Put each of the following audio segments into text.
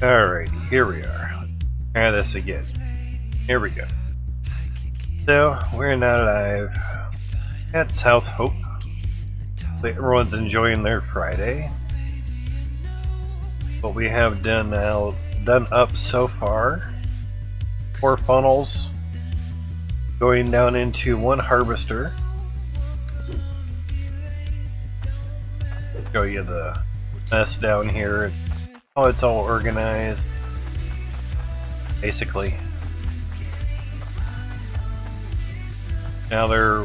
Alrighty, here we are. Try this again. Here we go. So, we're now live at South Hope. So everyone's enjoying their Friday. What we have done up so far, 4 funnels going down into 1 harvester. Show you the mess down here. Oh, it's all organized, basically. Now there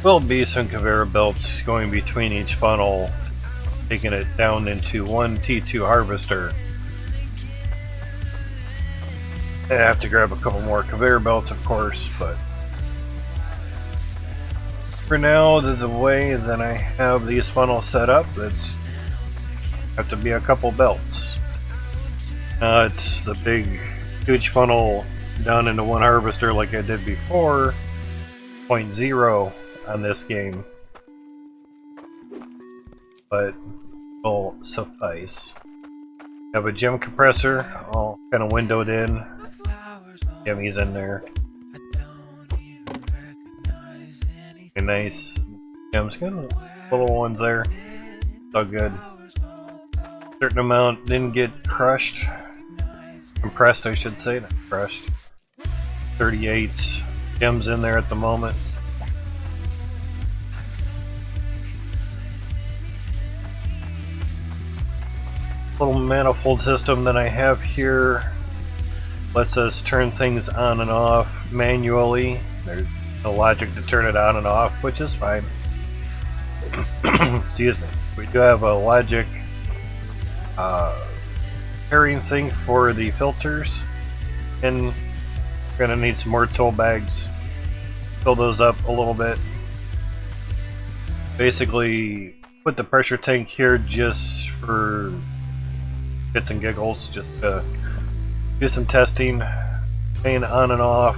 will be some conveyor belts going between each funnel, taking it down into 1 T2 harvester. I have to grab a couple more conveyor belts, of course, but for now, the way that I have these funnels set up, it's have to be a couple belts. It's the big, huge funnel down into 1 harvester like I did before, 0.0 on this game, but will suffice. Have a gem compressor, all kind of windowed in. Jimmy's in there. A nice gems, got little ones there. It's all good. Certain amount didn't get crushed. Compressed, I should say, not crushed. 38 gems in there at the moment. Little manifold system that I have here lets us turn things on and off manually. There's no logic to turn it on and off, which is fine. Excuse me. We do have a logic pairing thing for the filters, and we're gonna need some more tool bags. Fill those up a little bit. Basically, put the pressure tank here just for shits and giggles, just to do some testing, staying on and off.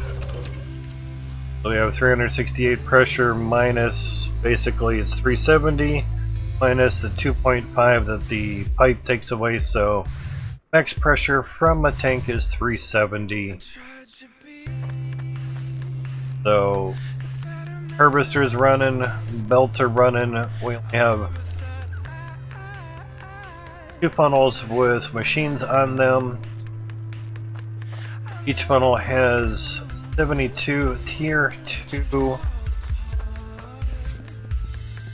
So we have 368 pressure minus, basically it's 370 minus the 2.5 that the pipe takes away, so max pressure from a tank is 370. So harvester's running, belts are running. We only have 2 funnels with machines on them. Each funnel has 72 tier 2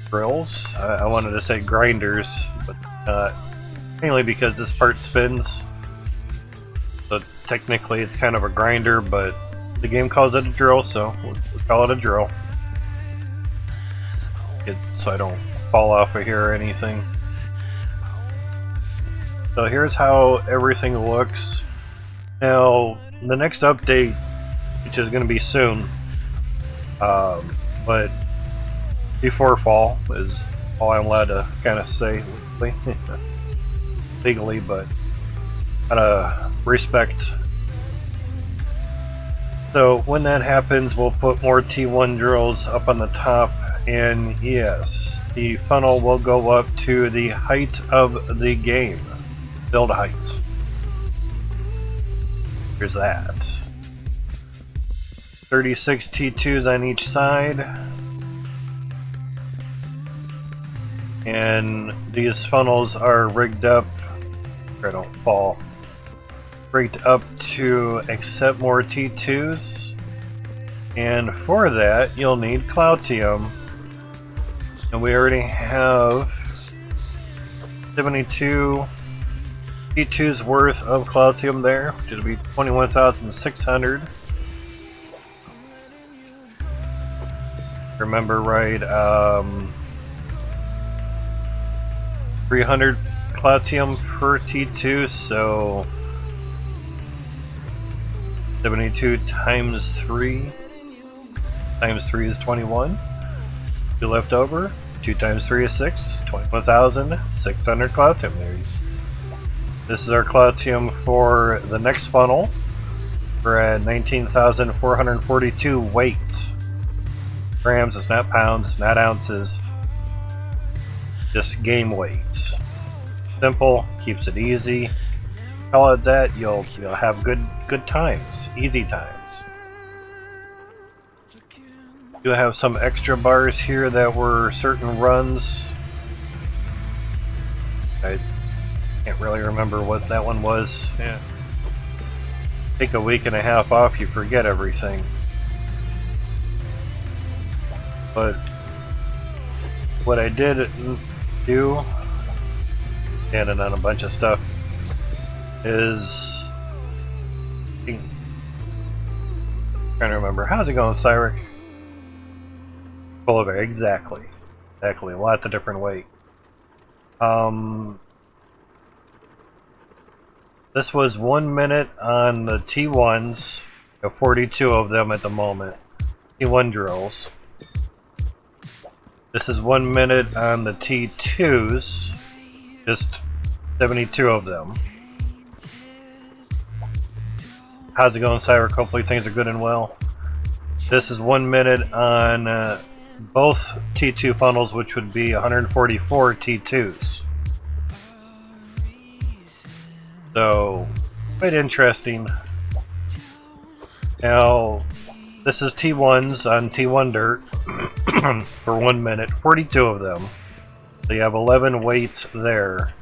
drills. I wanted to say grinders, but not. Mainly because this part spins. So technically it's kind of a grinder, but the game calls it a drill, so we'll call it a drill. So I don't fall off of here or anything. So here's how everything looks. Now, the next update, which is going to be soon, but before fall is all I'm allowed to kind of say legally, but out of respect. So when that happens, we'll put more T1 drills up on the top, and yes, the funnel will go up to the height of the game. Build height. Here's that. 36 T2s on each side. And these funnels are rigged up, or don't fall, rigged up to accept more T2s. And for that, you'll need Cloutium. And we already have 72 T2's worth of Cloutium there, which will be 21,600. Remember right, 300 Cloutium per T2, so 72 times 3 times 3 is 21. 2 left over, 2 times 3 is 6, 21,600 Cloutium there. This is our Cloutium for the next funnel. We're at 19,442 weight. Grams, it's not pounds, it's not ounces. Just game weight. Simple, keeps it easy. Call it that, you'll have good times, easy times. You have some extra bars here that were certain runs. I can't really remember what that one was. Yeah. Take a week and a half off, you forget everything. But what I did do, adding on a bunch of stuff, is trying to remember. How's it going, Cyric? Full of air, exactly. Lots of different weight. This was 1 minute on the T1s. We have 42 of them at the moment. T1 drills. This is 1 minute on the T2s. Just 72 of them. How's it going, Cyric? Hopefully things are good and well. This is 1 minute on both T2 funnels, which would be 144 T2s. So, quite interesting. Now, this is T1s on T1 dirt for 1 minute, 42 of them. So you have 11 weights there.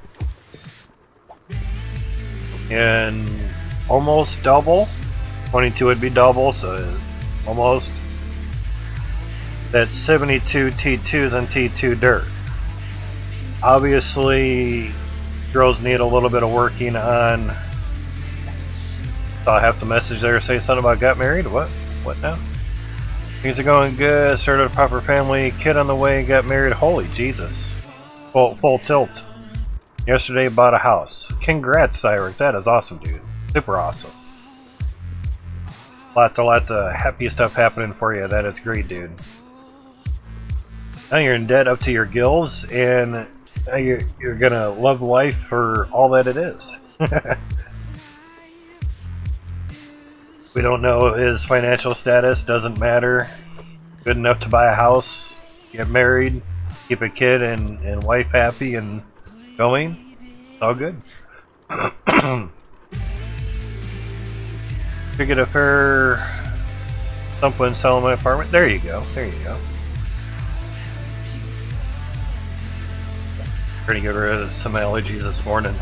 And almost double. 22 would be double, so almost. That's 72 T2s on T2 dirt. Obviously, drills need a little bit of working on. So I have to message there, say something about got married. What now? Things are going good. Started a proper family. Kid on the way. Got married. Holy Jesus! Full tilt. Yesterday bought a house. Congrats, Cyrus. That is awesome, dude. Super awesome. Lots of happy stuff happening for you. That is great, dude. Now you're in debt up to your gills, and now you're gonna love life for all that it is. We don't know his financial status. Doesn't matter. Good enough to buy a house, get married, keep a kid and wife happy and going. It's all good. Could get a fair something selling my apartment. There you go. There you go. Trying to get rid of some allergies this morning.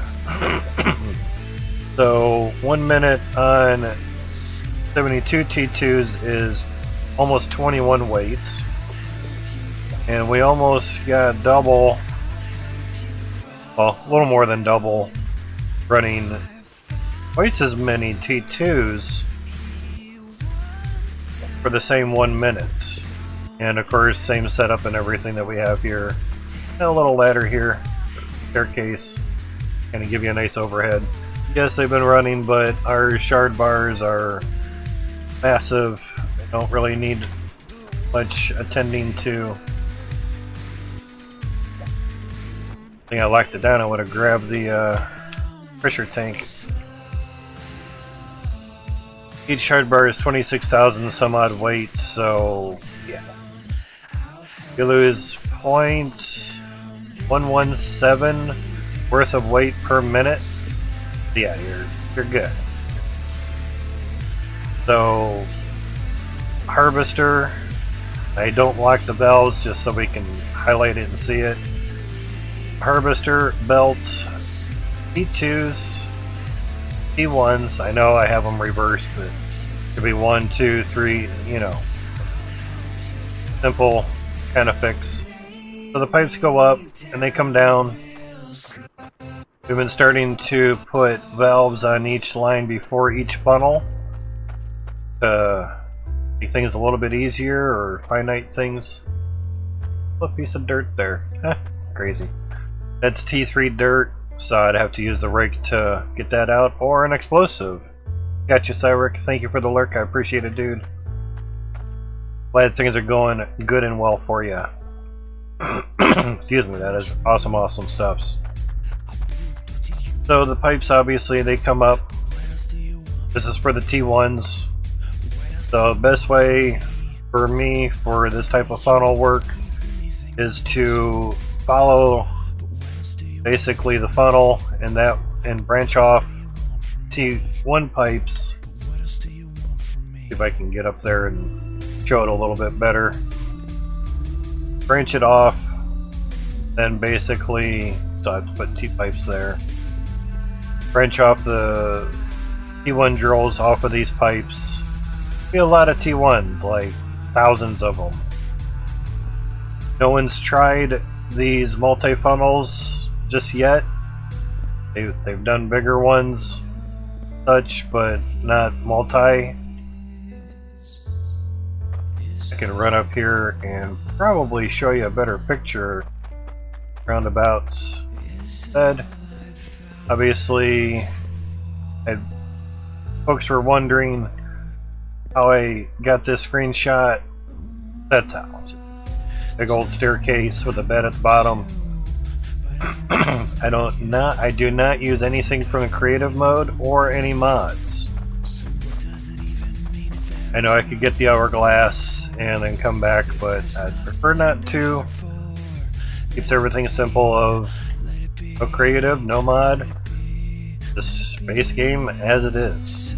So 1 minute on 72 T2s is almost 21 weights. And we almost got double, well, a little more than double, running twice as many T2s for the same 1 minute. And of course, same setup and everything that we have here. And a little ladder here, staircase, kind of give you a nice overhead. Yes, they've been running, but our shard bars are massive. They don't really need much attending to. I think I locked it down. I would have grabbed the pressure tank. Each shard bar is 26,000 some odd weight, so yeah. You lose 0.117 worth of weight per minute. Yeah, you're good. So, harvester. I don't lock the valves just so we can highlight it and see it. Harvester, belts, T2s, T1s. I know I have them reversed, but it could be 1, 2, 3, you know. Simple kind of fix. So the pipes go up and they come down. We've been starting to put valves on each line before each funnel to make things a little bit easier or finite things. A piece of dirt there. Crazy. That's T3 dirt, so I'd have to use the rake to get that out, or an explosive. Gotcha, Cyric. Thank you for the lurk. I appreciate it, dude. Glad things are going good and well for you. Excuse me, that is awesome, awesome stuff. So the pipes, obviously, they come up. This is for the T1s. So the best way for me for this type of funnel work is to follow basically the funnel and branch off T1 pipes. See if I can get up there and show it a little bit better. Branch it off, then basically still have to put T pipes there. Branch off the T1 drills off of these pipes. Be a lot of T1s, like thousands of them. No one's tried these multi-funnels just yet. They've done bigger ones, such, but not multi. I can run up here and probably show you a better picture roundabouts instead. Obviously, folks were wondering how I got this screenshot. That's how. Big old staircase with a bed at the bottom. I do not use anything from the creative mode or any mods. I know I could get the hourglass and then come back, but I'd prefer not to. Keeps everything simple of no creative, no mod. Just base game as it is.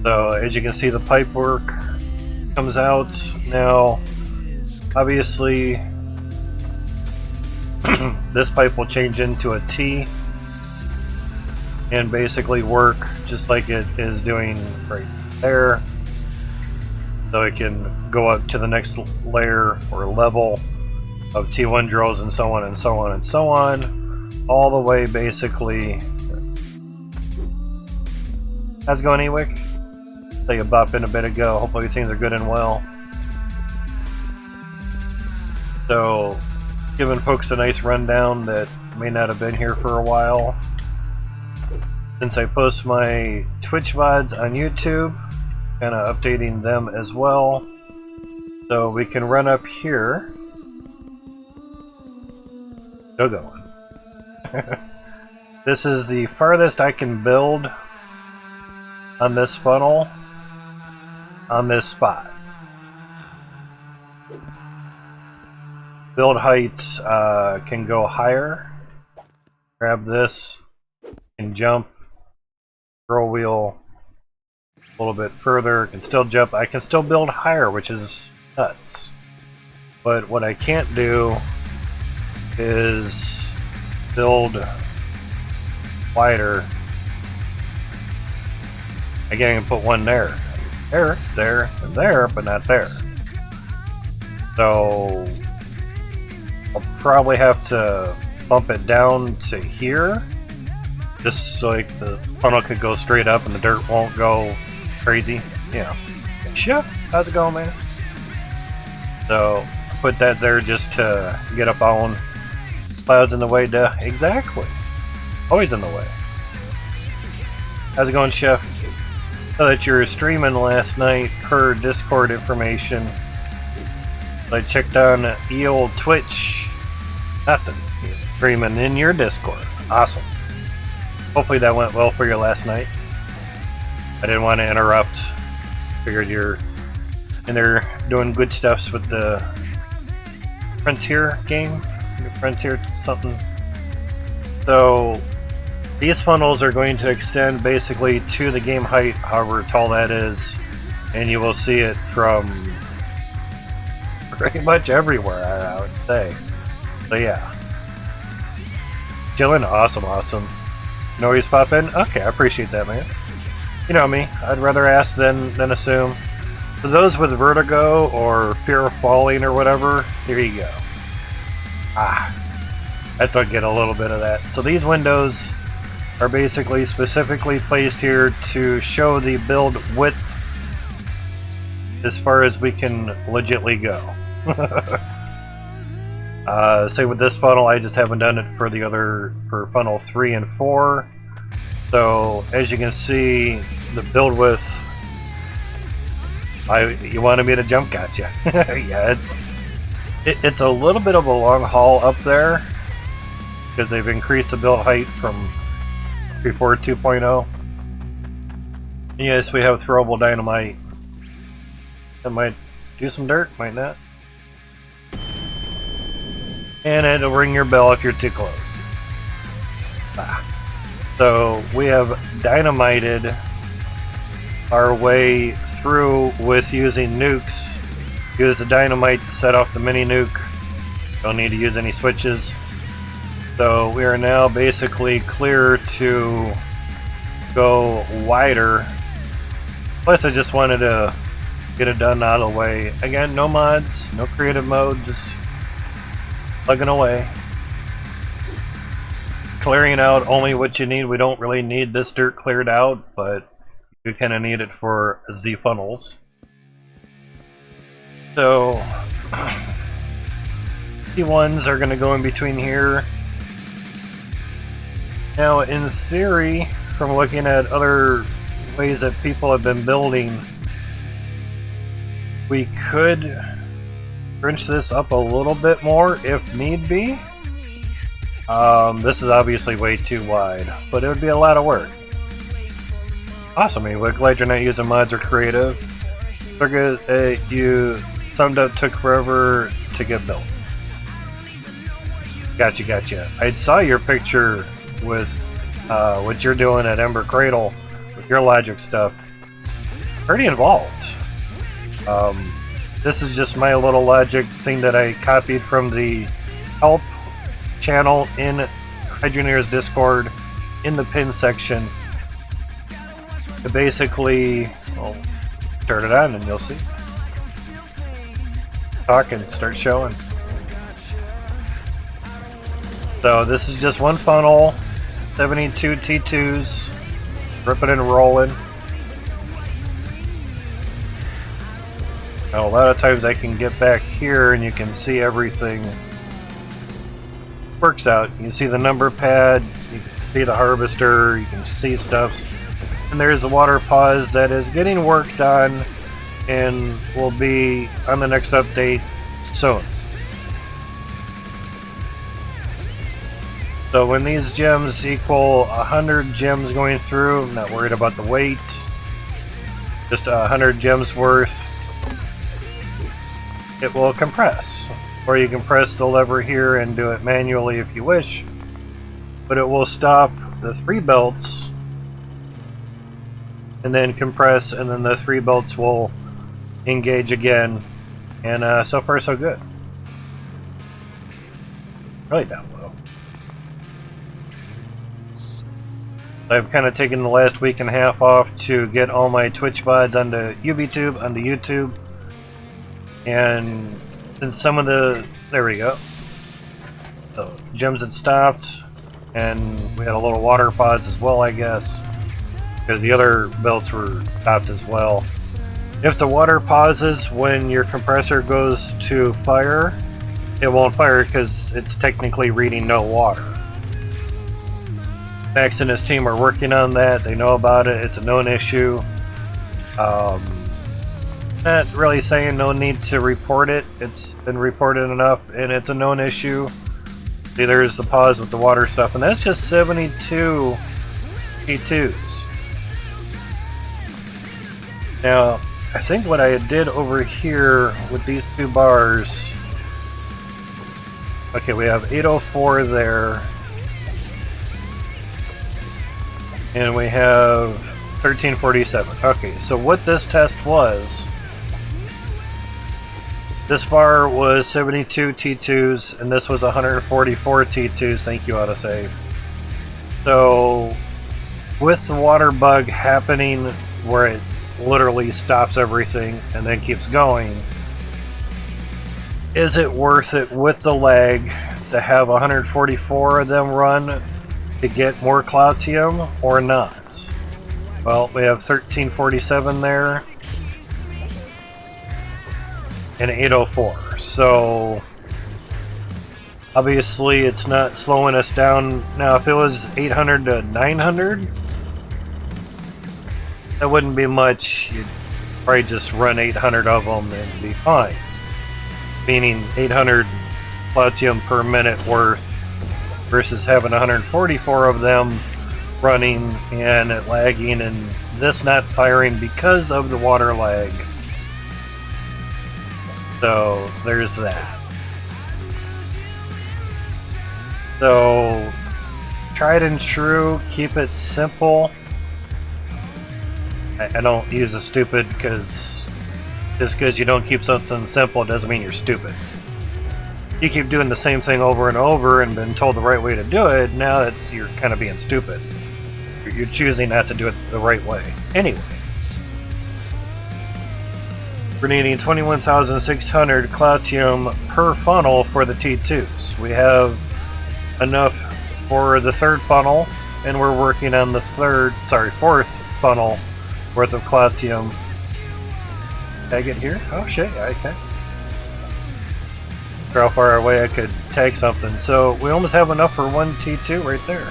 So as you can see, the pipe work comes out now. Obviously, this pipe will change into a T and basically work just like it is doing right there. So it can go up to the next layer or level of T1 drills and so on and so on and so on. All the way basically. How's it going, Ewick? Saw you bop in a bit ago. Hopefully things are good and well. So, giving folks a nice rundown that may not have been here for a while. Since I post my Twitch VODs on YouTube, kind of updating them as well. So we can run up here. Still going. This is the farthest I can build on this funnel on this spot. Build heights can go higher. Grab this and jump. Scroll wheel a little bit further. Can still jump. I can still build higher, which is nuts. But what I can't do is build wider. Again, I can put one there. there, and there, but not there. So I'll probably have to bump it down to here, just so like the funnel could go straight up and the dirt won't go crazy. Yeah. Chef, how's it going, man? So I put that there just to get up on clouds in the way to exactly. Always in the way. How's it going, Chef? So that you're streaming last night per Discord information. I checked on the old Twitch. Nothing. You're streaming in your Discord. Awesome. Hopefully that went well for you last night. I didn't want to interrupt. Figured you're in there doing good stuffs with the Frontier game. Frontier something. So these funnels are going to extend basically to the game height, however tall that is, and you will see it from pretty much everywhere, I would say. So yeah. Chillin', awesome. Noise pop in? Okay, I appreciate that, man. You know me, I'd rather ask than assume. For those with vertigo or fear of falling or whatever, here you go. That's what I get a little bit of that. So these windows are basically specifically placed here to show the build width as far as we can legitly go. Same with this funnel, I just haven't done it for the other, for funnel 3 and 4. So as you can see, the build width, you wanted me to jump, gotcha. Yeah, it's a little bit of a long haul up there because they've increased the build height from before 2.0. Yes, we have throwable dynamite. That might do some dirt, might not. And it'll ring your bell if you're too close. So we have dynamited our way through with using nukes. Use the dynamite to set off the mini nuke. Don't need to use any switches. So we are now basically clear to go wider. Plus I just wanted to get it done out of the way. Again, no mods, no creative mode, just plugging away. Clearing out only what you need. We don't really need this dirt cleared out, but you kind of need it for Z funnels. So T1s are going to go in between here. Now, in theory, from looking at other ways that people have been building, we could wrench this up a little bit more if need be. This is obviously way too wide, but it would be a lot of work. Awesome, we're glad you're not using mods or creative. You summed up, took forever to get built. Gotcha. I saw your picture with what you're doing at Ember Cradle with your logic stuff. Pretty involved. This is just my little logic thing that I copied from the help channel in Hydroneer's Discord in the pin section to basically, well, turn it on and you'll see. Talk and start showing. So this is just one funnel, 72 T2s, ripping and rolling. Now, a lot of times I can get back here and you can see everything works out. You can see the number pad, you can see the harvester, you can see stuff. And there's the water pause that is getting worked on and will be on the next update soon. So when these gems equal 100 gems going through, I'm not worried about the weight, just 100 gems worth, it will compress. Or you can press the lever here and do it manually if you wish, but it will stop the 3 belts and then compress, and then the 3 belts will engage again, and so far so good. Really down low. I've kind of taken the last week and a half off to get all my Twitch VODs onto onto YouTube. And since some of the... there we go. So, gems had stopped, and we had a little water pods as well, I guess. Because the other belts were stopped as well. If the water pauses when your compressor goes to fire, it won't fire because it's technically reading no water. Max and his team are working on that. They know about it. It's a known issue. Not really saying no need to report it. It's been reported enough, and it's a known issue. See, there's the pause with the water stuff, and that's just 72 T2s. Now, I think what I did over here with these two bars... okay, we have 804 there. And we have 1347. Okay, so what this test was... this bar was 72 T2s, and this was 144 T2s. Thank you, autosave. So, with the water bug happening where it literally stops everything and then keeps going, is it worth it with the lag to have 144 of them run to get more Cloutium or not? Well, we have 1347 there and 804, so obviously it's not slowing us down. Now if it was 800 to 900, that wouldn't be much. You'd probably just run 800 of them and be fine. Meaning 800 Cloutium per minute worth versus having 144 of them running and it lagging and this not firing because of the water lag. So there's that. So tried and true, keep it simple. I don't use a stupid because just because you don't keep something simple doesn't mean you're stupid. You keep doing the same thing over and over and been told the right way to do it, now you're kind of being stupid. You're choosing not to do it the right way. Anyway. We're needing 21,600 Cloutium per funnel for the T2s. We have enough for the third funnel, and we're working on the fourth funnel worth of Cloutium. Can I get here? Oh shit, I can. How far away I could tag something. So we almost have enough for one T2 right there.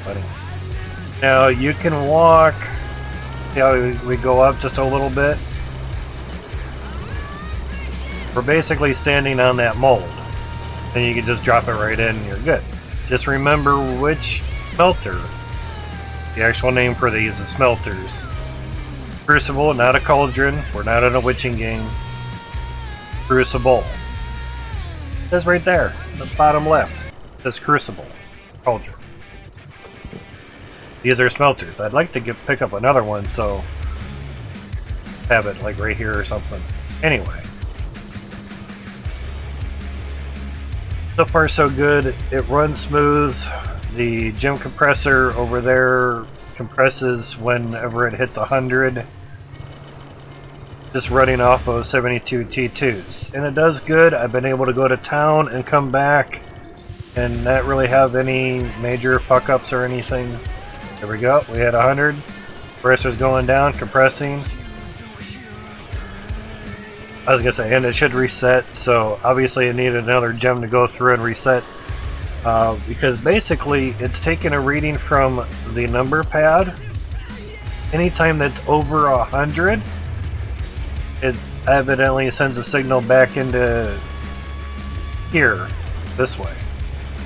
Funny. Now you can walk. See how we go up just a little bit? We're basically standing on that mold. Then you can just drop it right in and you're good. Just remember which smelter. The actual name for these is smelters. Crucible, not a cauldron. We're not in a witching game. Crucible. It says right there, the bottom left. It says Crucible. Cauldron. These are smelters. I'd like to pick up another one, so have it like right here or something. Anyway. So far so good. It runs smooth. The gem compressor over there compresses whenever it hits 100. Just running off of 72 T2s. And it does good. I've been able to go to town and come back and not really have any major fuck-ups or anything. There we go. We had 100. Compressor's going down, compressing. I was going to say, and it should reset. So obviously I needed another gem to go through and reset. Because basically it's taking a reading from the number pad. Anytime that's over 100, it evidently sends a signal back into here, this way.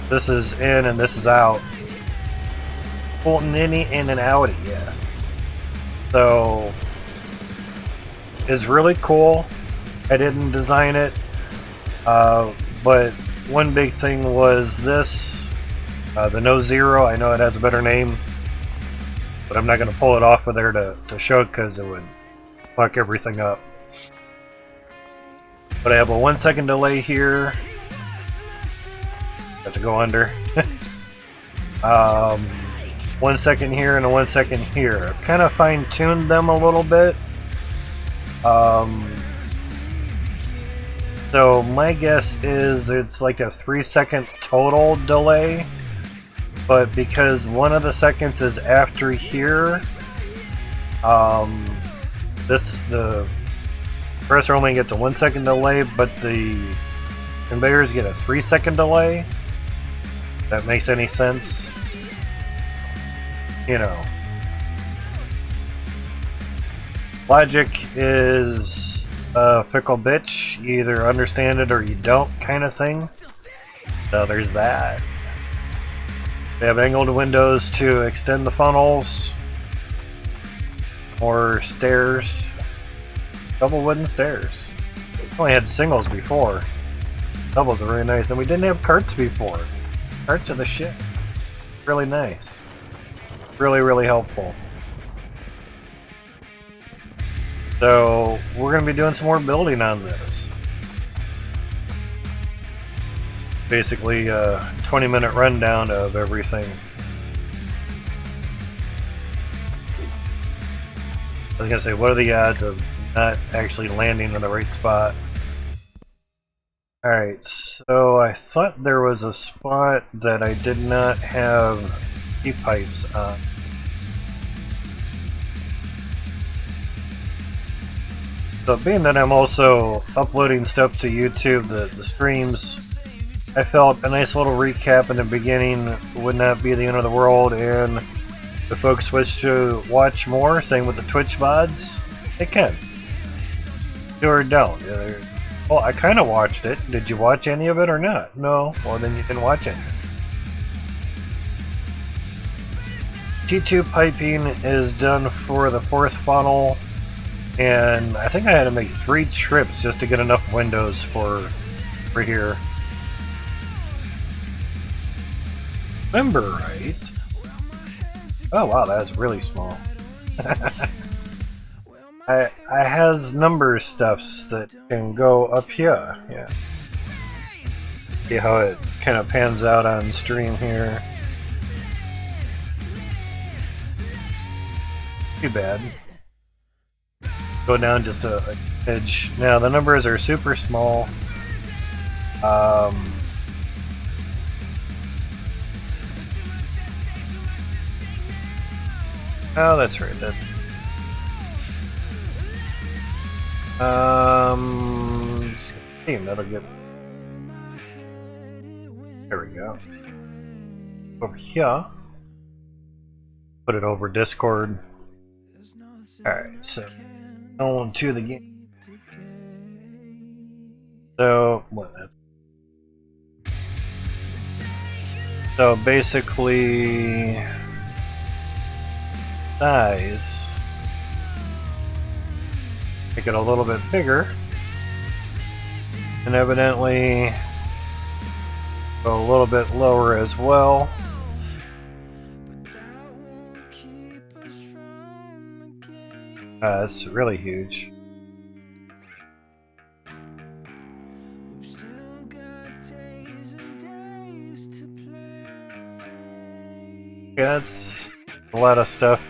This is in and this is out. Pulling in and outy, yes. So it's really cool. I didn't design it, but one big thing was this, the No Zero. I know it has a better name, but I'm not going to pull it off of there to show it because it would fuck everything up. But I have a 1 second delay here. Have to go under. 1 second here and a 1 second here. I've kind of fine-tuned them a little bit. So my guess is it's like a 3-second total delay, but because one of the seconds is after here, the compressor only gets a 1 second delay, but the conveyors get a 3-second delay. If that makes any sense? You know. Logic is a fickle bitch. You either understand it or you don't, kind of thing. So there's that. They have angled windows to extend the funnels. Or stairs. Double wooden stairs. We only had singles before. Doubles are really nice. And we didn't have carts before. Carts are the shit. Really nice. Really, really helpful. So, we're going to be doing some more building on this. Basically, a 20-minute rundown of everything. I was going to say, what are the odds of not actually landing in the right spot? Alright, so I thought there was a spot that I did not have E-pipes on. So being that I'm also uploading stuff to YouTube, the streams, I felt a nice little recap in the beginning would not be the end of the world, and if folks wish to watch more, same with the Twitch VODs, they can. Do or don't. Well, I kind of watched it. Did you watch any of it or not? No? Well, then you can watch it. T2 piping is done for the 4th funnel, and I think I had to make 3 trips just to get enough windows for here. Remember right? Oh wow, that's really small. I has number stuffs that can go up here. Yeah. See how it kind of pans out on stream here. Too bad. Go down just a edge. Now the numbers are super small. Oh, that's right. That'll get. There we go. Over here. Put it over Discord. Alright, so on to the game. So what? So basically, size. Make it a little bit bigger, and evidently go a little bit lower as well. It's really huge. Yeah, it's a lot of stuff.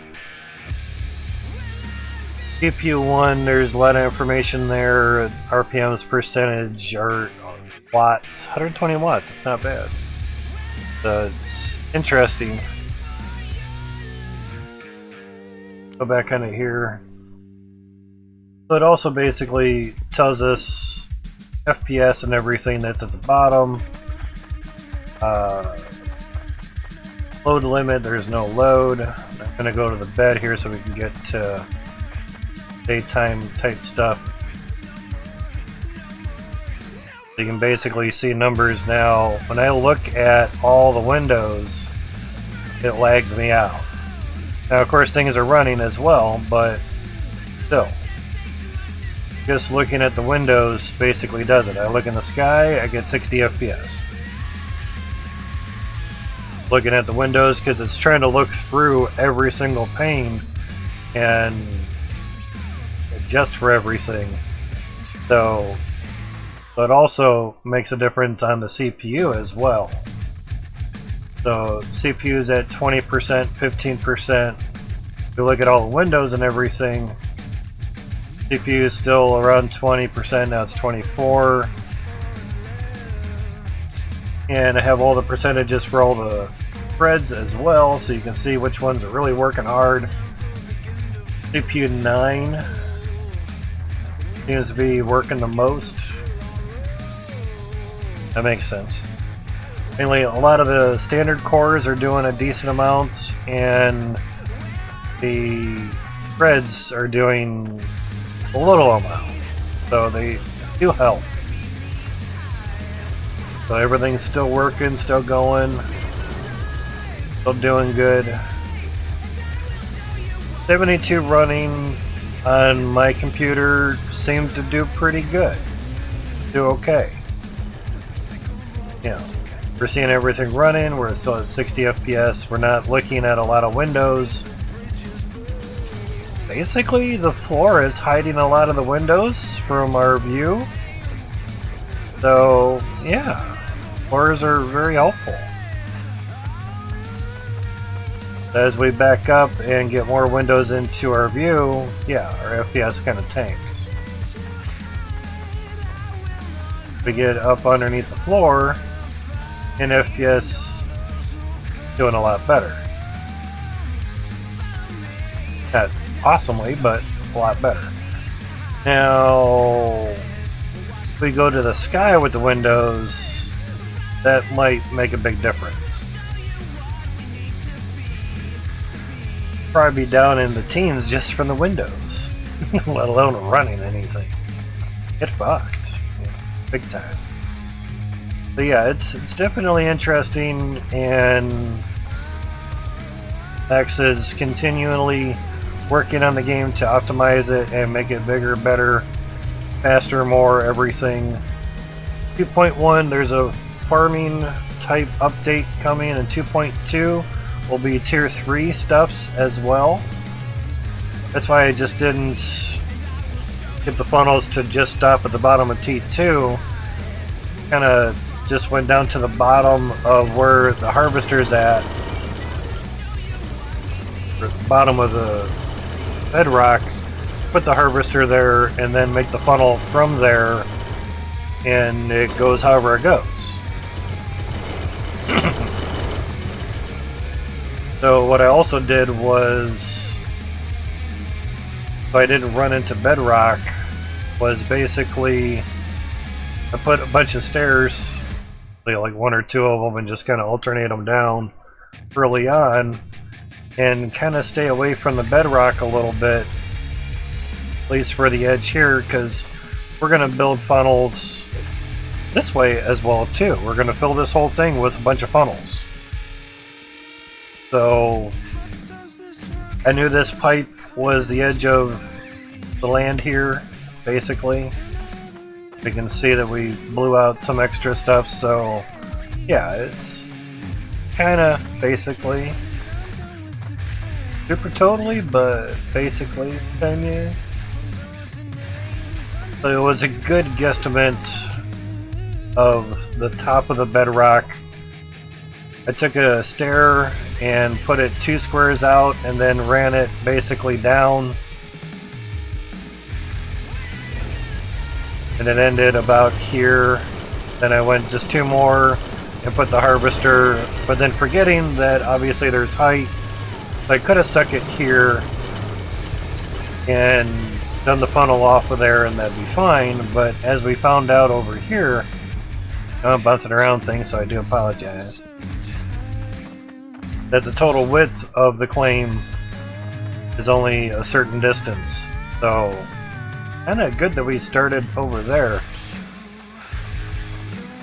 GPU 1, there's a lot of information there. RPMs, percentage, or watts. 120 watts, it's not bad. So it's interesting. Go back on it here. So it also basically tells us FPS and everything that's at the bottom. Load limit, there's no load. I'm going to go to the bed here so we can get to daytime type stuff. So you can basically see numbers now. When I look at all the windows, it lags me out. Now of course things are running as well, but still. Just looking at the windows basically does it. I look in the sky, I get 60 FPS. Looking at the windows because it's trying to look through every single pane and adjust for everything. So it also makes a difference on the CPU as well. So CPU is at 20%, 15%. If you look at all the windows and everything, CPU is still around 20%, now it's 24. And I have all the percentages for all the threads as well, so you can see which ones are really working hard. CPU 9 seems to be working the most. That makes sense. Mainly, a lot of the standard cores are doing a decent amount, and the threads are doing a little amount, so they do help. So everything's still working, still going, still doing good. 72 running on my computer seemed to do pretty good. Do okay. You know, we're seeing everything running, we're still at 60 FPS, we're not looking at a lot of windows. Basically, the floor is hiding a lot of the windows from our view. So, yeah, floors are very helpful. As we back up and get more windows into our view, yeah, our FPS kind of tanks. We get up underneath the floor, and FPS doing a lot better. Not awesomely, but a lot better. Now, if we go to the sky with the windows, that might make a big difference. Probably be down in the teens just from the windows, let alone running anything. Get fucked, yeah, big time. So yeah, it's definitely interesting, and X is continually working on the game to optimize it and make it bigger, better, faster, more everything. 2.1, there's a farming type update coming, and 2.2 will be tier 3 stuffs as well. That's why I just didn't get the funnels to just stop at the bottom of T2. Kind of just went down to the bottom of where the harvester's at, or the bottom of the bedrock, put the harvester there, and then make the funnel from there, and it goes however it goes. So what I also did was, so I didn't run into bedrock, was basically I put a bunch of stairs, like one or two of them, and just kind of alternate them down early on, and kind of stay away from the bedrock a little bit, at least for the edge here, because we're going to build funnels this way as well too. We're going to fill this whole thing with a bunch of funnels. So I knew this pipe was the edge of the land here, basically. You can see that we blew out some extra stuff, so yeah, it's kind of basically super totally, but basically yeah. So it was a good guesstimate of the top of the bedrock. I took a stair and put it 2 squares out, and then ran it basically down, and it ended about here. Then I went just 2 more and put the harvester, but then forgetting that obviously there's height, so I could have stuck it here and done the funnel off of there, and that'd be fine. But as we found out over here, I'm bouncing around things, so I do apologize, that the total width of the claim is only a certain distance. So kind of good that we started over there.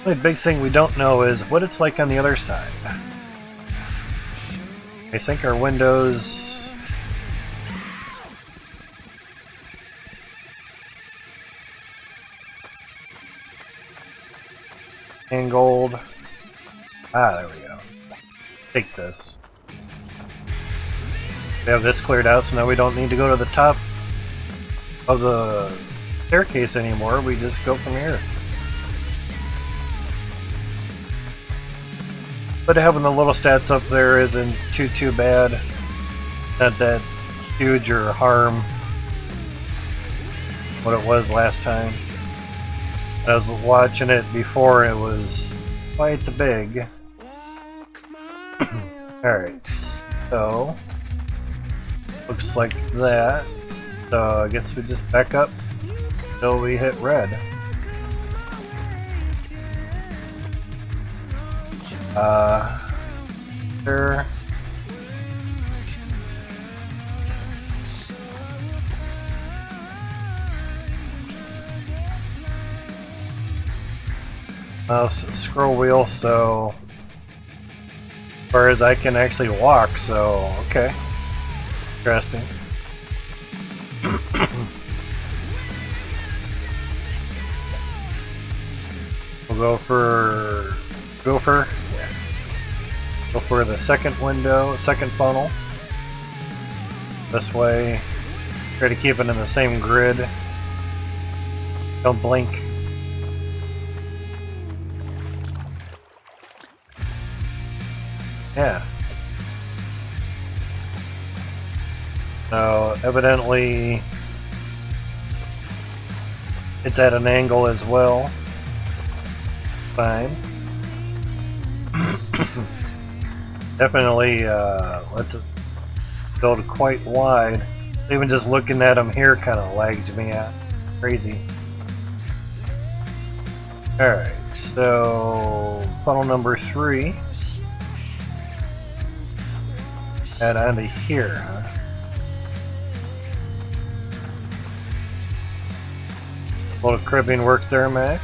The only big thing we don't know is what it's like on the other side. I think our windows angled. Ah, there we go. Take this. We have this cleared out, so now we don't need to go to the top of the staircase anymore. We just go from here. but having the little stats up there isn't too bad. Not that huge or harm what it was last time. I was watching it before, it was quite big. Alright, so looks like that. So I guess we just back up until we hit red. There. Mouse scroll wheel, so as far as I can actually walk, so okay. Interesting. We'll go for gopher. Yeah. Go for the second window, second funnel. This way, try to keep it in the same grid. Don't blink. Yeah. So evidently it's at an angle as well. Fine. Definitely lets it build quite wide. Even just looking at them here kind of lags me out. Crazy. Alright, so funnel number 3. Add onto here, huh? A little cribbing work there, Max.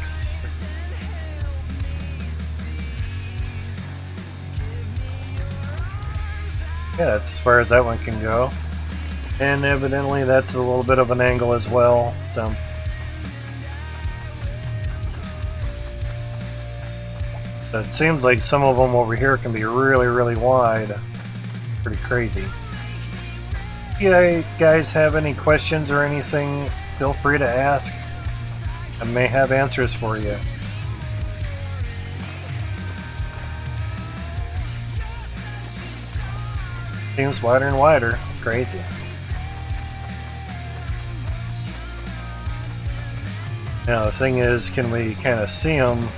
Yeah, that's as far as that one can go. And evidently that's a little bit of an angle as well. So it seems like some of them over here can be really wide. Pretty crazy. If you guys have any questions or anything, feel free to ask. I may have answers for you. Seems wider and wider. Crazy. Now the thing is, can we kind of see them?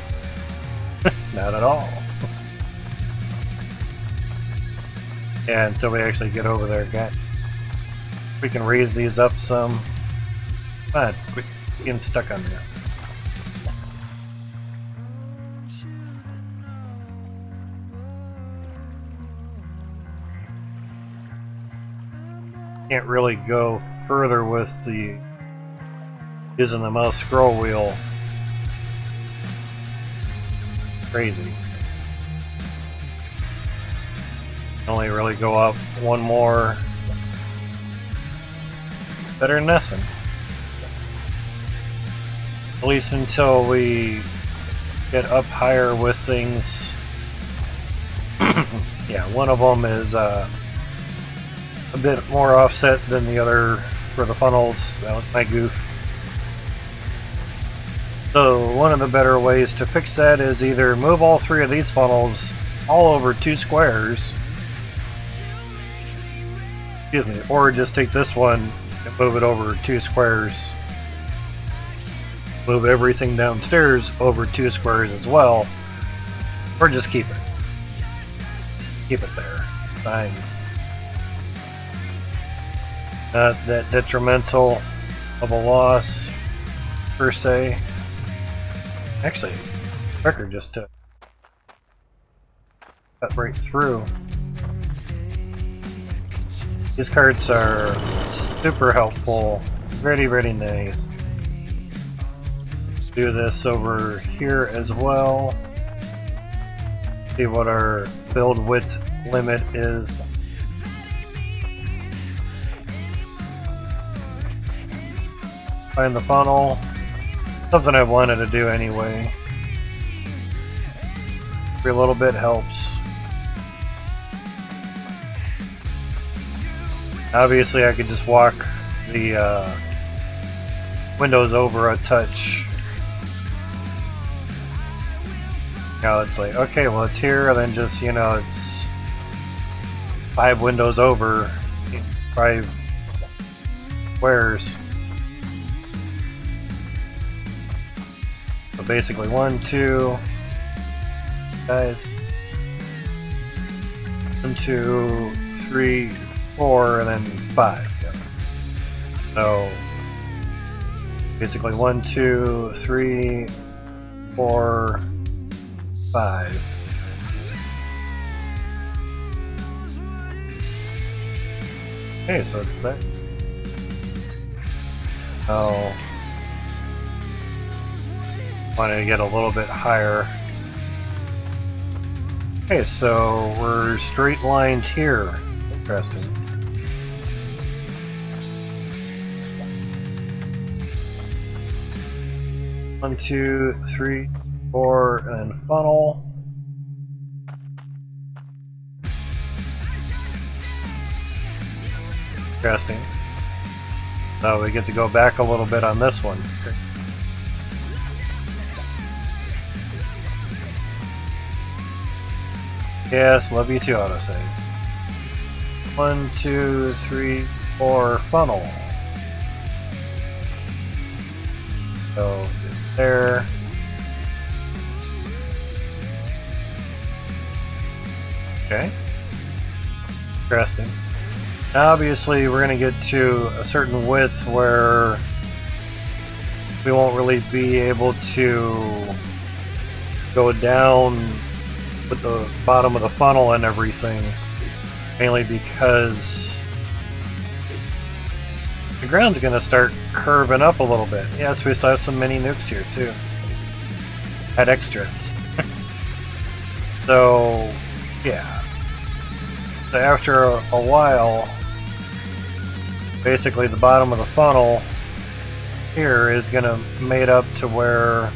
Not at all. Yeah, until we actually get over there again. We can raise these up some. Come on, quit getting stuck on there. Can't really go further with the using the mouse scroll wheel. Crazy. Only really go up one more. Better than nothing. At least until we get up higher with things. Yeah, one of them is a bit more offset than the other for the funnels. That was my goof. So one of the better ways to fix that is either move all 3 of these funnels all over 2 squares. Excuse me, or just take this one and move it over 2 squares. Move everything downstairs over 2 squares as well. Or just keep it. Keep it there. Fine. Not that detrimental of a loss, per se. Actually, quicker just to cut right through. These cards are super helpful. Very nice. Do this over here as well. See what our build width limit is. Find the funnel. Something I've wanted to do anyway. Every little bit helps. Obviously I could just walk the windows over a touch. Now it's like, okay, well it's here, and then just, you know, it's 5 windows over, 5 squares. So basically 1, 2, guys. 1, 2, 3, 4, and then 5. Yeah. So basically 1, 2, 3, 4, 5. Okay, so it's that. Oh, wanted to get a little bit higher. Okay, so we're straight lined here. Interesting. One, 2, 3, 4, and then funnel. Interesting. So we get to go back a little bit on this one. Okay. Yes, love you too, autosave. 1, 2, 3, 4, funnel. So it's there. Okay. Interesting. Now obviously we're going to get to a certain width where we won't really be able to go down with the bottom of the funnel and everything, mainly because the ground's going to start curving up a little bit. Yes, we still have some mini nukes here too. Add extras. So, yeah. So after a while, basically the bottom of the funnel here is going to mate up to where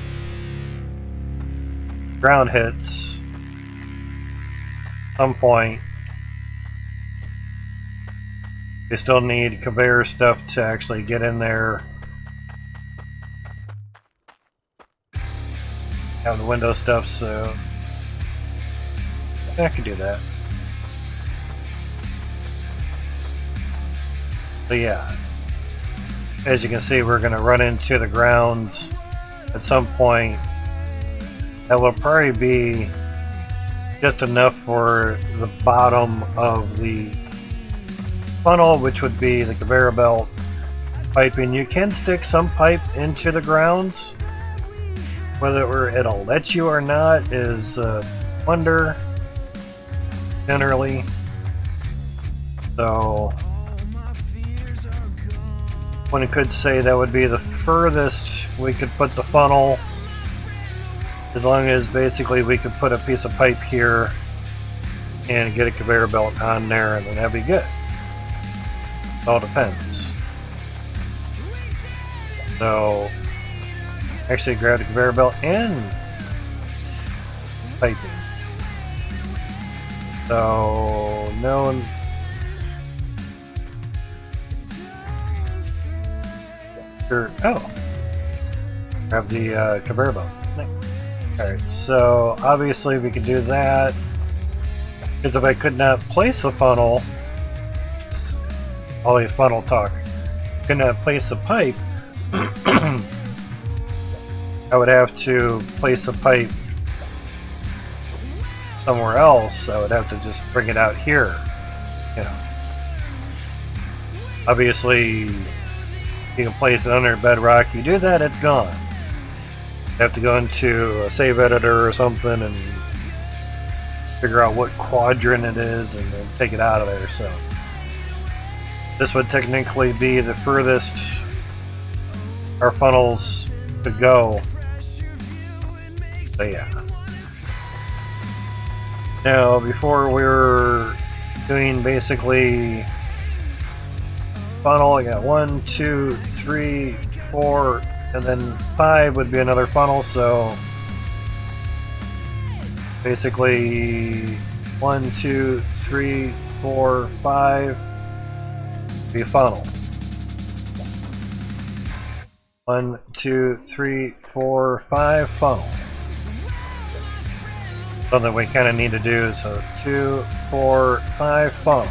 ground hits some point. You still need conveyor stuff to actually get in there. Have the window stuff, so I can do that. But yeah, as you can see, we're going to run into the grounds at some point. That will probably be just enough for the bottom of the funnel, which would be the conveyor belt piping. You can stick some pipe into the ground. Whether it'll let you or not is a wonder, generally. So one could say that would be the furthest we could put the funnel, as long as basically we could put a piece of pipe here and get a conveyor belt on there, and then that'd be good. It all depends. So actually grab the conveyor belt and piping. So no one. Oh, grab the conveyor belt. Nice. Alright, so obviously we could do that, because if I could not place the funnel, all the funnel talk, could not place the pipe, I would have to place the pipe somewhere else. I would have to just bring it out here, you know. Obviously, you can place it under bedrock. You do that, it's gone. You have to go into a save editor or something and figure out what quadrant it is and then take it out of there. So this would technically be the furthest our funnels could go. So yeah. Now before we were doing basically funnel, I got 1, 2, 3, 4, and then 5 would be another funnel. So basically 1, 2, 3, 4, 5 be a funnel. 1, 2, 3, 4, 5 funnel. something we kind of need to do. So 2, 4, 5 funnel.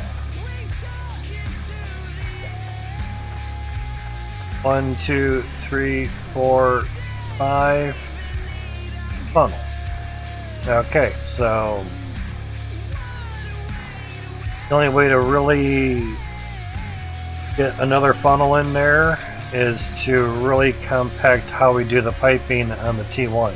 1, 2, 3, 4, 5 funnel. Okay, so the only way to really get another funnel in there is to really compact how we do the piping on the T1s.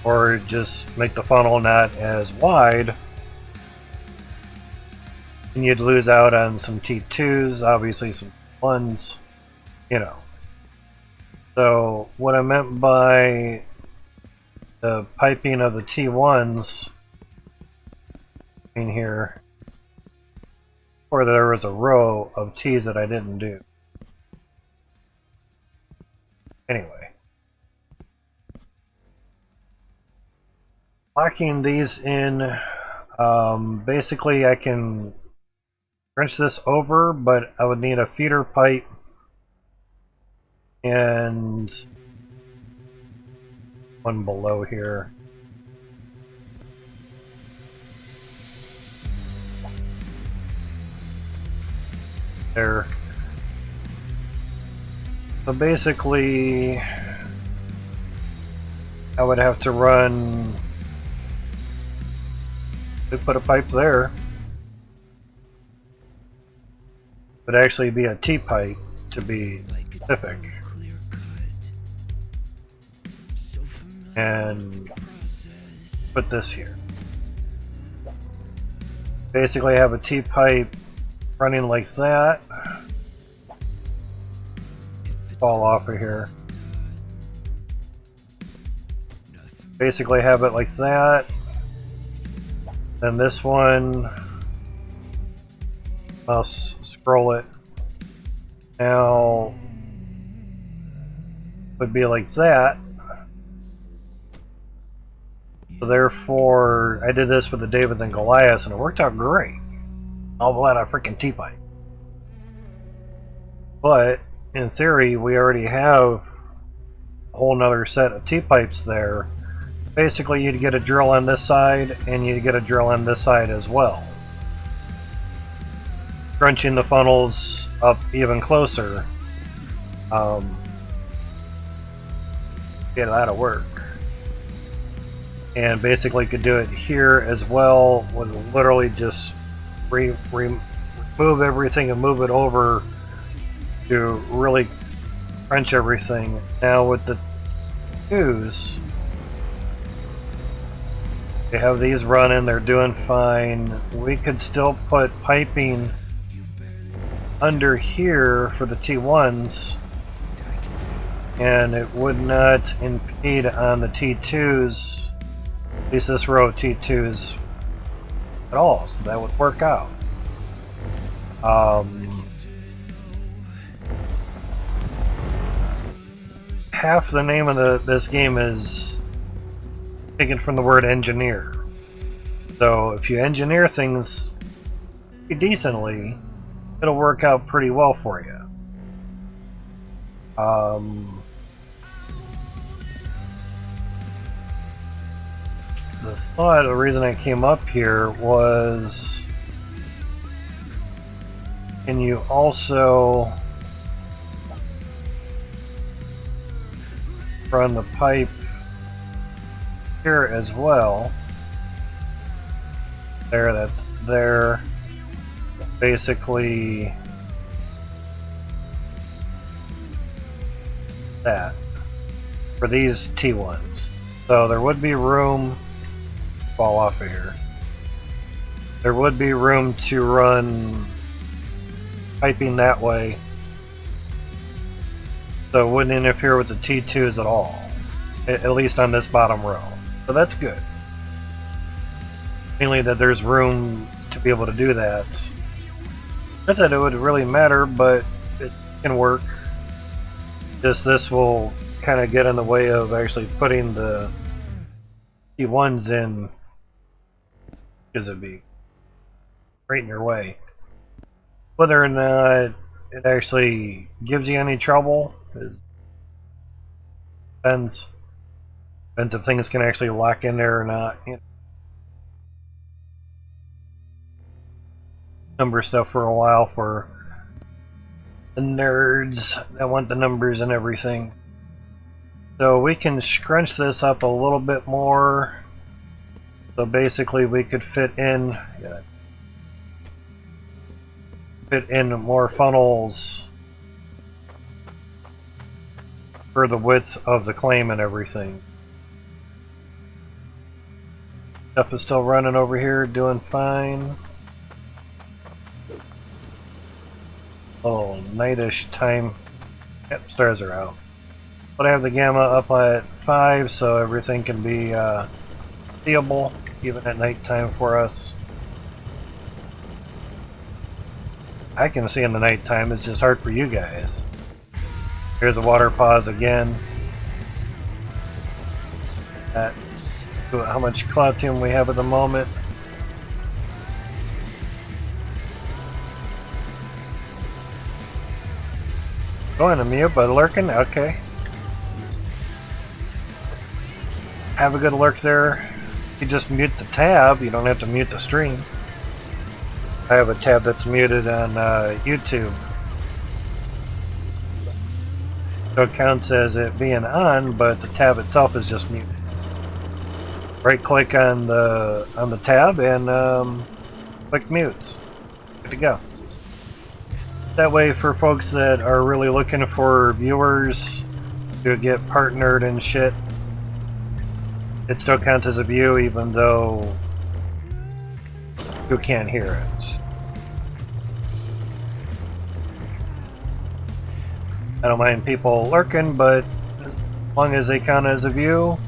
Or just make the funnel not as wide, and you'd lose out on some T2s, obviously some 1s, you know. So what I meant by the piping of the T1s in here, or there was a row of T's that I didn't do. Anyway. Locking these in, basically I can wrench this over, but I would need a feeder pipe and one below here. There. So basically, I would have to run, they put a pipe there. Would actually be a T-pipe to be specific. And put this here. Basically have a T-pipe running like that. Fall off of here. Basically have it like that. Then this one, I'll scroll it. Now would be like that. So therefore, I did this with the David and Goliath, and it worked out great. All out of freaking T-pipe. But in theory, we already have a whole nother set of T-pipes there. Basically, you'd get a drill on this side, and you'd get a drill on this side as well. Crunching the funnels up even closer. Get that to work. And basically could do it here as well, would literally just remove everything and move it over to really crunch everything. Now with the twos, they have these running, they're doing fine. We could still put piping under here for the T1s, and it would not impede on the T2s, at least this row of T2s, at all, so that would work out. Half the name of this game is taken from the word engineer. So if you engineer things decently, it'll work out pretty well for you. The thought, the reason I came up here was, can you also run the pipe here as well? There, that's there. Basically that for these T1s. So there would be room, fall off of here. There would be room to run piping that way, so it wouldn't interfere with the T2s at all, at least on this bottom row. So that's good. Mainly that there's room to be able to do that. Not that it would really matter, but it can work. Just this will kind of get in the way of actually putting the T1s in, because it'd be right in your way. Whether or not it actually gives you any trouble is Depends. Depends if things can actually lock in there or not. You know. Number stuff for a while for the nerds that want the numbers and everything. So we can scrunch this up a little bit more. So basically we could fit in more funnels for the width of the claim and everything. Stuff is still running over here, doing fine. Oh, nightish time. Yep, stars are out. But I have the gamma up at 5, so everything can be seeable, even at nighttime for us. I can see in the nighttime, it's just hard for you guys. Here's a water pause again. At how much cloutium we have at the moment. Going to mute, but lurking? Okay. Have a good lurk there. You just mute the tab, you don't have to mute the stream. I have a tab that's muted on YouTube. So it counts as it being on, but the tab itself is just muted. Right click on the tab and click mute. Good to go. That way for folks that are really looking for viewers to get partnered and shit, it still counts as a view even though you can't hear it. I don't mind people lurking, but as long as they count as a view,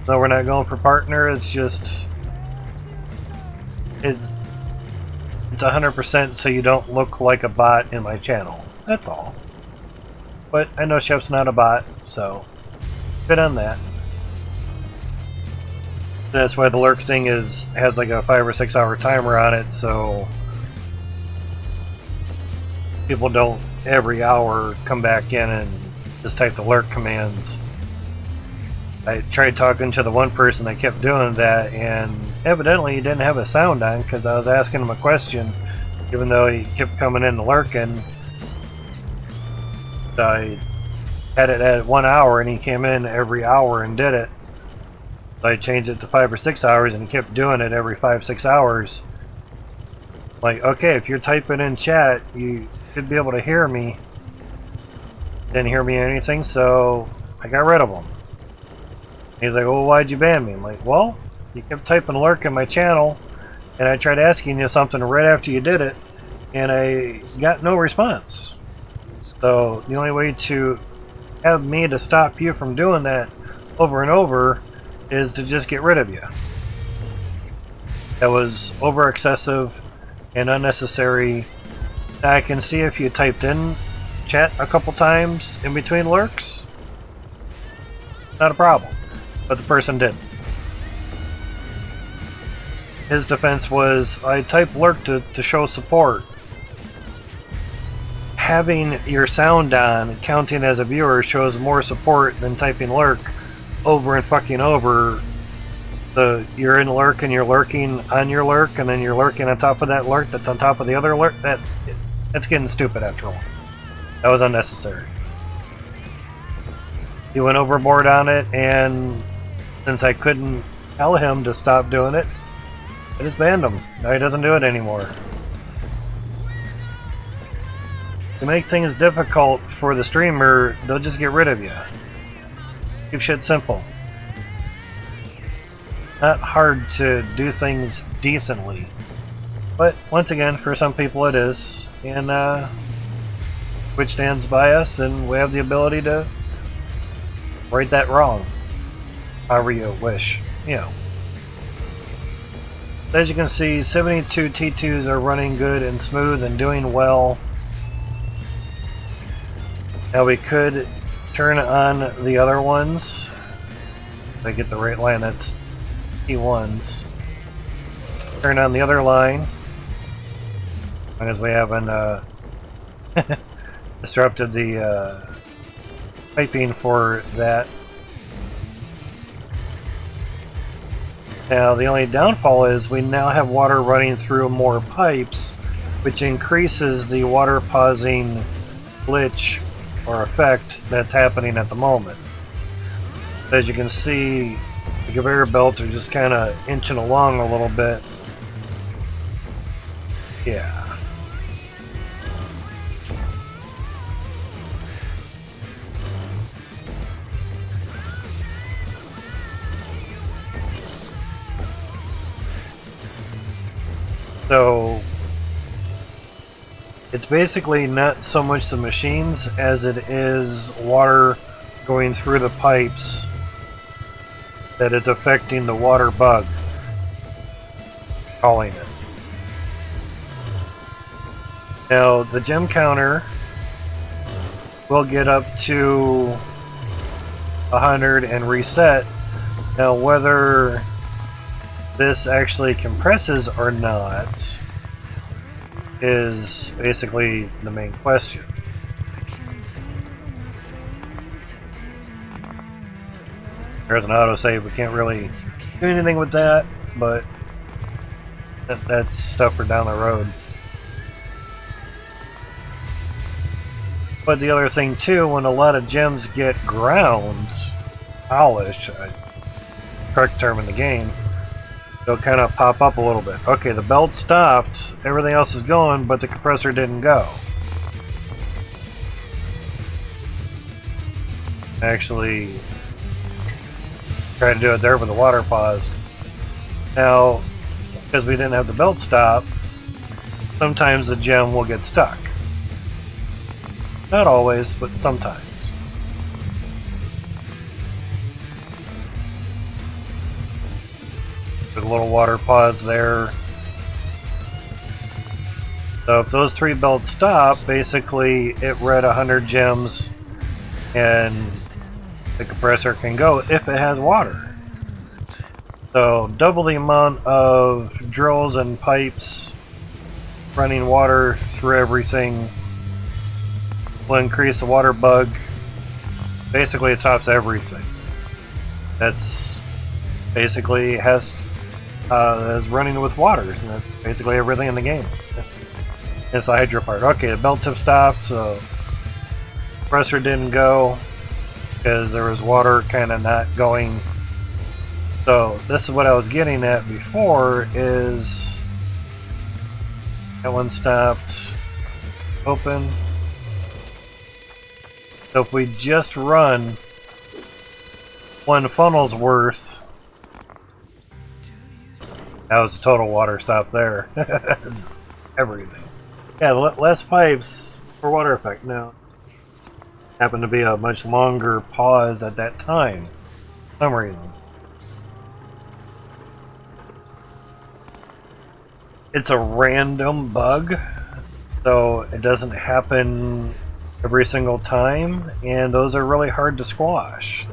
no, we're not going for partner, it's just it's 100% so you don't look like a bot in my channel. That's all. But I know Chef's not a bot, so good on that. That's why the lurk thing has like a 5 or 6 hour timer on it, so people don't every hour come back in and just type the lurk commands. I tried talking to the one person that kept doing that, and evidently he didn't have a sound on because I was asking him a question, even though he kept coming in and lurking. So I had it at 1 hour and he came in every hour and did it. So I changed it to 5 or 6 hours and he kept doing it every 5-6 hours. Like, okay, if you're typing in chat, you should be able to hear me. Didn't hear me or anything, so I got rid of him. He's like, well, why'd you ban me? I'm like, well, you kept typing lurk in my channel, and I tried asking you something right after you did it, and I got no response. So the only way to have me to stop you from doing that over and over is to just get rid of you. That was over excessive and unnecessary. I can see if you typed in chat a couple times in between lurks, not a problem, but the person didn't. His defense was, I typed lurk to show support. Having your sound on, counting as a viewer, shows more support than typing lurk over and fucking over. You're in lurk and you're lurking on your lurk, and then you're lurking on top of that lurk that's on top of the other lurk. That's getting stupid after all. That was unnecessary. He went overboard on it, and since I couldn't tell him to stop doing it, I just banned him. Now he doesn't do it anymore. To make things difficult for the streamer, they'll just get rid of you. Keep shit simple. Not hard to do things decently. But once again, for some people it is. And Twitch stands by us, and we have the ability to right that wrong. However you wish. You know. As you can see, 72 T2s are running good and smooth and doing well. Now we could turn on the other ones. If I get the right line, that's T1s. Turn on the other line. As long as we haven't disrupted the piping for that. Now, the only downfall is we now have water running through more pipes, which increases the water pausing glitch or effect that's happening at the moment. As you can see, the conveyor belts are just kind of inching along a little bit. Yeah. So it's basically not so much the machines as it is water going through the pipes that is affecting the water bug, calling it. Now the gem counter will get up to 100 and reset. Now whether this actually compresses or not is basically the main question. There's an autosave, we can't really do anything with that, but that's stuff for down the road. But the other thing too, when a lot of gems get ground, polished, correct term in the game, they'll kind of pop up a little bit. Okay, the belt stopped, everything else is going, but the compressor didn't go. Actually, tried to do it there, but the water paused. Now, because we didn't have the belt stop, sometimes the gem will get stuck. Not always, but sometimes. There's a little water pause there. So if those 3 belts stop, basically it read 100 gems and the compressor can go if it has water. So double the amount of drills and pipes running water through everything will increase the water bug. Basically it stops everything. That's basically is running with water, and that's basically everything in the game. It's the hydro part. Okay, the belt tip stopped, so compressor didn't go because there was water kind of not going. So this is what I was getting at before, is that one stopped, open. So if we just run 1 funnel's worth, that was total water stop there. Everything. Yeah, less pipes for water effect. Now, happened to be a much longer pause at that time, for some reason. It's a random bug, so it doesn't happen every single time, and those are really hard to squash.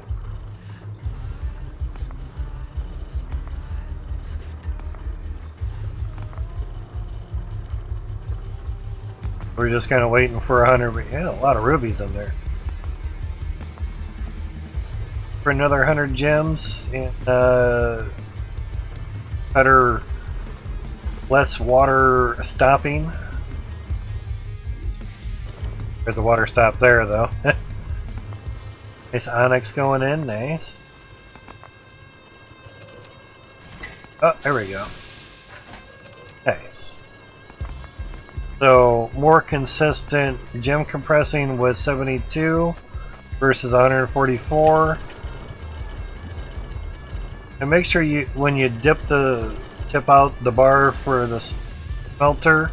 We're just kind of waiting for 100. Yeah, a lot of rubies in there. For another 100 gems and better, less water stopping. There's a water stop there, though. Nice onyx going in, nice. Oh, there we go. Nice. So, more consistent gem compressing was 72 versus 144. And make sure you, when you tip out the bar for the smelter,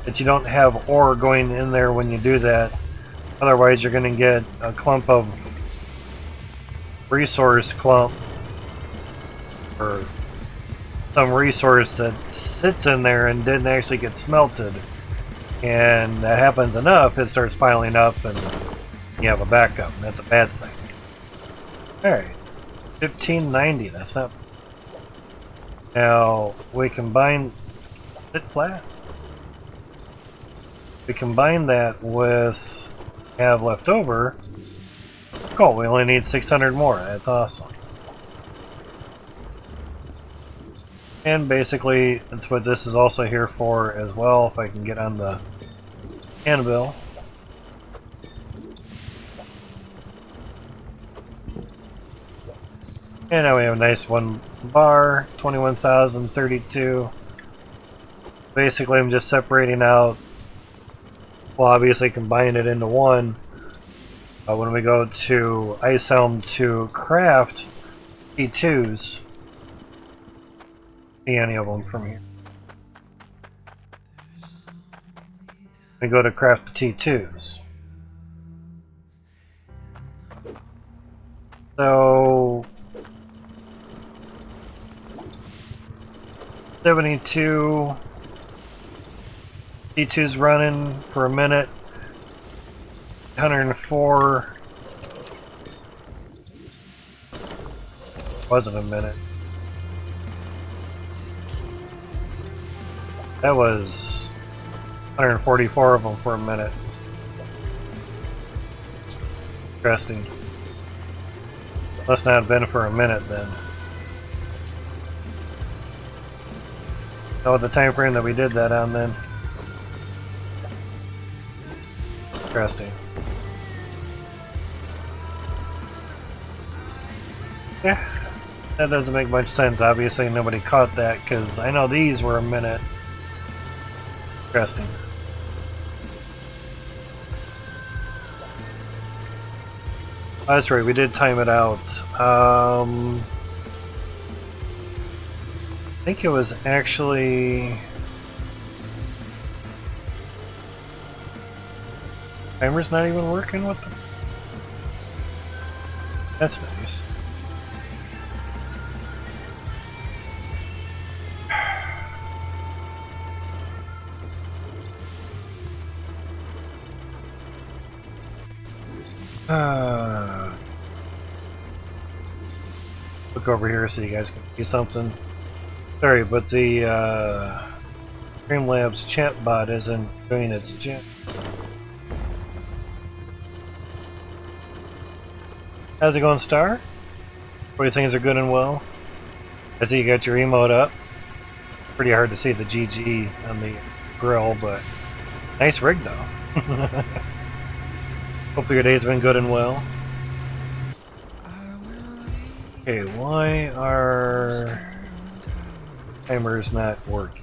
that you don't have ore going in there when you do that. Otherwise, you're going to get a clump of resource clump, or some resource that sits in there and didn't actually get smelted. And that happens enough, it starts piling up and you have a backup. That's a bad thing. Alright. 1590, that's not. Now, we combine. Sit flat. We combine that with have left over. Cool, we only need 600 more. That's awesome. And basically, that's what this is also here for as well, if I can get on the anvil. And now we have a nice one bar, 21,032. Basically, I'm just separating out, well, obviously combine it into one. When we go to Ice Helm to craft T2s, see any of them from here. We go to craft the T2s. So 72 T2s running for a minute. 104 wasn't a minute. That was 144 of them for a minute. Interesting. Must not have been for a minute then. Oh, the time frame that we did that on then. Interesting. Yeah, that doesn't make much sense. Obviously nobody caught that because I know these were a minute. Interesting. Oh, that's right, we did time it out. I think it was actually... Timer's not even working with them? That's nice. Look over here so you guys can see something. Sorry, but the Streamlabs chat bot isn't doing its chat. How's it going, Star? Hope things are good and well. I see you got your emote up. Pretty hard to see the GG on the grill, but nice rig though. Hope your day's been good and well. Okay, why are timers not working?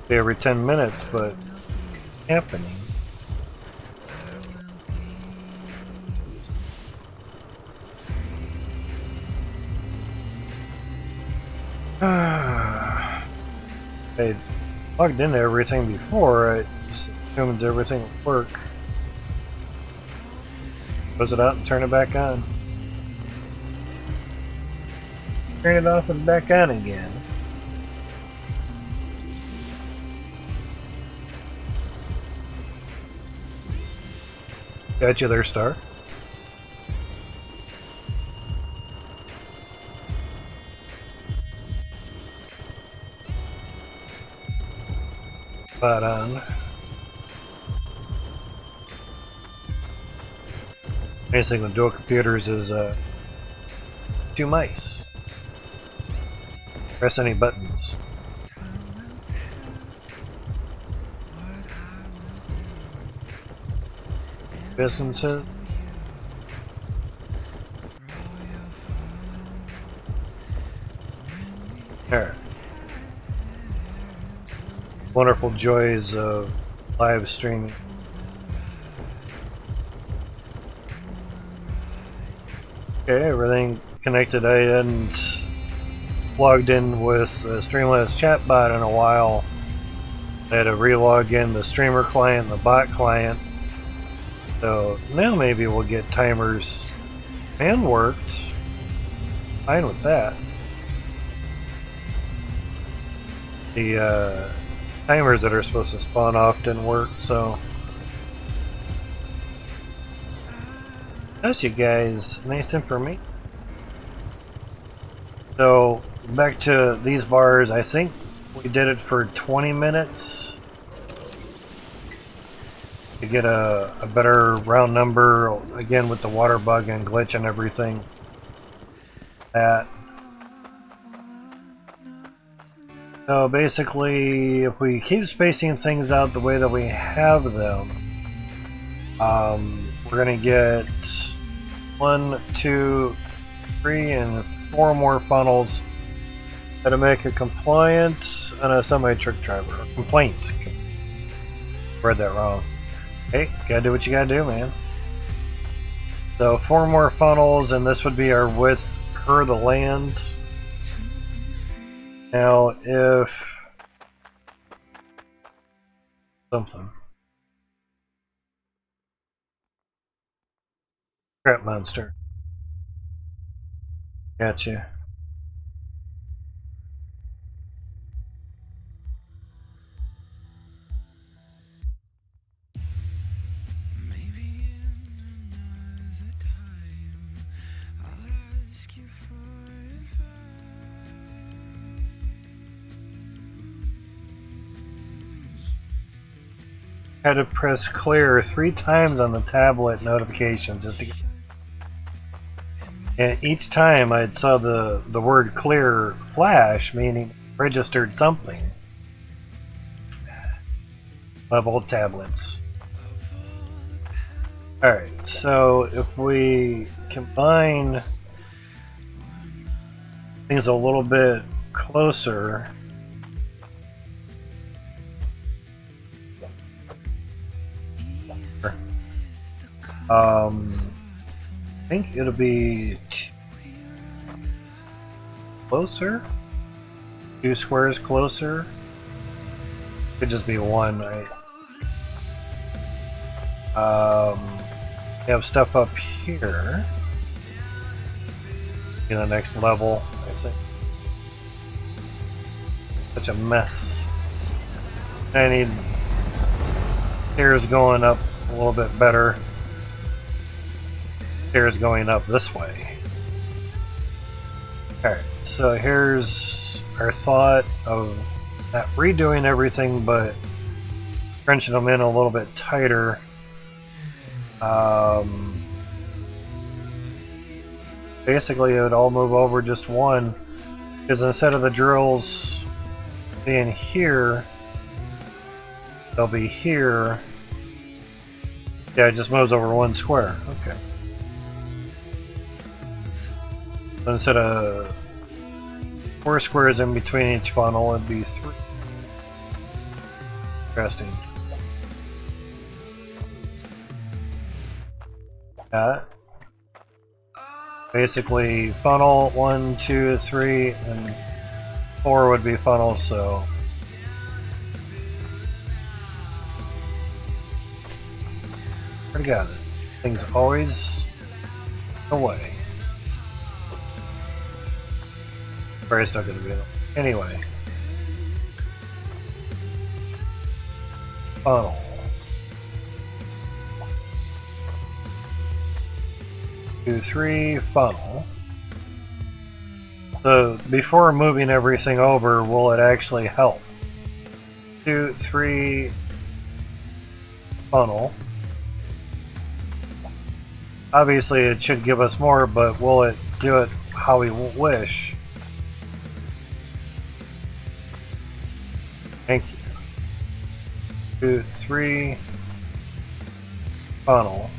Every 10 minutes, but happening. I logged into everything before. I just assumed everything would work. Close it out and turn it back on. Turn it off and back on again. Got you there, Star. Spot on. Nice thing with dual computers is two mice. Press any buttons. Businesses. There. Wonderful joys of live streaming. Okay, everything connected. I hadn't logged in with Streamlabs chatbot in a while. I had to relog in the streamer client and the bot client. So now maybe we'll get timers and worked. Fine with that. The timers that are supposed to spawn off didn't work, so that's you guys. Nice information. So back to these bars. I think we did it for 20 minutes to get a better round number, again with the water bug and glitch and everything. So basically, if we keep spacing things out the way that we have them, we're going to get 1, 2, 3, and 4 more funnels that'll make a compliant and a semi-trick driver. Complaints. Read that wrong. Hey, gotta do what you gotta do, man. So 4 more funnels, and this would be our width per the land. Now, if something. Crap monster. Gotcha. Had to press clear 3 times on the tablet notifications just to get. And each time I saw the word clear flash, meaning registered something. Of old tablets. Alright, so if we combine things a little bit closer. I think it'll be closer. 2 squares closer. Could just be 1, right? We have stuff up here in the next level, I think. Such a mess. I need stairs going up a little bit better. Stairs going up this way. Alright, so here's our thought of not redoing everything, but crunching them in a little bit tighter. Basically, it would all move over just 1, because instead of the drills being here, they'll be here. Yeah, it just moves over 1 square. Okay. So instead of 4 squares in between each funnel, it'd be 3. Interesting. Basically, funnel 1, 2, 3, and 4 would be funnels, so. Already got it. Things always away. Probably still gonna be anyway. Funnel. 2, 3, funnel. So before moving everything over, will it actually help? 2, 3, funnel. Obviously it should give us more, but will it do it how we wish? Thank you. 2, 3, funnel.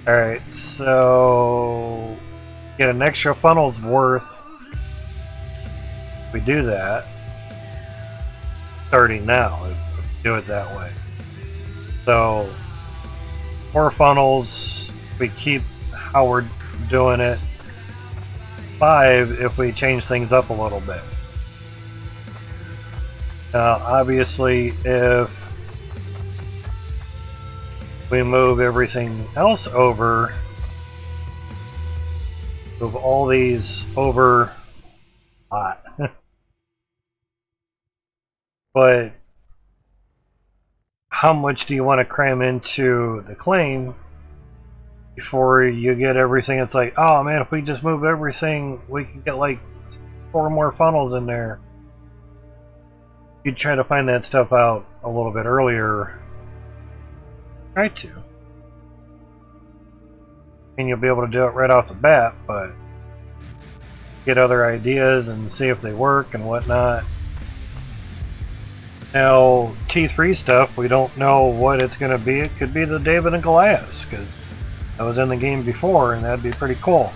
Alright, so get an extra funnel's worth. If we do that, starting now, if we do it that way. So 4 funnels, we keep how we're doing it. 5 if we change things up a little bit. Now, obviously, if we move everything else over, move all these over a lot. But how much do you want to cram into the claim before you get everything? It's like, oh man, if we just move everything, we can get like 4 more funnels in there. you'd try to find that stuff out a little bit earlier, try to. And you'll be able to do it right off the bat, but get other ideas and see if they work and whatnot. Now, T3 stuff, we don't know what it's going to be. It could be the David and Goliath, because I was in the game before, and that'd be pretty cool.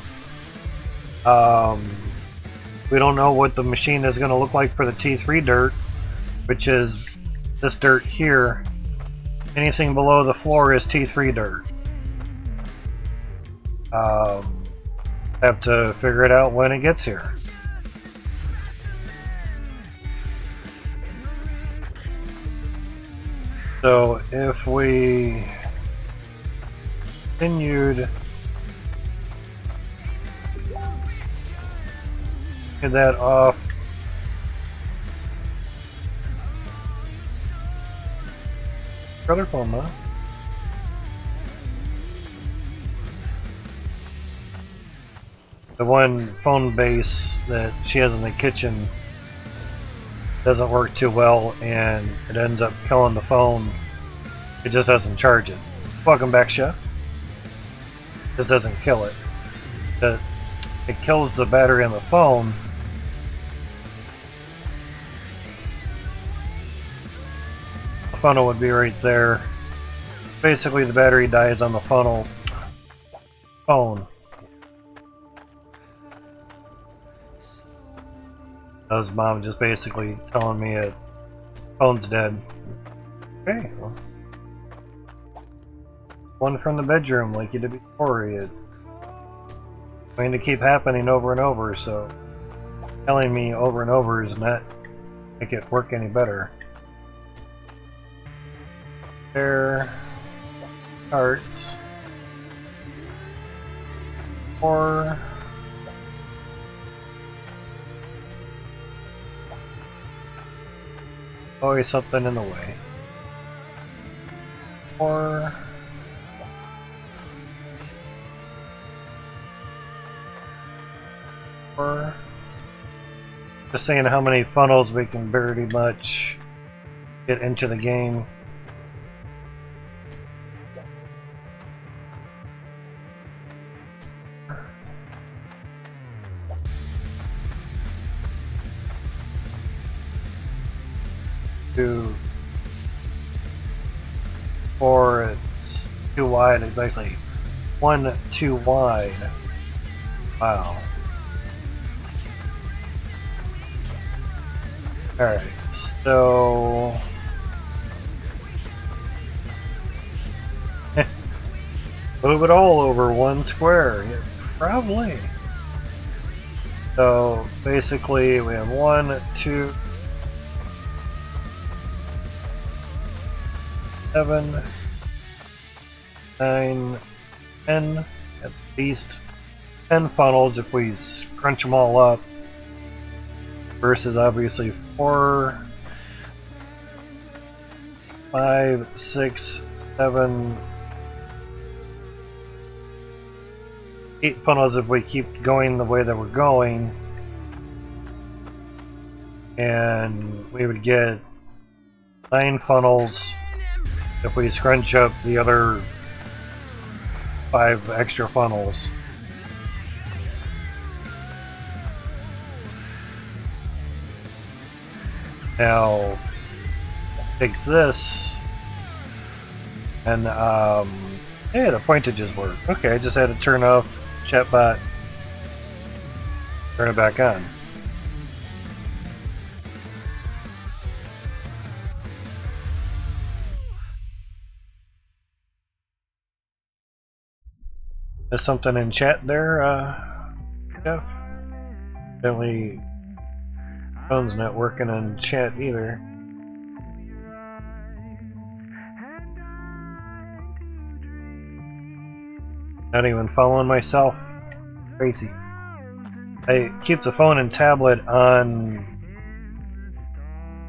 We don't know what the machine is going to look like for the T3 dirt, which is this dirt here. Anything below the floor is T3 dirt. Have to figure it out when it gets here. So if we continued get that off brother phone, huh? The one phone base that she has in the kitchen doesn't work too well, and it ends up killing the phone. It just doesn't charge it. Welcome back, Chef. It doesn't kill it. It kills the battery on the phone. The funnel would be right there. Basically, the battery dies on the phone. That was Mom just basically telling me it phone's dead. Okay, well, one from the bedroom like you did before. It's going to keep happening over and over, so telling me over and over is not make it work any better. There, carts, or always something in the way. Or just saying how many funnels we can pretty much get into the game. Two, four, it's too wide. It's actually one too wide. Wow. Alright, so move it all over one square. Yeah, probably. So basically we have 1, 2, 7, 9, 10, at least 10 funnels if we crunch them all up, versus obviously 4, 5, 6, 7, 8 funnels if we keep going the way that we're going, and we would get 9 funnels if we scrunch up the other 5 extra funnels. Now, take this, and hey, the pointages work. Okay, I just had to turn off chatbot, turn it back on. There's something in chat there, Jeff? Definitely phone's not working on chat either. Not even following myself. Crazy. I keep the phone and tablet on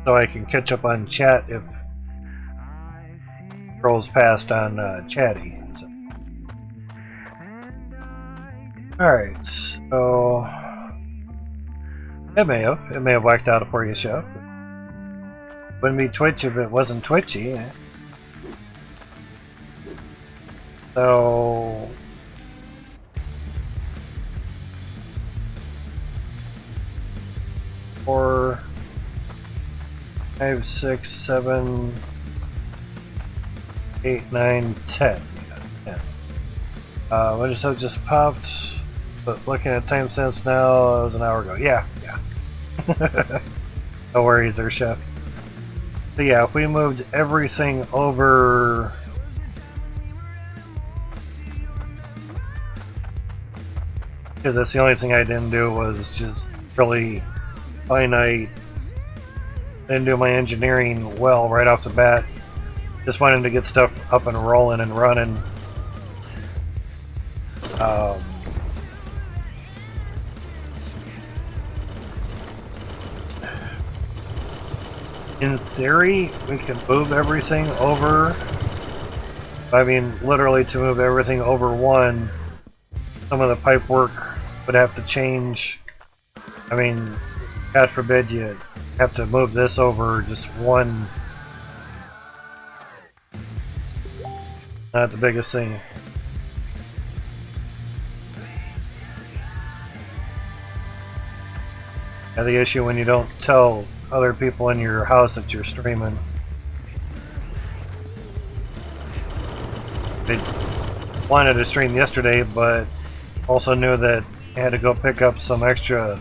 so I can catch up on chat if it scrolls past on chatty. So. Alright, so it may have whacked out for you, Chef. Wouldn't be Twitch if it wasn't twitchy. So... 4, 5, 6, 7, 8, 9, 10. Yeah. What just popped? But looking at timestamps now, it was an hour ago. Yeah. No worries there, Chef. So yeah, if we moved everything over... Because that's the only thing I didn't do was just really finite. Didn't do my engineering well right off the bat. Just wanted to get stuff up and rolling and running. In theory, we can move everything over. I mean, literally to move everything over one, some of the pipe work would have to change. I mean, God forbid you have to move this over just one. Not the biggest thing. And the issue when you don't tell other people in your house that you're streaming. They wanted to stream yesterday, but also knew that I had to go pick up some extra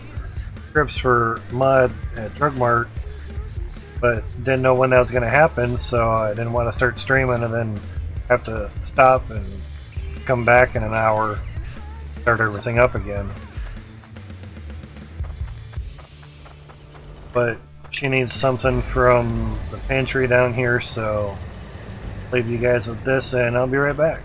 scripts for mod at Drug Mart, but didn't know when that was going to happen, so I didn't want to start streaming and then have to stop and come back in an hour, start everything up again. But she needs something from the pantry down here, so I'll leave you guys with this and I'll be right back.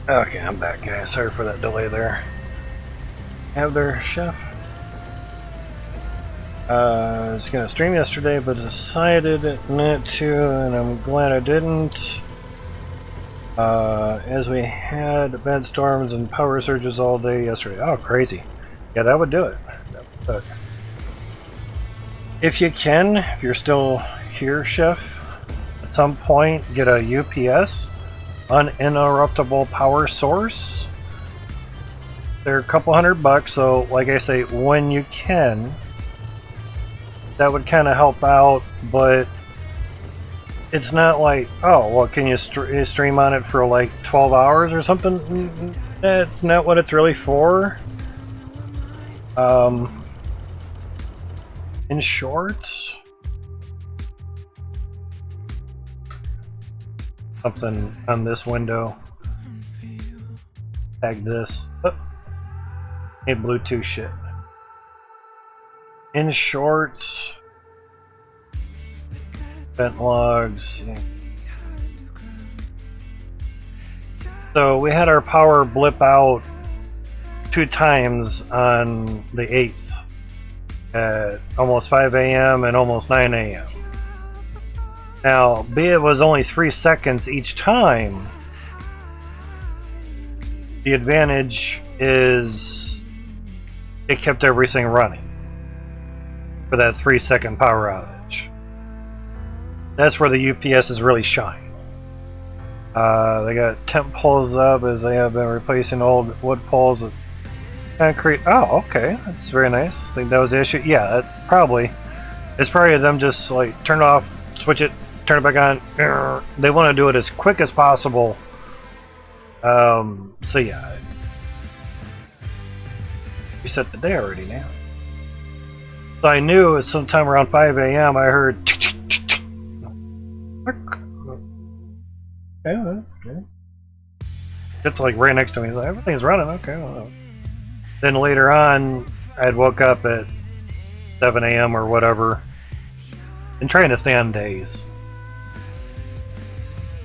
Okay, I'm back, guys. Sorry for that delay there. Have their chef. I was gonna stream yesterday, but decided not to, and I'm glad I didn't. As we had bad storms and power surges all day yesterday. Oh, crazy. Yeah, that would do it. But if you can, if you're still here, Chef, at some point get a UPS, uninterruptible power source. They're a couple $100, so like I say, when you can, that would kind of help out, but it's not like, oh, well, can you stream on it for like 12 hours or something? That's not what it's really for. In short, something on this window. Tag this. Oh. Hey, Bluetooth shit. In short, vent logs. So we had our power blip out 2 times on the 8th at almost 5 a.m. and almost 9 a.m. Now, be it was only 3 seconds each time, the advantage is it kept everything running for that 3-second power outage. That's where the UPSs really shine. They got temp poles up as they have been replacing old wood poles with concrete. Oh, okay, that's very nice. I think that was the issue. Yeah, it's probably them just like turn it off, switch it, turn it back on. They want to do it as quick as possible. So yeah, we set the day already now. So I knew at sometime around 5 a.m. I heard. Okay. It's like right next to me. He's like, everything's running. Okay. Well. Then later on, I had woke up at 7 a.m. or whatever, and trying to stay on days.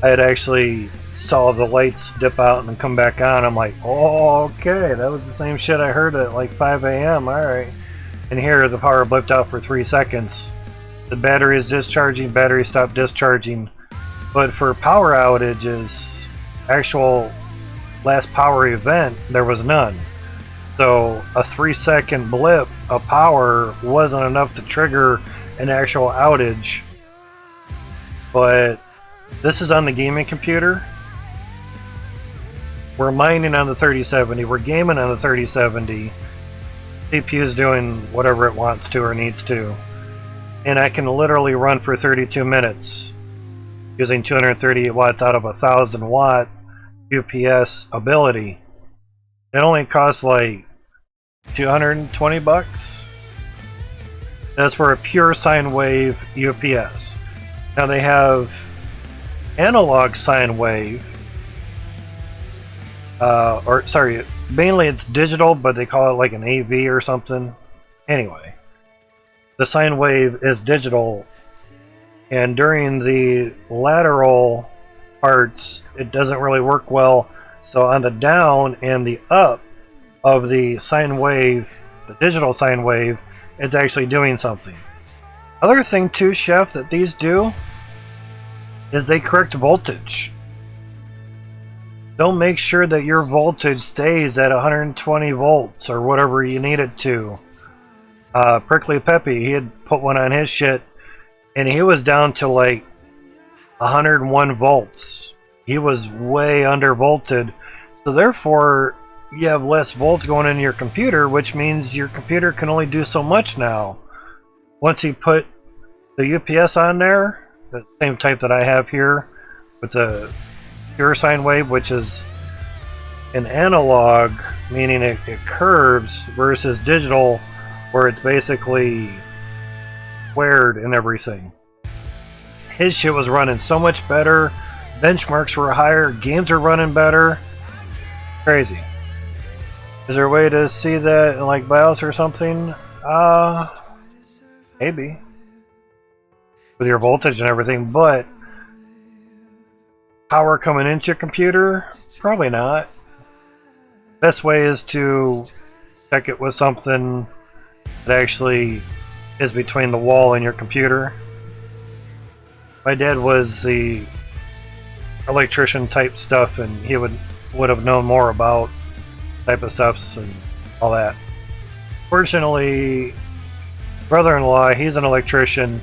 I had actually saw the lights dip out and then come back on. I'm like, oh, okay, that was the same shit I heard at like 5 a.m. Alright. And here the power blipped out for 3 seconds. The battery is discharging, battery stopped discharging. But for power outages, actual last power event, there was none. So a 3-second blip of power wasn't enough to trigger an actual outage. But this is on the gaming computer. We're mining on the 3070, we're gaming on the 3070. CPU is doing whatever it wants to or needs to. And I can literally run for 32 minutes using 238 watts out of a 1000 watt UPS ability. It only costs like 220 bucks. That's for a pure sine wave UPS. Now they have analog sine wave, mainly it's digital, but they call it like an AV or something. Anyway, the sine wave is digital, and during the lateral parts, it doesn't really work well. So on the down and the up of the sine wave, the digital sine wave, it's actually doing something. Other thing too, Chef, that these do is they correct voltage. They'll make sure that your voltage stays at 120 volts or whatever you need it to. Prickly Peppy, he had put one on his shit and he was down to like 101 volts. He was way under volted. So therefore, you have less volts going into your computer, which means your computer can only do so much now. Once he put the UPS on there, the same type that I have here, with the pure sine wave, which is an analog, meaning it curves, versus digital, where it's basically squared and everything. His shit was running so much better, benchmarks were higher, games are running better. Crazy. Is there a way to see that in like BIOS or something? Maybe. With your voltage and everything, but power coming into your computer? Probably not. Best way is to check it with something that actually is between the wall and your computer. My dad was the electrician type stuff, and he would have known more about type of stuffs and all that. Fortunately, brother-in-law, he's an electrician,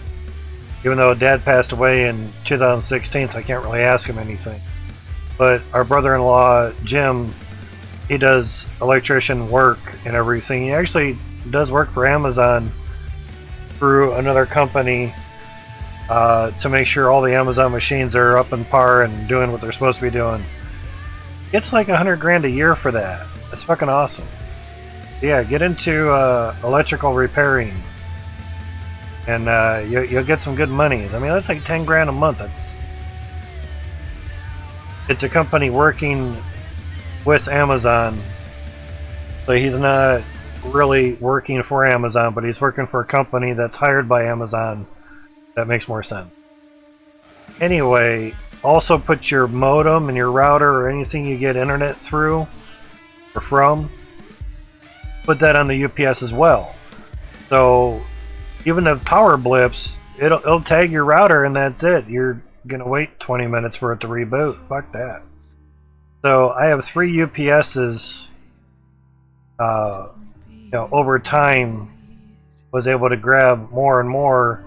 even though dad passed away in 2016, so I can't really ask him anything. But our brother-in-law, Jim, he does electrician work and everything. He actually does work for Amazon through another company to make sure all the Amazon machines are up in par and doing what they're supposed to be doing. It's like $100 grand a year for that. That's fucking awesome. Yeah, get into electrical repairing, and you'll get some good money. I mean, that's like 10 grand a month. It's a company working with Amazon, so he's not really working for Amazon, but he's working for a company that's hired by Amazon. That makes more sense. Anyway, also put your modem and your router or anything you get internet through or from, put that on the UPS as well. So even the power blips, it'll tag your router and that's it. You're gonna wait 20 minutes for it to reboot. Fuck that. So I have 3 UPSs. Over time, was able to grab more and more,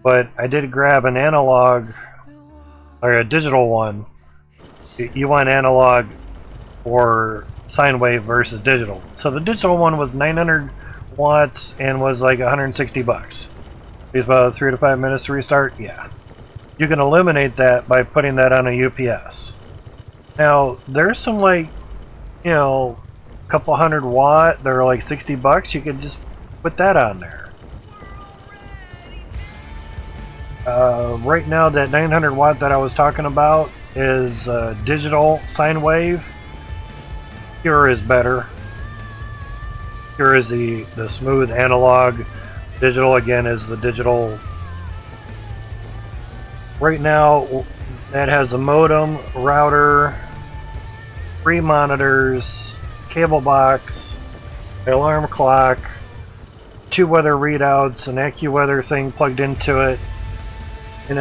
but I did grab an analog or a digital one. You want analog or sine wave versus digital. So the digital one was 900 watts and was like 160 bucks. Takes about 3 to 5 minutes to restart. Yeah. You can eliminate that by putting that on a UPS. Now, there's some like, couple 100 watt, they're like 60 bucks. You could just put that on there. Right now, that 900 watt that I was talking about is digital sine wave. Pure is better. Pure is the smooth analog. Digital, again, is the digital right now that has a modem, router, 3 monitors, cable box, alarm clock, 2 weather readouts, an AccuWeather thing plugged into it, and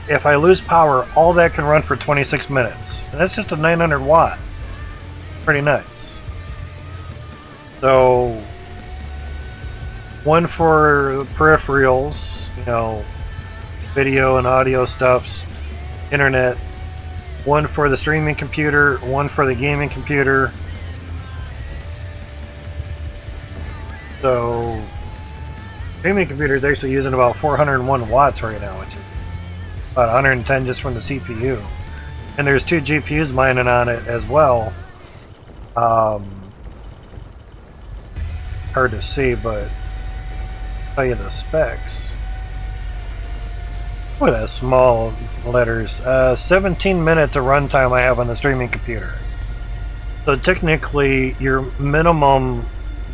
if I lose power, all that can run for 26 minutes. And that's just a 900 watt. Pretty nice. So, one for peripherals, you know, video and audio stuffs, internet, one for the streaming computer, one for the gaming computer. So, streaming computer is actually using about 401 watts right now, which is about 110 just from the CPU. And there's 2 GPUs mining on it as well. Hard to see, but I'll tell you the specs. Look at that, small letters. 17 minutes of runtime I have on the streaming computer. So technically, your minimum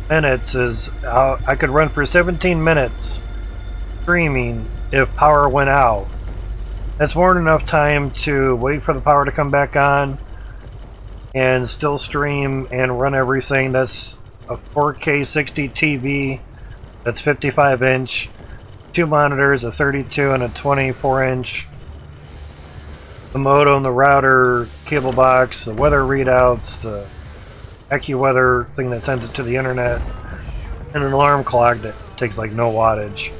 minutes is I could run for 17 minutes streaming if power went out. That's more than enough time to wait for the power to come back on and still stream and run everything. That's a 4K 60 TV. That's 55 inch. 2 monitors, a 32 and a 24 inch. The modem, the router, cable box, the weather readouts, the AccuWeather thing that sends it to the internet, and an alarm clock that takes like no wattage.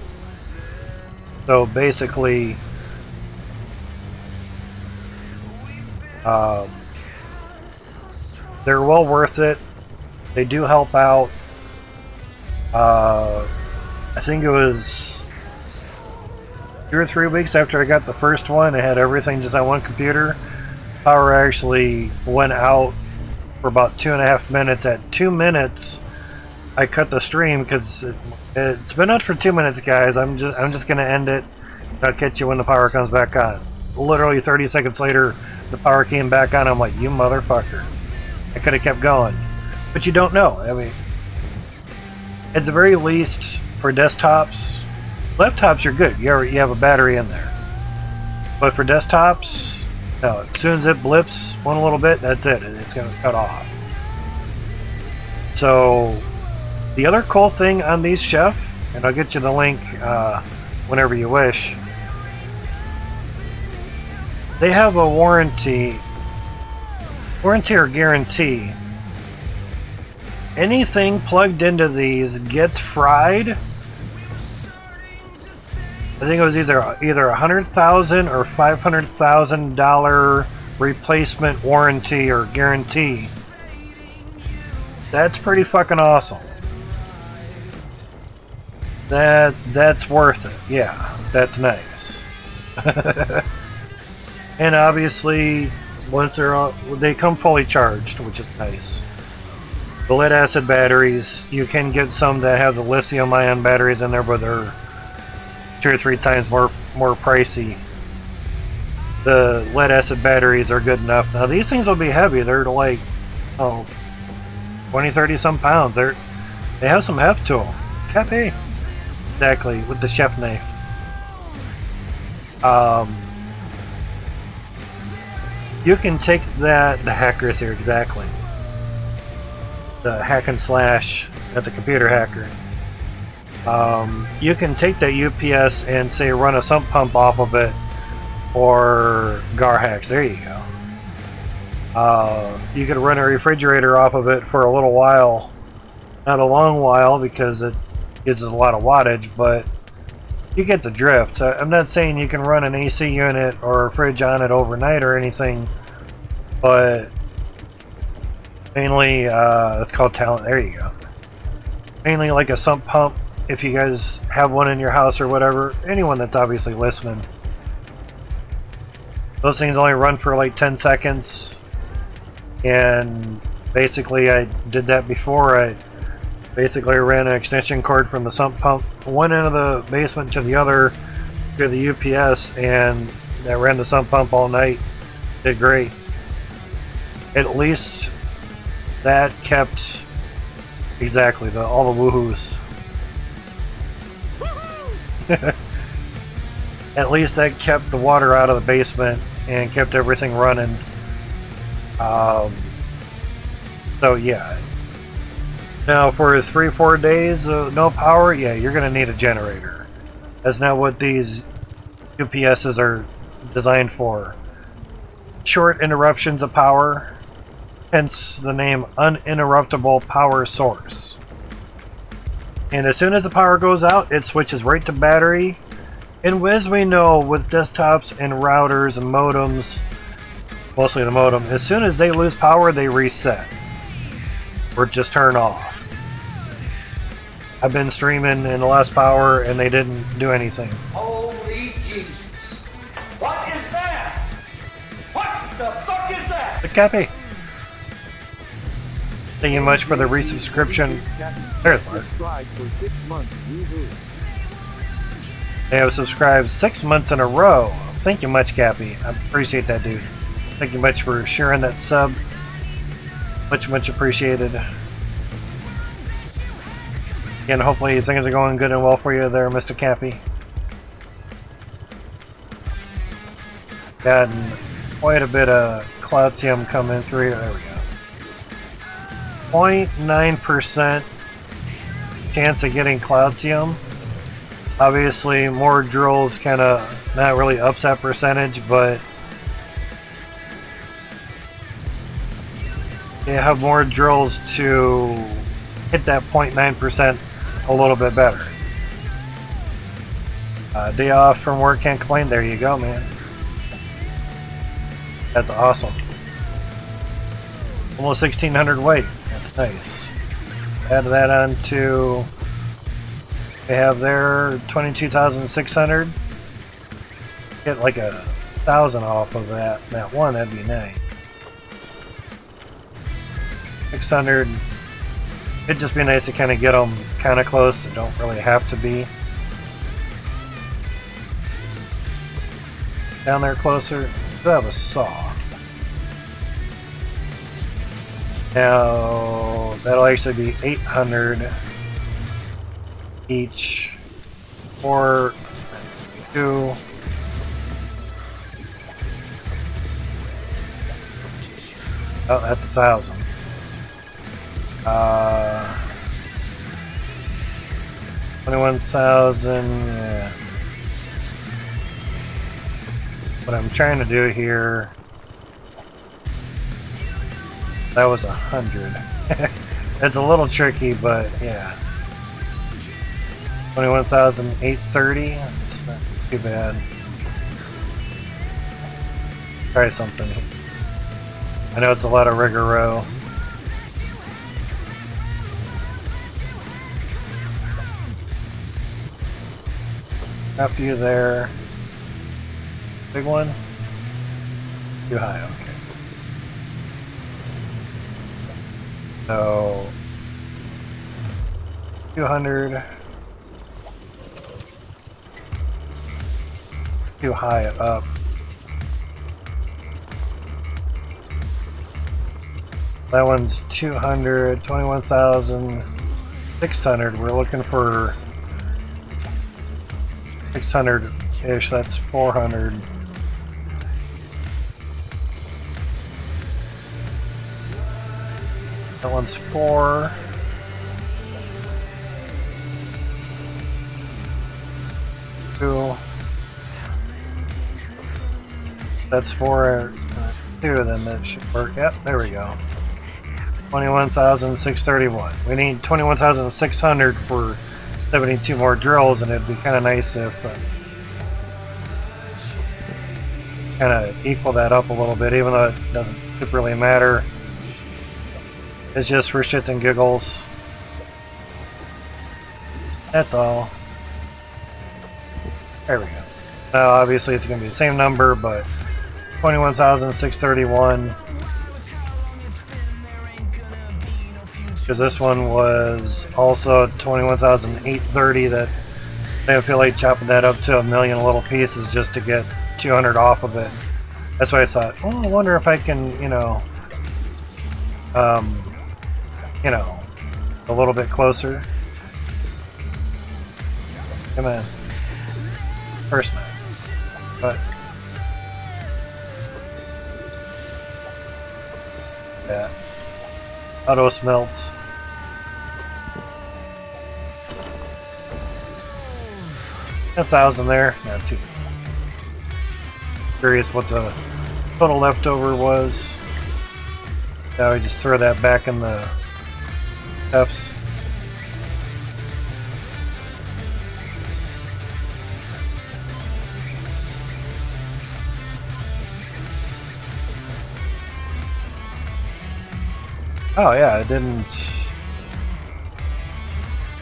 So basically, they're well worth it. They do help out. I think it was 2 or 3 weeks after I got the first one. I had everything just on one computer. Power actually went out for about 2.5 minutes. At 2 minutes, I cut the stream because it's been out for 2 minutes, guys. I'm just gonna end it. I'll catch you when the power comes back on. Literally 30 seconds later, the power came back on. I'm like, you motherfucker! I could have kept going, but you don't know. I mean, at the very least, for desktops, laptops are good. You have a battery in there, but for desktops, no. As soon as it blips one little bit, that's it. It's going to cut off. So, the other cool thing on these, Chef, and I'll get you the link whenever you wish. They have a warranty or guarantee. Anything plugged into these gets fried. I think it was either $100,000 or $500,000 replacement warranty or guarantee. That's pretty fucking awesome. That's worth it. Yeah, that's nice. And obviously, once they come fully charged, which is nice. The lead acid batteries, you can get some that have the lithium ion batteries in there, but they're 2 or 3 times more pricey. The lead acid batteries are good enough. Now these things will be heavy. They're like 20-30 some pounds. They have some heft to them. Cafe. Exactly, with the chef knife. You can take the hackers here, exactly. The hack and slash at the computer hacker. You can take that UPS and say run a sump pump off of it, or gar hacks. There you go. You could run a refrigerator off of it for a little while, not a long while because it gives it a lot of wattage, but you get the drift. I'm not saying you can run an AC unit or a fridge on it overnight or anything, but mainly, it's called talent. There you go. Mainly like a sump pump, if you guys have one in your house or whatever. Anyone that's obviously listening. Those things only run for like 10 seconds. And basically, I did that before. I basically ran an extension cord from the sump pump, one end of the basement to the other, to the UPS, and I ran the sump pump all night. Did great. At least that kept exactly all the woohoos. At least that kept the water out of the basement and kept everything running. So yeah. Now for 3-4 days of no power, yeah, you're gonna need a generator. That's not what these UPSs are designed for. Short interruptions of power, hence the name uninterruptible power source. And as soon as the power goes out, it switches right to battery. And as we know with desktops and routers and modems, mostly the modem, as soon as they lose power, they reset. Or just turn off. I've been streaming in the last power and they didn't do anything. Holy Jesus. What is that? What the fuck is that? The Cappy. Thank you much for the resubscription. There's Mark. They have subscribed 6 months in a row. Thank you much, Cappy. I appreciate that, dude. Thank you much for sharing that sub. Much appreciated. Again, hopefully things are going good and well for you there, Mr. Cappy. Gotten quite a bit of cloutium coming through. There we go. 0.9% chance of getting cloutium. Obviously, more drills kind of not really ups that percentage, but you have more drills to hit that 0.9% a little bit better. Day off from work, can't complain. There you go, man. That's awesome. Almost 1,600 weight. That's nice. Add that on to, they have there 22,600. Get like 1,000 off of that one. That'd be nice. 600. It'd just be nice to kind of get them kind of close. They don't really have to be. Down there closer. Do have a saw. Now that'll actually be 800 each. 4, 2. Oh, that's 1,000. 21,000, yeah. What I'm trying to do here, that was 100. It's a little tricky, but yeah. 21,830, that's not too bad. Try something. I know it's a lot of rigoro. After you there. Big one? Too high, okay. So 200. Too high up. That one's 200, 21,600. We're looking for 600-ish, that's 400. That one's 4. Two. That's 4, 2, then that should work. Yep, there we go. 21,631. We need 21,600 for 72 more drills, and it'd be kind of nice if kind of equal that up a little bit, even though it doesn't really matter. It's just for shits and giggles. That's all. There we go. Now obviously it's going to be the same number, but 21,631. Because this one was also 21,830. That I feel like chopping that up to 1,000,000 little pieces just to get 200 off of it. That's why I thought, oh, I wonder if I can, you know, a little bit closer. Come on. First night. But yeah, auto smelts. A 1,000 there, not too. Curious what the total leftover was. Now we just throw that back in the F's. Oh yeah, I didn't.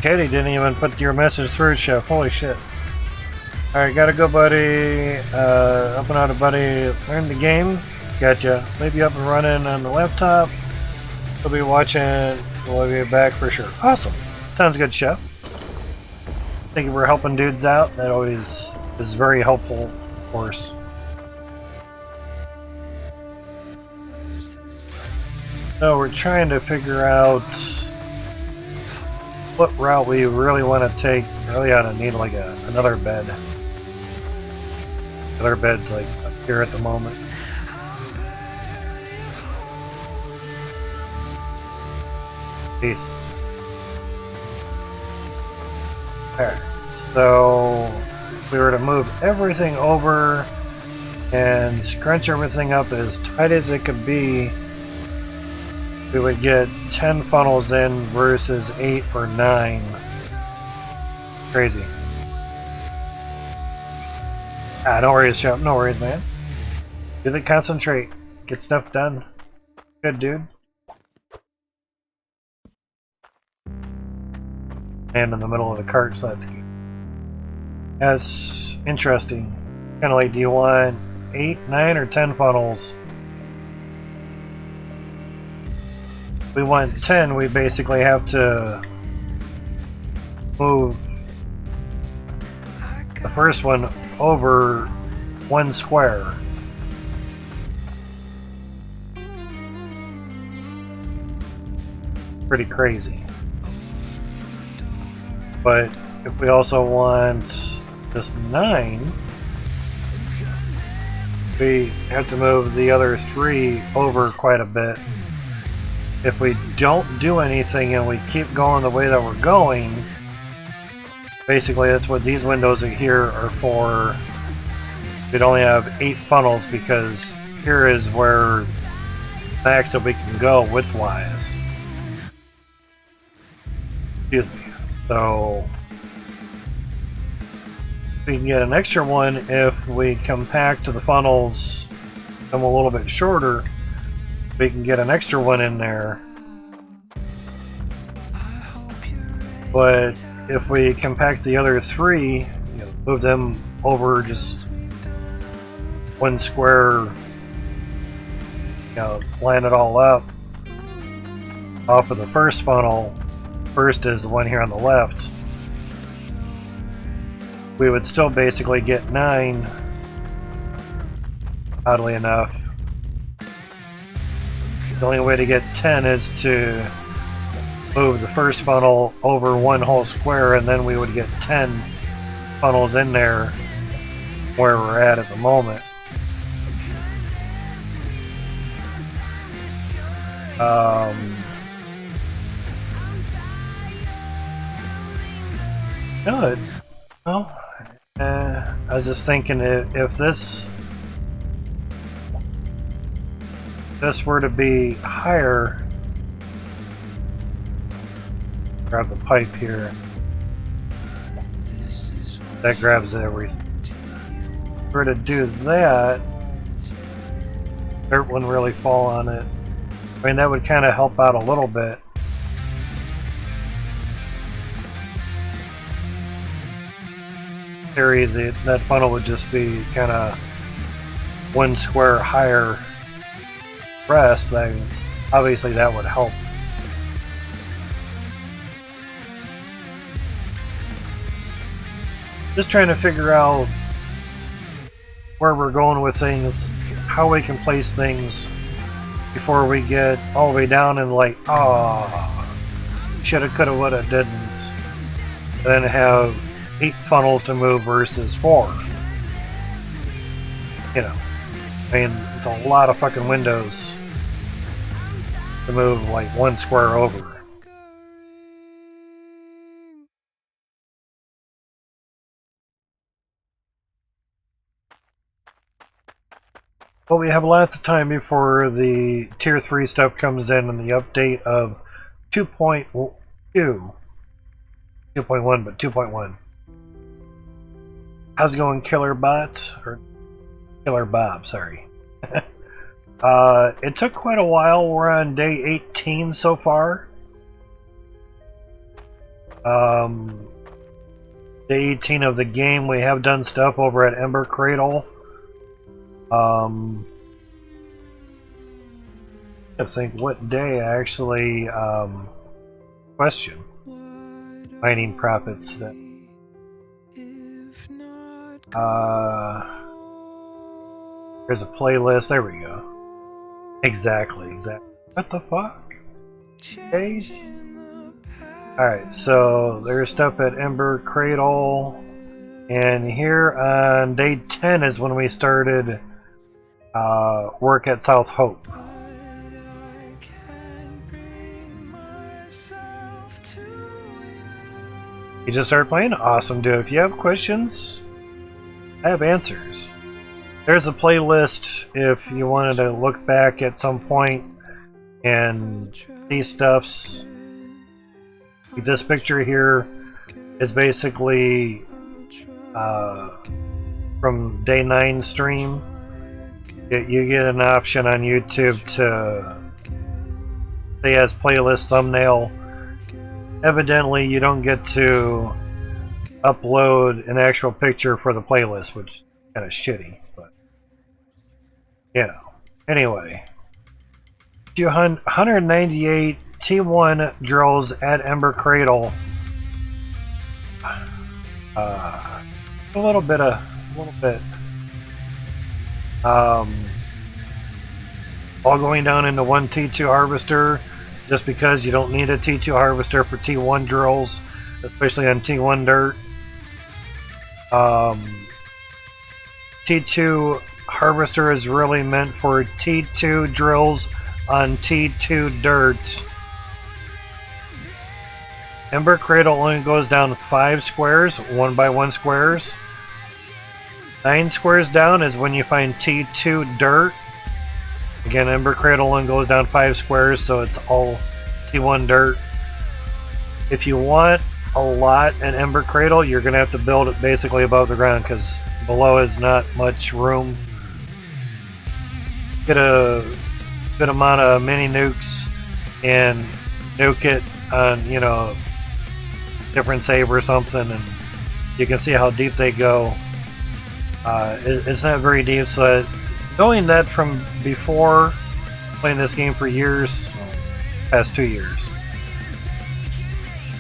Katie didn't even put your message through, Chef. Holy shit. Alright, gotta go, buddy. Up and out of buddy. Learn the game. Gotcha. Maybe up and running on the laptop. We'll be watching. We'll be back for sure. Awesome. Sounds good, Chef. Thank you for helping dudes out. That always is very helpful, of course. So we're trying to figure out what route we really want to take. Really ought to need like another bed. Other bed's like up here at the moment. Peace. Alright, so if we were to move everything over and scrunch everything up as tight as it could be, we would get 10 funnels in versus 8 or 9. Crazy. Ah, no worries, Chef. No worries, man. Do the concentrate. Get stuff done. Good, dude. And in the middle of the cart, so that's good. That's interesting. Kind of like, do you want 8, 9, or 10 funnels? If we want 10, we basically have to move the first one over 1 square. Pretty crazy. But if we also want this 9, we have to move the other 3 over quite a bit. If we don't do anything and we keep going the way that we're going, basically that's what these windows here are for. We'd only have 8 funnels because here is where max that we can go width-wise. Excuse me. So we can get an extra one if we compact the funnels, them a little bit shorter. We can get an extra one in there. But if we compact the other 3, move them over just 1 square, line it all up off of the first funnel. First is the one here on the left. We would still basically get 9, oddly enough. The only way to get 10 is to move the first funnel over 1 whole square, and then we would get 10 funnels in there where we're at the moment. Good. Well, I was just thinking if this were to be higher, grab the pipe here. That grabs everything. If we were to do that, dirt wouldn't really fall on it. I mean, that would kind of help out a little bit. Theory, that funnel would just be kind of 1 square higher rest. Then obviously that would help. Just trying to figure out where we're going with things, how we can place things before we get all the way down and like, shoulda, coulda, woulda, didn't. Then have 8 funnels to move versus 4. you know, I mean, it's a lot of fucking windows to move like one square over. But we have lots of time before the Tier 3 stuff comes in and the update of 2.2. 2.1, but 2.1. How's it going, Killer Bot? Or Killer Bob, sorry. It took quite a while. We're on day 18 so far. Day 18 of the game. We have done stuff over at Ember Cradle. I think what day actually question mining profits that there's a playlist. There we go. Exactly. What the fuck? Okay. Alright, so there's stuff at Ember Cradle, and here on day 10 is when we started work at South Hope. You just started playing? Awesome, dude. If you have questions, I have answers. There's a playlist if you wanted to look back at some point and see stuffs. This picture here is basically from day 9 stream. You get an option on YouTube to say as playlist thumbnail. Evidently, you don't get to upload an actual picture for the playlist, which is kind of shitty, but you know. Anyway, 198 T1 drills at Ember Cradle. A little bit. All going down into one T2 harvester, just because you don't need a T2 harvester for T1 drills, especially on T1 dirt. T2 harvester is really meant for T2 drills on T2 dirt. Ember Cradle only goes down 5 squares, 1 by 1 squares. 9 squares down is when you find T2 dirt. Again, Ember Cradle only goes down 5 squares, so it's all T1 dirt. If you want a lot in Ember Cradle, you're going to have to build it basically above the ground, because below is not much room. Get a good amount of mini nukes and nuke it on, you know, different save or something, and you can see how deep they go. It's not very deep, so knowing that from before playing this game for years, past 2 years,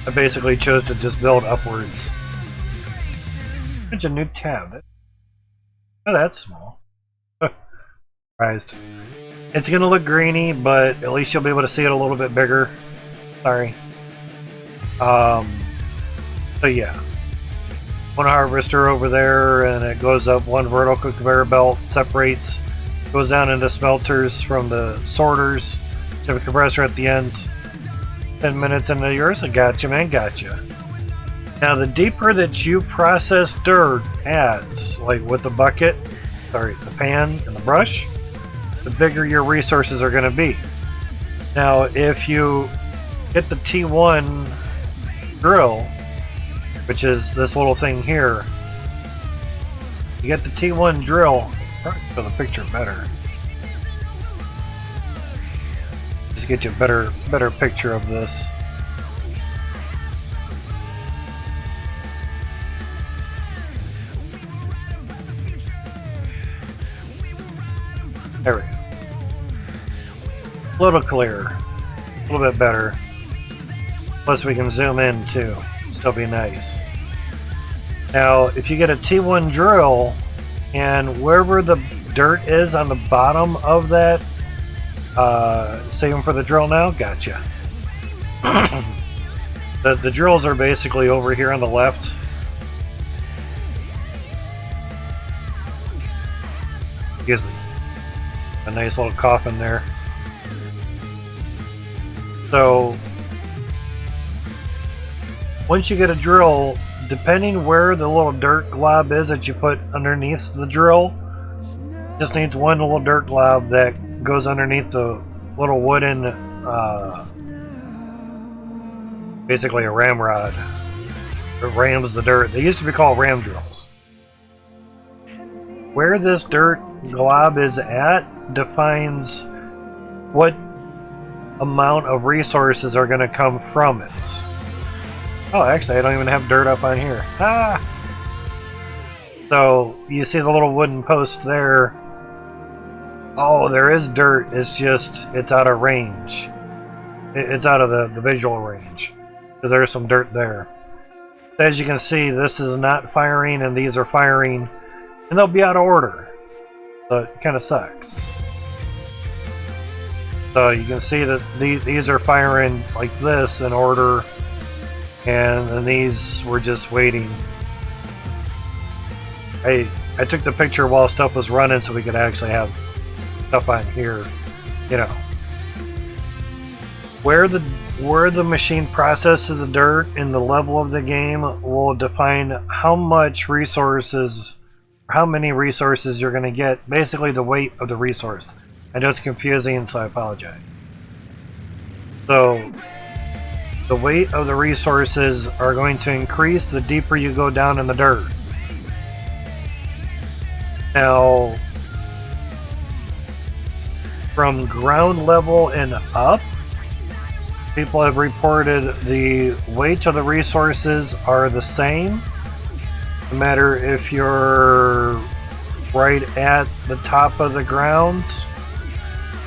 I basically chose to just build upwards. There's a new tab. Oh, that's small. Surprised. It's gonna look grainy, but at least you'll be able to see it a little bit bigger. Sorry. So yeah. One harvester over there, and it goes up one vertical conveyor belt, separates, goes down into smelters from the sorters to the compressor at the ends. 10 minutes into yours, I gotcha, man, gotcha. Now, the deeper that you process dirt adds, like with the bucket, the pan and the brush, the bigger your resources are going to be. Now, if you get the T1 drill, which is this little thing here, you get the T1 drill, probably for the picture better. Just get you a better picture of this. There we go. A little clearer, a little bit better. Plus we can zoom in too. Still be nice. Now, if you get a T1 drill, and wherever the dirt is on the bottom of that, saving for the drill now, gotcha. The drills are basically over here on the left. Excuse me. A nice little coffin there. So once you get a drill, depending where the little dirt glob is that you put underneath the drill, just needs one little dirt glob that goes underneath the little wooden, basically a ramrod. It rams the dirt. They used to be called ram drills. Where this dirt glob is at defines what amount of resources are going to come from it. Oh, actually, I don't even have dirt up on here. Ah! So, you see the little wooden post there. Oh, there is dirt. It's just, it's out of range. It's out of the visual range. So there's some dirt there. As you can see, this is not firing and these are firing. And they'll be out of order. So it kind of sucks. So you can see that these are firing like this in order, and then these were just waiting. I took the picture while stuff was running so we could actually have stuff on here, you know. Where the machine processes the dirt in the level of the game will define how much resources, how many resources you're going to get, basically the weight of the resource. I know it's confusing, so I apologize. So, the weight of the resources are going to increase the deeper you go down in the dirt. Now, from ground level and up, people have reported the weight of the resources are the same, no matter if you're right at the top of the ground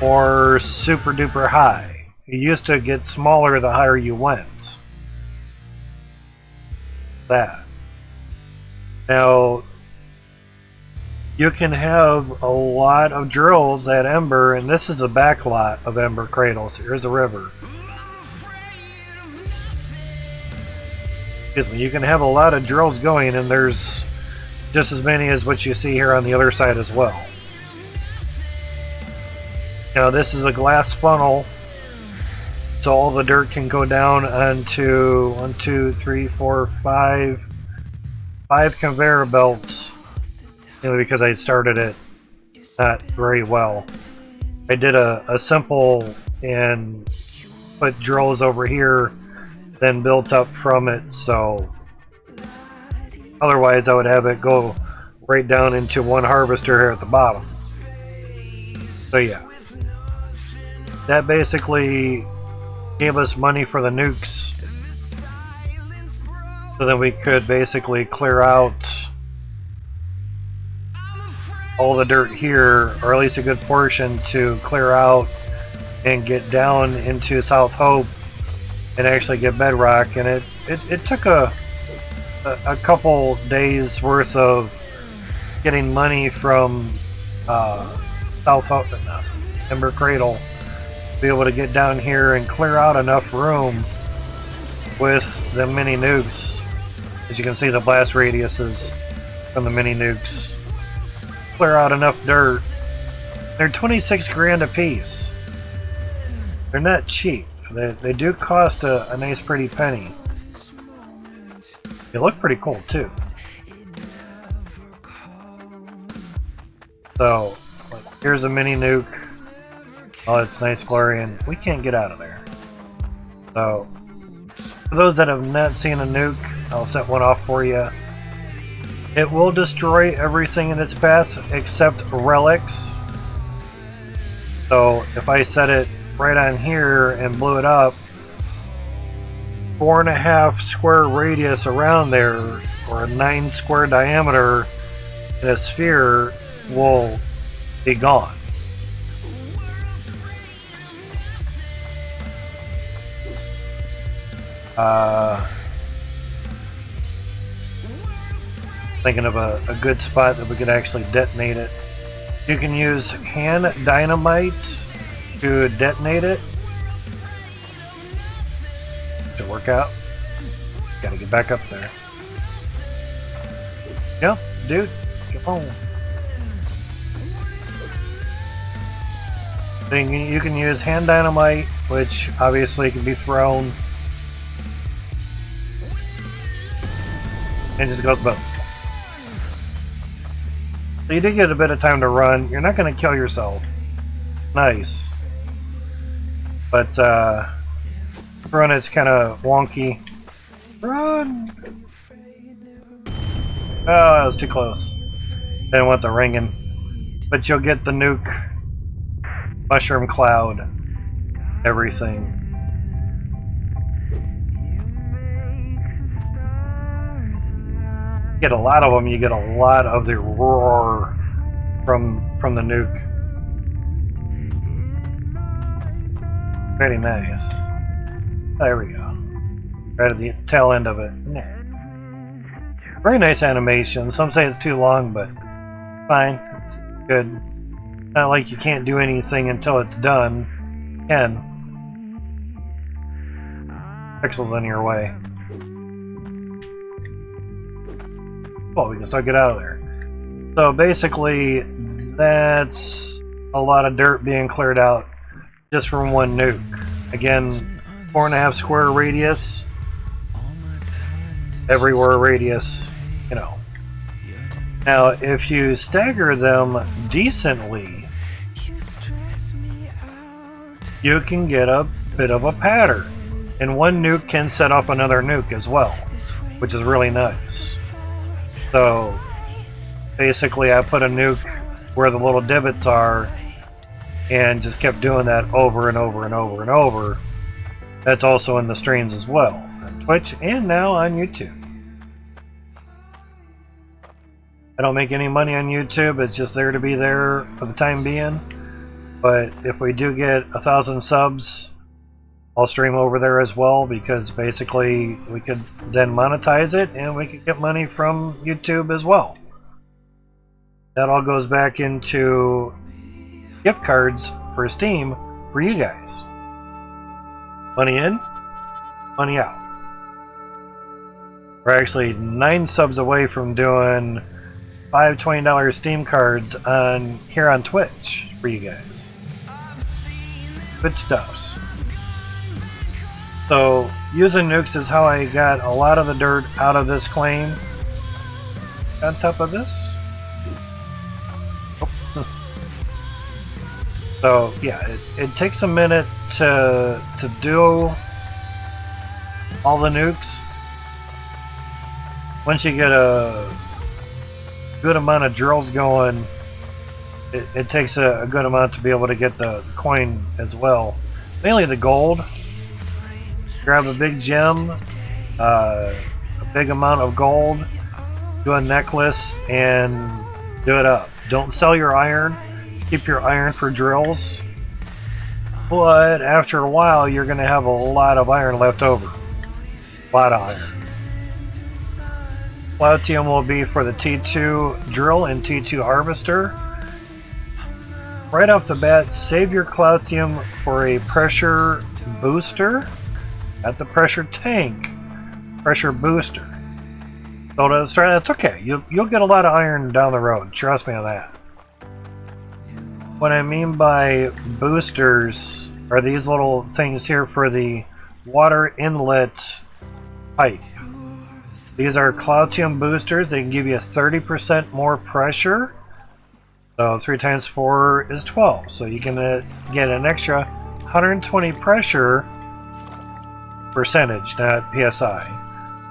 or super duper high. It used to get smaller the higher you went. That. Now, you can have a lot of drills at Ember, and this is the back lot of Ember Cradles. Here's the river. Excuse me. You can have a lot of drills going, and there's just as many as what you see here on the other side as well. Now this is a glass funnel, so all the dirt can go down onto 1, 2, 3, 4, 5 conveyor belts. You know, because I started it not very well. I did a simple and put drills over here, then built up from it, so otherwise I would have it go right down into one harvester here at the bottom. So yeah. That basically gave us money for the nukes, so that we could basically clear out all the dirt here, or at least a good portion, to clear out and get down into South Hope and actually get bedrock. And it took a couple days worth of getting money from South Hope, Ember Cradle, to be able to get down here and clear out enough room with the mini nukes. As you can see, the blast radiuses from the mini nukes. Clear out enough dirt. They're 26 grand a piece. They're not cheap. They do cost a nice pretty penny. They look pretty cool too. So, here's a mini nuke. Oh, it's nice glory, and we can't get out of there. So, for those that have not seen a nuke, I'll set one off for you. It will destroy everything in its path except relics. So if I set it right on here and blew it up, 4.5 square radius around there, or a 9 square diameter in a sphere, will be gone. Thinking of a good spot that we could actually detonate it. You can use hand dynamite to detonate it. To work out. Gotta get back up there. Yeah, dude, come on. Then you can use hand dynamite, which obviously can be thrown. And just goes boom. So you did get a bit of time to run. You're not going to kill yourself. Nice. But, run it's kind of wonky. Run! Oh, that was too close. Didn't want the ringing. But you'll get the nuke, mushroom cloud, everything. You get a lot of them, you get a lot of the roar from the nuke. Very nice. There we go. Right at the tail end of it. Yeah. Very nice animation. Some say it's too long, but fine. It's good. Not like you can't do anything until it's done. You can. Pixels in your way. Well, we can still get out of there. So basically, that's a lot of dirt being cleared out just from one nuke. Again, 4.5 square radius. Everywhere radius, you know. Now, if you stagger them decently, you can get a bit of a pattern. And one nuke can set off another nuke as well, which is really nice. So, basically I put a nuke where the little divots are and just kept doing that over and over and over and over. That's also in the streams as well, on Twitch and now on YouTube. I don't make any money on YouTube, it's just there to be there for the time being. But if we do get 1,000 subs, I'll stream over there as well, because basically we could then monetize it and we could get money from YouTube as well. That all goes back into gift cards for Steam for you guys. Money in, money out. We're actually 9 subs away from doing 5 $20 Steam cards here on Twitch for you guys. Good stuffs. So using nukes is how I got a lot of the dirt out of this claim. On top of this. Oh. So yeah, it takes a minute to do all the nukes. Once you get a good amount of drills going, it takes a good amount to be able to get the coin as well. Mainly the gold. Grab a big gem, a big amount of gold, do a necklace, and do it up. Don't sell your iron. Keep your iron for drills. But after a while, you're going to have a lot of iron left over. A lot of iron. Platinum will be for the T2 drill and T2 harvester. Right off the bat, save your Cloutium for a pressure booster. At the pressure tank, pressure booster. So that's okay. You'll get a lot of iron down the road. Trust me on that. What I mean by boosters are these little things here for the water inlet pipe. These are Cloutium boosters. They can give you 30% more pressure. So 3 times 4 is 12. So you can get an extra 120 pressure percentage, not PSI,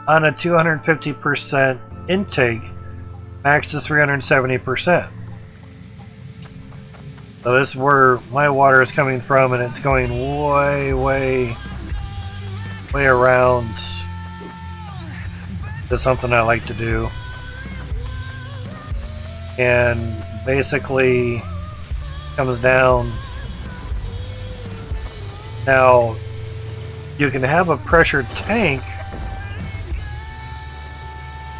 on a 250% intake, max to 370%. So this is where my water is coming from, and it's going way around to something I like to do. And basically comes down. Now, you can have a pressure tank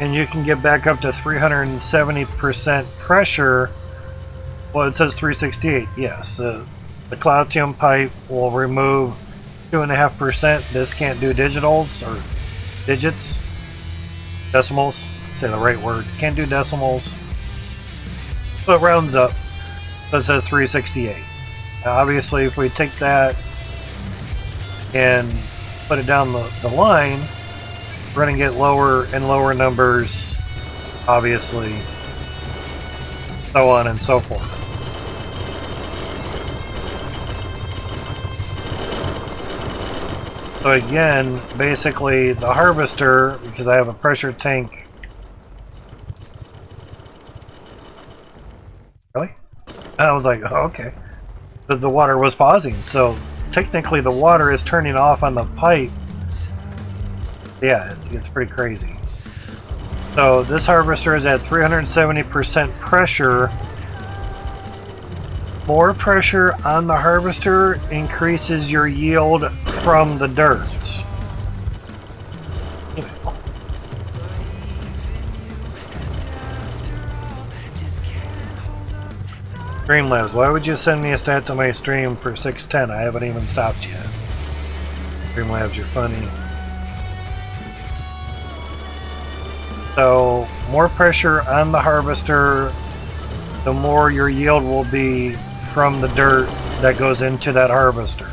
and you can get back up to 370% pressure. Well, it says 368, yes. The Cloutium pipe will remove 2.5%. This can't do digitals or digits. Decimals, say the right word. Can't do decimals. So it rounds up. So it says 368. Now, obviously, if we take that and put it down the line, we're going to get lower and lower numbers, obviously, so on and so forth. So again, basically the harvester, because I have a pressure tank. Really? I was like, oh, okay. But the water was pausing, so technically the water is turning off on the pipe. Yeah, it's pretty crazy. So this harvester is at 370% pressure. More pressure on the harvester increases your yield from the dirt. You know. Streamlabs, why would you send me a stat to my stream for 610? I haven't even stopped yet. Streamlabs, you're funny. So, more pressure on the harvester, the more your yield will be from the dirt that goes into that harvester.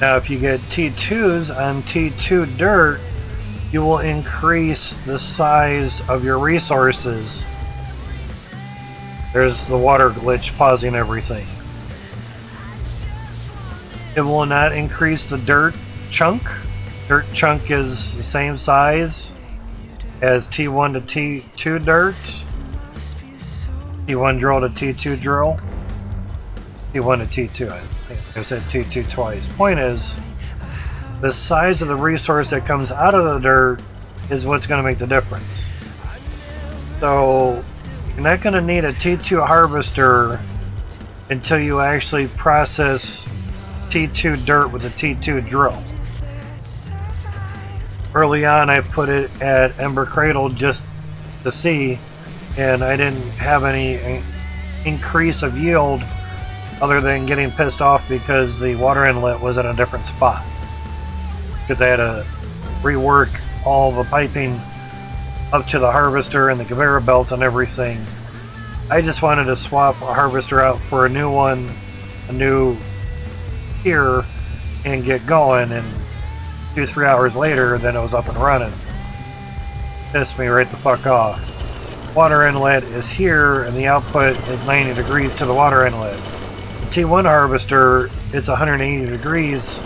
Now, if you get T2s on T2 dirt, you will increase the size of your resources. There's the water glitch pausing everything. It will not increase the dirt chunk. Dirt chunk is the same size as T1 to T2 dirt. T1 drill to T2 drill. T1 to T2. I think I said T2 twice. Point is, the size of the resource that comes out of the dirt is what's going to make the difference. So, you're not going to need a T2 harvester until you actually process T2 dirt with a T2 drill. Early on, I put it at Ember Cradle just to see, and I didn't have any increase of yield other than getting pissed off because the water inlet was in a different spot. Because I had to rework all the piping up to the harvester and the conveyor belt and everything. I just wanted to swap a harvester out for a new one, a new here, and get going, and 2-3 hours later, then it was up and running. Pissed me right the fuck off. Water inlet is here, and the output is 90 degrees to the water inlet. The T1 harvester, it's 180 degrees,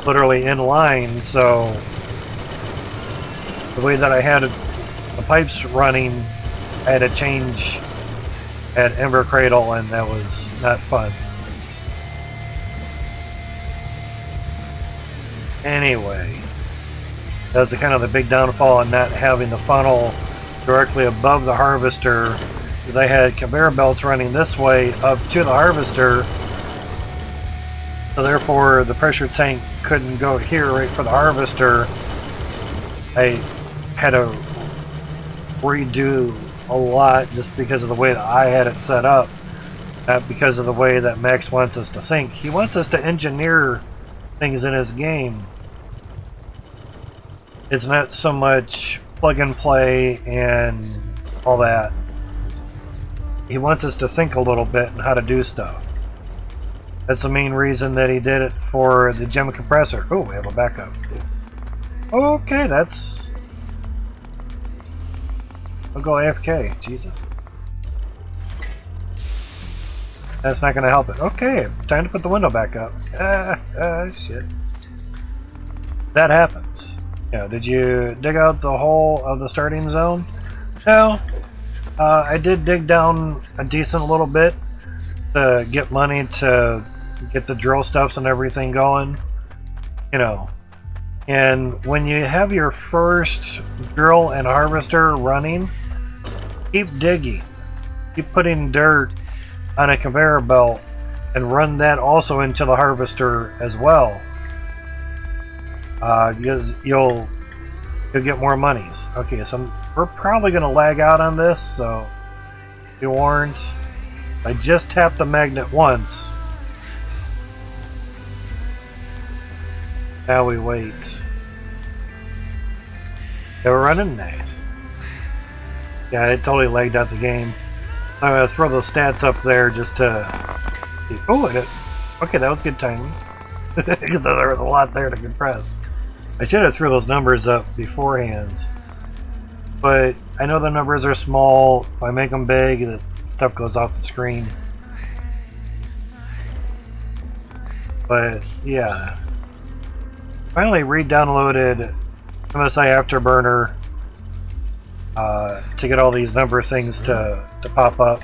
literally in line, so the way that I had the pipes running, I had to change at Ember Cradle, and that was not fun. Anyway, that's the kind of the big downfall in not having the funnel directly above the harvester, because I had conveyor belts running this way up to the harvester, so therefore the pressure tank couldn't go here right for the harvester. I had to redo a lot just because of the way that I had it set up, not because of the way that Max wants us to think. He wants us to engineer things in his game. It's not so much plug and play and all that. He wants us to think a little bit and how to do stuff. That's the main reason that he did it for the gem compressor. Oh, we have a backup. Okay, that's... I'll go AFK. Jesus. That's not going to help it. Okay, time to put the window back up. Shit. That happens. Yeah, did you dig out the hole of the starting zone? No. I did dig down a decent little bit to get money to get the drill stuffs and everything going. You know. And when you have your first drill and harvester running, keep digging. Keep putting dirt on a conveyor belt and run that also into the harvester as well. Because you'll get more monies. Okay, so we're probably going to lag out on this, so be warned. I just tapped the magnet once. Now we wait. They were running nice. Yeah, it totally lagged out the game. I'm gonna throw those stats up there just to see. Oh, okay, that was good timing. Because there was a lot there to compress. I should have threw those numbers up beforehand. But I know the numbers are small. If I make them big, the stuff goes off the screen. But yeah. Finally re-downloaded MSI Afterburner to get all these number things to pop up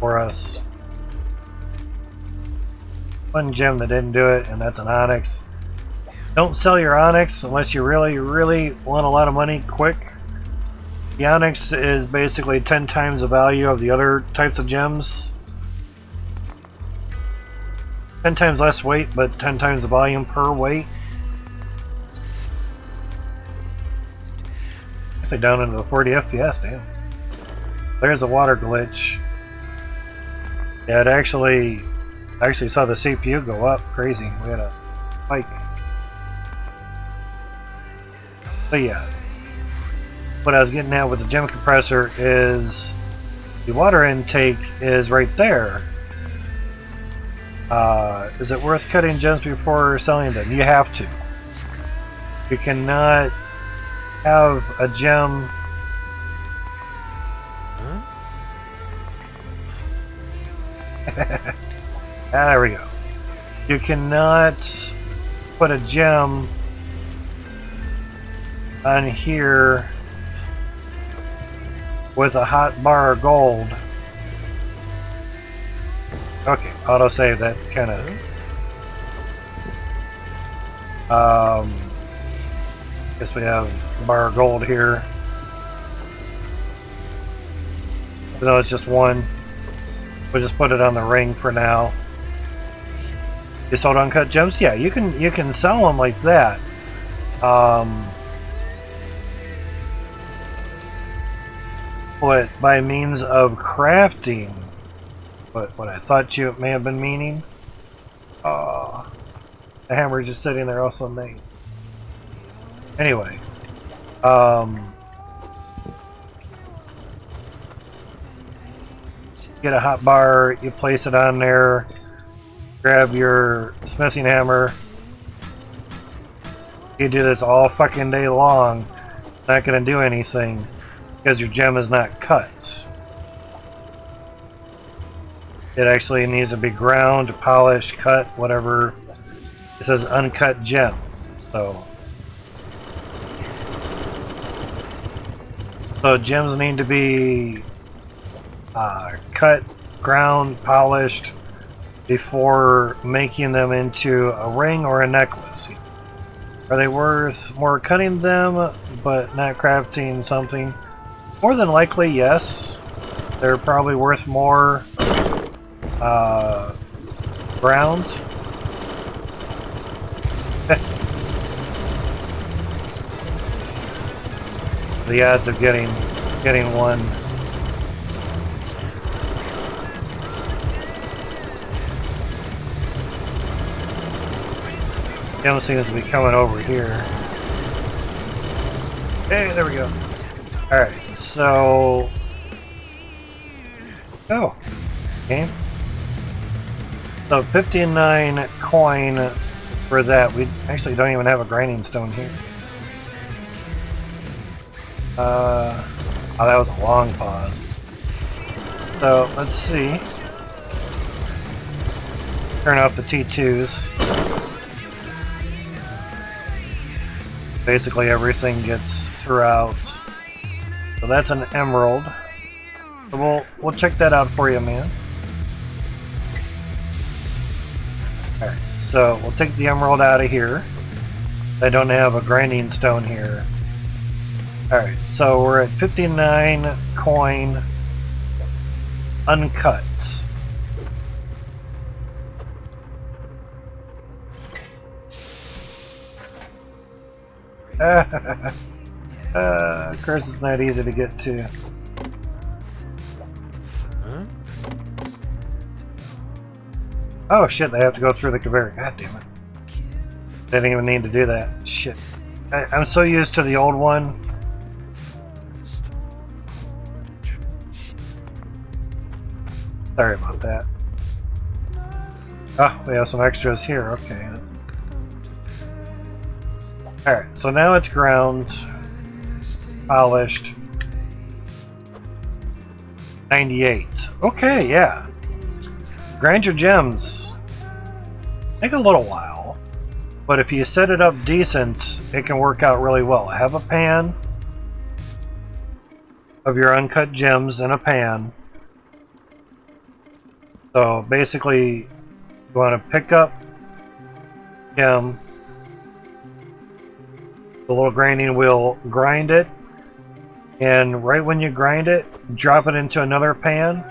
for us. One gem that didn't do it, and that's an onyx. Don't sell your onyx unless you really want a lot of money quick. The onyx is basically 10 times the value of the other types of gems. 10 times less weight, but 10 times the volume per weight. Actually down into the 40 FPS, damn. There's a water glitch. Yeah, I actually saw the CPU go up crazy. We had a spike. But yeah, what I was getting at with the gem compressor is the water intake is right there. Is it worth cutting gems before selling them? You have to. You cannot have a gem. There we go. You cannot put a gem on here with a hot bar of gold. Okay, autosave that kind of. Guess we have a bar of gold here. Even though it's just one, we'll just put it on the ring for now. You sold uncut gems? Yeah, you can sell them like that. But by means of crafting, what I thought you may have been meaning. The hammer just sitting there also made. Anyway, get a hot bar, you place it on there, grab your smithing hammer. You do this all fucking day long, not gonna do anything because your gem is not cut. It actually needs to be ground, polished, cut, whatever. It says uncut gem. So gems need to be cut, ground, polished before making them into a ring or a necklace. Are they worth more cutting them but not crafting something? More than likely, yes. They're probably worth more ground. The odds of getting one. Don't seem to be coming over here. Hey, there we go. Alright, so... Oh. Okay. So 59 coin for that. We actually don't even have a grinding stone here. Oh, that was a long pause. So, let's see. Turn off the T2s. Basically everything gets throughout. So that's an emerald. So we'll check that out for you, man. Alright, so we'll take the emerald out of here. I don't have a grinding stone here. Alright, so we're at 59 coin uncut. Of course it's not easy to get to. Huh? Oh shit, they have to go through the conveyor. God damn it. They didn't even need to do that. Shit. I'm so used to the old one. Sorry about that. Oh, we have some extras here. Okay. Alright, so now it's ground, polished. 98. Okay, yeah. Grind your gems. Take a little while, but if you set it up decent, it can work out really well. Have a pan of your uncut gems in a pan. So basically, you want to pick up gem, the little grinding wheel, grind it, and right when you grind it, drop it into another pan.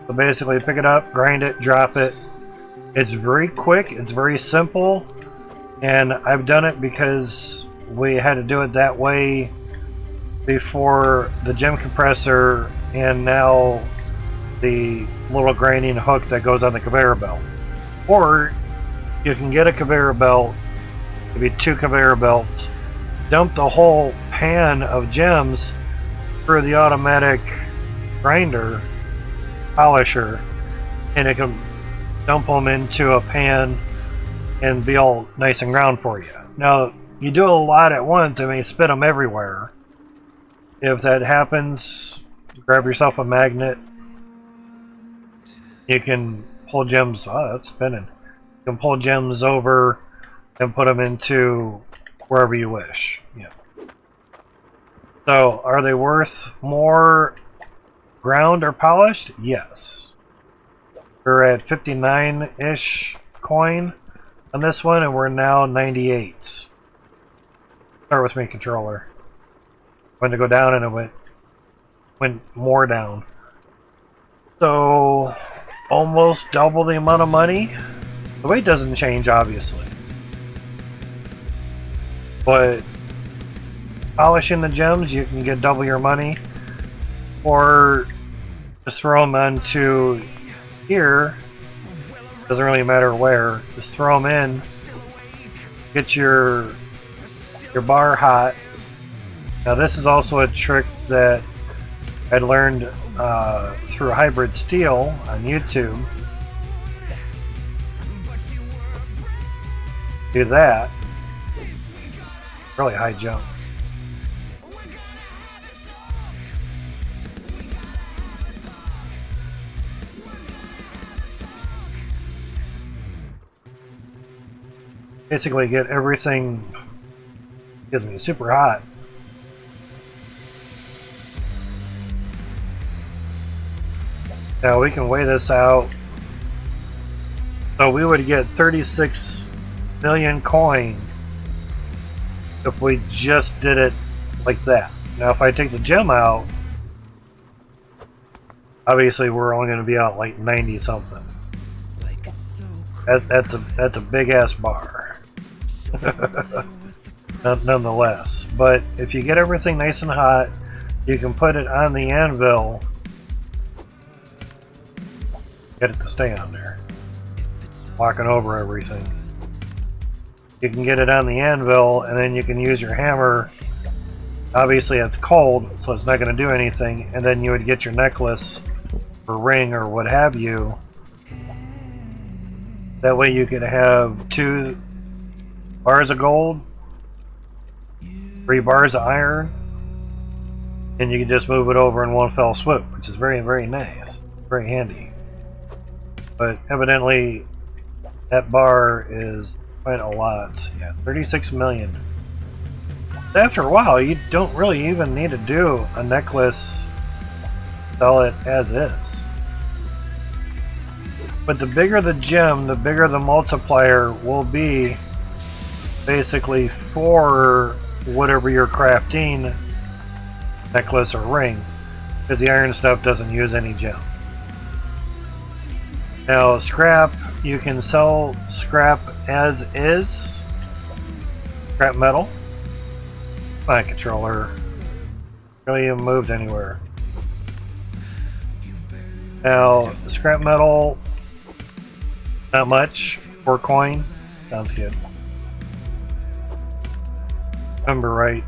So basically, pick it up, grind it, drop it. It's very quick, it's very simple, and I've done it because we had to do it that way before the gem compressor and now the little grinding hook that goes on the conveyor belt. Or you can get a conveyor belt, maybe 2 conveyor belts, dump the whole pan of gems through the automatic grinder, polisher, and it can dump them into a pan and be all nice and round for you. Now, you do a lot at once, I mean, spit them everywhere. If that happens, grab yourself a magnet. You can pull gems. Oh, that's spinning. You can pull gems over and put them into wherever you wish. Yeah. So, are they worth more ground or polished? Yes. We're at 59-ish coin on this one, and we're now 98. Start with me, controller. Went to go down, and it went more down. So, almost double the amount of money. The weight doesn't change, obviously. But polishing the gems, you can get double your money. Or just throw them onto here. Doesn't really matter where. Just throw them in. Get your bar hot. Now this is also a trick that I learned through Hybrid Steel on YouTube. Do that. Really high jump. Basically get everything, excuse me, super hot. Now we can weigh this out. So we would get 36 million coin if we just did it like that. Now if I take the gem out, obviously we're only going to be out like 90 something. That's a big ass bar. Nonetheless, but if you get everything nice and hot, you can put it on the anvil. Get it to stay on there. Walking over everything. You can get it on the anvil, and then you can use your hammer. Obviously it's cold, so it's not going to do anything, and then you would get your necklace or ring or what have you. That way you could have 2 bars of gold, 3 bars of iron, and you can just move it over in one fell swoop, which is very, very nice. Very handy. But evidently that bar is quite a lot. Yeah, 36 million. After a while, you don't really even need to do a necklace. Sell it as is. But the bigger the gem, the bigger the multiplier will be basically for whatever you're crafting, necklace or ring, because the iron stuff doesn't use any gem. Now scrap, you can sell scrap as is, scrap metal. My controller really even moved anywhere. Now scrap metal, not much for coin. Sounds good. Remember right.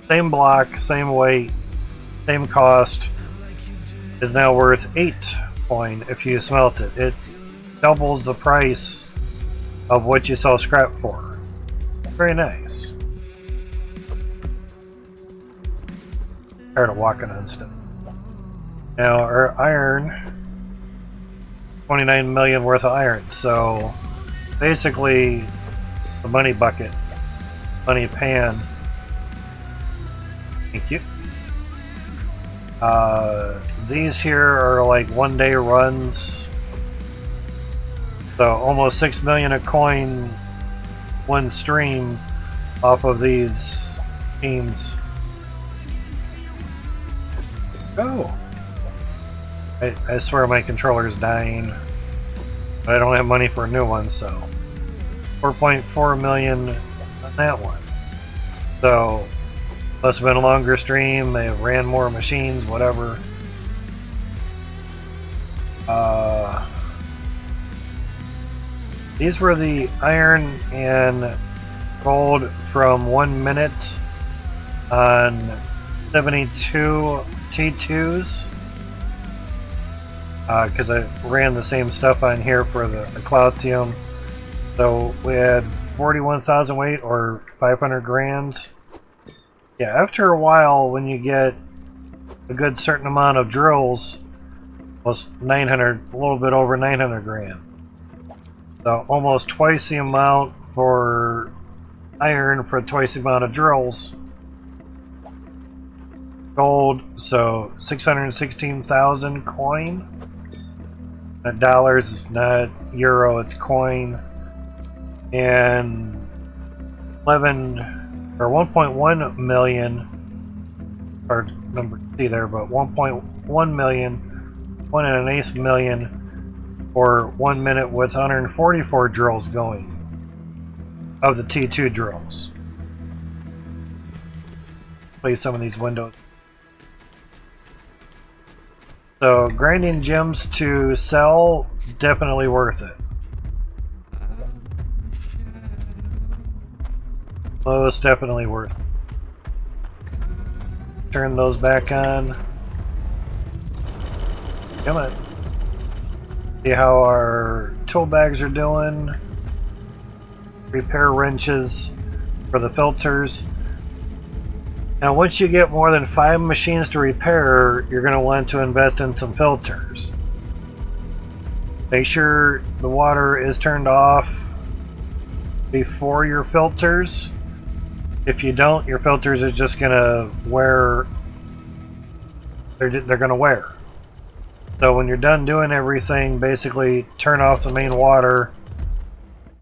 Same block, same weight, same cost. is now worth 8 coin if you smelt it. It doubles the price of what you sell scrap for. Very nice. Tired of walking on stuff. Now our iron, 29 million worth of iron. So basically the money bucket, money pan. Thank you. These here are like 1 day runs. So almost 6 million a coin, one stream off of these teams. Oh! I swear my controller's dying. But I don't have money for a new one, so 4.4 million on that one. So must have been a longer stream, they ran more machines, whatever. These were the iron and gold from 1 minute on 72 T2s. Because I ran the same stuff on here for the Cloutium. So we had 41,000 weight or 500 grand. Yeah, after a while, when you get a good certain amount of drills, almost 900, a little bit over 900 grand. So almost twice the amount for iron for twice the amount of drills. Gold, so 616,000 coin. Not dollars, it's not euro, it's coin. And 1.1 million, or number C there, but 1.1 million, 1.1 million for 1 minute with 144 drills going of the T2 drills. Play some of these windows. So grinding gems to sell, definitely worth it. Most definitely worth it. Turn those back on. Come on. See how our tool bags are doing. Repair wrenches for the filters. Now once you get more than 5 machines to repair, you're going to want to invest in some filters. Make sure the water is turned off before your filters. If you don't, your filters are just going to wear. They're going to wear. So when you're done doing everything, basically turn off the main water.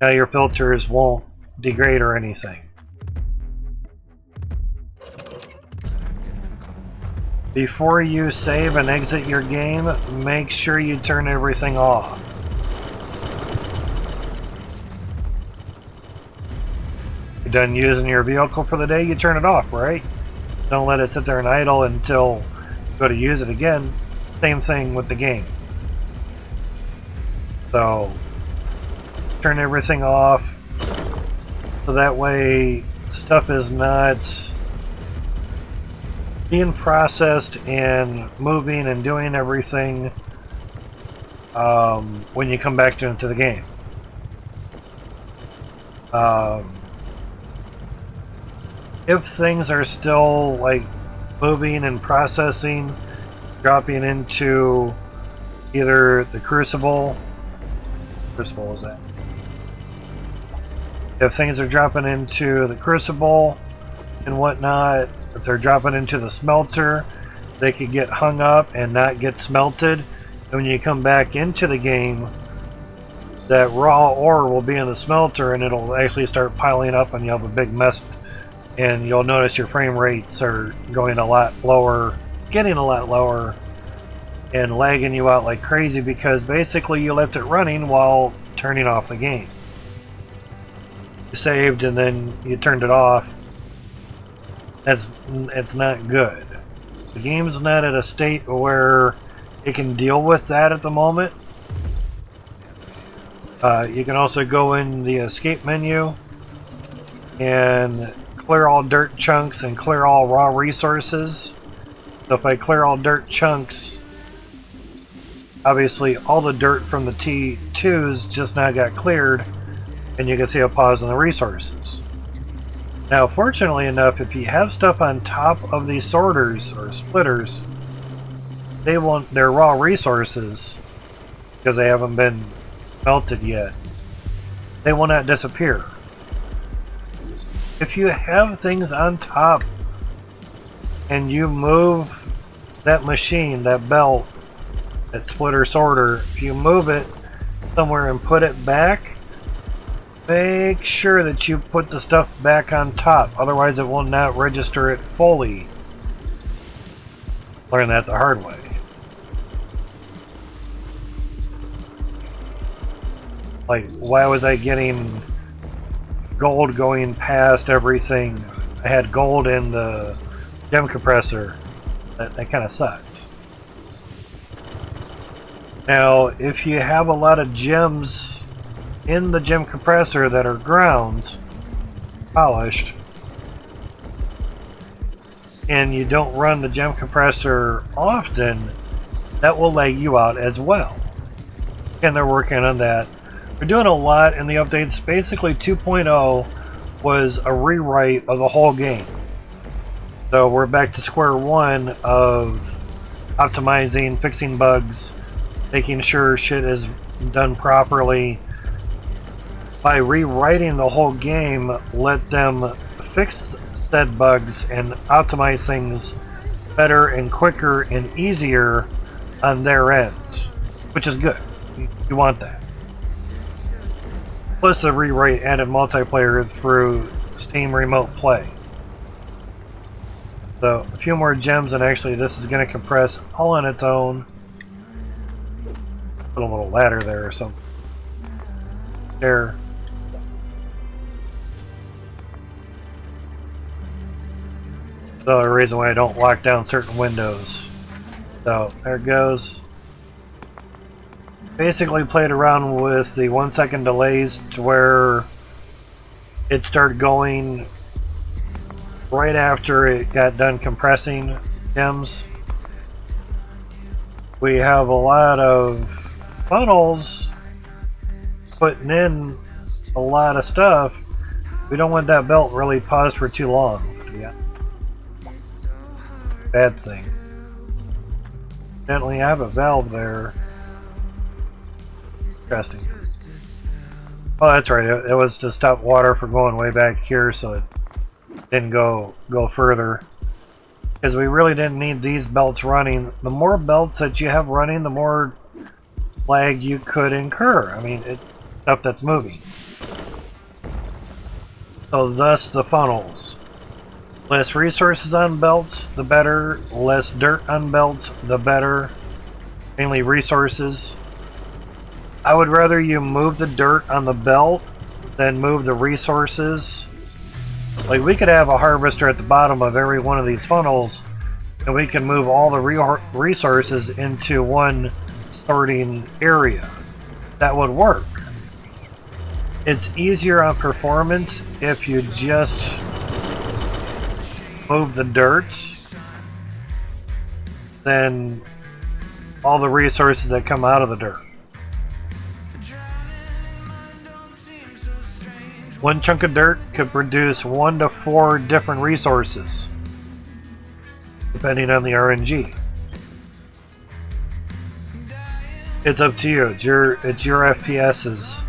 Now your filters won't degrade or anything. Before you save and exit your game, make sure you turn everything off. You're done using your vehicle for the day, you turn it off, right? Don't let it sit there and idle until you go to use it again. Same thing with the game. So, turn everything off so that way stuff is not being processed and moving and doing everything when you come back into the game. If things are still like moving and processing, dropping into either the Crucible is that? If things are dropping into the Crucible and whatnot, if they're dropping into the smelter, they could get hung up and not get smelted. And when you come back into the game, that raw ore will be in the smelter and it'll actually start piling up and you'll have a big mess. And you'll notice your frame rates are going a lot lower, getting a lot lower, and lagging you out like crazy because basically you left it running while turning off the game. You saved and then you turned it off. It's not good. The game's not at a state where it can deal with that at the moment. You can also go in the escape menu and clear all dirt chunks and clear all raw resources. So if I clear all dirt chunks Obviously, all the dirt from the T2s just now got cleared, and you can see a pause on the resources. Now, fortunately enough, if you have stuff on top of these sorters or splitters, they want their raw resources, because they haven't been melted yet, they will not disappear. If you have things on top and you move that machine, that belt, that splitter sorter, if you move it somewhere and put it back, make sure that you put the stuff back on top, otherwise it will not register it fully. Learn that the hard way. Like, why was I getting gold going past everything? I had gold in the gem compressor. That kind of sucked. Now, if you have a lot of gems in the gem compressor that are ground, polished, and you don't run the gem compressor often, that will lag you out as well. And they're working on that. They're doing a lot in the updates. Basically, 2.0 was a rewrite of the whole game. So we're back to square one of optimizing, fixing bugs, making sure shit is done properly. By rewriting the whole game, let them fix said bugs and optimize things better and quicker and easier on their end, which is good. You want that. Plus, the rewrite added multiplayer through Steam Remote Play. So, a few more gems, and actually this is going to compress all on its own. Put a little ladder there or something. There. So, the reason why I don't lock down certain windows. So, there it goes. Basically played around with the 1 second delays to where it started going right after it got done compressing gems. We have a lot of funnels putting in a lot of stuff. We don't want that belt really paused for too long. Yeah. Bad thing. Definitely have a valve there. Interesting. Oh, that's right. It was to stop water from going way back here, so it didn't go further. Because we really didn't need these belts running. The more belts that you have running, the more lag you could incur. I mean, it's stuff that's moving. So thus the funnels. Less resources on belts, the better. Less dirt on belts, the better. Mainly resources. I would rather you move the dirt on the belt than move the resources. Like, we could have a harvester at the bottom of every one of these funnels, and we can move all the resources into one sorting area. That would work. It's easier on performance if you just move the dirt than all the resources that come out of the dirt. One chunk of dirt could produce 1 to 4 different resources, depending on the RNG. It's up to you. It's your FPSs.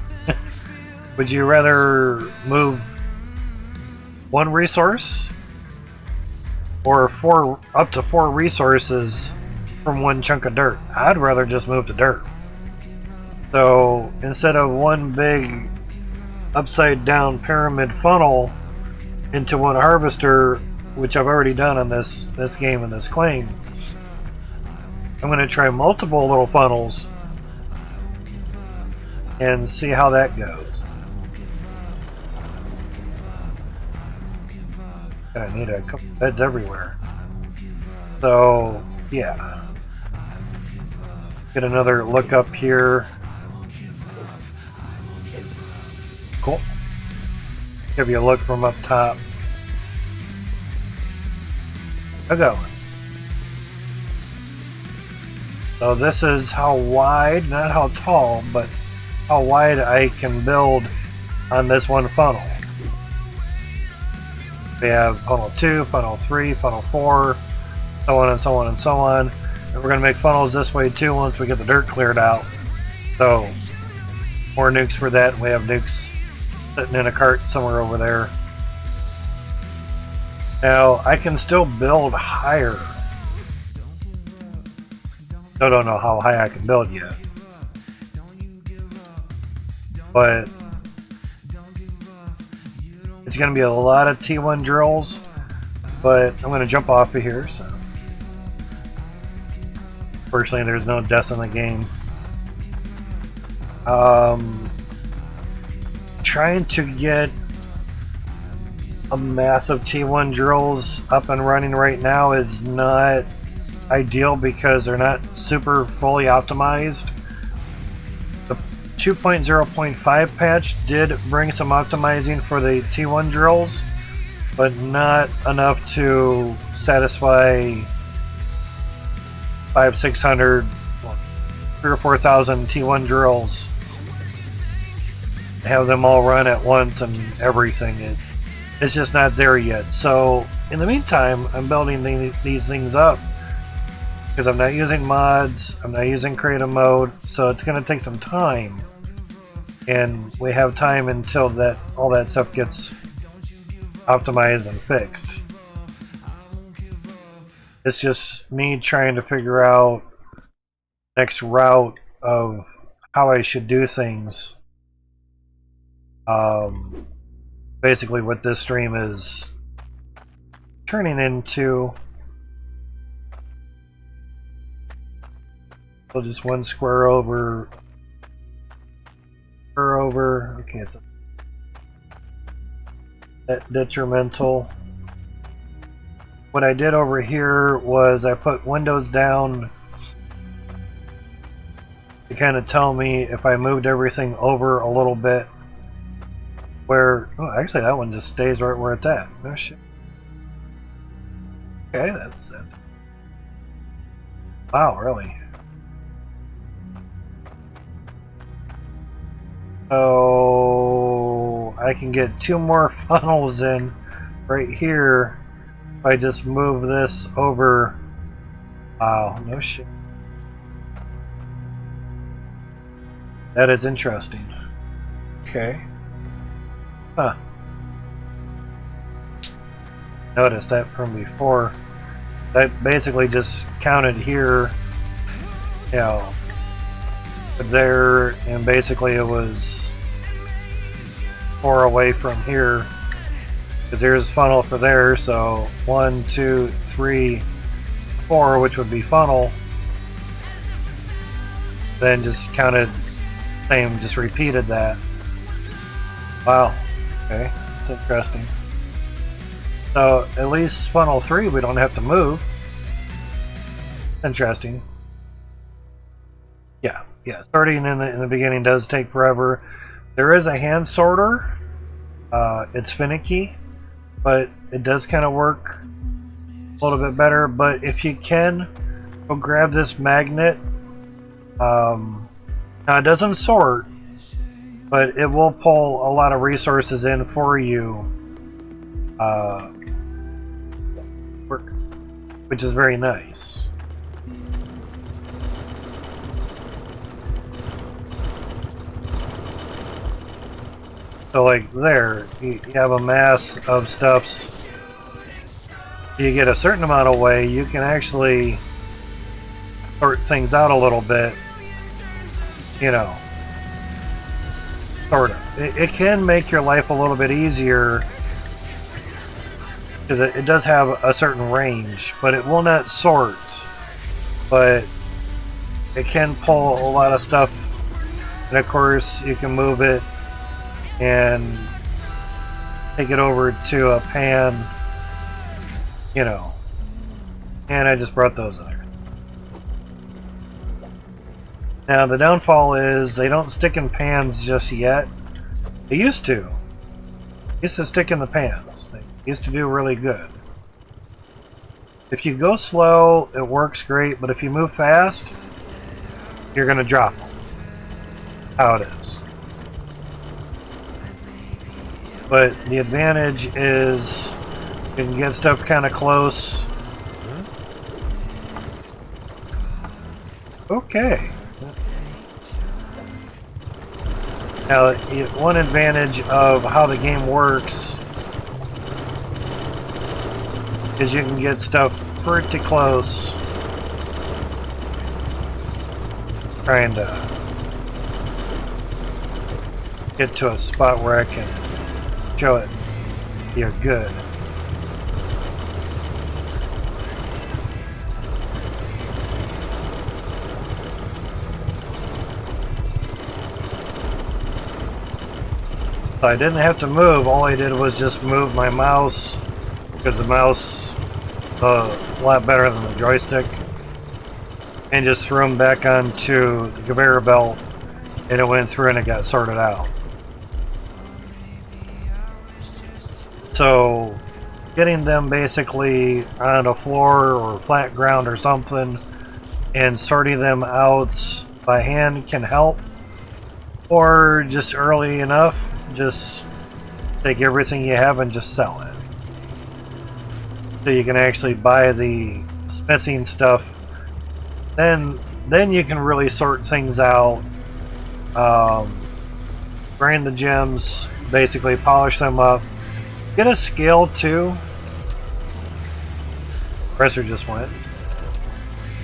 Would you rather move 1 resource or up to 4 resources from 1 chunk of dirt? I'd rather just move the dirt. So instead of one big upside down pyramid funnel into one harvester, which I've already done on this game and this claim, I'm going to try multiple little funnels and see how that goes. I need a couple beds everywhere. So yeah, get another look up here. Cool. Give you a look from up top. I'll go. So this is how wide, not how tall, but how wide I can build on this one funnel. We have funnel 2, funnel 3, funnel 4, so on and so on and so on. And we're going to make funnels this way too once we get the dirt cleared out. So, more nukes for that. We have nukes sitting in a cart somewhere over there. Now, I can still build higher. Still don't know how high I can build yet. But it's going to be a lot of T1 drills, but I'm going to jump off of here. So, fortunately, there's no death in the game. Trying to get a massive T1 drills up and running right now is not ideal because they're not super fully optimized. The 2.0.5 patch did bring some optimizing for the T1 drills, but not enough to satisfy 500-600, 3,000 or 4,000 T1 drills. Have them all run at once and everything. It's just not there yet. So in the meantime, I'm building these things up because I'm not using mods, I'm not using creative mode, so it's going to take some time. And we have time until all that stuff gets optimized and fixed. It's just me trying to figure out next route of how I should do things. Basically what this stream is turning into. So just one square over. Okay, so that detrimental. What I did over here was I put windows down to kind of tell me if I moved everything over a little bit. Oh, actually that one just stays right where it's at. No shit. Okay, that's wow, really. So I can get 2 more funnels in right here if I just move this over. Wow, no shit. That is interesting. Okay. Huh. Notice that from before. That basically just counted here, you know, there, and basically it was 4 away from here. Because there's funnel for there, so 1, 2, 3, 4, which would be funnel. Then just counted, same, just repeated that. Wow. Okay, that's interesting. So at least funnel 3 we don't have to move. Interesting. Yeah. Starting in the beginning does take forever. There is a hand sorter. It's finicky, but it does kind of work a little bit better. But if you can, go grab this magnet. Now it doesn't sort, but it will pull a lot of resources in for you, which is very nice. So like there, you have a mass of stuffs. You get a certain amount away, you can actually sort things out a little bit, you know. Sort of. It can make your life a little bit easier because it does have a certain range, but it will not sort. But it can pull a lot of stuff, and of course you can move it and take it over to a pan, you know. And I just brought those there. Now the downfall is they don't stick in pans just yet. They used to. They used to stick in the pans. They used to do really good. If you go slow, it works great, but if you move fast, you're going to drop them. How it is. But the advantage is you can get stuff kind of close. Okay. Now, one advantage of how the game works is you can get stuff pretty close. Trying to get to a spot where I can show it. You're good. So I didn't have to move, all I did was just move my mouse, because the mouse is a lot better than the joystick, and just threw them back onto the conveyor belt, and it went through and it got sorted out. So getting them basically on a floor or flat ground or something and sorting them out by hand can help, or just early enough just take everything you have and just sell it, so you can actually buy the missing stuff. Then you can really sort things out, grind the gems, basically polish them up, get a scale too. Compressor just went.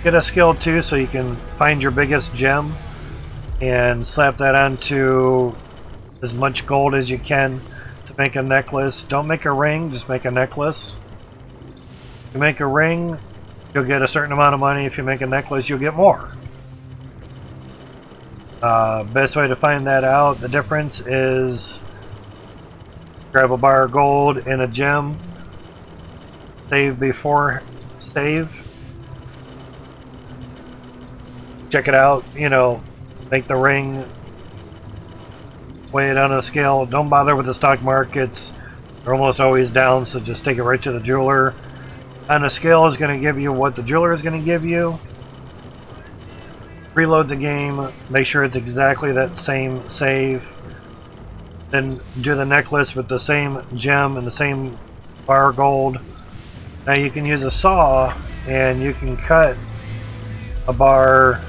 Get a scale too, so you can find your biggest gem and slap that onto as much gold as you can to make a necklace. Don't make a ring, just make a necklace. If you make a ring, you'll get a certain amount of money. If you make a necklace, you'll get more. Best way to find that out, the difference is grab a bar of gold and a gem. Save before save. Check it out, you know, make the ring, weigh it on a scale. Don't bother with the stock markets. They're almost always down, so just take it right to the jeweler. On a scale is going to give you what the jeweler is going to give you. Reload the game, make sure it's exactly that same save. Then do the necklace with the same gem and the same bar of gold. Now you can use a saw and you can cut a bar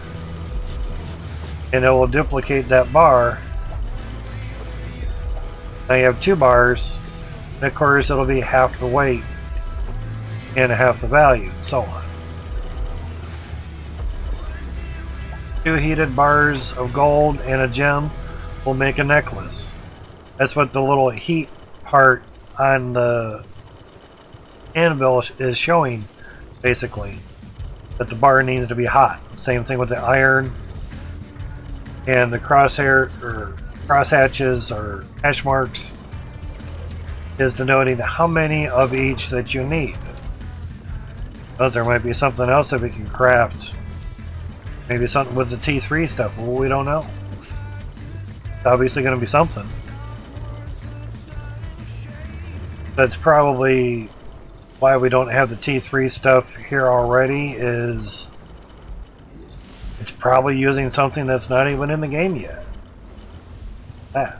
and it will duplicate that bar. Now you have 2 bars, and of course it'll be half the weight and half the value, and so on. 2 heated bars of gold and a gem will make a necklace. That's what the little heat part on the anvil is showing, basically, that the bar needs to be hot. Same thing with the iron, and the crosshair or crosshatches or hash marks is denoting how many of each that you need. Because there might be something else that we can craft. Maybe something with the T3 stuff. Well, we don't know. It's obviously going to be something. That's probably why we don't have the T3 stuff here already, is it's probably using something that's not even in the game yet. That.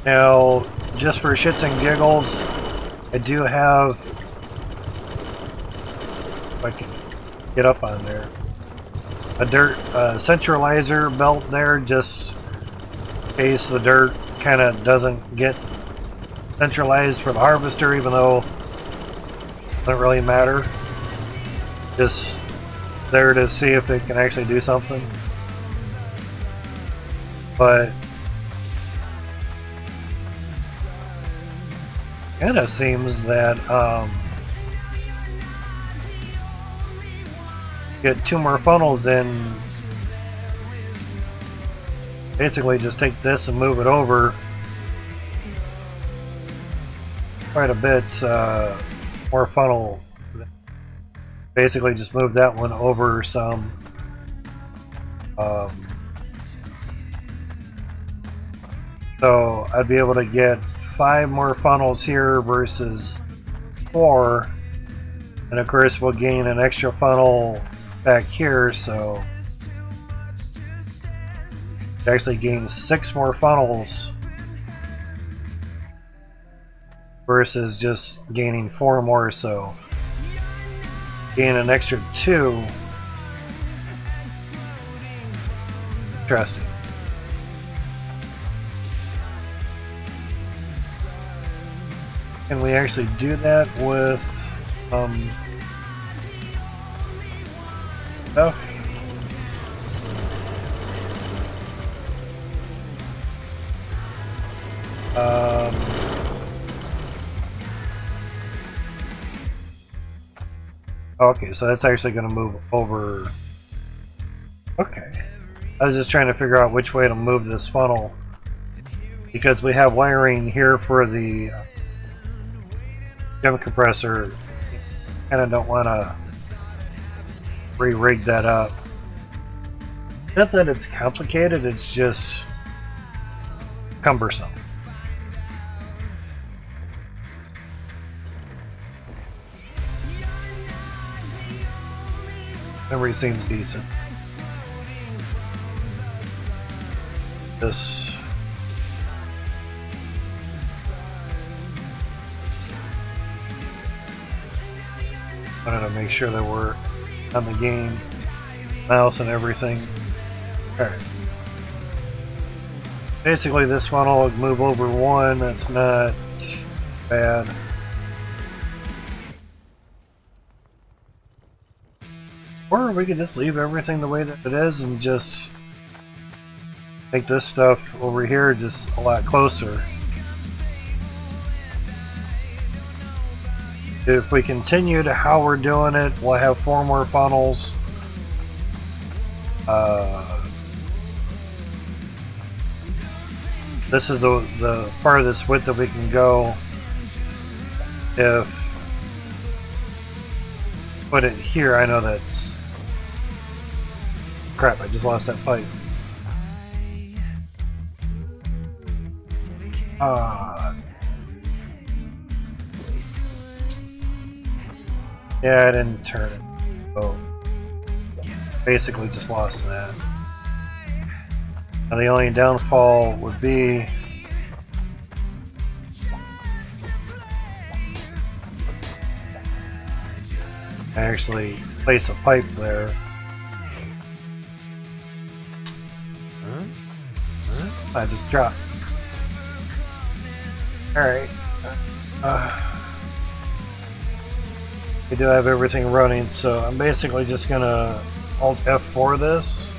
Now, just for shits and giggles, I do have, if I can get up on there, a dirt centralizer belt there, just in case the dirt kind of doesn't get centralized for the harvester, even though it doesn't really matter. Just there to see if it can actually do something. But kind of seems that get 2 more funnels, then basically just take this and move it over quite a bit more funnel. Basically just move that one over some. So I'd be able to get 5 more funnels here versus 4, and of course we'll gain an extra funnel back here, so it actually gains 6 more funnels versus just gaining 4 more, so gain an extra 2. Interesting. Can we actually do that with stuff? Okay, so that's actually going to move over. Okay. I was just trying to figure out which way to move this funnel, because we have wiring here for the gem compressor. Kind of don't want to re-rig that up. Not that it's complicated, it's just cumbersome. Memory seems decent. This wanted to make sure that we're on the game, mouse and everything. Alright. Basically this funnel would move over 1, that's not bad. Or we could just leave everything the way that it is and just make this stuff over here just a lot closer. If we continue to how we're doing it, we'll have 4 more funnels. This is the farthest width that we can go. If put it here, I know that's crap. I just lost that pipe. Yeah, I didn't turn it. So basically just lost that. Now the only downfall would be I actually place a pipe there. I just dropped. Alright. We do have everything running, so I'm basically just gonna Alt F4 this.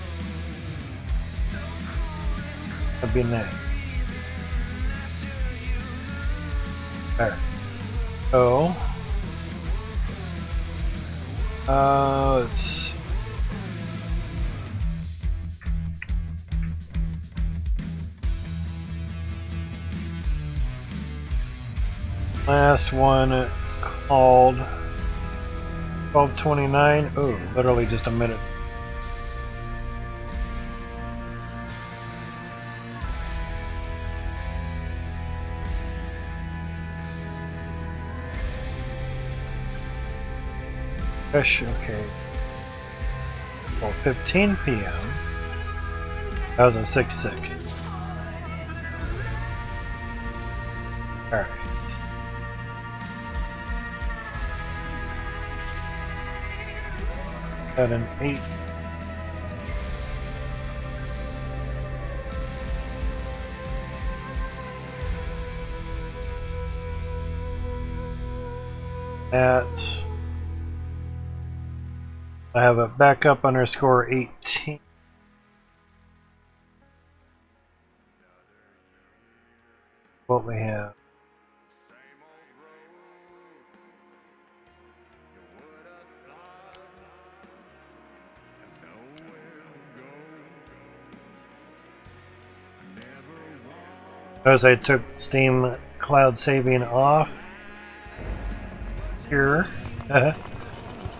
That'd be nice. Alright. So let's last one called 12:29. Oh, literally just a minute. Okay. Well, 15 p.m. That was a 6/6. All right. At an 8. At I have a backup underscore 18. What we have. Notice I took Steam Cloud Saving off. Here. Good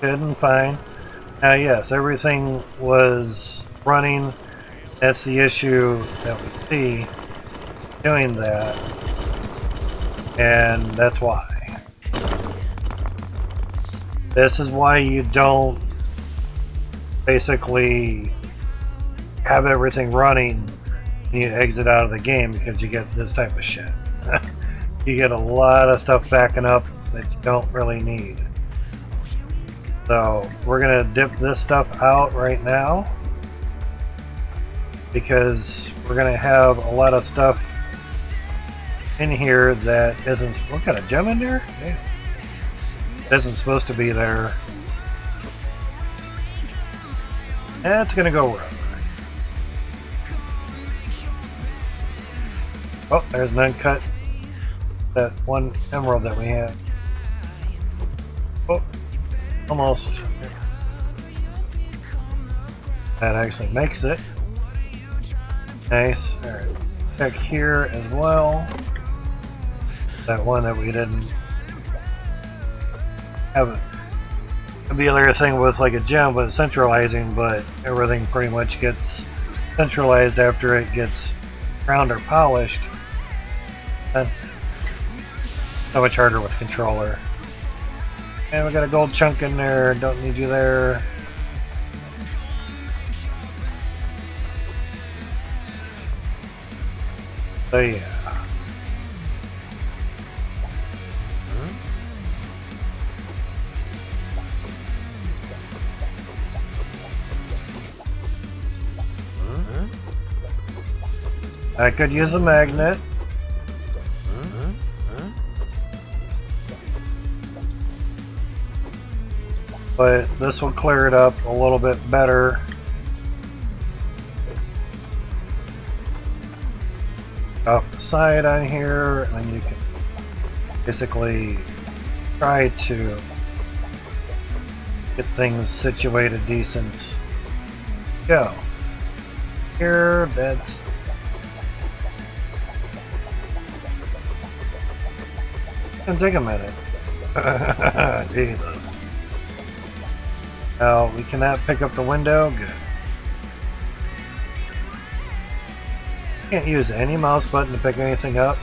and fine. Now yes, everything was running. That's the issue that we see doing that. And that's why. This is why you don't basically have everything running and you exit out of the game because you get this type of shit. You get a lot of stuff backing up that you don't really need. So we're gonna dip this stuff out right now because we're gonna have a lot of stuff in here that isn't. What kind of gem in there? Yeah. Isn't supposed to be there. That's gonna go wherever. Oh, there's an uncut. That one emerald that we had. Oh, almost. That actually makes it. Nice. Alright. Check here as well. That one that we didn't have. The other thing was like a gem, but centralizing, but everything pretty much gets centralized after it gets ground or polished. And so much harder with controller. And we got a gold chunk in there, don't need you there. So yeah. I could use a magnet. But this will clear it up a little bit better. Off the side on here, and then you can basically try to get things situated decent. Go. Here, that's gonna take a minute. Jesus. Now, we cannot pick up the window. Good. Can't use any mouse button to pick anything up.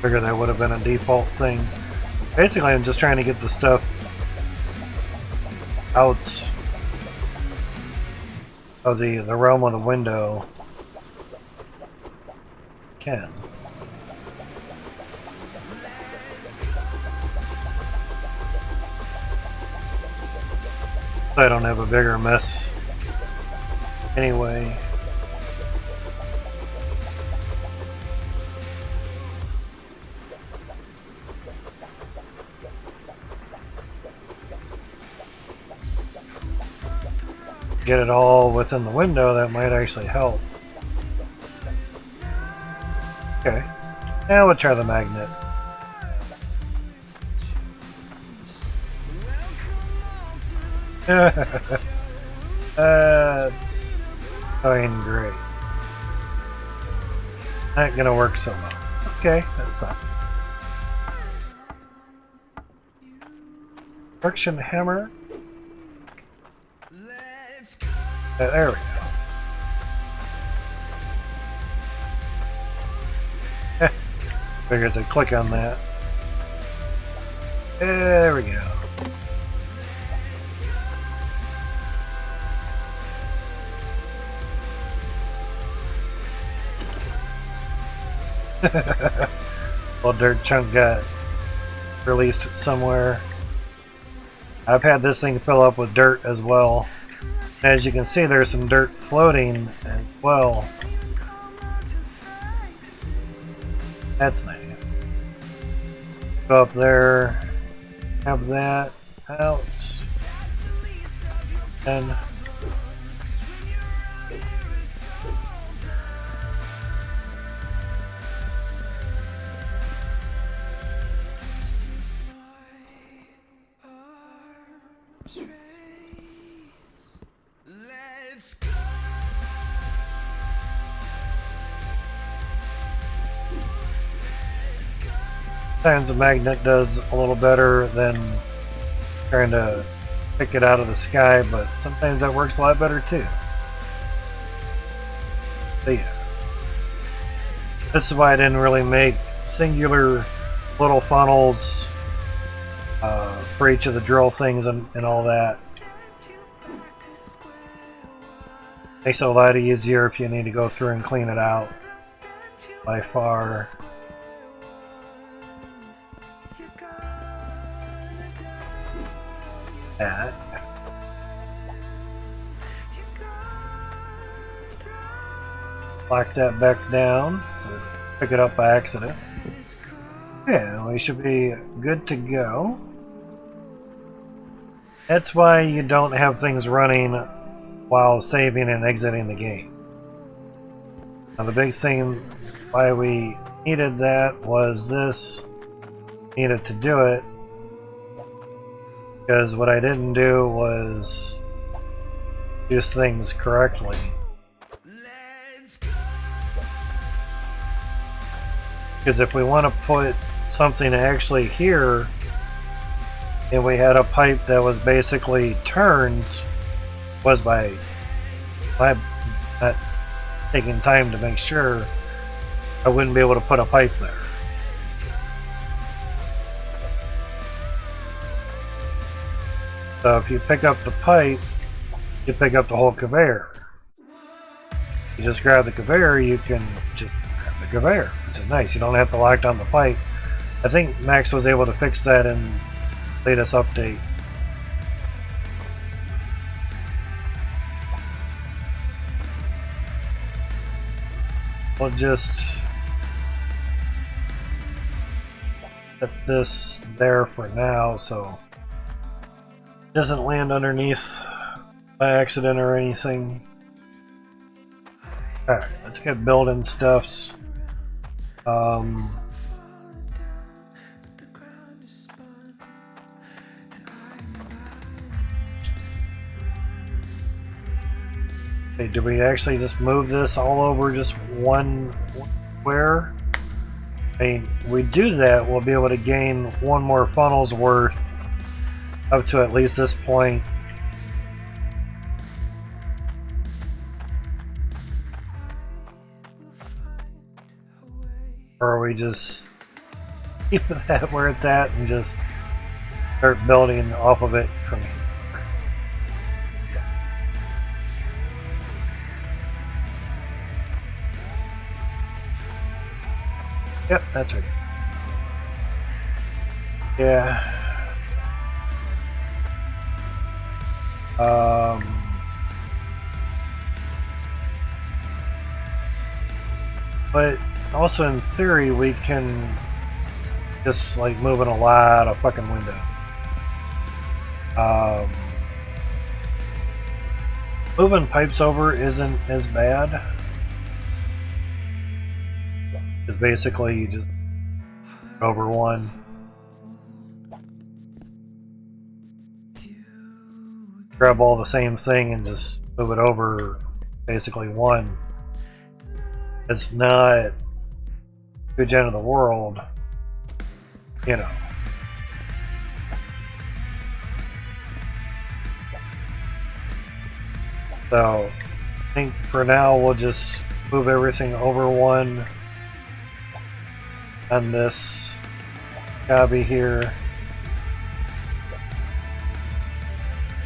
Figure that would have been a default thing. Basically, I'm just trying to get the stuff out of the realm of the window. Can. I don't have a bigger mess anyway. Get it all within the window, that might actually help. Okay, now we'll try the magnet. That's going great. Not gonna work so well. Okay, that's something. Friction hammer. There we go. Figures I click on that. There we go. Well, dirt chunk got released somewhere. I've had this thing fill up with dirt as well. As you can see, there's some dirt floating as well. That's nice. Go up there, have that out, and sometimes the magnet does a little better than trying to pick it out of the sky, but sometimes that works a lot better too. But yeah. This is why I didn't really make singular little funnels for each of the drill things and all that. Makes it a lot easier if you need to go through and clean it out. By far. That. Lock that back down. So pick it up by accident. Yeah, we should be good to go. That's why you don't have things running while saving and exiting the game. Now the big thing why we needed that was this needed to do it, because what I didn't do was do things correctly. Because if we want to put something actually here, and we had a pipe that was basically turns, was by not taking time to make sure, I wouldn't be able to put a pipe there. So if you pick up the pipe, you pick up the whole conveyor. You just grab the conveyor, you can just grab the conveyor, which is nice. You don't have to lock down the pipe. I think Max was able to fix that in the latest update. We'll just set this there for now so it doesn't land underneath by accident or anything. Alright, let's get building stuffs. Okay, do we actually just move this all over just one square? I mean, we do that, we'll be able to gain one more funnel's worth up to at least this point. Or we just keep that where it's at and just start building off of it from here. Yep, that's right. Yeah. But also in theory we can just like move in a lot of fucking window. Moving pipes over isn't as bad. Because basically you just over one. Grab all the same thing and just move it over basically one. It's not a huge end of the world, you know. So I think for now we'll just move everything over one on this copy here.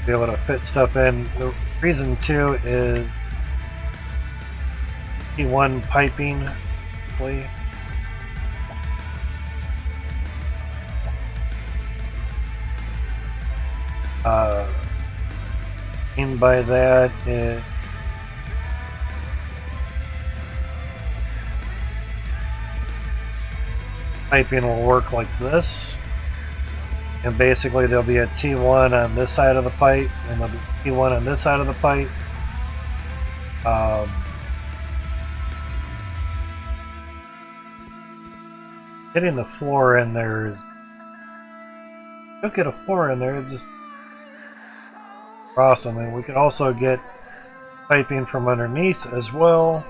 Be able to fit stuff in. The reason too is T1 piping, please. And by that is piping will work like this, and basically there'll be a T1 on this side of the pipe and there'll be T1 on this side of the pipe. Getting the floor in there is, don't get a floor in there, it's just awesome. And we could also get piping from underneath as well.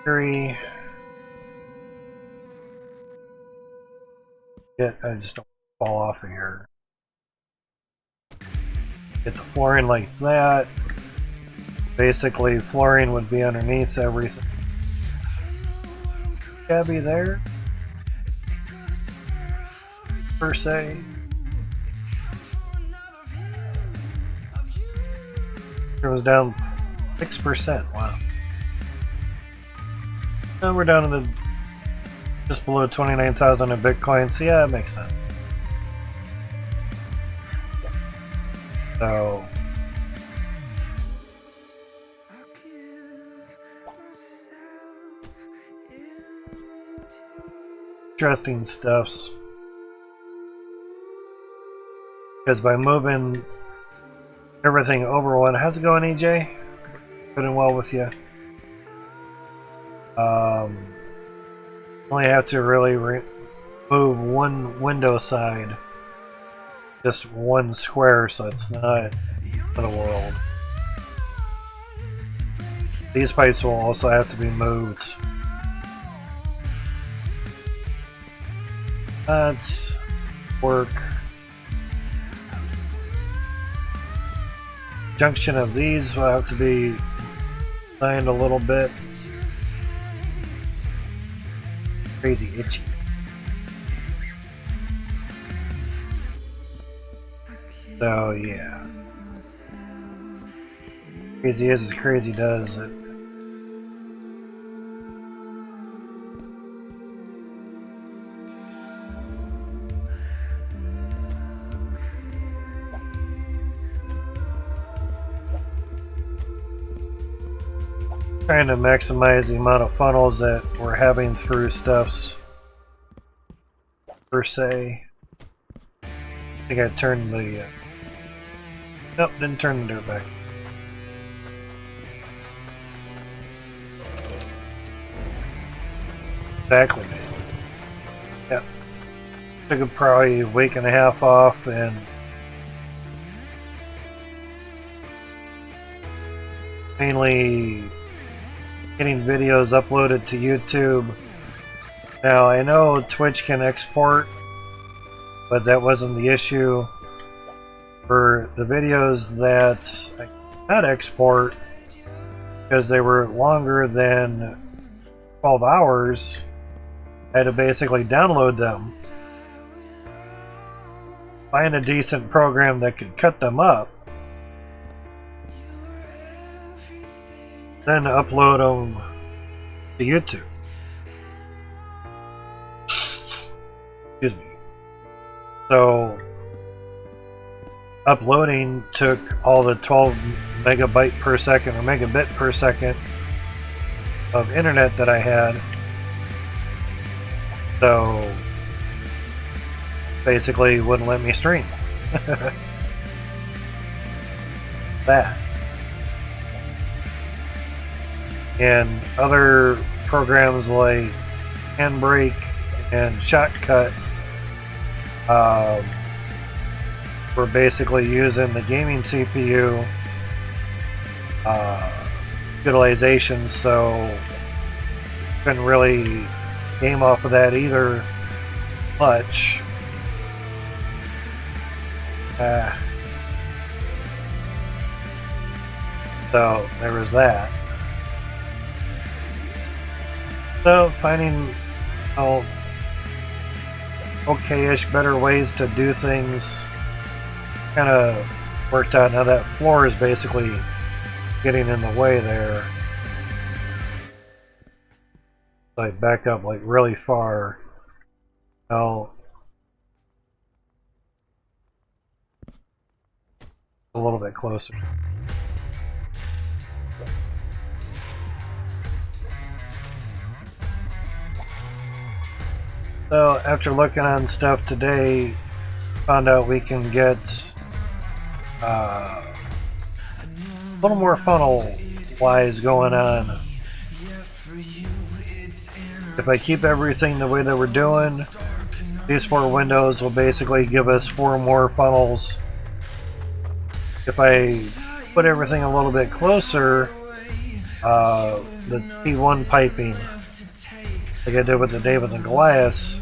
I just don't fall off of here. Get the flooring like that. Basically, flooring would be underneath everything. Cabby there, per se. It was down 6%. Wow. Now we're down to the just below 29,000 in Bitcoin. So yeah, it makes sense. So interesting stuffs. Because by moving everything over one, how's it going, EJ? Good and well with you. Only have to really move one window side, just one square, so it's not the world. These pipes will also have to be moved. That's work. Junction of these will have to be lined a little bit. Crazy itchy. So yeah. Crazy is as crazy does it. Trying to maximize the amount of funnels that we're having through stuffs, per se. I think I turned the... nope, didn't turn the dirt back. Exactly. Yep. Took probably a week and a half off and mainly getting videos uploaded to YouTube. Now I know Twitch can export, but that wasn't the issue. For the videos that I could not export because they were longer than 12 hours, I had to basically download them, find a decent program that could cut them up, then upload them to YouTube. Excuse me. So uploading took all the 12 megabyte per second or megabit per second of internet that I had. So basically wouldn't let me stream. That. And other programs like Handbrake and Shotcut were basically using the gaming CPU utilization, so couldn't really game off of that either much. So there was that. So finding okay-ish better ways to do things kind of worked out. Now that floor is basically getting in the way there. So I back up like really far. Now a little bit closer. So after looking on stuff today, found out we can get a little more funnel wise going on. If I keep everything the way that we're doing, these 4 windows will basically give us 4 more funnels. If I put everything a little bit closer, the T1 piping, like I did with the David and Goliath,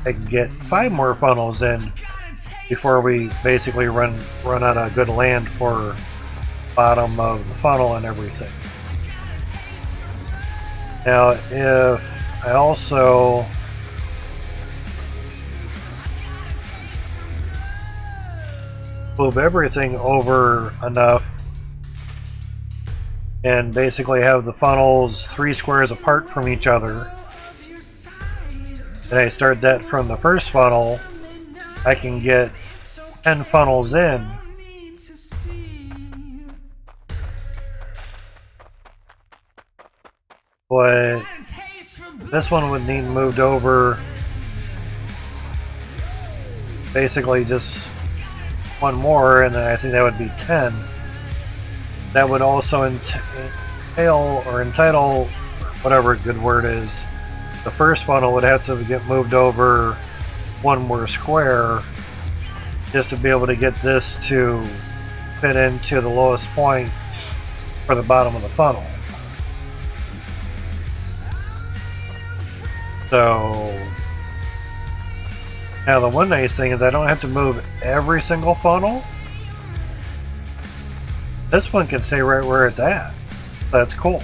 I can get 5 more funnels in before we basically run out of good land for bottom of the funnel and everything. Now, if I also move everything over enough and basically have the funnels 3 squares apart from each other, and I start that from the first funnel, I can get 10 funnels in. But this one would need moved over basically just one more, and then I think that would be 10. That would also entail or entitle, whatever a good word is, the first funnel would have to get moved over one more square just to be able to get this to fit into the lowest point for the bottom of the funnel. So now the one nice thing is I don't have to move every single funnel. This one can stay right where it's at. That's cool.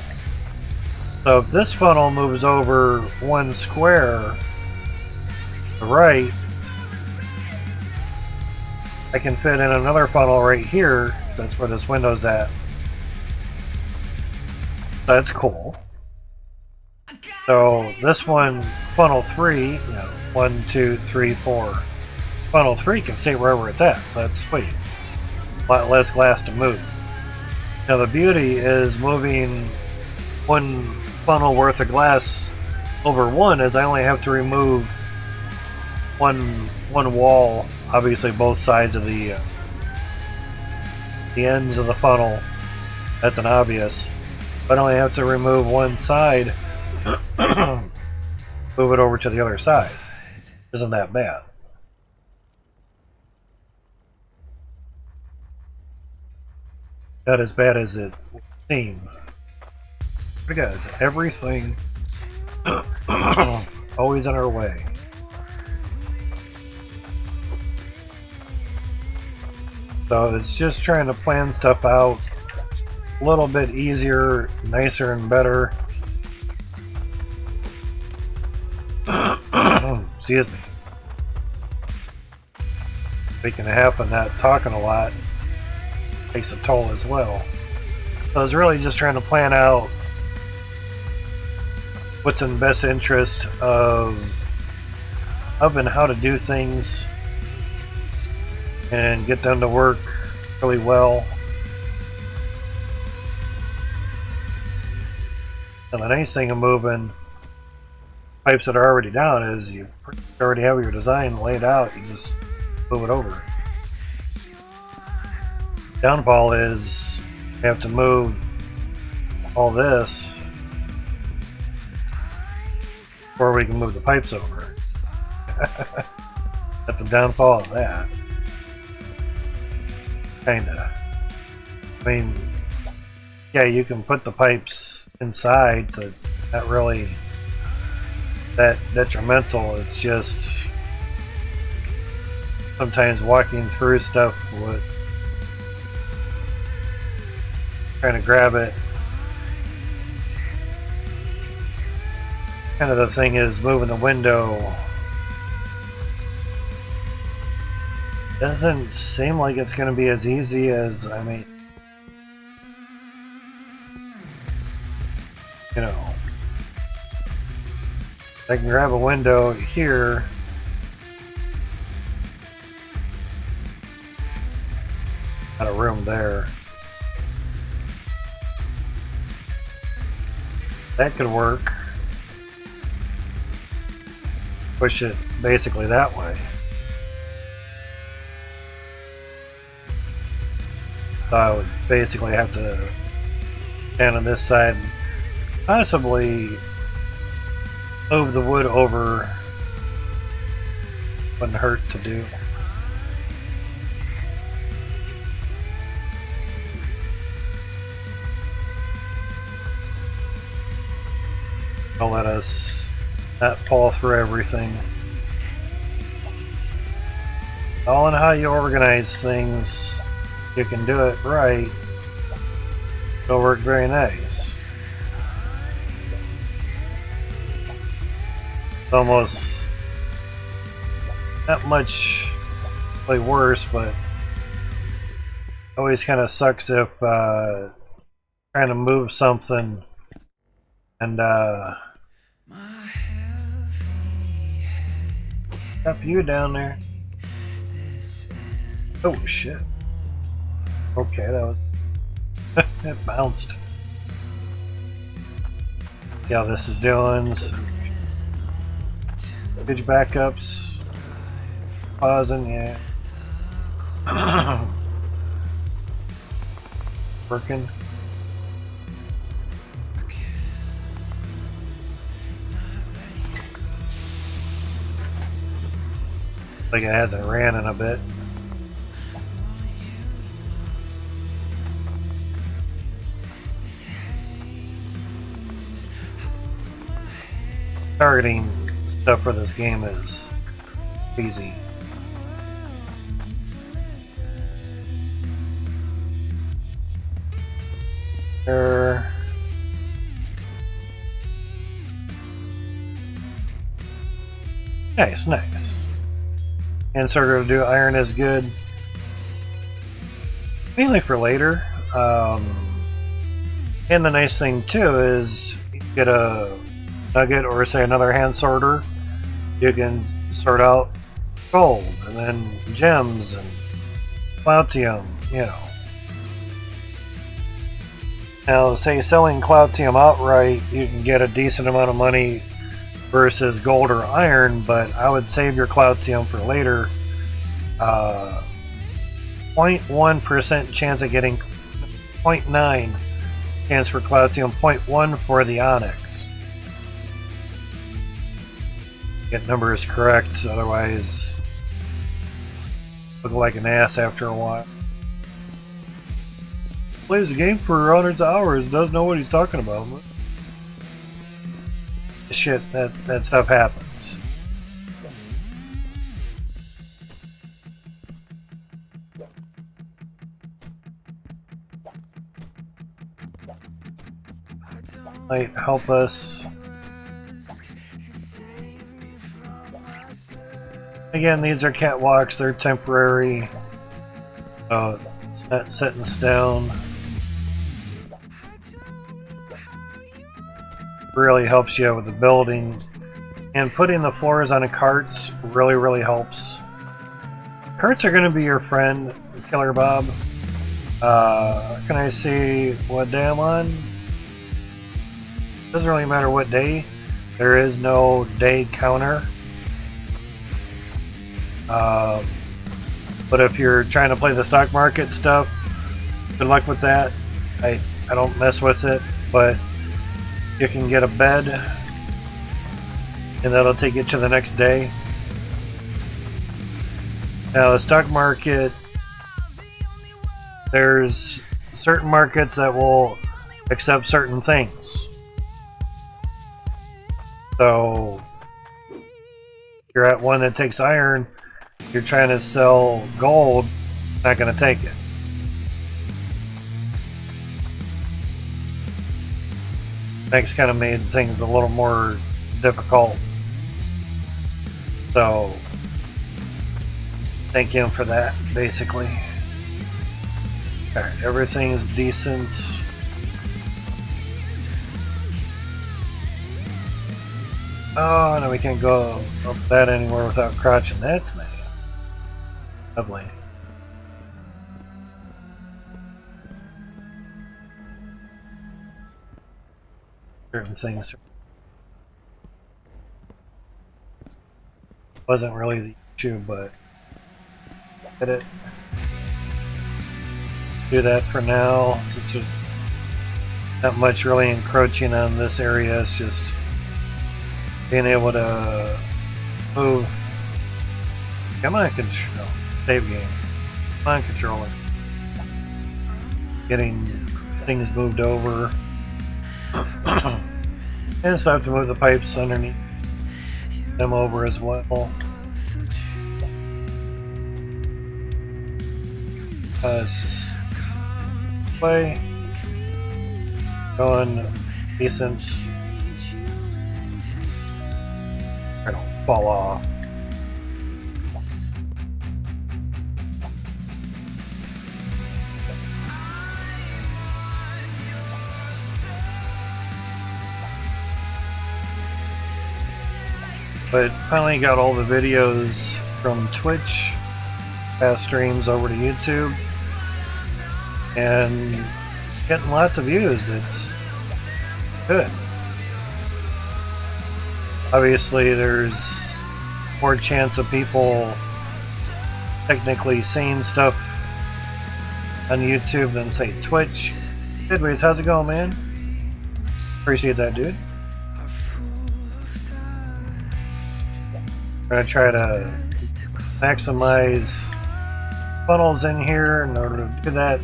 So if this funnel moves over one square to the right, I can fit in another funnel right here. That's where this window's at. That's cool. So this one, funnel 3, 1, 2, 3, 4. Funnel 3 can stay wherever it's at, so that's sweet. A lot less glass to move. Now the beauty is moving one funnel worth of glass over one is I only have to remove one wall, obviously both sides of the ends of the funnel. That's an obvious. But I only have to remove one side, move it over to the other side. Isn't that bad? Not as bad as it would seem. Because everything always in our way. So it's just trying to plan stuff out a little bit easier, nicer, and better. Excuse me. Speaking of half and not talking a lot takes a toll as well. So I was really just trying to plan out what's in the best interest of and how to do things and get them to work really well. And the nice thing of moving pipes that are already down is you already have your design laid out, you just move it over. Downfall is you have to move all this before we can move the pipes over. That's the downfall of that. Kinda. I mean, yeah, you can put the pipes inside, so it's not really that detrimental. It's just sometimes walking through stuff with trying to grab it. Kind of the thing is moving the window doesn't seem like it's going to be as easy as, I mean, you know, I can grab a window here, got a room there. That could work. Push it basically that way. So I would basically have to stand on this side, possibly move the wood over. Wouldn't hurt to do. Don't let us not fall through everything. All in how you organize things. You can do it right. It'll work very nice. It's almost not much like worse, but always kind of sucks if trying to move something and up you down there. Oh shit. Okay, that was it bounced. Yeah, this is doing pitch backups. Pausing, yeah. Working. Like it hasn't ran in a bit. Targeting stuff for this game is easy. Nice, nice. And so we're going to do iron is good. Mainly for later. And the nice thing too is you get a nugget or say another hand sorter. You can sort out gold and then gems and Cloutium, you know. Now, say selling Cloutium outright, you can get a decent amount of money versus gold or iron, but I would save your Cloutium for later. 0.1% chance of getting 0.9 chance for Cloutium, 0.1 for the Onyx. Get numbers correct, otherwise look like an ass after a while. Plays the game for hundreds of hours, doesn't know what he's talking about. Shit, that stuff happens. Might help us. Again, these are catwalks, they're temporary. It's not set in stone. Really helps you with the building, and putting the floors on the carts really helps. Carts are going to be your friend, Killer Bob. Can I see what day I'm on? Doesn't really matter what day. There is no day counter. But if you're trying to play the stock market stuff, good luck with that. I don't mess with it, but you can get a bed and that'll take you to the next day. Now the stock market, there's certain markets that will accept certain things. So if you're at one that takes iron, you're trying to sell gold, it's not going to take it. Next kind of made things a little more difficult. So thank him for that, basically. Alright, everything's decent. Oh, no, we can't go up that anywhere without crouching. That's nice. Lovely. Certain things wasn't really the issue, but did it. Do that for now. Since there's not much really encroaching on this area, it's just being able to move. Come on, control. Save game. Come on, controller. Getting things moved over. And still have to move the pipes underneath them over as well. It's just play. going decent. I don't fall off. But finally got all the videos from Twitch, past streams over to YouTube, and getting lots of views. It's good. Obviously, there's more chance of people technically seeing stuff on YouTube than, say, Twitch. Anyways, how's it going, man? Appreciate that, dude. I'm gonna try to maximize funnels in here in order to do that.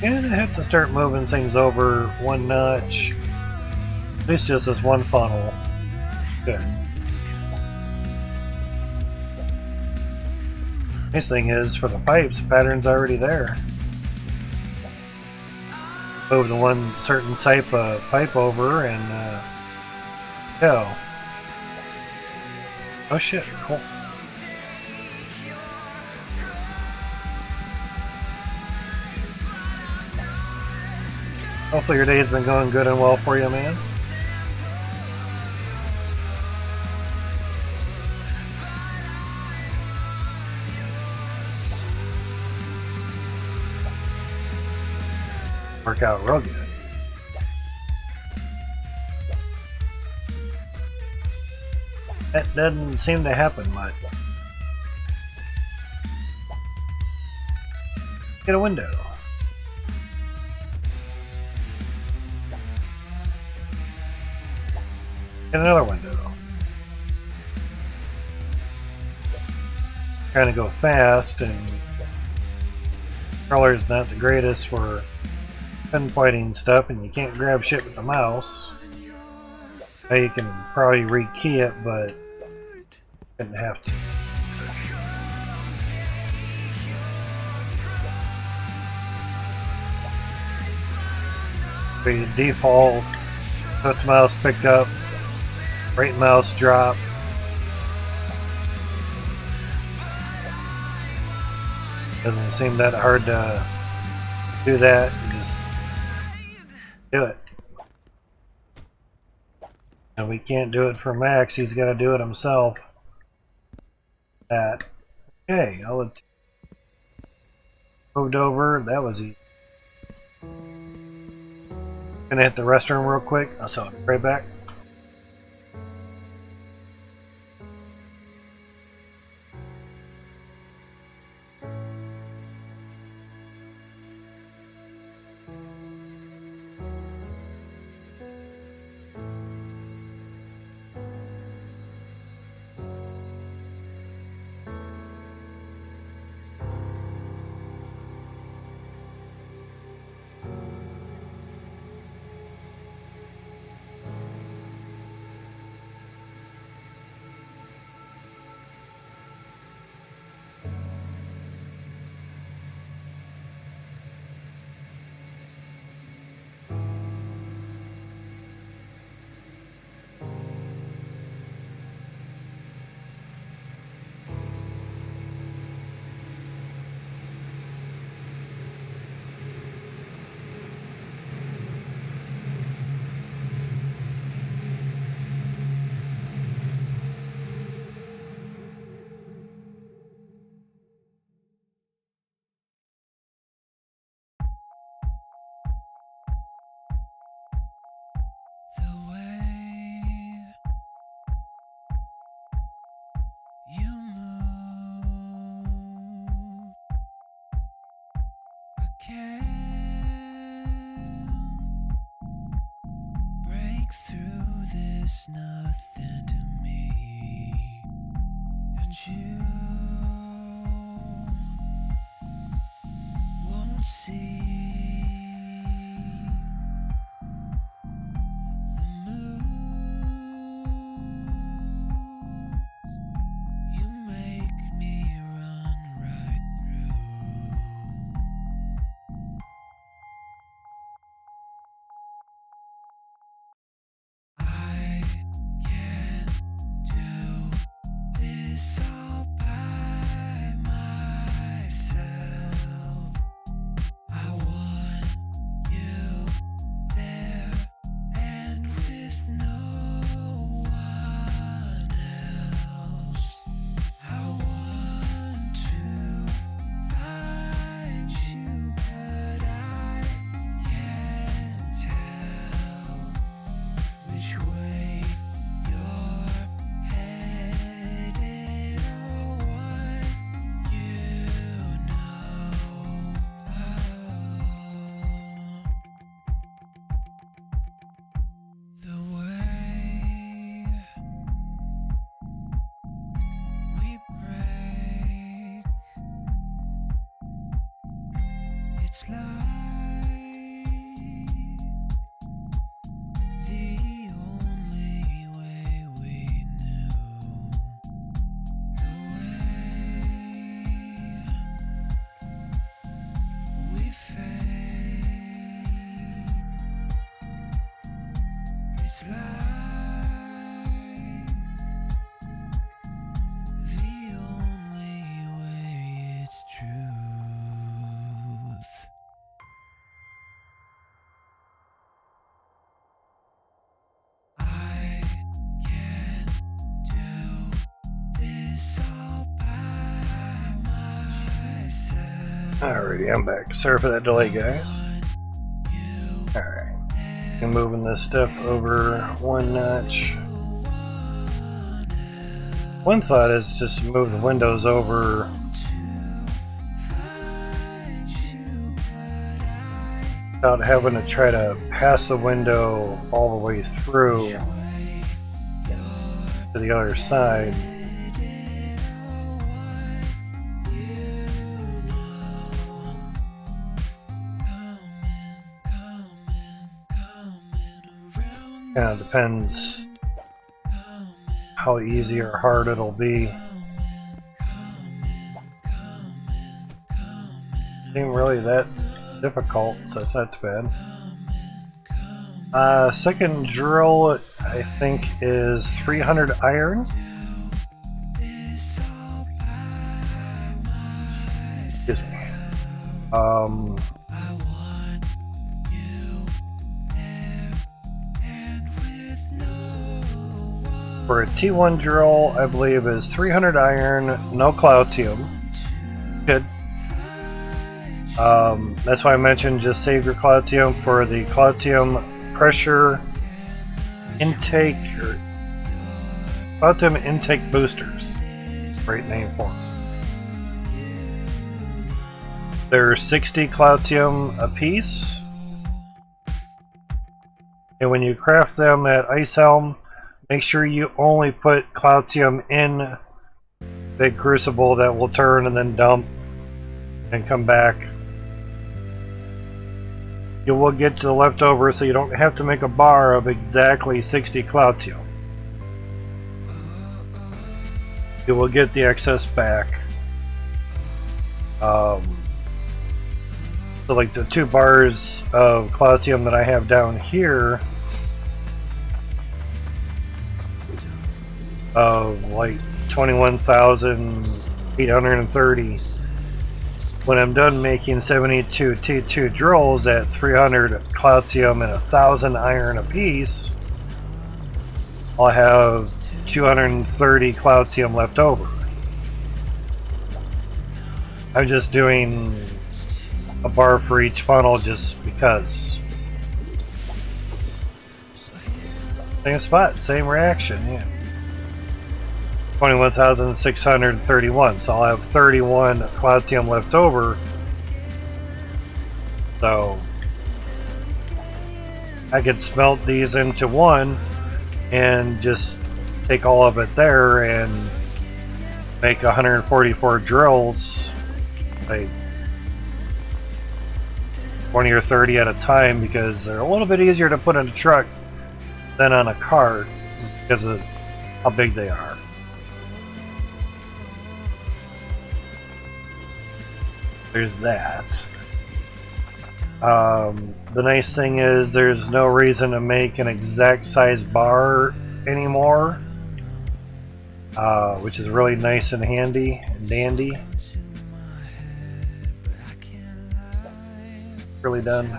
And I have to start moving things over one notch. At least just this one funnel. Good. Nice thing is, for the pipes, pattern's already there. Move the one certain type of pipe over and go. Oh shit, cool. Hopefully your day's been going good and well for you, man. Work out real good. That doesn't seem to happen much. Get a window. Get another window. Trying to go fast, and controller's not the greatest for pinpointing stuff, and you can't grab shit with the mouse. Now you can probably rekey it, but didn't have to. The default left mouse pick up, right mouse drop. Doesn't seem that hard to do that. You just do it. And we can't do it for Max. He's got to do it himself. That. Okay, I'll let moved over. That was easy. Gonna hit the restroom real quick. I'll be right back. The way you move, I can't break through this nothing to me, and you won't see. It's like the only way we knew. The way we fade. It's like the only way it's truth. I can't do this all by myself. Alrighty, I'm back. Sorry for that delay, guys. Alright. I'm moving this stuff over one notch. One thought is just move the windows over without having to try to pass the window all the way through to the other side. Kind of depends how easy or hard it'll be. Ain't really that difficult, so it's not too bad. Second drill, I think, is 300 iron. Excuse me. For a T1 drill, I believe is 300 iron, no cloutium. Good. That's why I mentioned just save your cloutium for the cloutium pressure intake or cloutium intake boosters. Great name for them. They're 60 cloutium a piece, and when you craft them at Ice Helm, make sure you only put cloutium in the crucible that will turn and then dump and come back. You will get to the leftover, so you don't have to make a bar of exactly 60 cloutium. You will get the excess back. So like the 2 bars of cloutium that I have down here of like 21,830. When I'm done making 72 T2 drills at 300 cloutium and 1,000 iron a piece, I'll have 230 cloutium left over. I'm just doing a bar for each funnel just because. Same spot, same reaction, yeah. 21,631, so I'll have 31 cloutium left over. So I could smelt these into one and just take all of it there and make 144 drills, like 20 or 30 at a time, because they're a little bit easier to put in a truck than on a cart because of how big they are. There's that. The nice thing is there's no reason to make an exact size bar anymore, which is really nice and handy and dandy. Really done.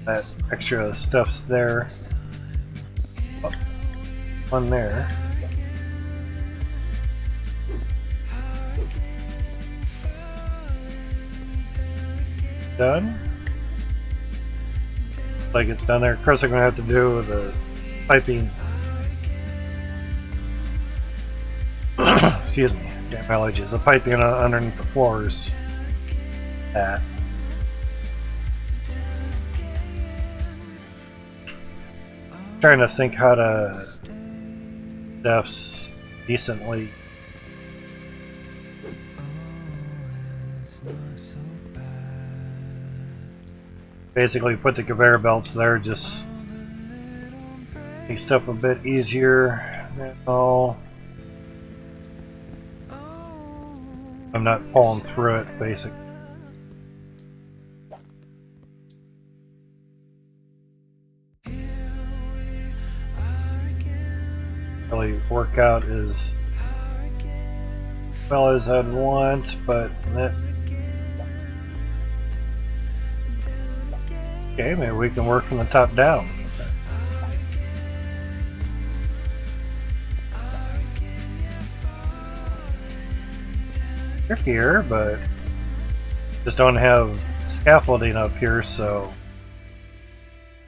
That extra stuff's there. Oh, one there. Done. Like it's done there. Of course, I'm gonna have to do the piping. Excuse me, damn allergies. The piping underneath the floors. That. Trying to think how to stuff's decently. It's not so bad. Basically put the conveyor belts there, just make stuff a bit easier. Now, I'm not pulling through it, basically. Really work out as well as I'd want, but that. Okay, maybe we can work from the top down. They're here, but just don't have scaffolding up here, so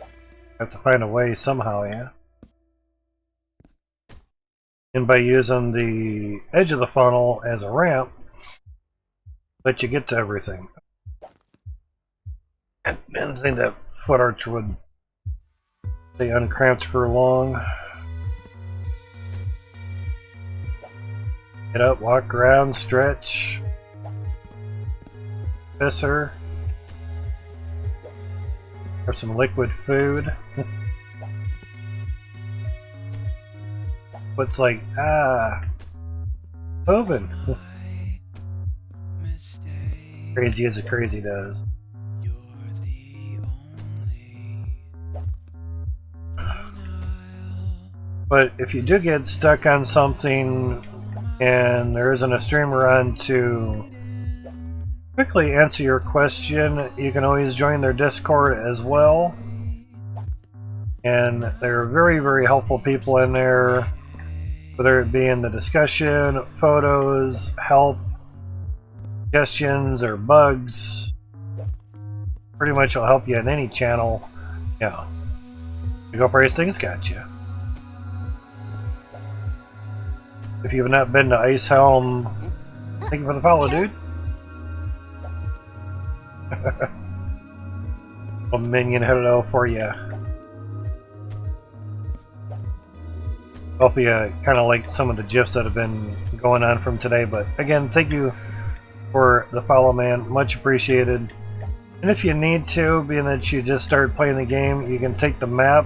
I have to find a way somehow, yeah. And by using the edge of the funnel as a ramp, let you get to everything. And I think that foot arch would stay uncramped for long. Get up, walk around, stretch. Piss her. Have some liquid food. What's like, moving. Crazy as a crazy does. But if you do get stuck on something and there isn't a streamer on to quickly answer your question, you can always join their Discord as well. And they're very, very helpful people in there, whether it be in the discussion, photos, help, suggestions, or bugs. Pretty much will help you in any channel. Yeah. You go price things, got you. If you've not been to Ice Helm, thank you for the follow, dude. A minion hello for you. Hope you kind of like some of the GIFs that have been going on from today, but again, thank you for the follow, man. Much appreciated. And if you need to, being that you just started playing the game, you can take the map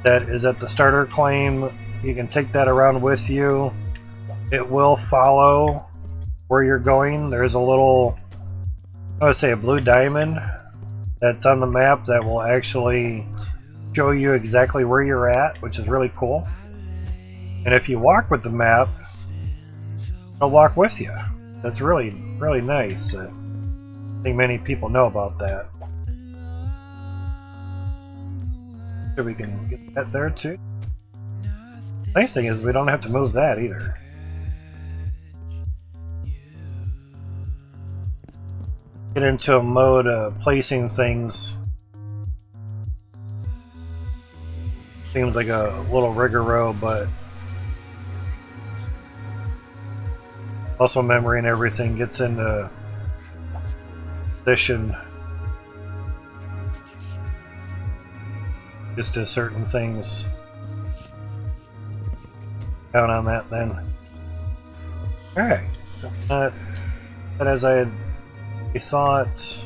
that is at the starter claim. You can take that around with you. It will follow where you're going. There's a little, I would say, a blue diamond that's on the map that will actually show you exactly where you're at, which is really cool. And if you walk with the map, it'll walk with you. That's really, really nice. I think many people know about that. So we can get that there too. Nice thing is we don't have to move that either. Get into a mode of placing things. Seems like a little rigoro, but also memory and everything gets into position just to certain things. Down on that then. Alright. But as I had thought,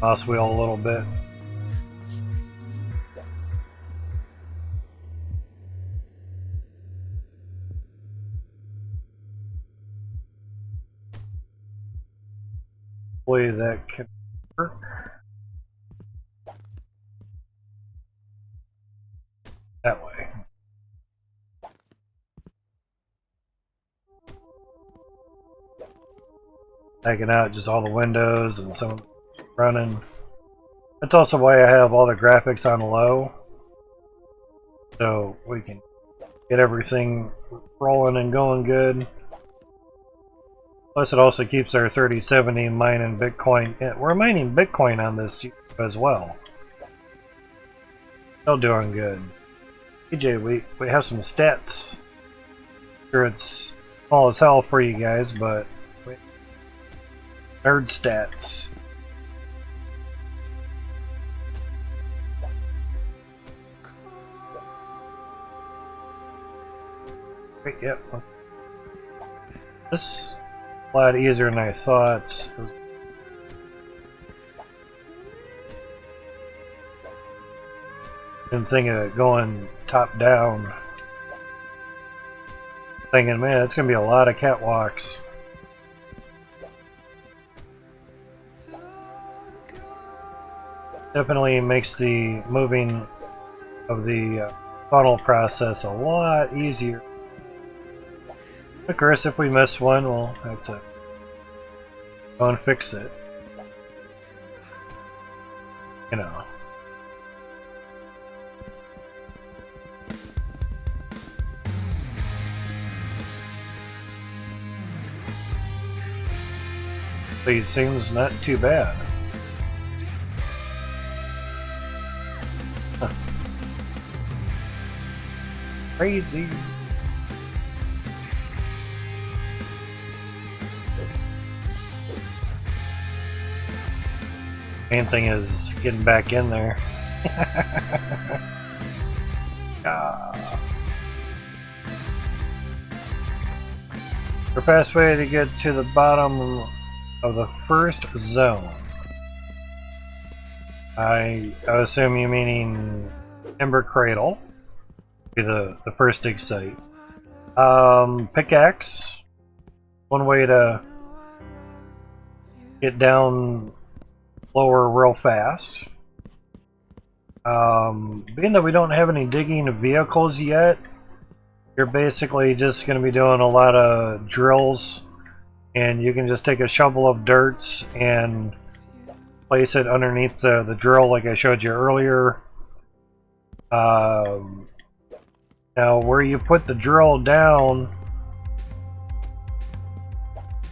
mouse wheel a little bit. Hopefully that can work. That way. Taking out just all the windows and some running. That's also why I have all the graphics on low, so we can get everything rolling and going good. Plus it also keeps our 3070 mining Bitcoin. Yeah, we're mining Bitcoin on this as well. Still doing good. PJ, we have some stats. Sure, it's small as hell for you guys, but Nerd stats. Great, yep. This is a lot easier than I thought. Been thinking of going top down. Thinking, man, it's gonna be a lot of catwalks. Definitely makes the moving of the funnel process a lot easier. Of course, if we miss one, we'll have to go and fix it. You know. These seems not too bad. Huh. Crazy. Main thing is getting back in there. The fast way to get to the bottom of the first zone. I assume you meaning Ember Cradle. Be the first dig site. Pickaxe. One way to get down lower real fast. Being that we don't have any digging vehicles yet, you're basically just going to be doing a lot of drills, and you can just take a shovel of dirt and place it underneath the drill like I showed you earlier. Now where you put the drill down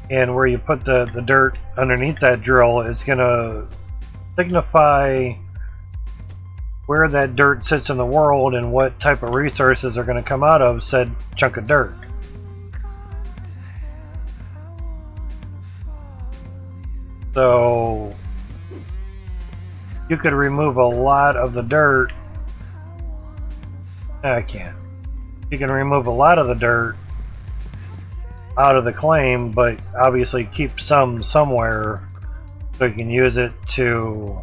and where you put the dirt underneath that drill is going to signify where that dirt sits in the world and what type of resources are going to come out of said chunk of dirt. So you could remove a lot of the dirt. I can't. You can remove a lot of the dirt out of the claim, but obviously keep some somewhere so you can use it to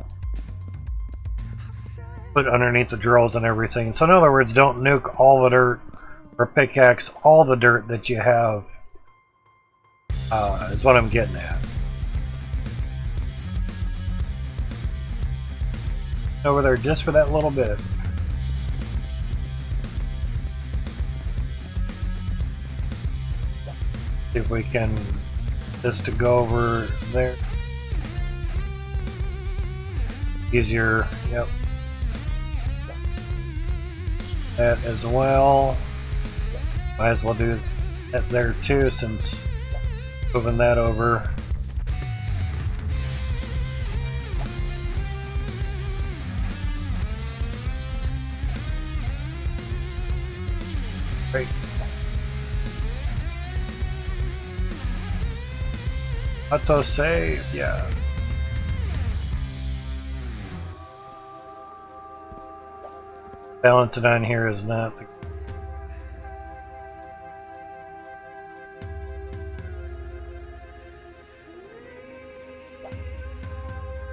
put underneath the drills and everything. So in other words, don't nuke all the dirt or pickaxe all the dirt that you have, is what I'm getting at. Over there just for that little bit. See if we can just to go over there. Easier, yep. That as well. Might as well do that there too, since moving that over. Great. Auto save, yeah. Balance it on here is not the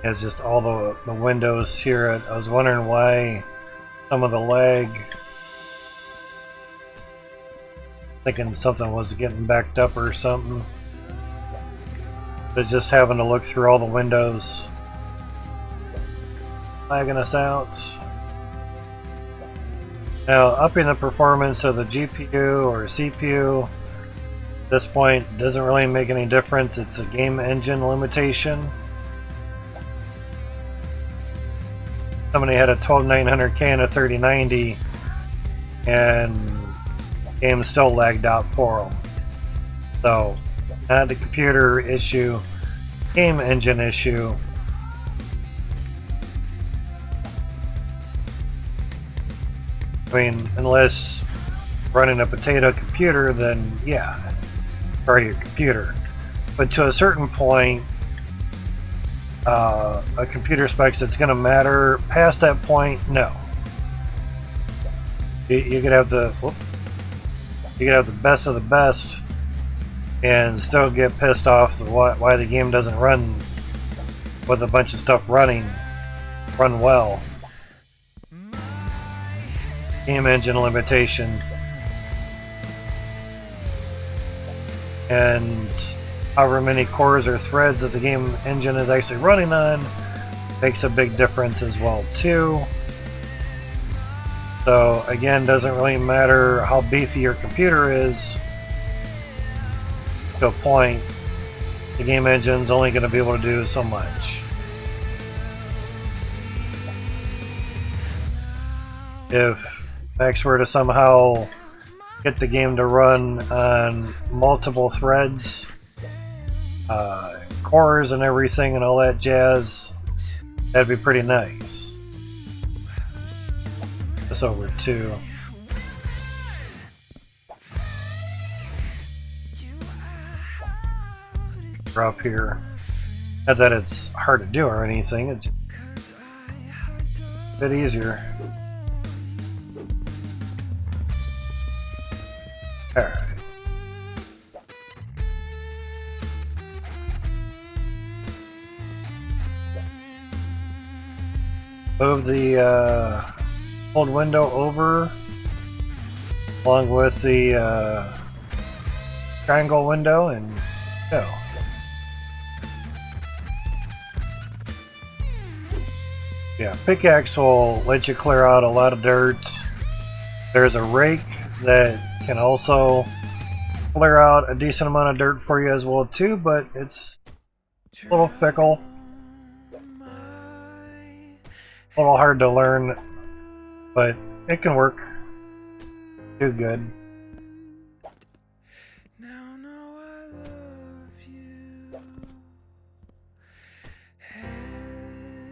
it's just all the windows here. I was wondering why some of the lag. Thinking something was getting backed up or something. But just having to look through all the windows. Lagging us out. Now, upping the performance of the GPU or CPU at this point doesn't really make any difference. It's a game engine limitation. Somebody had a 12900K and a 3090 and the game still lagged out for them. So, it's not the computer issue, game engine issue. I mean, unless running a potato computer, then yeah, or your computer. But to a certain point, a computer specs that's going to matter. Past that point, no. You could have the best of the best and still get pissed off why the game doesn't run with a bunch of stuff run well. Game engine limitation. And however many cores or threads that the game engine is actually running on makes a big difference as well too. So again, doesn't really matter how beefy your computer is. To a point, the game engine's only going to be able to do so much. If Max were to somehow get the game to run on multiple threads, cores and everything and all that jazz, that'd be pretty nice. This over 2. We're up here. Not that it's hard to do or anything, it's just a bit easier. Alright. Move the old window over along with the triangle window and go. Yeah, pickaxe will let you clear out a lot of dirt. There's a rake that can also clear out a decent amount of dirt for you as well too, but it's a little fickle. A little hard to learn, but it can work. Do good.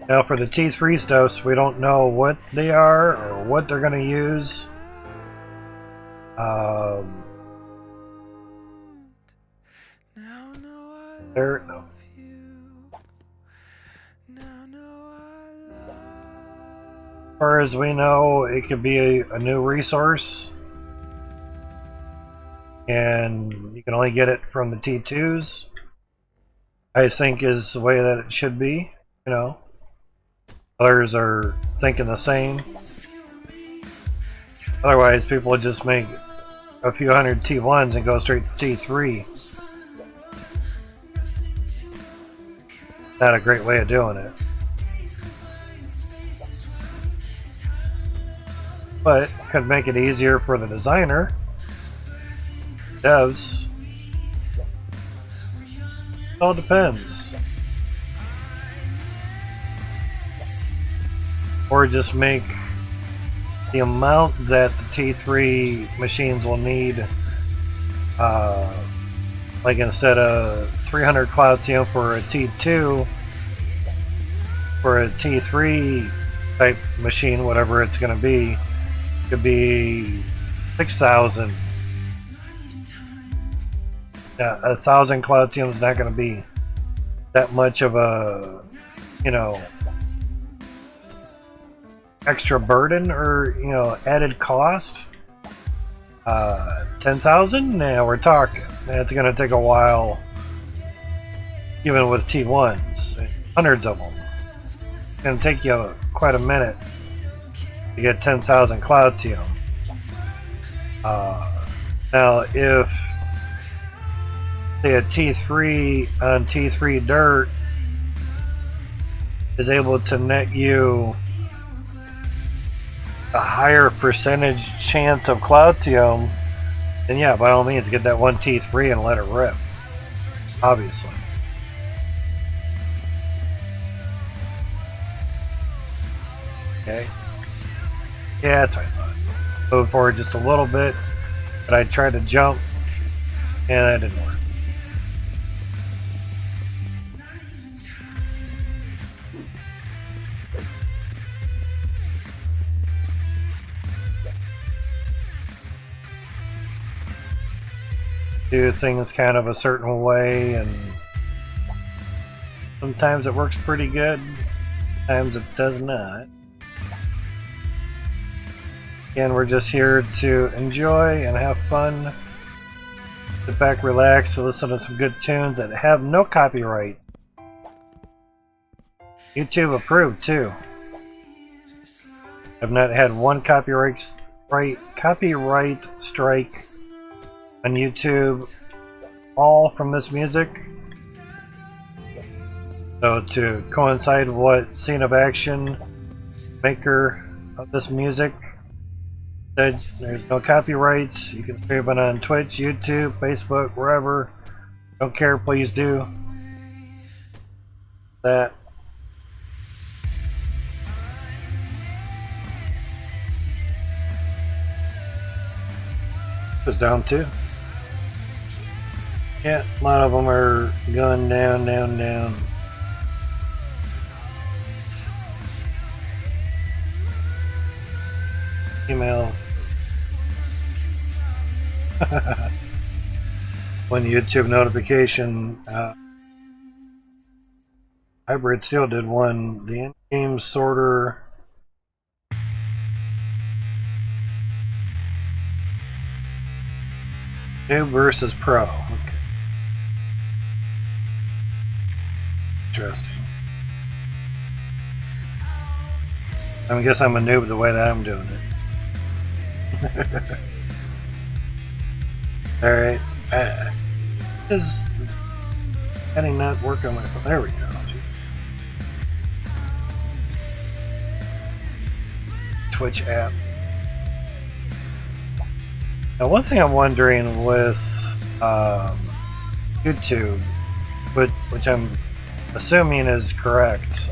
Now for the T3 stuffs, we don't know what they are or what they're going to use. There, no. As far as we know, it could be a new resource, and you can only get it from the T2s. I think is the way that it should be, you know. Others are thinking the same. Otherwise, people would just make a few hundred T1s and go straight to T3. Not a great way of doing it. But it could make it easier for the designer, devs. It all depends. Or just make the amount that the T3 machines will need, like instead of 300 cloud TM for a T2, for a T3 type machine, whatever it's going to be, could be 6,000. Yeah, 1,000 cloud TM is not going to be that much of a, you know, extra burden or, you know, added cost. 10,000? Nah, we're talking. It's going to take a while, even with T1s, hundreds of them. It's going to take you quite a minute to get 10,000 cloud TM. Now, if say a T3 on T3 dirt is able to net you a higher percentage chance of cloud TM, then yeah, by all means, get that one T3 and let it rip. Obviously. Okay. Yeah, that's what I thought. Move forward just a little bit, but I tried to jump, and that didn't work. Do things kind of a certain way, and Sometimes it works pretty good, sometimes it does not. Again, we're just here to enjoy and have fun. Sit back, relax, and listen to some good tunes that have no copyright. YouTube approved too. I've not had one copyright strike on YouTube, all from this music. So to coincide with what SceneOfAction, maker of this music, said there's no copyrights, you can stream it on Twitch, YouTube, Facebook, wherever. Don't care, please do that. Is down too. Yeah, a lot of them are going down, down, down. Email. When YouTube notification, Hybrid Steel did one. The in-game sorter. New versus pro. Okay. Interesting. I guess I'm a noob the way that I'm doing it. Alright. Is heading not work on my phone? There we go. Twitch app. Now, one thing I'm wondering with YouTube, which I'm assuming is correct,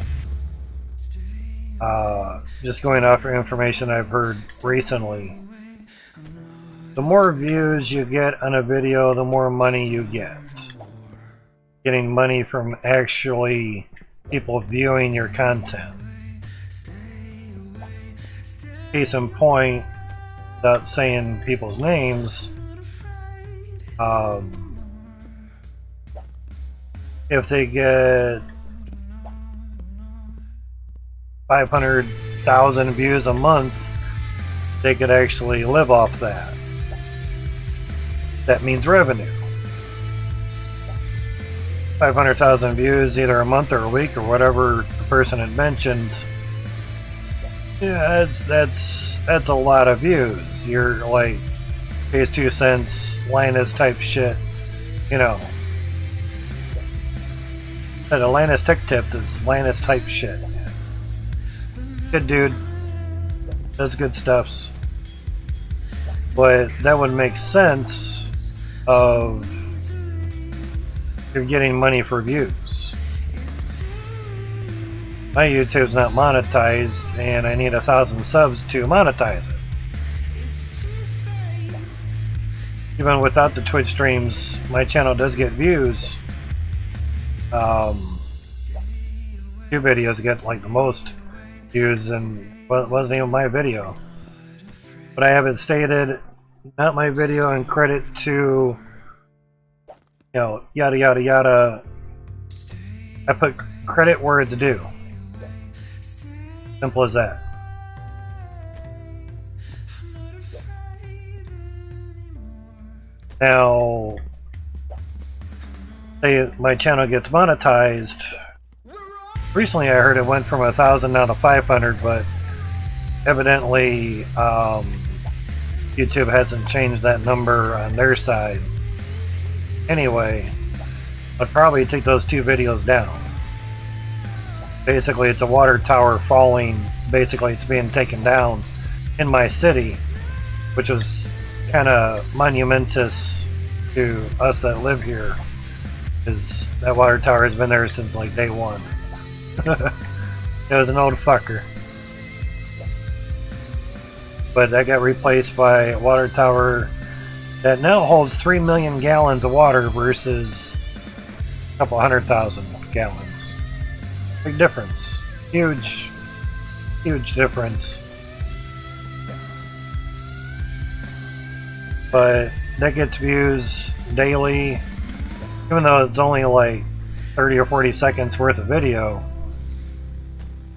just going off of information I've heard recently, the more views you get on a video, the more money you get. Getting money from actually people viewing your content. Case in point, without saying people's names, if they get 500,000 views a month, they could actually live off that. That means revenue. 500,000 views either a month or a week or whatever the person had mentioned. Yeah, that's a lot of views. You're like, pays 2 cents, Linus type shit, you know. That Linus Tech Tip is Linus type shit. Good dude, does good stuffs. But that would make sense of you're getting money for views. My YouTube's not monetized and I need 1,000 subs to monetize it. Even without the Twitch streams, my channel does get views. 2 videos get like the most views, and well, it wasn't even my video. But I have it stated, not my video, and credit to, you know, yada yada yada. I put credit where it's due. Simple as that. Now, say my channel gets monetized. Recently I heard it went from 1,000 now to 500, but evidently YouTube hasn't changed that number on their side. Anyway, I'd probably take those 2 videos down. Basically, it's a water tower falling. Basically, it's being taken down in my city, which was kind of monumentous to us that live here, because that water tower has been there since like day one. It was an old fucker. But that got replaced by a water tower that now holds 3 million gallons of water versus a couple 100,000 gallons. Big difference. Huge, huge difference. But that gets views daily, even though it's only like 30 or 40 seconds worth of video,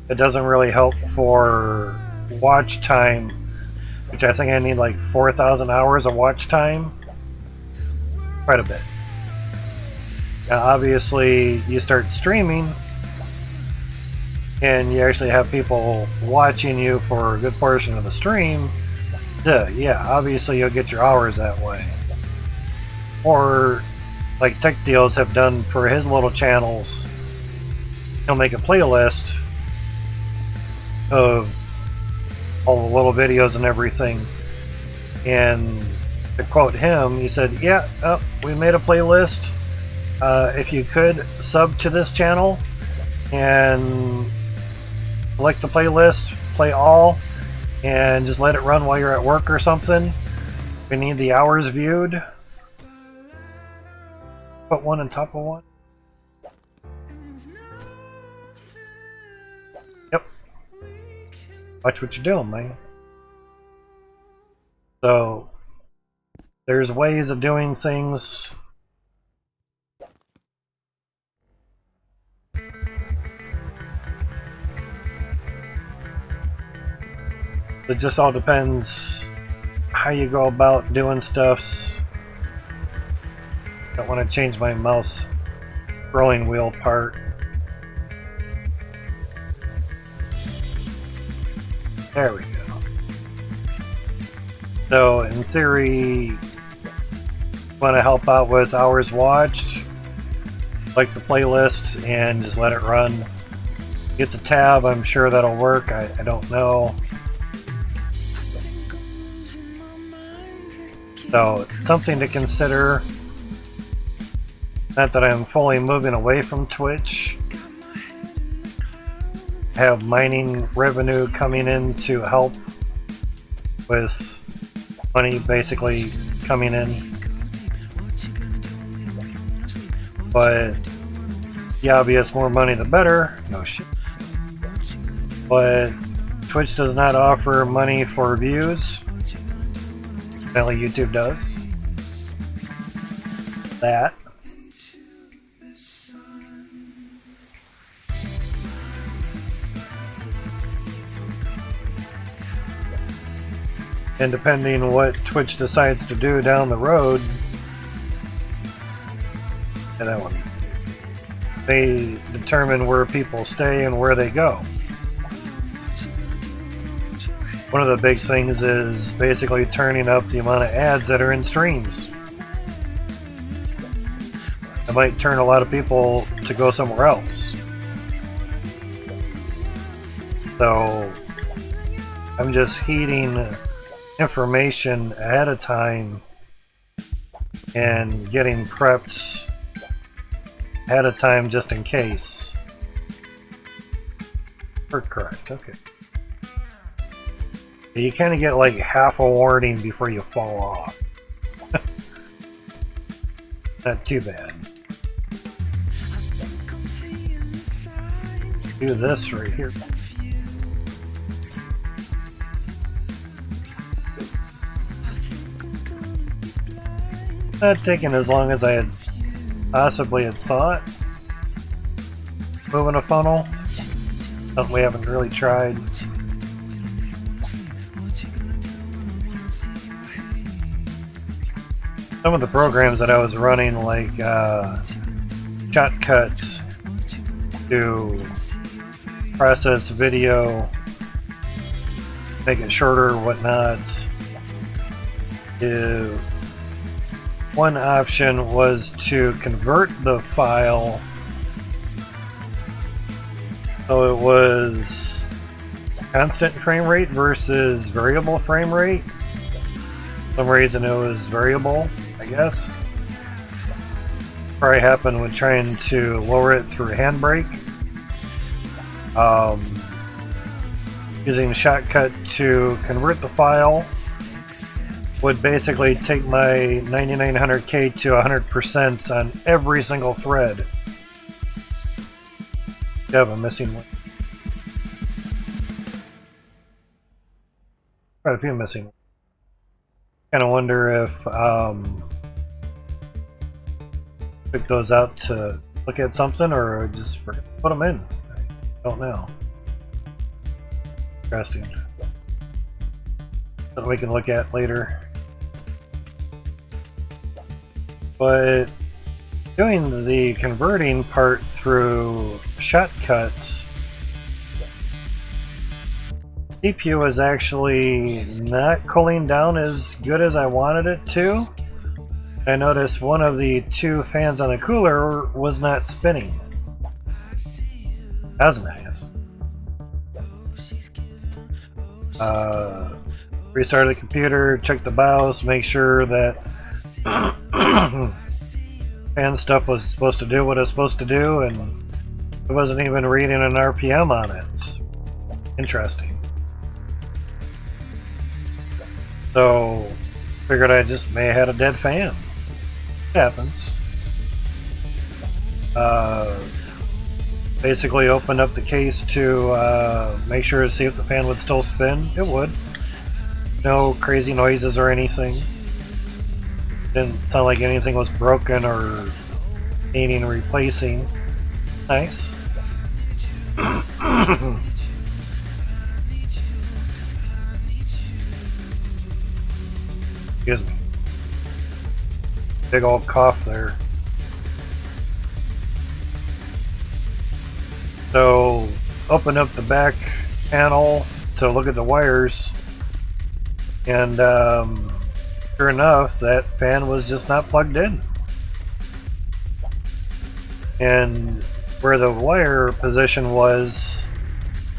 it doesn't really help for watch time, which I think I need like 4,000 hours of watch time. Quite a bit. Now obviously you start streaming and you actually have people watching you for a good portion of the stream. Yeah, obviously you'll get your hours that way. Or like Tech Deals have done for his little channels, he'll make a playlist of all the little videos and everything, and to quote him, he said, yeah, we made a playlist. If you could sub to this channel and select the playlist, play all, and just let it run while you're at work or something. We need the hours viewed. Put one on top of one. Yep. Watch what you're doing, man. So there's ways of doing things. It just all depends how you go about doing stuffs. Don't want to change my mouse scrolling wheel part. There we go. So in theory, want to help out with hours watched, like the playlist and just let it run. Get the tab, I'm sure that'll work. I don't know. So something to consider. Not that I'm fully moving away from Twitch. I have mining revenue coming in to help with money basically coming in. But the obvious more money the better. No shit. But Twitch does not offer money for views. Apparently YouTube does. That. And depending what Twitch decides to do down the road, and that one, they determine where people stay and where they go. One of the big things is basically turning up the amount of ads that are in streams. It might turn a lot of people to go somewhere else. So I'm just heeding information ahead of time and getting prepped ahead of time just in case. Correct, okay. You kind of get like half a warning before you fall off. Not too bad. Do this right here. Not taking as long as I had possibly had thought. Moving a funnel, something we haven't really tried. Some of the programs that I was running, like shortcuts to process video, make it shorter, whatnot. One option was to convert the file so it was constant frame rate versus variable frame rate. For some reason it was variable, I guess. Probably happened when trying to lower it through Handbrake. Using the shortcut to convert the file would basically take my 9900K to 100% on every single thread. You have a missing one. Quite a few missing. Kind of wonder if took those out to look at something or just forget to put them in. I don't know. Interesting. Something we can look at later. But doing the converting part through shortcuts, CPU is actually not cooling down as good as I wanted it to. I noticed one of the two fans on the cooler was not spinning. That was nice. Restart the computer, check the BIOS, make sure that fan stuff was supposed to do what it's supposed to do, and it wasn't even reading an RPM on it. Interesting. So, figured I just may have had a dead fan. It happens. Basically opened up the case to make sure to see if the fan would still spin. It would. No crazy noises or anything. Didn't sound like anything was broken or needing replacing. Nice. Excuse me. Big old cough there. So, open up the back panel to look at the wires, and sure enough, that fan was just not plugged in. And where the wire position was,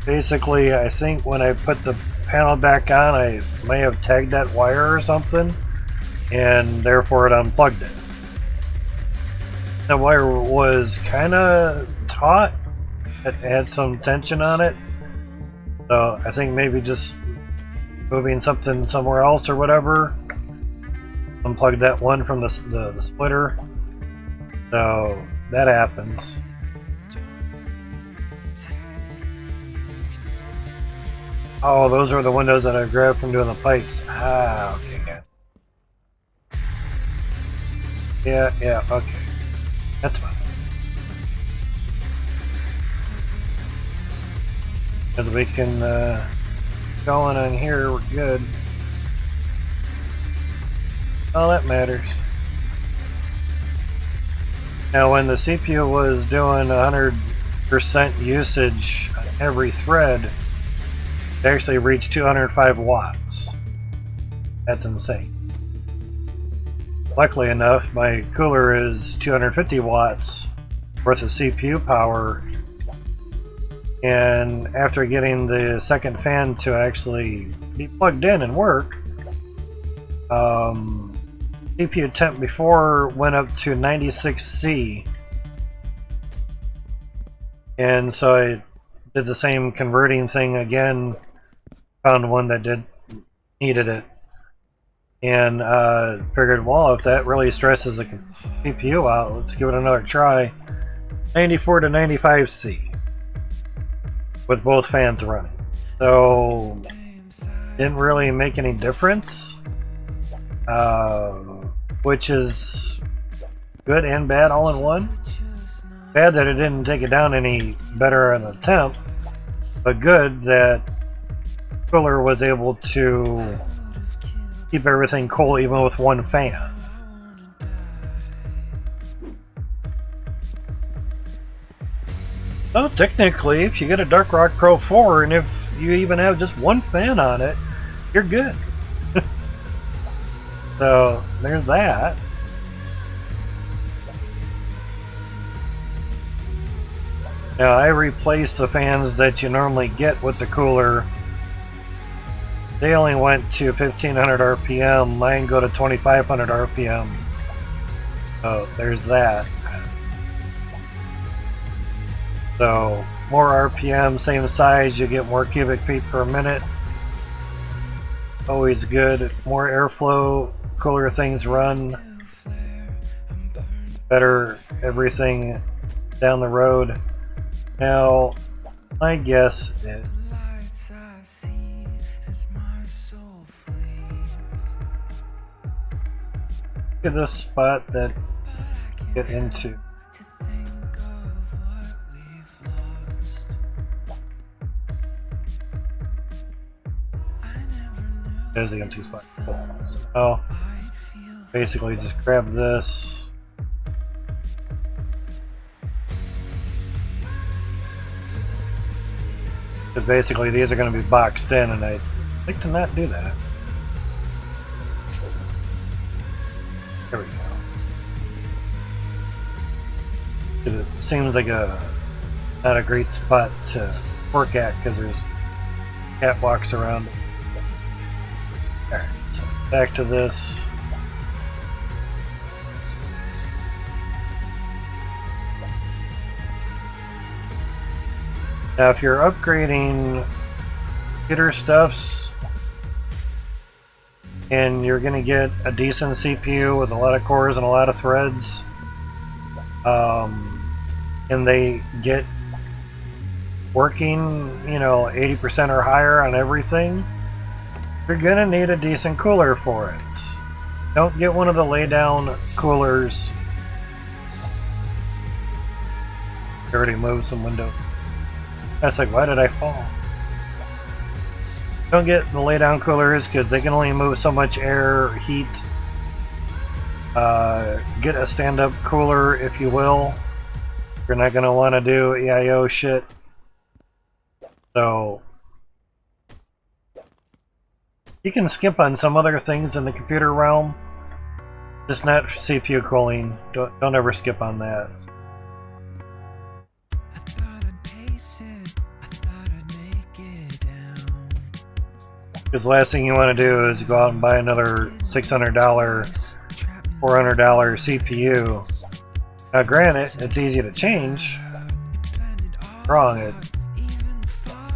basically, I think when I put the panel back on, I may have tagged that wire or something, and therefore it unplugged it. The wire was kind of taut. It had some tension on it, so I think maybe just moving something somewhere else or whatever unplugged that one from the splitter. So that happens. Oh, those are the windows that I grabbed from doing the pipes. Ah, okay. Yeah, okay. That's fine. As we can going on here, we're good. All that matters. Now, when the CPU was doing 100% usage on every thread, it actually reached 205 watts. That's insane. Luckily enough, my cooler is 250 watts worth of CPU power. And after getting the second fan to actually be plugged in and work, CPU temp before went up to 96C. And so I did the same converting thing again, found one that needed it. And figured, well, if that really stresses the CPU out, let's give it another try. 94 to 95C. With both fans running. So, didn't really make any difference, which is good and bad all in one. Bad that it didn't take it down any better on the temp, but good that cooler was able to keep everything cool even with one fan. So technically, if you get a Dark Rock Pro 4 and if you even have just one fan on it, you're good. So there's that. Now I replaced the fans that you normally get with the cooler. They only went to 1500 RPM. Mine go to 2500 RPM. So there's that. So more RPM, same size, you get more cubic feet per minute. Always good. More airflow, cooler things run. Better everything down the road. Now, my guess is look at this spot that get into. There's the empty spot. Cool. So now, basically just grab this. Because basically these are going to be boxed in, and I'd like to not do that. There we go. It seems like not a great spot to work at because there's catwalks around. Alright, so back to this. Now if you're upgrading computer stuffs and you're going to get a decent CPU with a lot of cores and a lot of threads, and they get working, 80% or higher on everything, you're going to need a decent cooler for it. Don't get one of the lay-down coolers. I already moved some windows. That's like, why did I fall? Don't get the lay-down coolers because they can only move so much air, heat. Get a stand-up cooler, if you will. You're not going to want to do EIO shit. So, you can skip on some other things in the computer realm. Just not CPU cooling. Don't ever skip on that. Because the last thing you want to do is go out and buy another $600, $400 CPU. Now granted, it's easy to change. Wrong,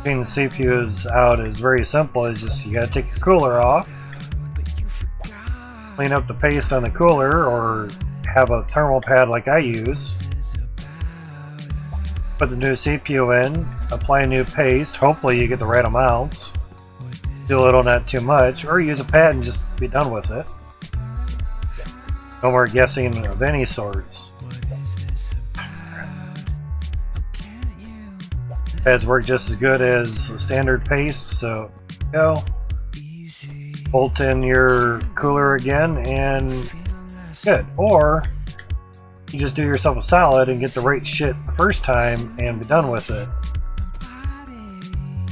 changing CPUs out is very simple. It's just you gotta take the cooler off, clean up the paste on the cooler, or have a thermal pad like I use. Put the new CPU in, apply a new paste, hopefully you get the right amount. Do a little, not too much, or use a pad and just be done with it. No more guessing of any sorts. Pads work just as good as the standard paste, so go. Bolt in your cooler again and good. Or you just do yourself a solid and get the right shit the first time and be done with it.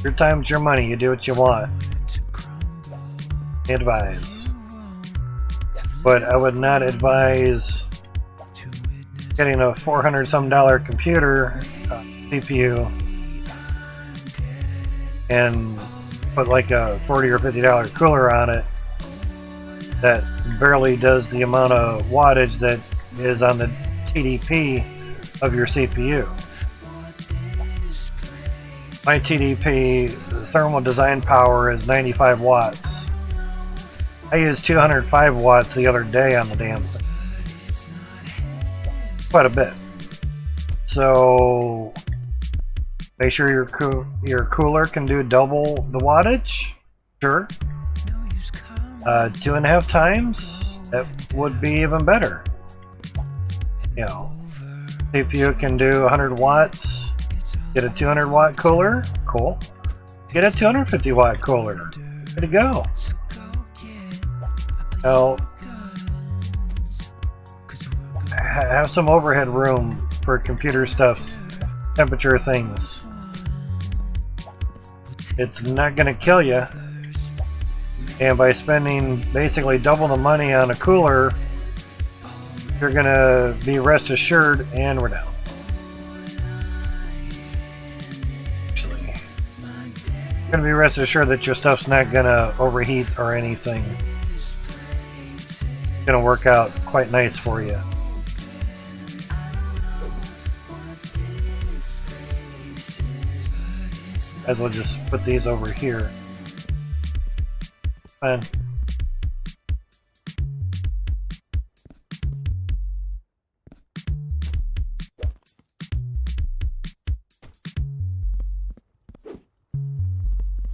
Your time's your money, you do what you want. Advise. But I would not advise getting a $400 some computer CPU and put like a $40 or $50 cooler on it that barely does the amount of wattage that is on the TDP of your CPU. My TDP, the thermal design power, is 95 watts. I used 205 watts the other day on the damn thing. Quite a bit. So make sure your cooler can do double the wattage. Sure. 2.5 times, that would be even better. CPU can do 100 watts. Get a 200 watt cooler. Cool. Get a 250 watt cooler. Good to go. Now, have some overhead room for computer stuffs, temperature things. It's not going to kill you, and by spending basically double the money on a cooler, you're going to be rest assured, and we're down. Actually, you're going to be rest assured that your stuff's not going to overheat or anything. It's going to work out quite nice for you. As we'll just put these over here. Fine.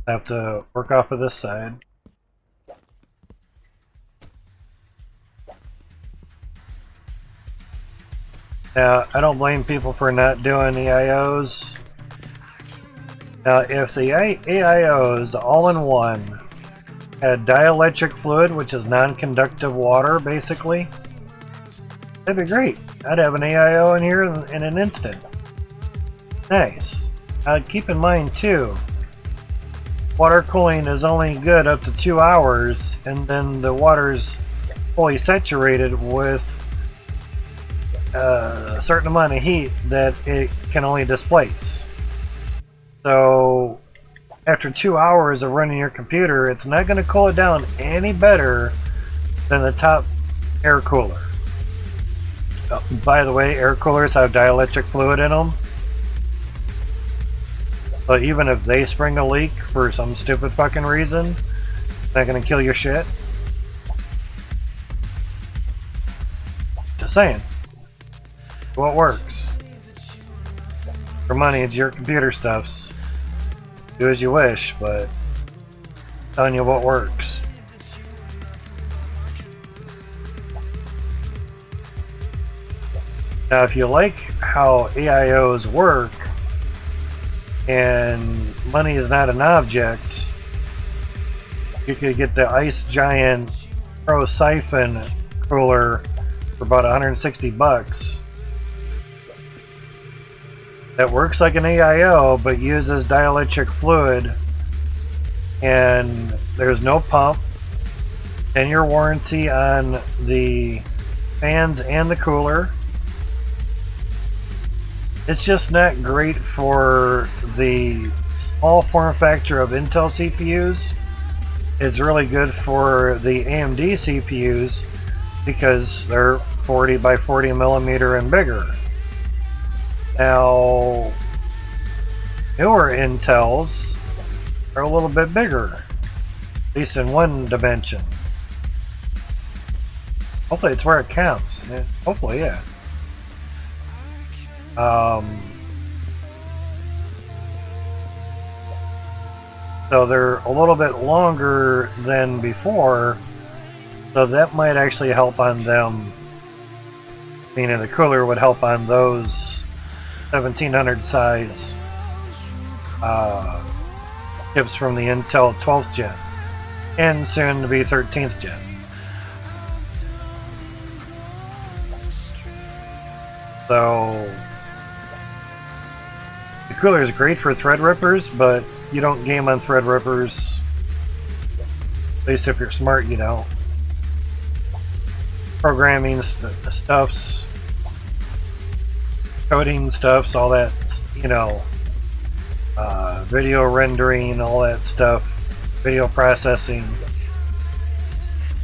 I have to work off of this side. Now, I don't blame people for not doing the EIOs. Now, if the AIOs all in one had dielectric fluid, which is non-conductive water, basically. That'd be great. I'd have an AIO in here in an instant. Nice. Keep in mind, too, water cooling is only good up to 2 hours, and then the water's fully saturated with a certain amount of heat that it can only displace. So after 2 hours of running your computer, it's not going to cool it down any better than the top air cooler. By the way, air coolers have dielectric fluid in them. So even if they spring a leak for some stupid fucking reason, it's not going to kill your shit. Just saying. What works? For money, it's your computer stuffs. Do as you wish, but I'm telling you what works. Now, if you like how AIOs work, and money is not an object, you could get the Ice Giant Pro Siphon cooler for about 160 bucks. That works like an AIO, but uses dielectric fluid, and there's no pump. 10-year warranty on the fans and the cooler. It's just not great for the small form factor of Intel CPUs. It's really good for the AMD CPUs because they're 40 by 40 millimeter and bigger. Now, newer Intels are a little bit bigger, at least in one dimension. Hopefully it's where it counts. Hopefully, yeah. So they're a little bit longer than before, so that might actually help on them. Meaning the cooler would help on those 1700 size chips from the Intel 12th gen and soon to be 13th gen. So the cooler is great for Threadrippers, but you don't game on Threadrippers. At least if you're smart, you don't. Programming stuffs, coding stuffs, all that, you know, video rendering, all that stuff, video processing.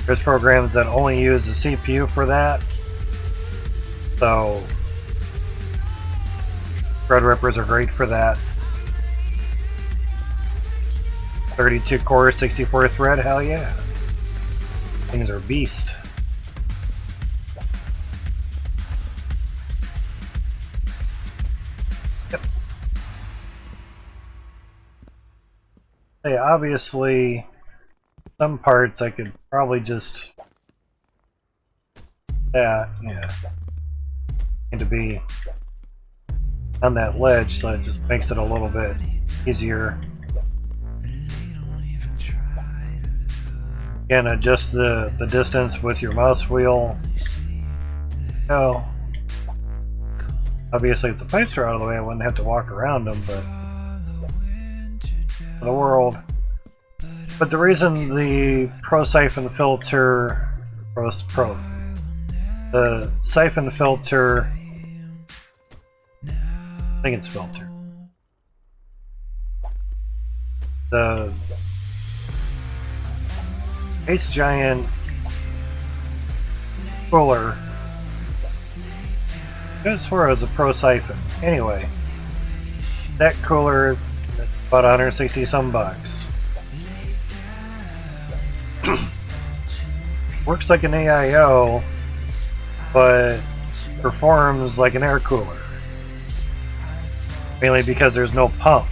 There's programs that only use the CPU for that. So Threadrippers are great for that. 32 core, 64 thread, hell yeah. Things are beast. Yep. Hey, obviously, some parts I could probably just... yeah. Need to be on that ledge, so it just makes it a little bit easier. Again, adjust the distance with your mouse wheel. So, obviously if the pipes are out of the way I wouldn't have to walk around them, but for the world. But the reason the Pro Siphon filter, the siphon filter, I think it's filter. The Ice Giant cooler, I could have swore it was a Pro Siphon. Anyway, that cooler is about 160 some bucks. Works like an AIO, but performs like an air cooler. Mainly because there's no pump.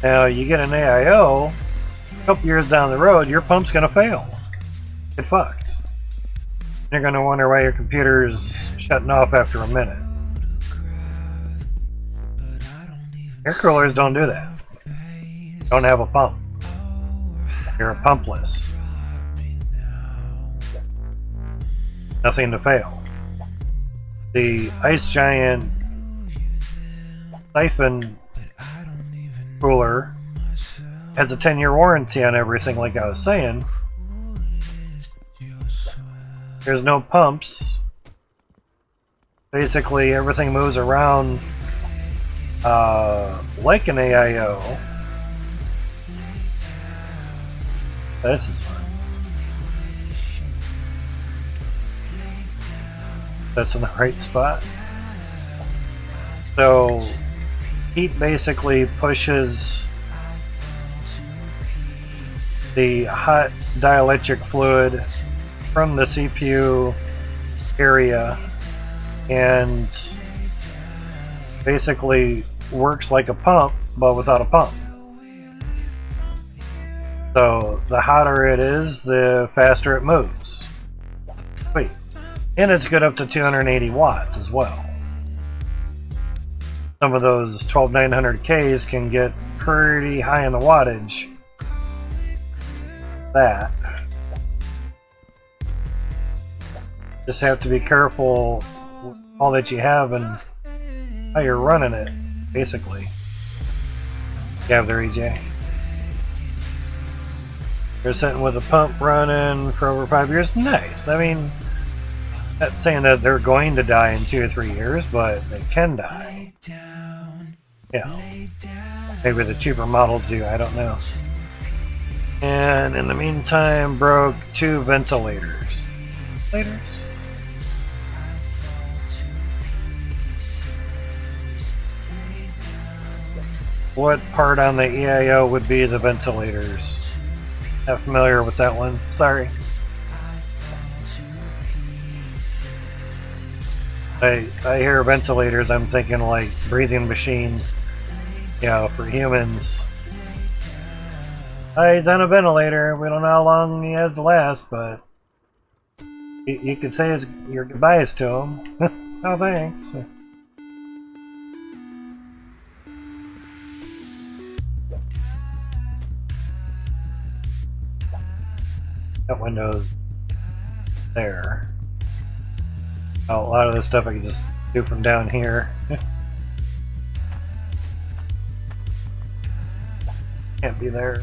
Now, you get an AIO, a couple years down the road, your pump's going to fail. Get fucked. You're going to wonder why your computer's shutting off after a minute. Air coolers don't do that. Don't have a pump. You're pumpless. Nothing to fail. The ice giant siphon cooler has a 10-year warranty on everything, like I was saying. There's no pumps. Basically, everything moves around like an AIO. This is fun. That's in the right spot. So, heat basically pushes the hot dielectric fluid from the CPU area and basically works like a pump, but without a pump. So the hotter it is, the faster it moves. Sweet. And it's good up to 280 watts as well. Some of those 12900Ks can get pretty high in the wattage. That. Just have to be careful with all that you have and how you're running it, basically. You have there, EJ. You're sitting with a pump running for over 5 years. Nice. I mean, not saying that they're going to die in 2 or 3 years, but they can die. Yeah. Maybe the cheaper models do, I don't know. And in the meantime, broke 2 ventilators. Ventilators? What part on the EIO would be the ventilators? Not familiar with that one. Sorry. I hear ventilators, I'm thinking like breathing machines, you know, for humans. He's on a ventilator. We don't know how long he has to last, but you could say your goodbyes to him. Oh, thanks. That window's there. Oh, a lot of this stuff I can just do from down here. Can't be there.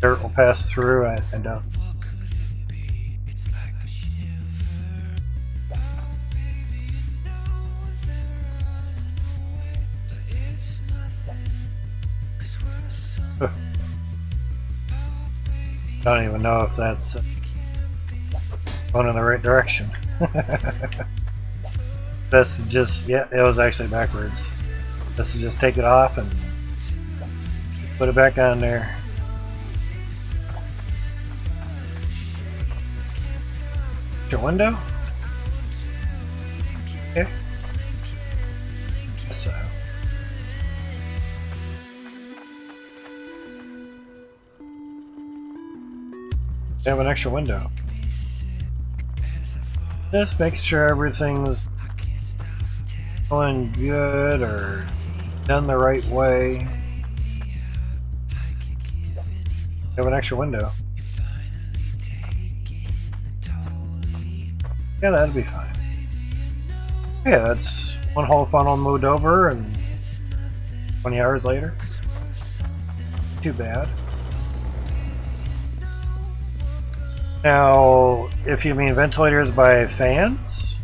Dirt will pass through. I don't. Don't even know if that's going in the right direction. That's just, yeah, it was actually backwards. This is just take it off and put it back on there. Your window? Okay. Guess so. Have an extra window. Just making sure everything's going good or done the right way. Have an extra window. Yeah, that'd be fine. Yeah, that's one whole funnel moved over and 20 hours later. Too bad. Now, if you mean ventilators by fans,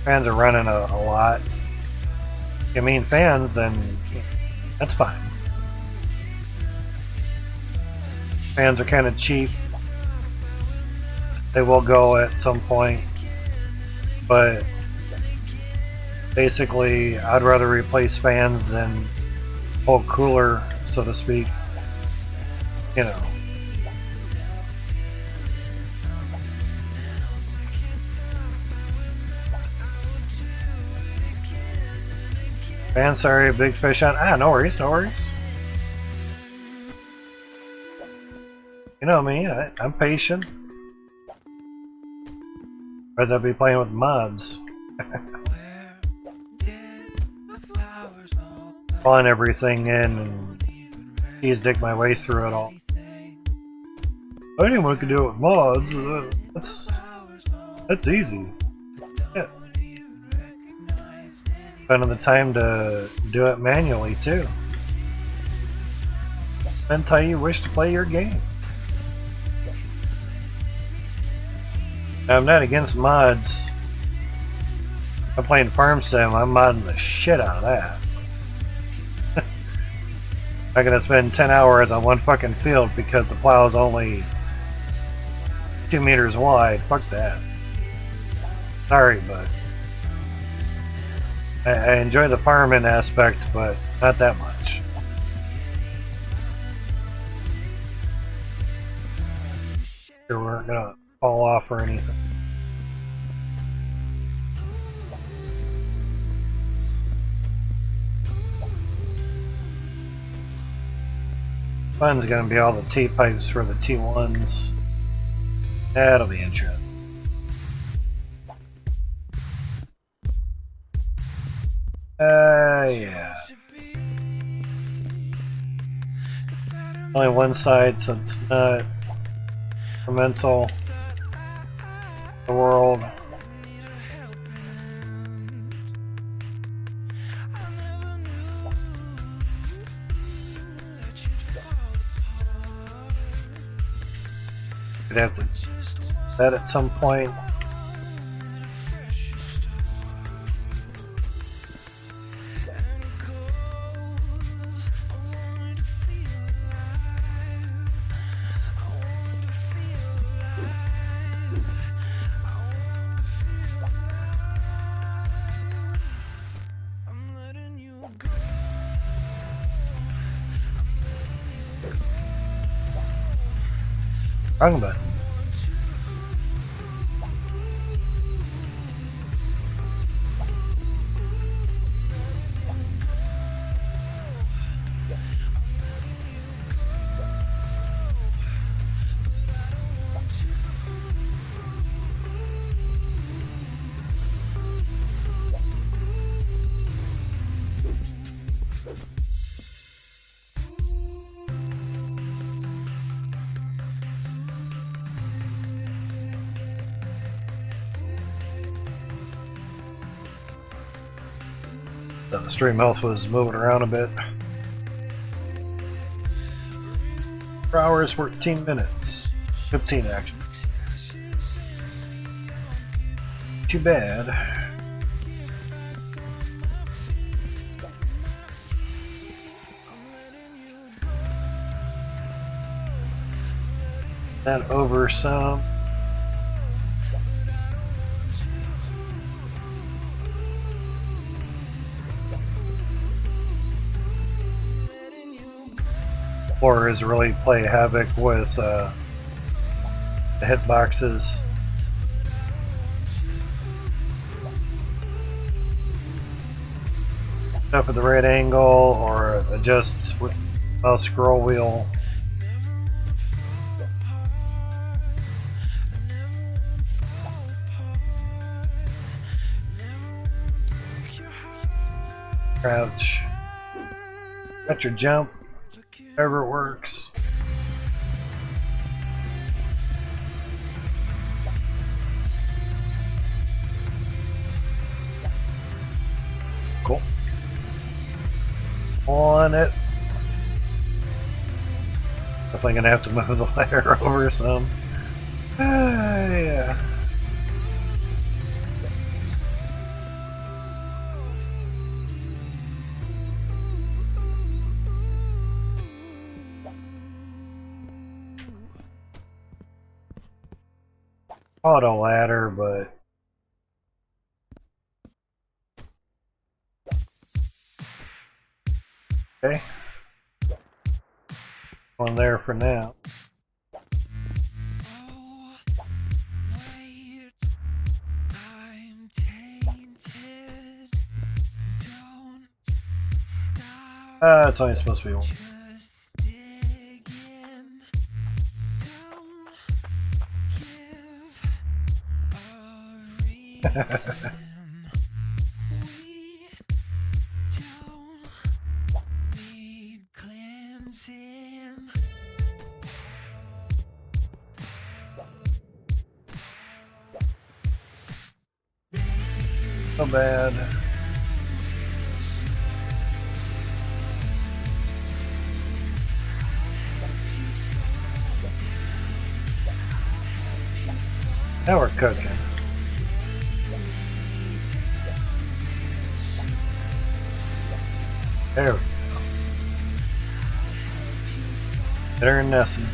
fans are running a lot. If you mean fans, then that's fine. Fans are kind of cheap. They will go at some point, but basically I'd rather replace fans than whole cooler, so to speak. You know. Man, sorry, big fish on. Ah, no worries, no worries. You know me, I'm patient. Otherwise I'd be playing with mods. Pawn everything in and cheese dig my way through it all. Anyone can do it with mods. That's easy. Yeah. Spending the time to do it manually too. Depends how you wish to play your game. Now, I'm not against mods. I'm playing Farm Sim, I'm modding the shit out of that. I'm gonna spend 10 hours on one fucking field because the plow is only 2 meters wide. Fuck that. Sorry, but I enjoy the farming aspect, but not that much. Sure, we're gonna fall off or anything. Fun's gonna be all the T-pipes for the T1s. That'll be interesting. Yeah. Only one side, so it's not mental. The world. Could have to that at some point. Wrong button. The stream health was moving around a bit. 4 hours, 14 minutes. 15 actually. Too bad. That over some. Explorers really play havoc with the hitboxes. Stuff at the right angle or adjust with mouse scroll wheel. Crouch. Got your jump. However it works. Cool. On it. Definitely gonna have to move the ladder over some. Yeah. Auto ladder, but okay. One there for now. It's only supposed to be one. need cleansing. So bad. Now we're cooking. There we go. Better than nothing.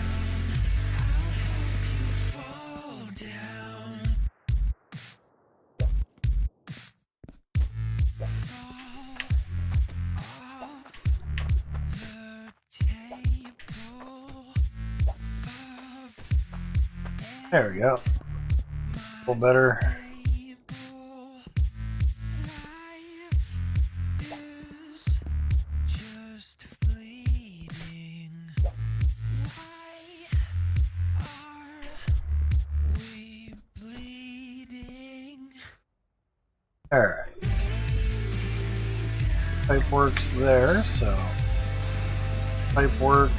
There we go. A little better. Alright. Pipe works there, so pipe work.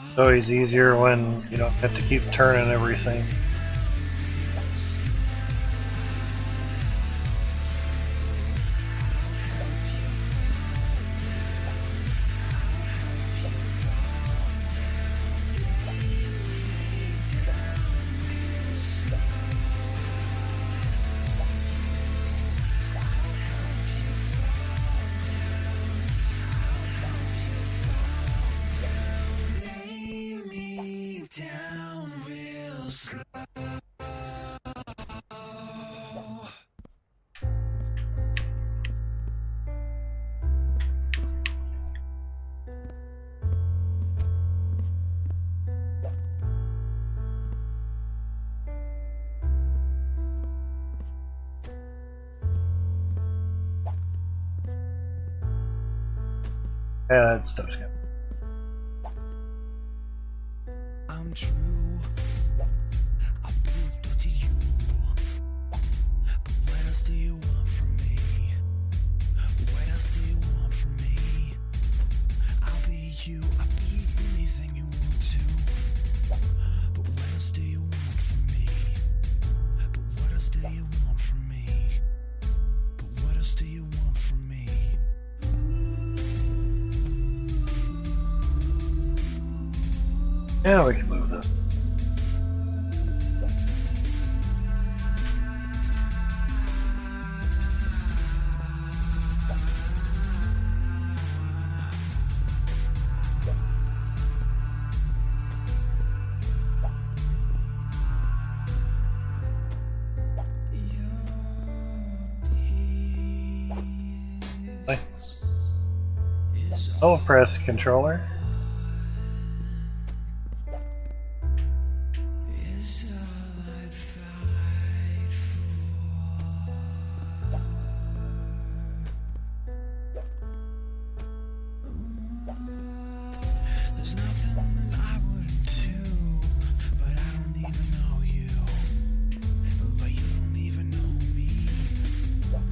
It's always easier when you don't have to keep turning everything. Yeah, that stuff's good. I'm true. I proved it to you. But what else do you want from me? What else do you want from me? I'll be you. I'll be anything you want to. But what else do you want from me? But what else do you want from me? But what else do you want from me? Yeah, we can move this. Oh, press controller. There's nothing that I wouldn't do, but I don't even know you. But you don't even know me.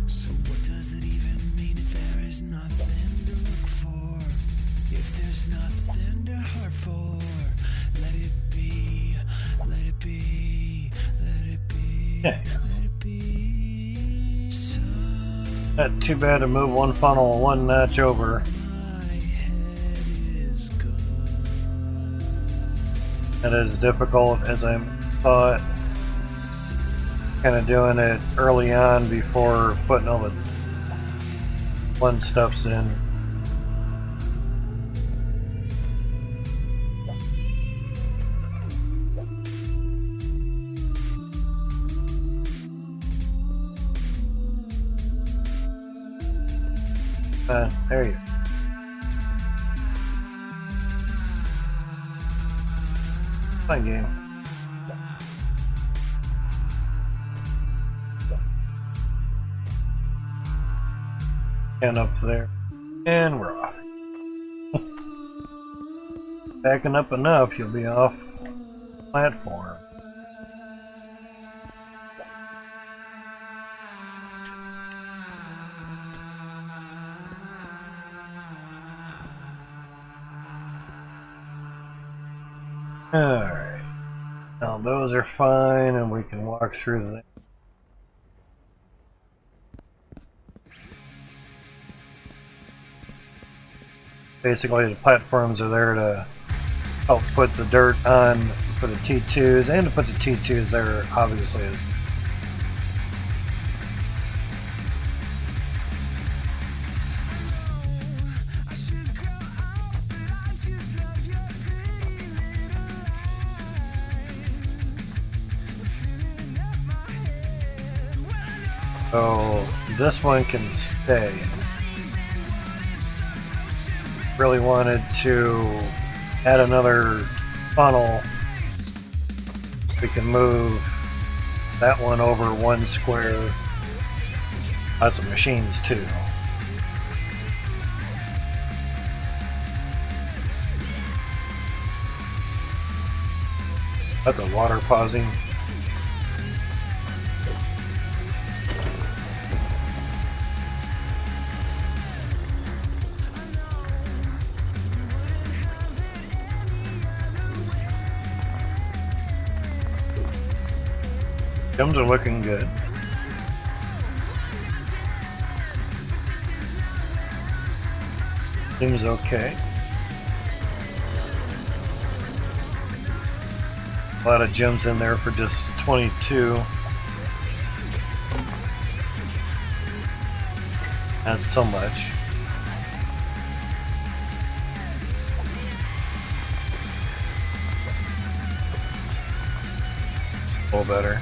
So what does it even mean if there is nothing to look for? If there's nothing to hurt for, let it be, let it be, let it be. Yes. Not too bad to move one funnel one notch over. That is difficult as I thought. Kind of doing it early on before putting all the fun stuffs in. There you go. Fun game. And up there. And we're off. Backing up enough, you'll be off platform. Alright. Now those are fine and we can walk through them. Basically the platforms are there to help put the dirt on for the T2s and to put the T2s there obviously. So this one can stay. Really wanted to add another funnel. We can move that one over one square. Lots of machines too. That's a water pausing. Gems are looking good. Seems okay. A lot of gems in there for just 22. Not so much. A little better.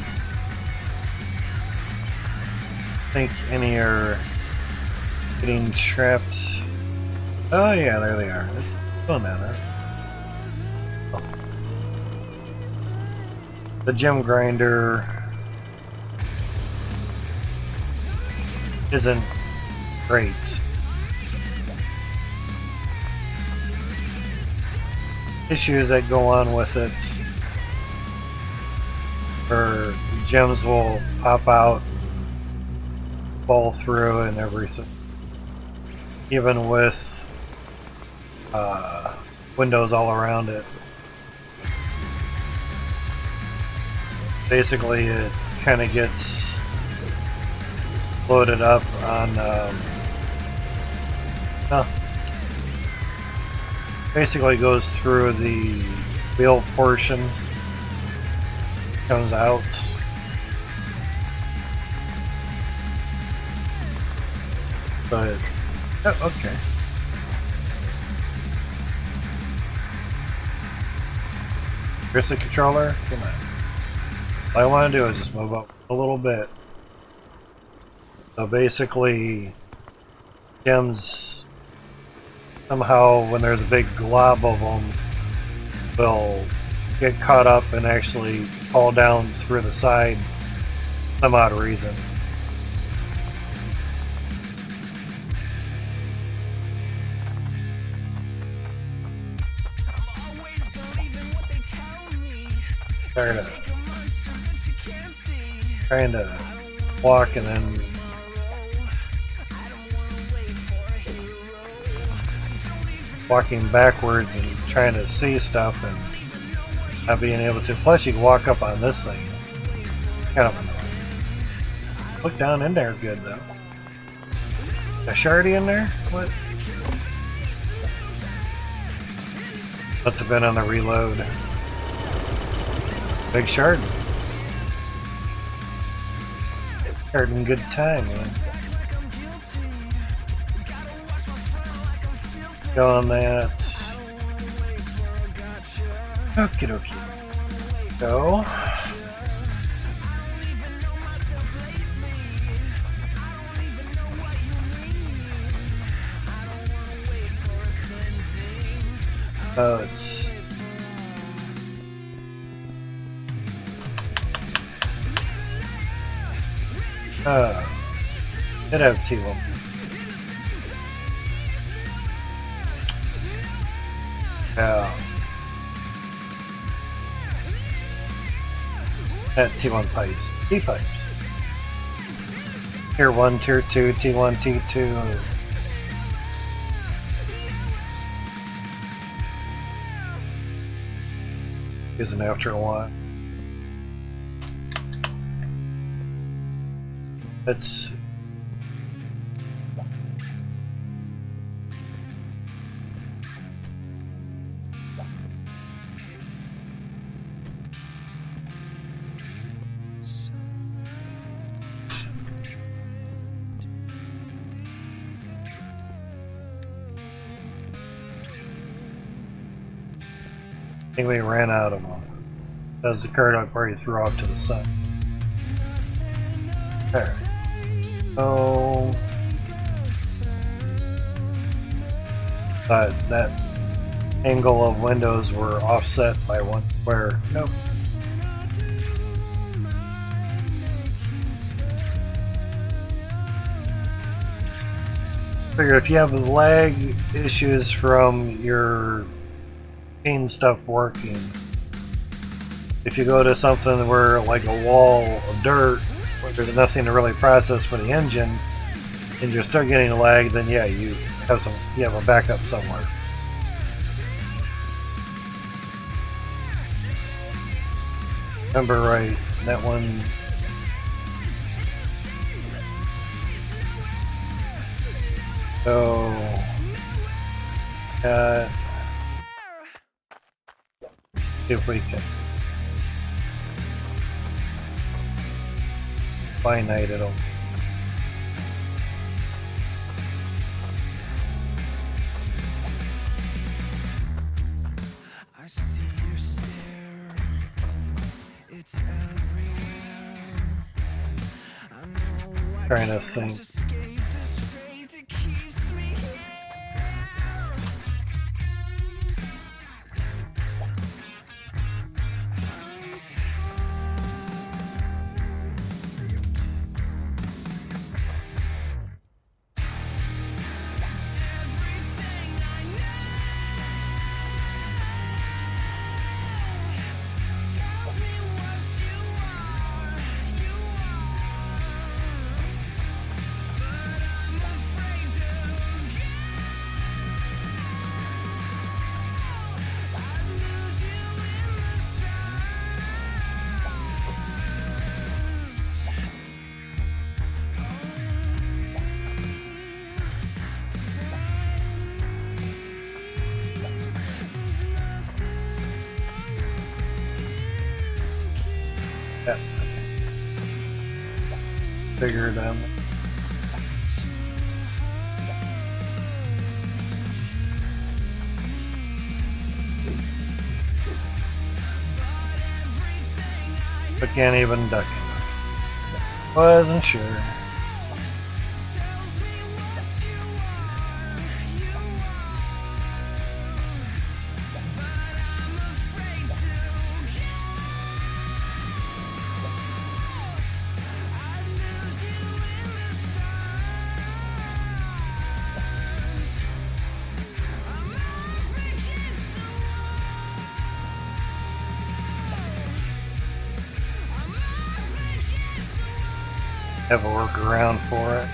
I think any are getting trapped. Oh yeah, there they are. It's still matter. Oh. The gem grinder isn't great. Issues that go on with it, or gems will pop out, fall through and everything, even with windows all around it. Basically it kind of gets loaded up on basically goes through the wheel portion, comes out. But, oh, okay. Here's the controller. Come on. All I want to do is just move up a little bit. So basically, gems somehow, when there's a big glob of them, will get caught up and actually fall down through the side for some odd reason. Trying to walk and then walking backwards and trying to see stuff and not being able to. Plus you can walk up on this thing. Kind of annoying. Look down in there good though. A shardy in there? What? Must have been on the reload. Big shard. Starting good time, man. Go on that. Okie dokie. Go. Oh, it's did have T1. Yeah. At T1 pipes. T pipes. Tier 1, Tier 2, T1, T2. Isn't after a while. It's I think we ran out of them. That was the card I already threw off to the side. There. So that angle of windows were offset by one square. Nope. Figure if you have lag issues from your scene stuff working, if you go to something where like a wall of dirt where there's nothing to really process for the engine and you're still getting a lag, then yeah, you have a backup somewhere. Remember right, that one so see if we can finite it all. I see your stare. It's everywhere. I know I Trying to can't think. escape this fate that keeps me here. Yeah. Figure it out. But can't even duck it. Wasn't sure. Have a workaround for it.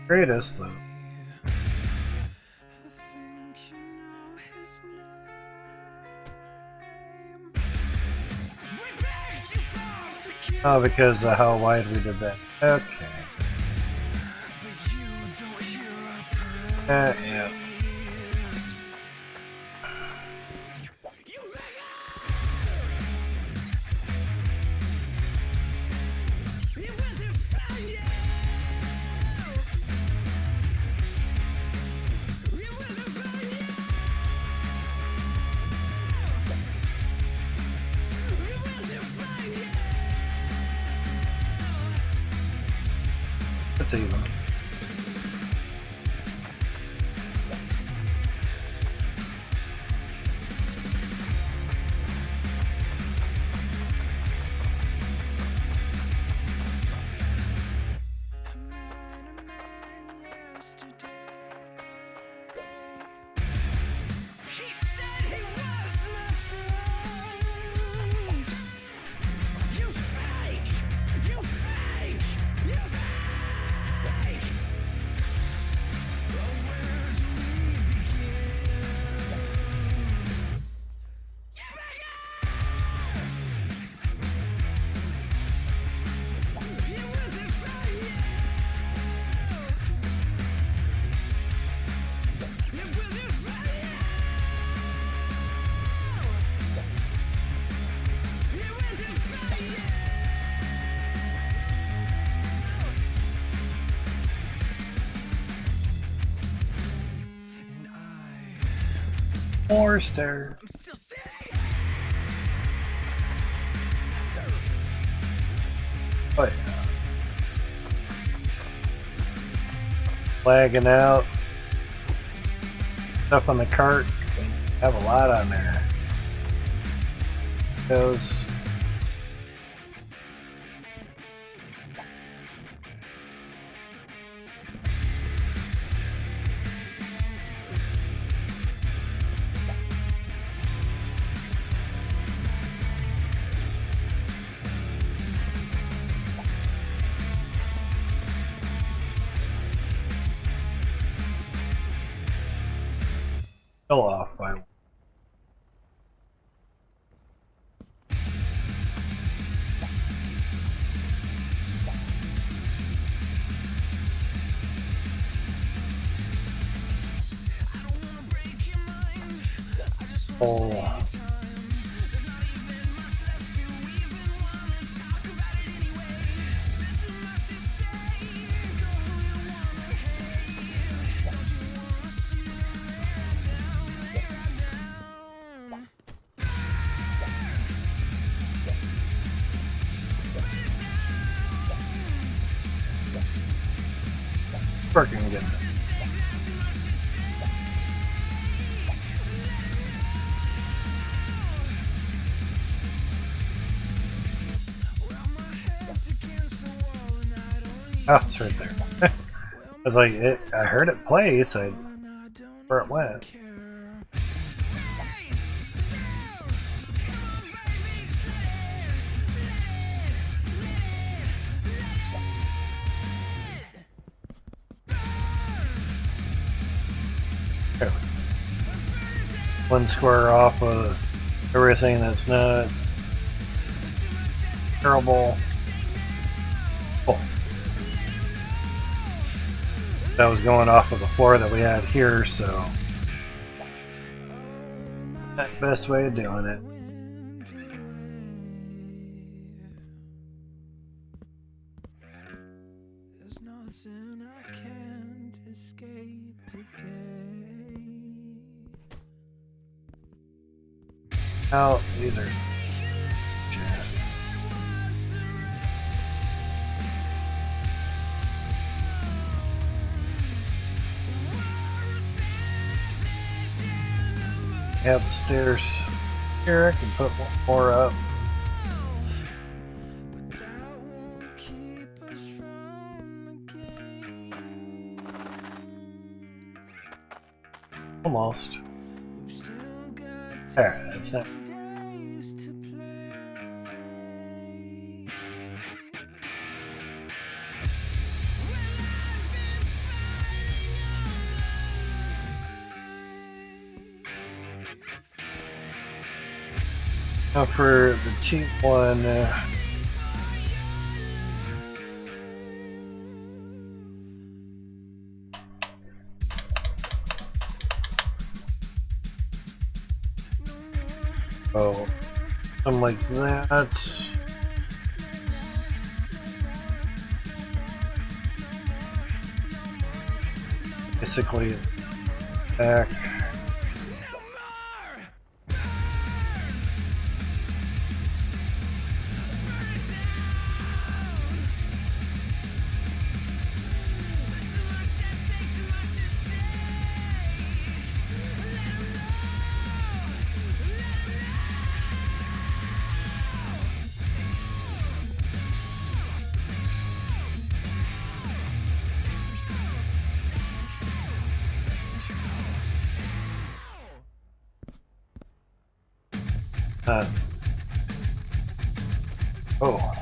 Greatest though. Oh, because of how wide we did that. Okay. Yeah. It's even. More stairs. Oh yeah. Lagging out. Stuff on the cart. Have a lot on there. Goes. Still off by one. Oh. Working again. Oh, it's right there. I was like, I heard it play, so where it went. There. One square off of everything that's not terrible. Oh. That was going off of the floor that we had here, so that's the best way of doing it. There's nothing I can't escape today. Oh, these are. Have the stairs here. I can put one more up. Almost. There, that's it. Now for the cheap one, oh, something like that. Basically, back. Oh.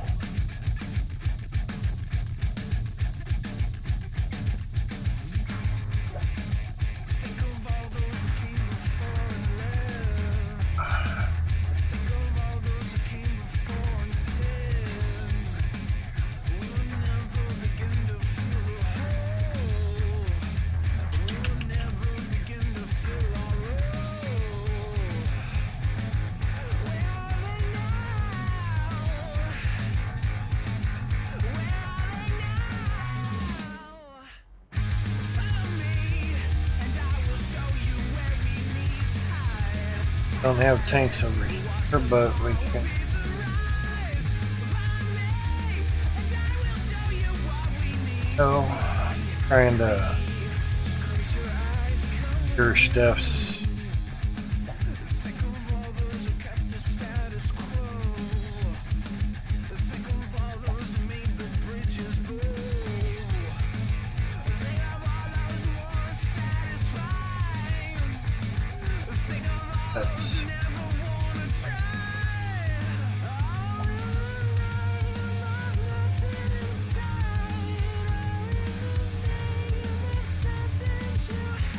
Don't have tanks over here, but we can. So, trying to cure Steph's. That's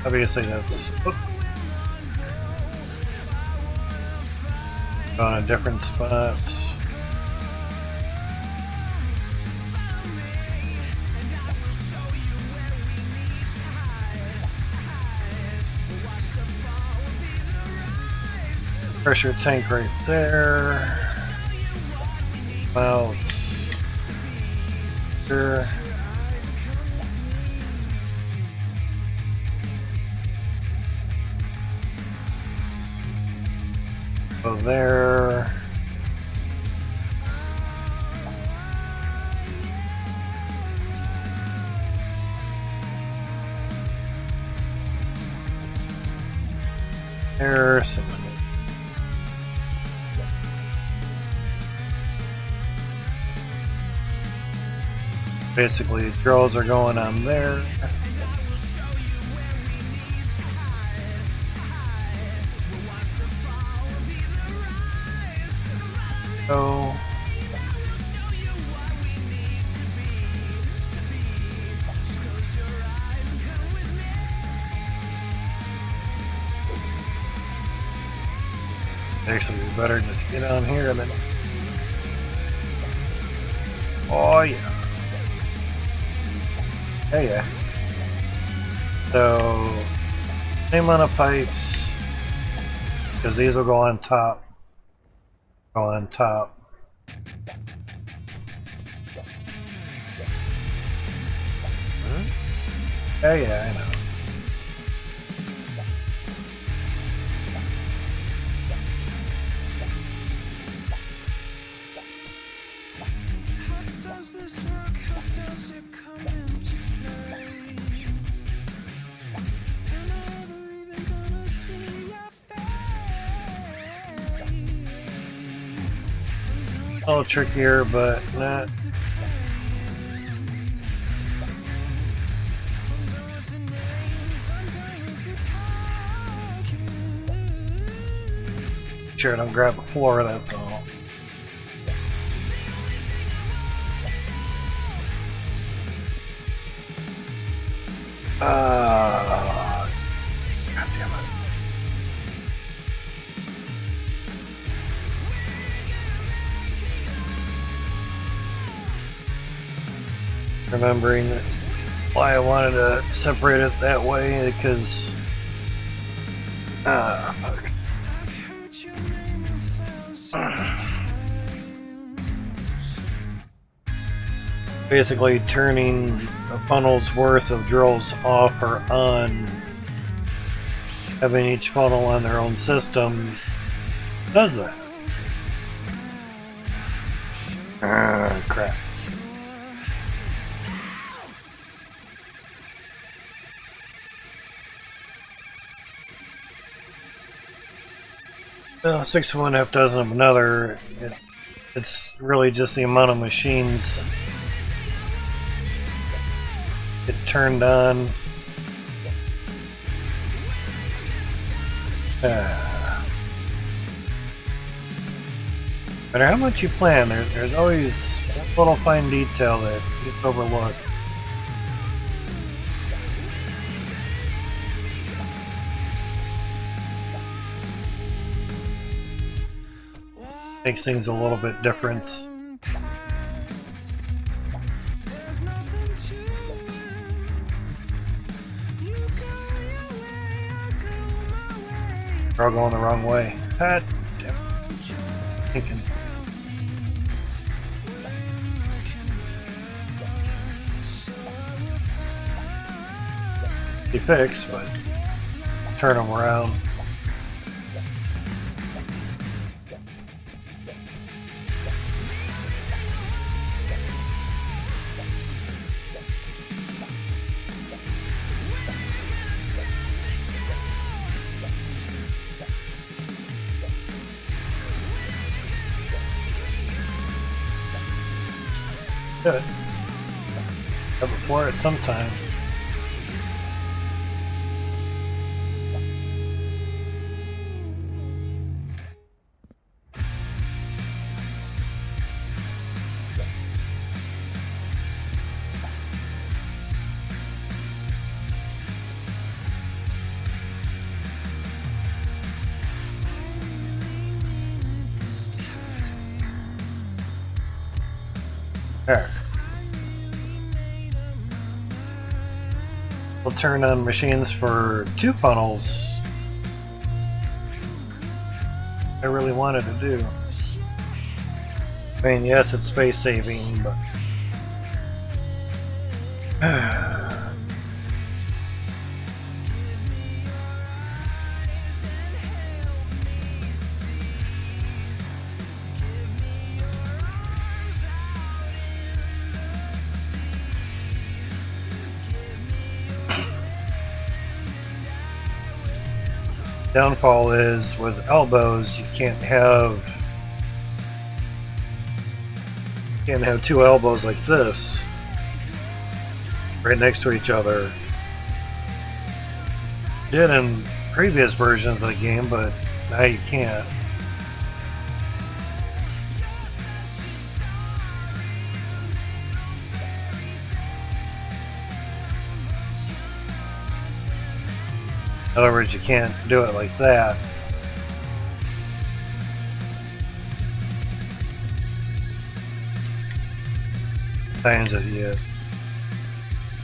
obviously that's on a different spot. Pressure tank right there. Well, sure. Go there. There. Basically, draws are going on there. So actually, we better just get on here and then. Oh yeah. Oh yeah. So same amount of pipes because these will go on top. Go on top. Oh yeah, I know. A little trickier, but not. Sure, don't grab the floor, that's all. God damn it. remembering why I wanted to separate it that way, because fuck. Basically turning a funnel's worth of drills off or on, having each funnel on their own system does that. Crap. Well, 6 of one, half dozen of another. It's really just the amount of machines it turned on. No matter how much you plan, there's always a little fine detail that gets overlooked. Makes things a little bit different. We're all going the wrong way. God damn. Thinking. Be fixed, but turn them around. Good. Have it for it sometime. There. We'll turn on machines for 2 funnels. I really wanted to do. I mean, yes, it's space saving, but downfall is with elbows, you can't have 2 elbows like this right next to each other. Did in previous versions of the game, but now you can't. In other words, you can't do it like that. Times that you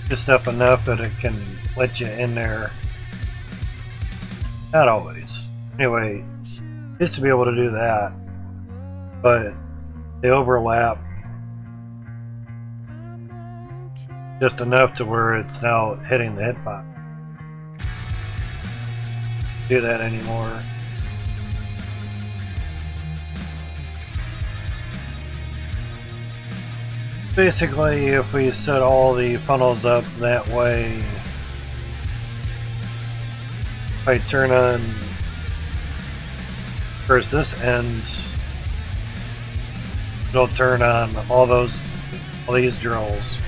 just up enough that it can let you in there. Not always. Anyway, used to be able to do that, but they overlap just enough to where it's now hitting the hitbox. Do that anymore. Basically, if we set all the funnels up that way, if I turn on first this ends, it'll turn on all these drills.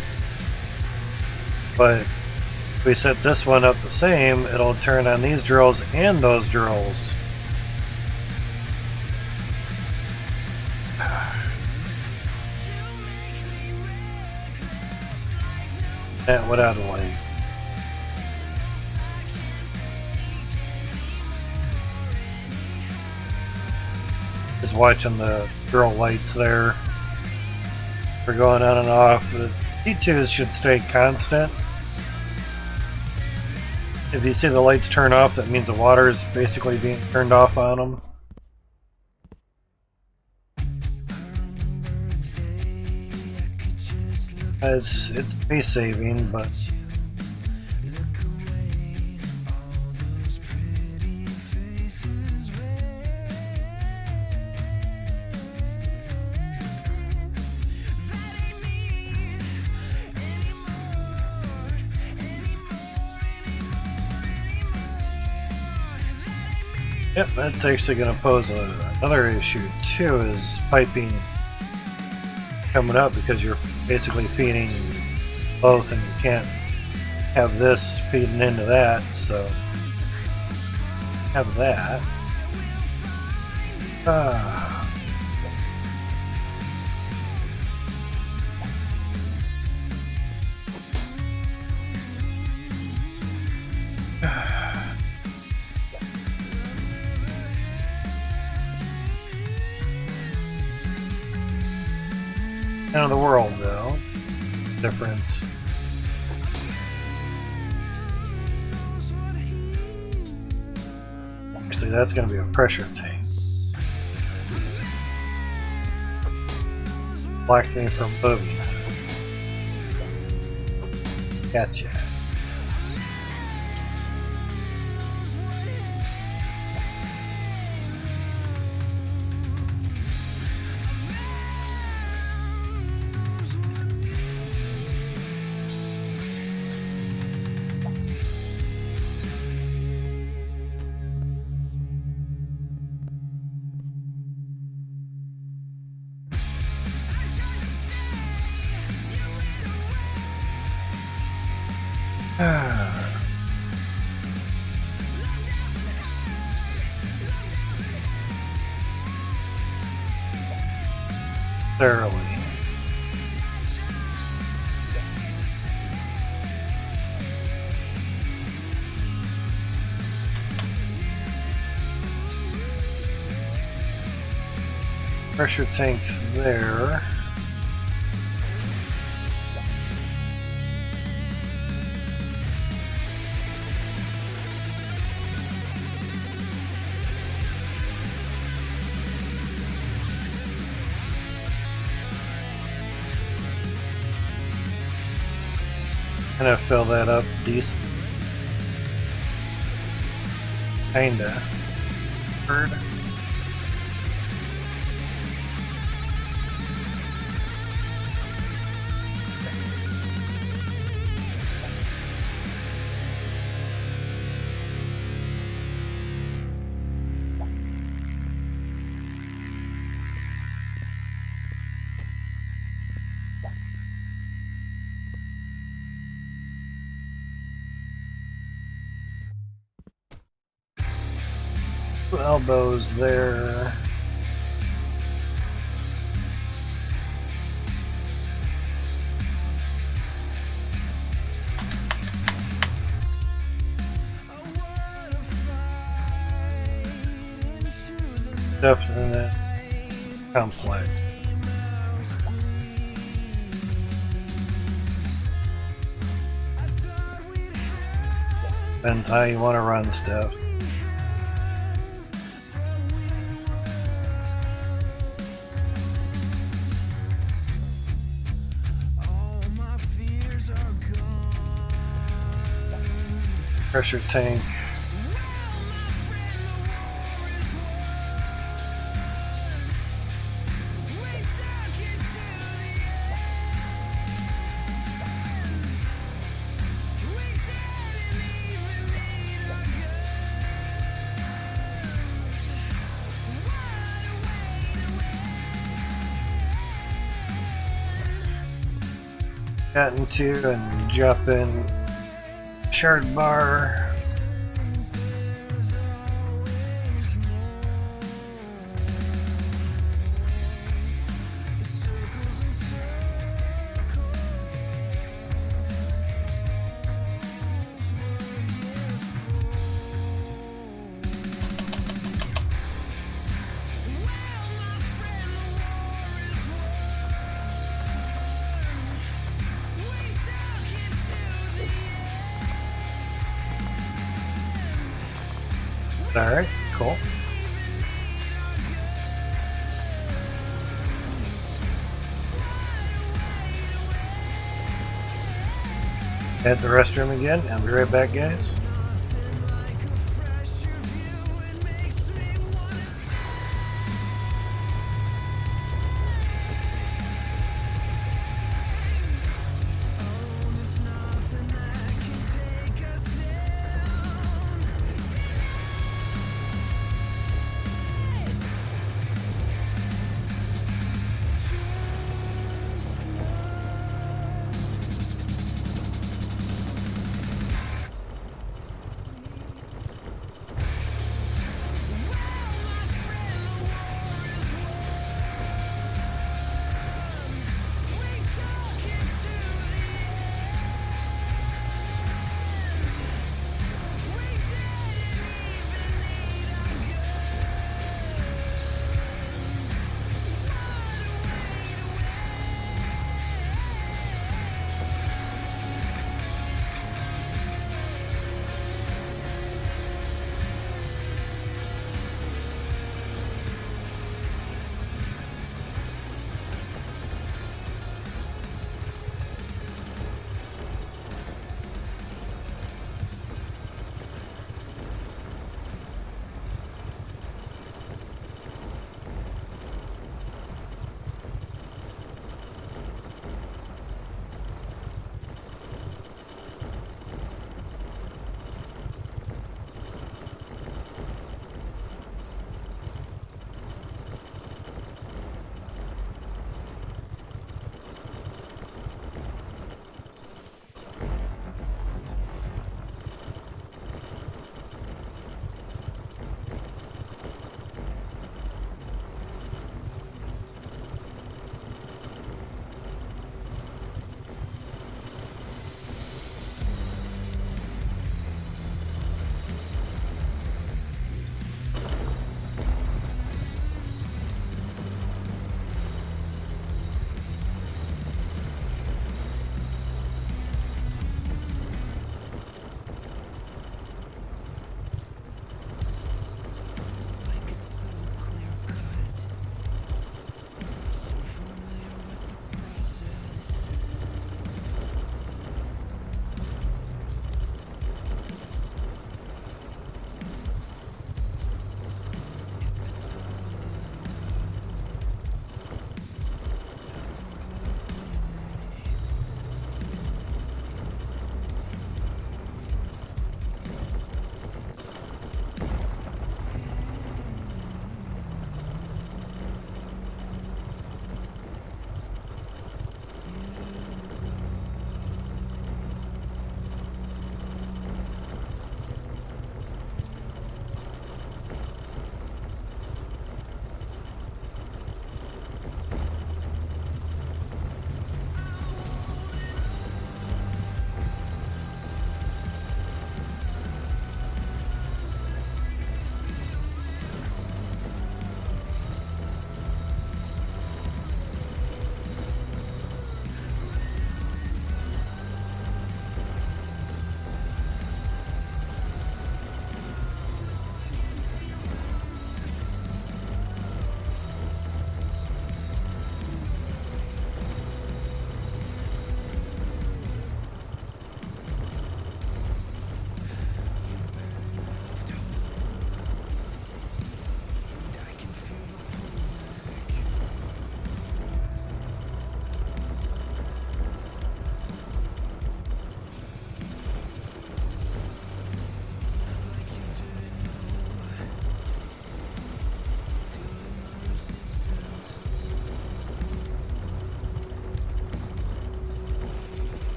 But if we set this one up the same, it'll turn on these drills and those drills. That went out of the way. Just watching the drill lights there. They're going on and off. T2s should stay constant. If you see the lights turn off, that means the water is basically being turned off on them. It's space saving, but yep, that's actually going to pose another issue too, is piping coming up, because you're basically feeding both and you can't have this feeding into that, so have that. End of the world, though. Difference. Actually, that's going to be a pressure tank. Black thing from moving. Gotcha. Thoroughly. Pressure tank there. Gonna fill that up decent. Kinda. Bird. Elbows there. Definitely complex. Depends how you want to run stuff. Pressure tank. Got into and drop in shard bar. Alright, cool. At the restroom again. I'll be right back, guys.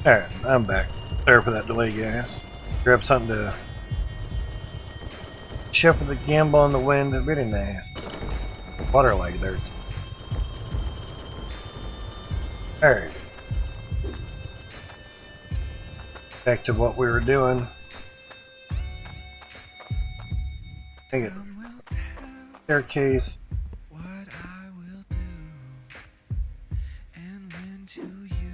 Alright, I'm back. Sorry for that delay, guys. Grab something to shepherd the gamble on the wind. Very nice. Water like dirt. Alright. Back to what we were doing. Take it. Staircase. What I will do and when to you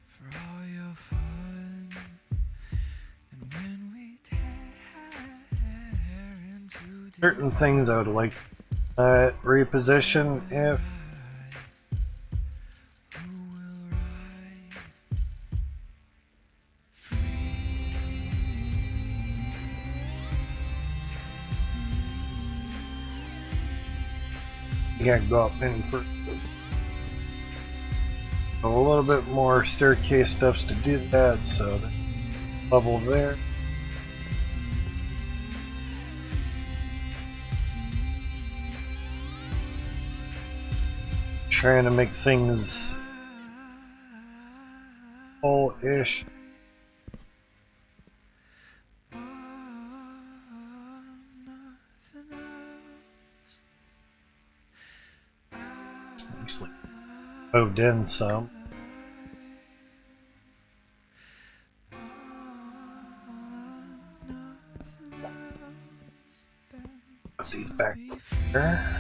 for all your fun and when we tear into Certain things I would like reposition if who will ride you can't go up any further. So a little bit more staircase steps to do that, so the level there. Trying to make things full-ish. Actually moved in some. Put these back there.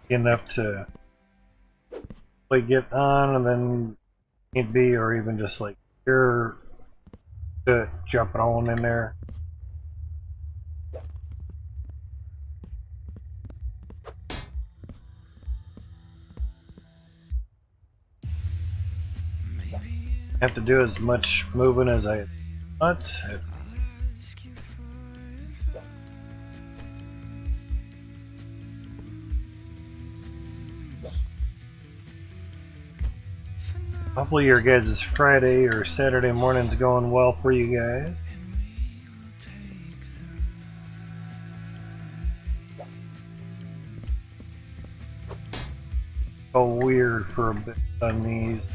Enough to like get on and then need be, or even just like you're jumping on in there. Have to do as much moving as I want. Hopefully your guys' Friday or Saturday morning's going well for you guys. Oh, weird for a bit on these.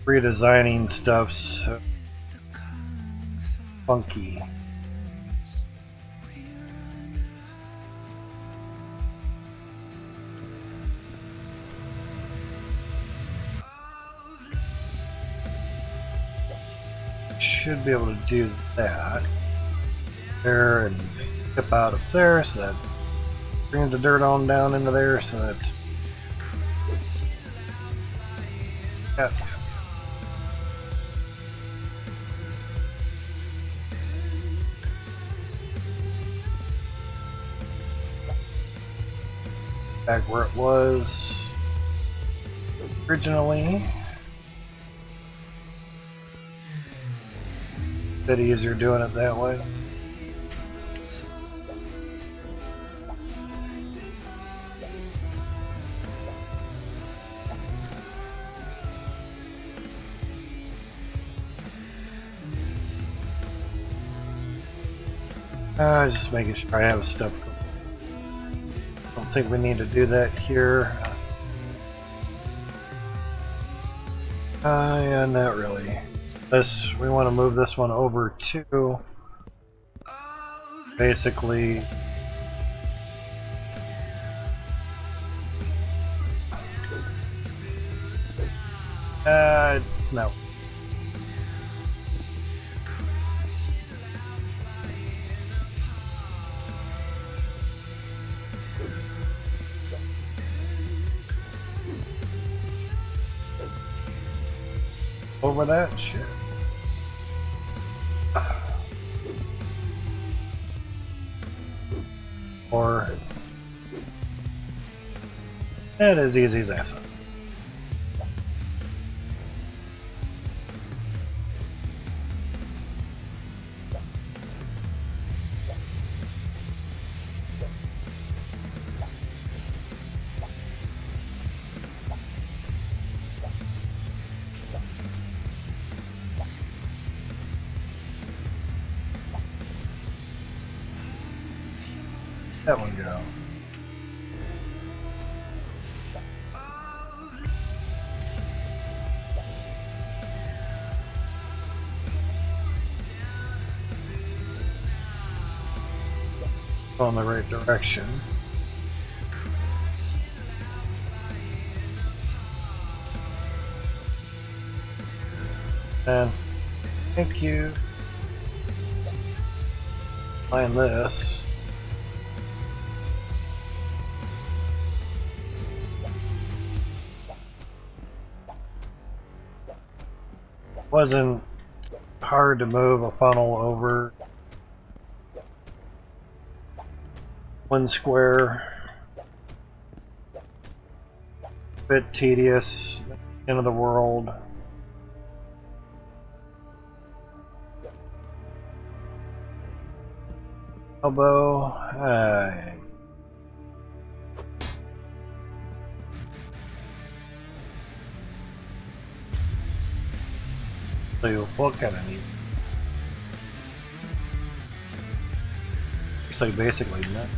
Redesigning stuff's funky. Should be able to do that there and skip out of there, so that brings the dirt on down into there, so that's yeah. Back where it was originally. Bit easier doing it that way. Just making sure I have stuff. Don't think we need to do that here. Yeah, not really. This, we want to move this one over to basically no. Over that shit. Or it is easy as that. That one go. On the right direction. And thank you. Find this. Wasn't hard to move a funnel over one square. Bit tedious. End of the world. Elbow. So what kind of need? So basically nothing.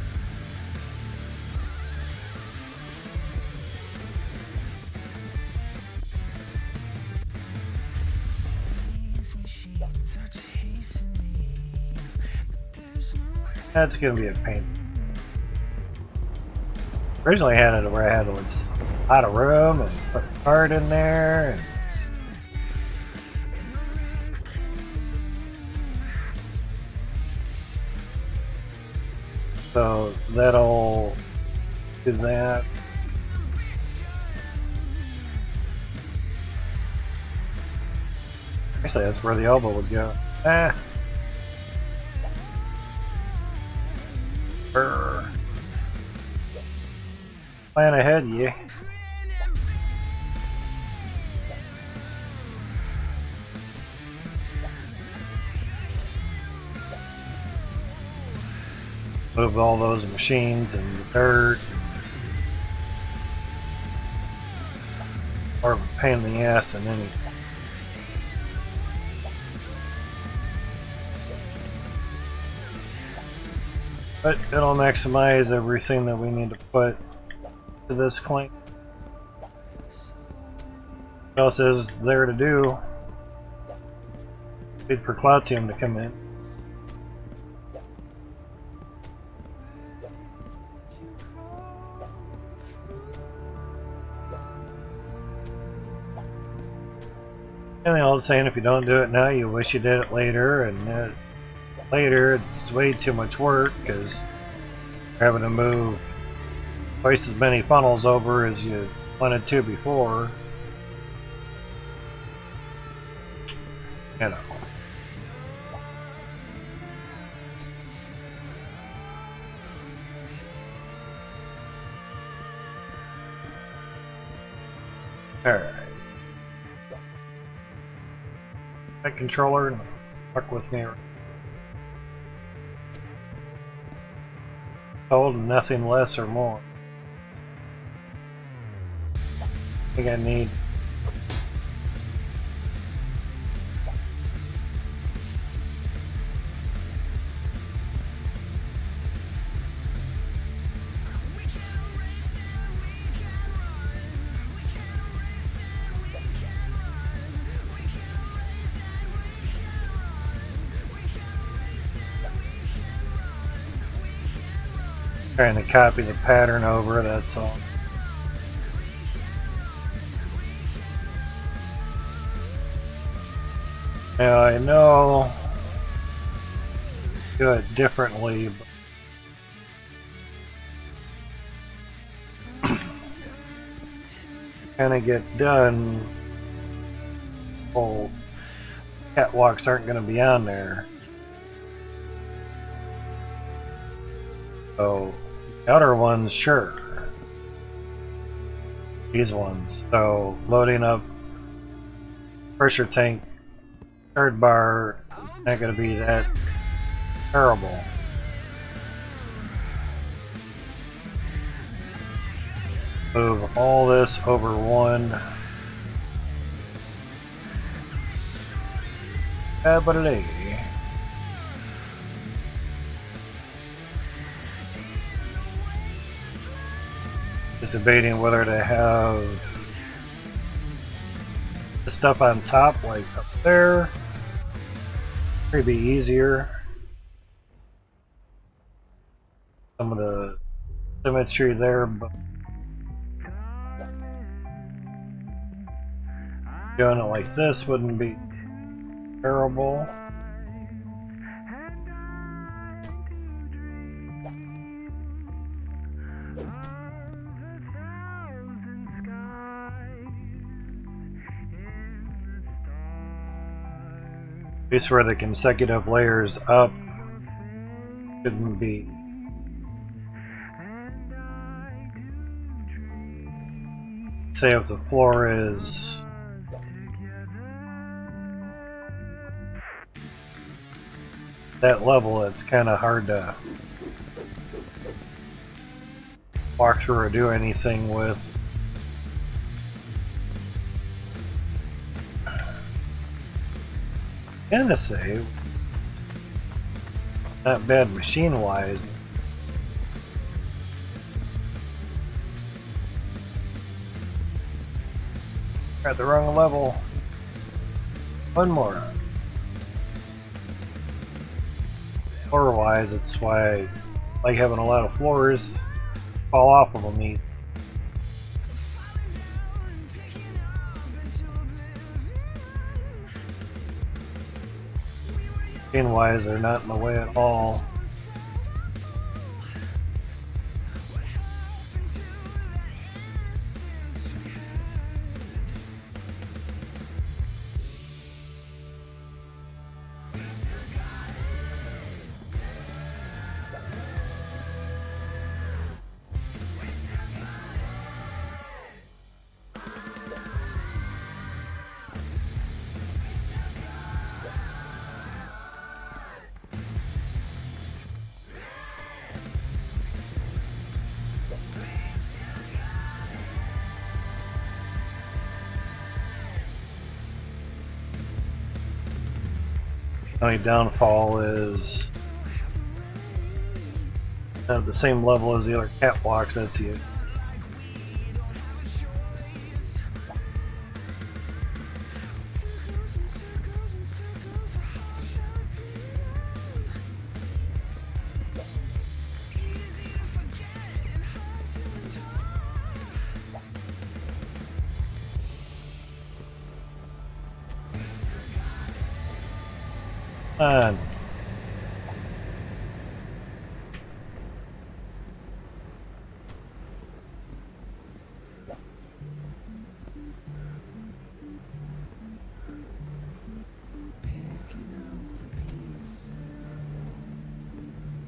That's gonna be a pain. Originally I had it where I had like a lot of room and put a card in there. And so that'll do that. Actually, that's where the elbow would go. Ah. Plan ahead, yeah. Move all those machines and the dirt. Or a pain in the ass than anything. But it'll maximize everything that we need to put to this claim. What else is there to do? Wait for Cloutium to come in. And the old saying, if you don't do it now, you wish you did it later, and later it's way too much work because you're having to move twice as many funnels over as you wanted to before. You know. Alright. That controller, fuck with me. Told nothing less or more. I think I need Trying to copy the pattern over, that's all. Now I know do it differently, but kind of get done. Well, catwalks aren't going to be on there. So the outer ones, sure. These ones. So loading up pressure tank third bar is not going to be that terrible. Move all this over one. Ability. Just debating whether to have the stuff on top, like up there. Maybe easier. Some of the symmetry there, but doing it like this wouldn't be terrible. At least where the consecutive layers up shouldn't be. Say if the floor is that level, it's kind of hard to walk through or do anything with. And to say, not bad machine wise. At the wrong level. One more. Floor wise, it's why I like having a lot of floors fall off of them easy. Machine wise, they're not in the way at all. The only downfall is at the same level as the other catwalks. That's it.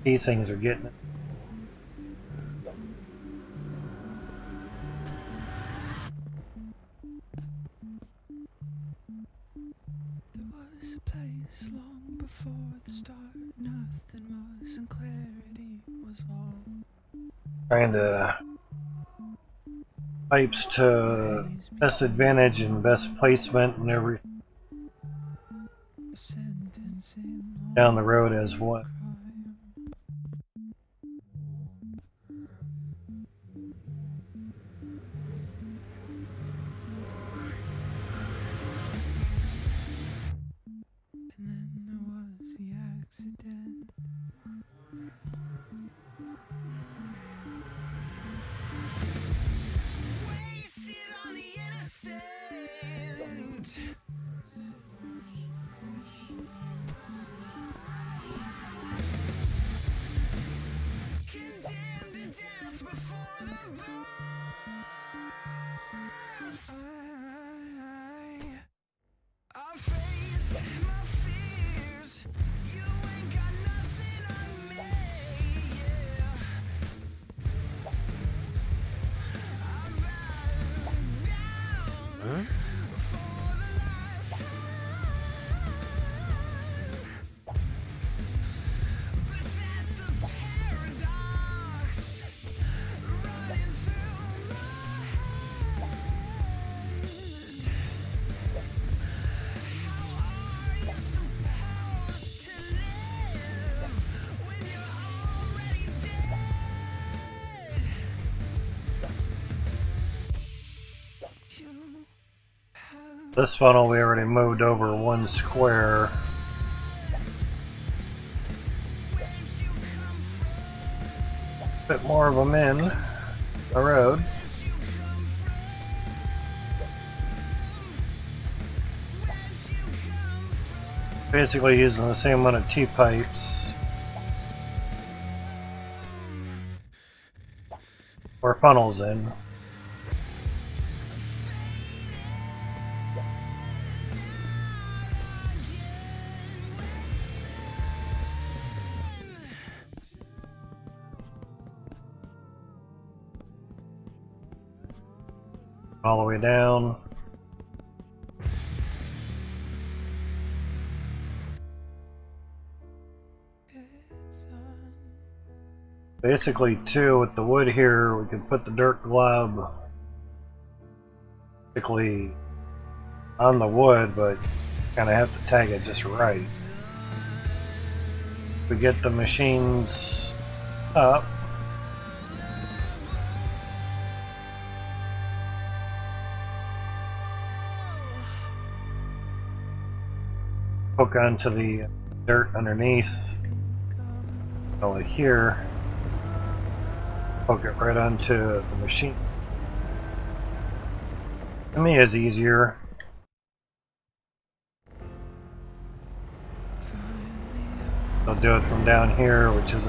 These things are getting it. There was a place long before the start. Nothing was, and clarity was all. Trying to pipes to best advantage and best placement and everything down the road as what. This funnel we already moved over one square. Bit more of them in the road. Basically using the same amount of T-pipes. Or funnels in. All the way down. Basically, too, with the wood here, we could put the dirt glob basically on the wood, but kind of have to tag it just right. We get the machines up. Hook onto the dirt underneath. Over here. Hook it right onto the machine. To me, it's easier. I'll do it from down here, which is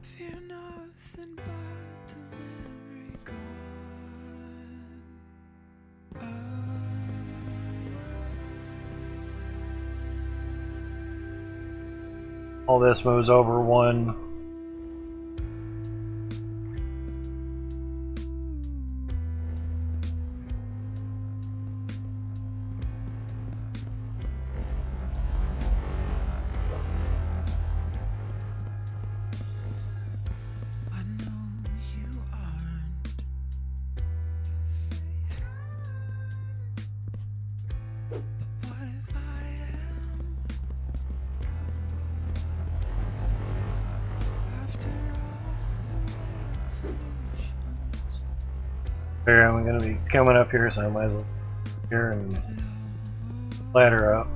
Fear nothing but the memory gone. all this moves over one. I know you aren't. But what if I am? After all revolutions, Here, I'm going to be coming up here, so I might as well here and ladder up.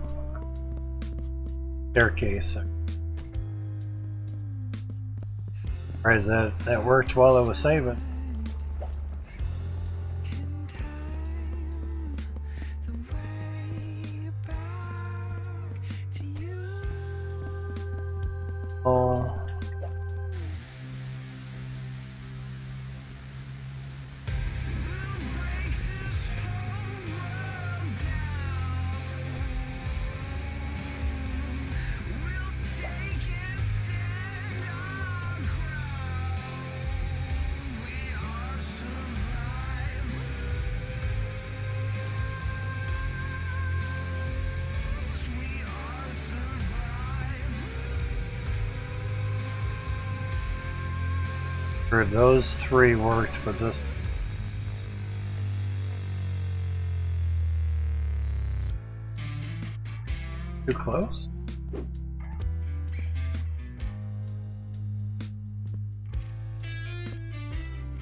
Staircase. Alright, that worked while I was saving. in time, the way back to you. Oh. Those three worked, but this too close.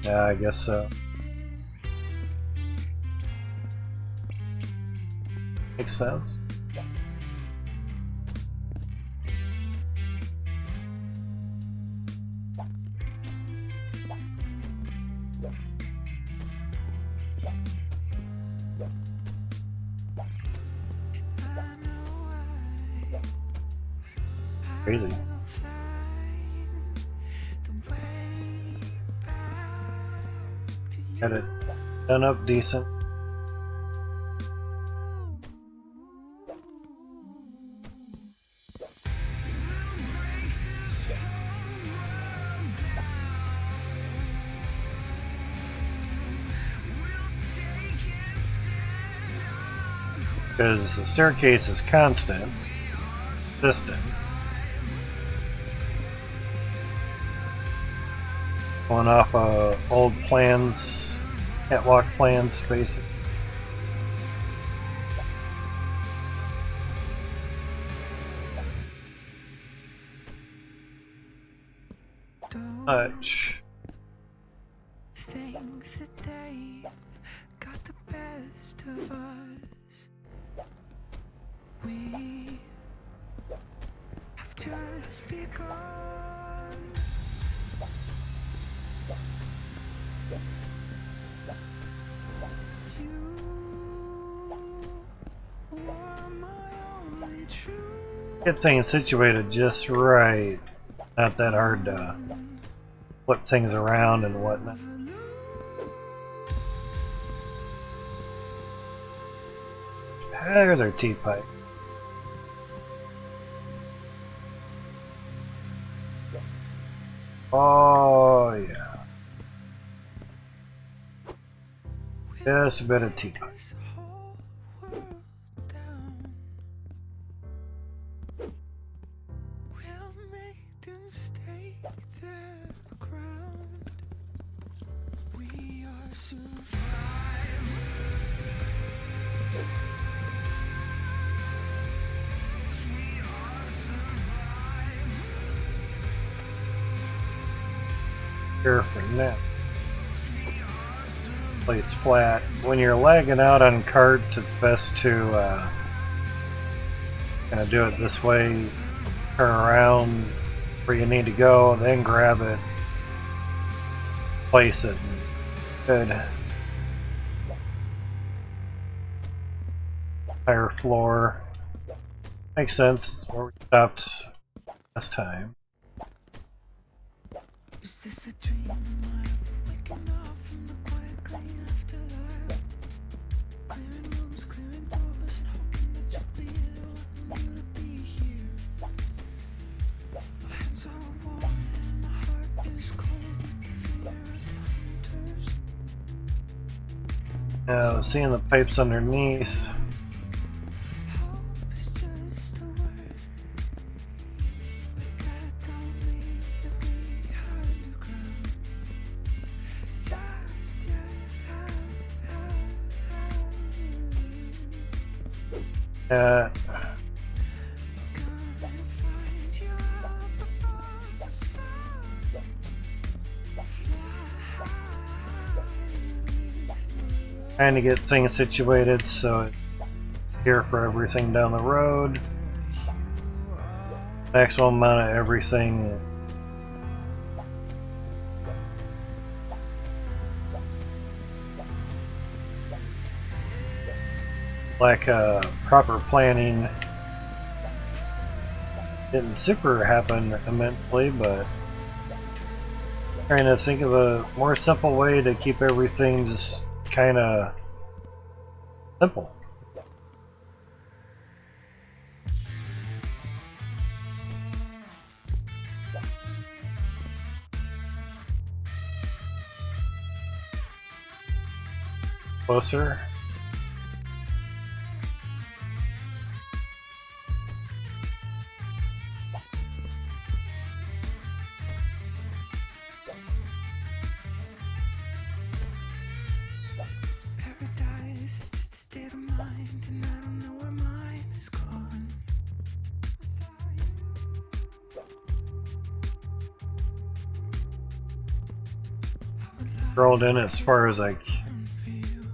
Yeah, I guess so. Makes sense. Crazy. Got it done up decent. Because the staircase is constant, consistent. Going off old plans, catwalk plans, basically. much. Think that they got the best of us. We have just begun. You were my only truth. Get things situated just right. Not that hard to flip things around and whatnot. There's our tea pipe. Oh yeah. Just a bit of tea pipe. This whole world down. We'll make them stake their ground. We are survivors. We are survivors. Here for now. Place flat. When you're lagging out on carts, it's best to kind of do it this way. Turn around where you need to go, then grab it, place it. Good. Higher floor. Makes sense. Where we stopped last time. Is this a dream? Am I waking up from the quiet, clean afterlife? Clearing rooms, clearing doors, and hoping that you'll be there when you to be here. My hands are warm and my heart is cold with the fear of hunters. Now, seeing the pipes underneath. Hope is just a word, but that don't mean that we have the ground. Just yet. Uh, Gonna find you up above the sun. Fly beneath trying to get things situated so it's here for everything down the road. Maximum amount of everything. Like proper planning didn't super happen immensely, but trying to think of a more simple way to keep everything just kind of simple. Closer. paradise is just a state of mind, and I don't know where mine is gone. Scrolled in as far as I can. For you.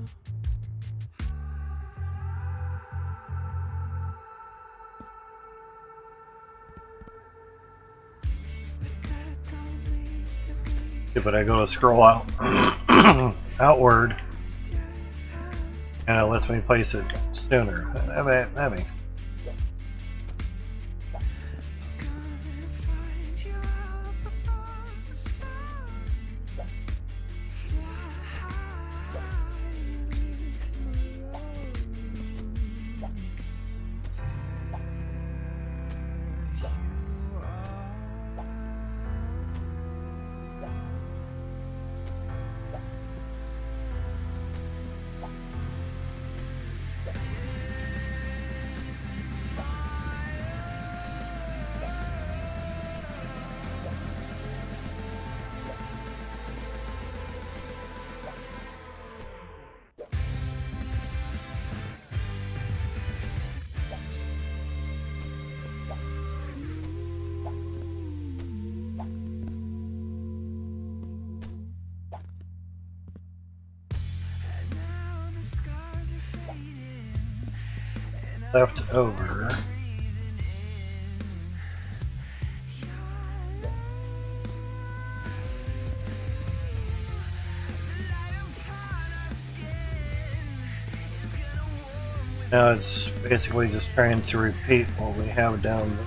But that don't mean that we But I go to scroll out outward, just yet. and it lets me place it sooner. That makes sense. Gonna find you up above the sun. Fly beneath my love. left over. Now it's basically just trying to repeat what we have down there.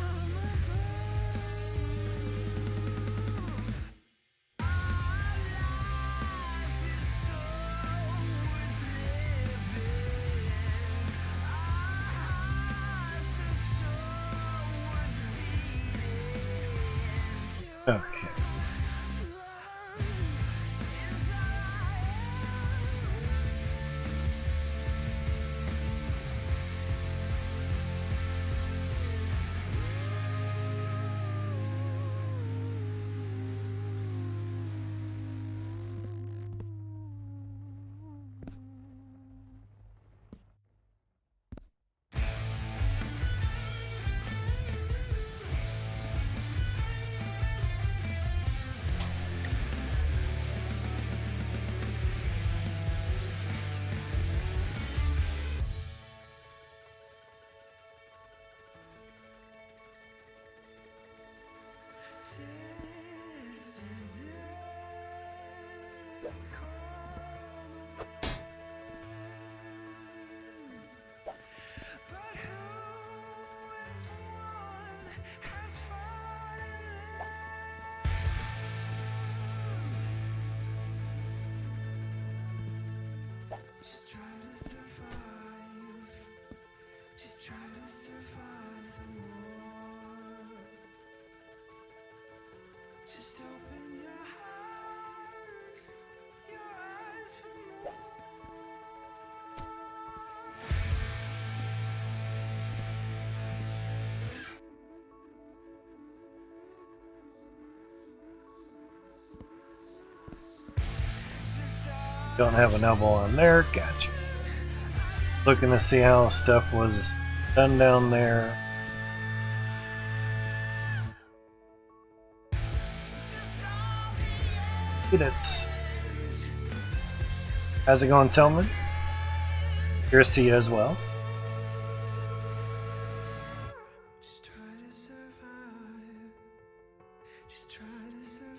Okay. Just try to survive. Just try to survive the war. Just open your hearts, your eyes for more. Don't have an elbow on there, gotcha. Looking to see how stuff was done down there. How's it going, Tillman? Here's to you as well. Just try to survive. Just try to survive.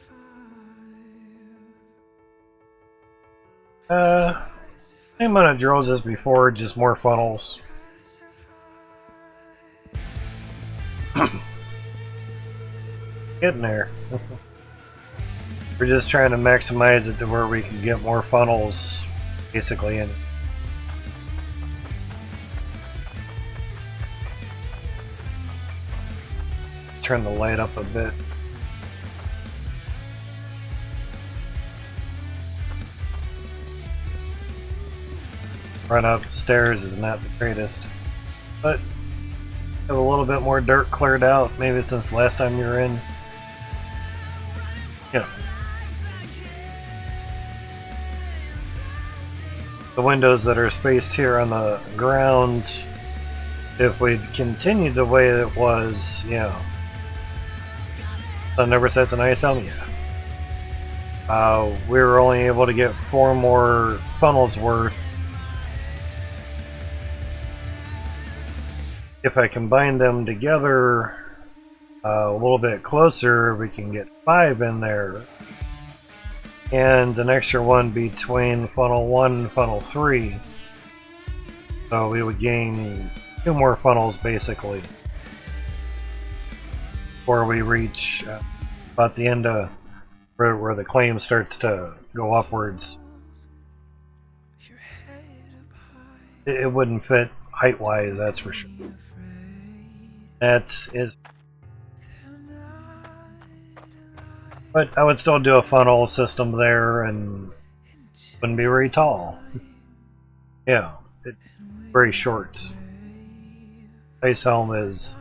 Same amount of drills as before, just more funnels. Getting there. We're just trying to maximize it to where we can get more funnels basically in it. Turn the light up a bit. Run upstairs is not the greatest, but have a little bit more dirt cleared out, maybe since last time you were in. Yeah. The windows that are spaced here on the ground, if we'd continued the way it was, yeah. Sun never sets an ice on, yeah. We were only able to get 4 more funnels worth. If I combine them together a little bit closer, we can get 5 in there. And an extra one between funnel 1 and funnel 3. So we would gain 2 more funnels basically before we reach about the end of where the claim starts to go upwards. It wouldn't fit height-wise, that's for sure. That's is. But I would still do a funnel system there and wouldn't be very tall. Yeah, it's very short. Ice helm is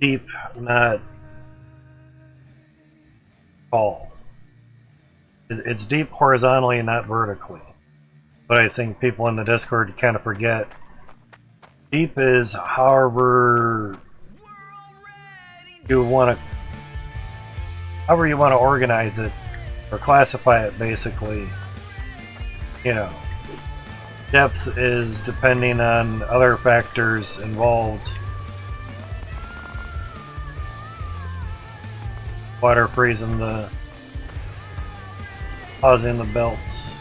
deep, not tall. It's deep horizontally, not vertically. But I think people in the Discord kind of forget. Deep is however you want to organize it or classify it, basically. You know, Depth is depending on other factors involved. Water freezing the, causing the belts.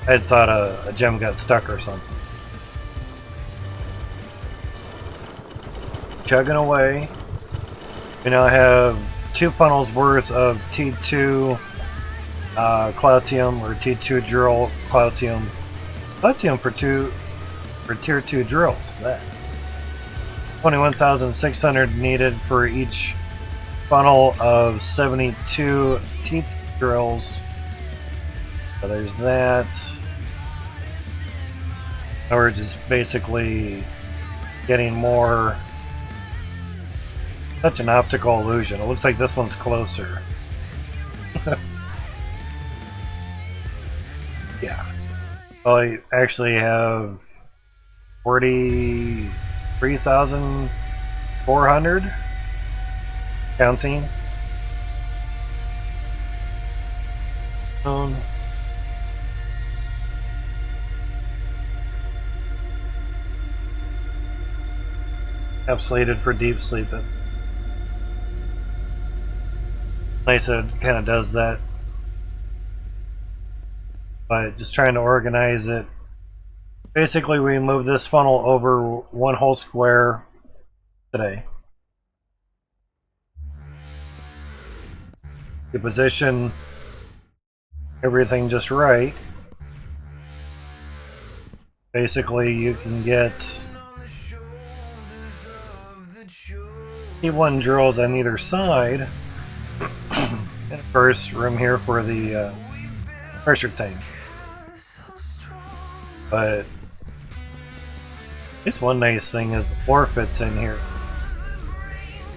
I thought a gem got stuck or something. Chugging away. We now have 2 funnels worth of T2 Cloutium or T2 drill Cloutium. Cloutium for tier 2 drills. That 21,600 needed for each funnel of 72 T2 drills. So there's that. Now we're just basically getting more. Such an optical illusion. It looks like this one's closer. Yeah. Well, I actually have 43,400 counting. Slated for deep sleeping. Nice that it kind of does that. But just trying to organize it. Basically, we move this funnel over 1 whole square today. You position everything just right. Basically, you can get T1 drills on either side. And of course, room here for the pressure tank. But just one nice thing is the floor fits in here.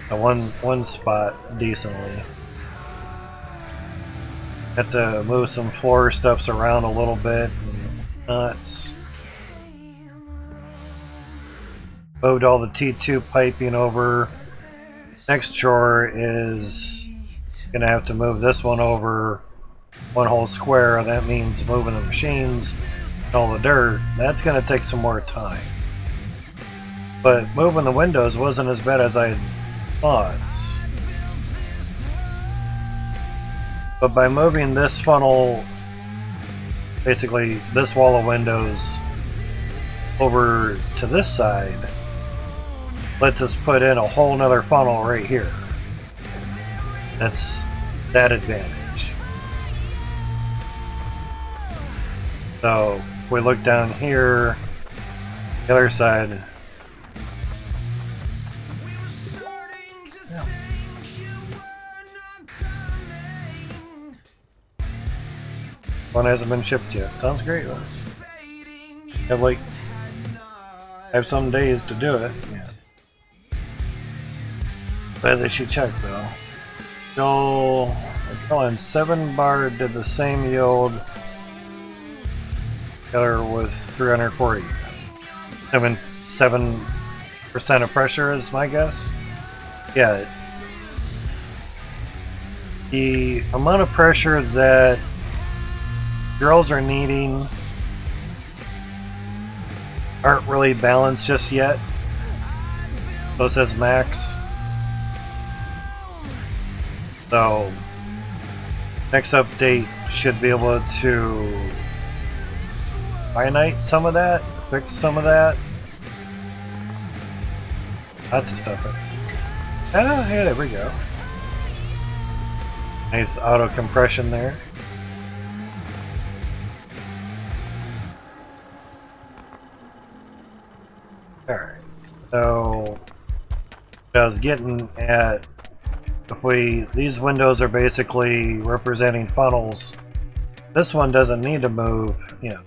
One spot decently. Have to move some floor stuffs around a little bit. Nuts. Moved all the T2 piping over. Next chore is gonna have to move this one over 1 whole square. That means moving the machines and all the dirt. That's gonna take some more time. But moving the windows wasn't as bad as I thought. But by moving this funnel, basically this wall of windows over to this side, lets us put in a whole nother funnel right here. That's that advantage. So if we look down here, the other side. One hasn't been shipped yet. Sounds great though. Have some days to do it. Yeah. But they should check though. Still, and 7 bar did the same yield. The other was 340. 7% of pressure is my guess. Yeah. The amount of pressure that drills are needing aren't really balanced just yet. So it says max. So next update should be able to finite some of that, fix some of that. Lots of stuff. Ah, yeah, there we go. Nice auto compression there. Alright, so I was getting at, these windows are basically representing funnels. This one doesn't need to move, you know.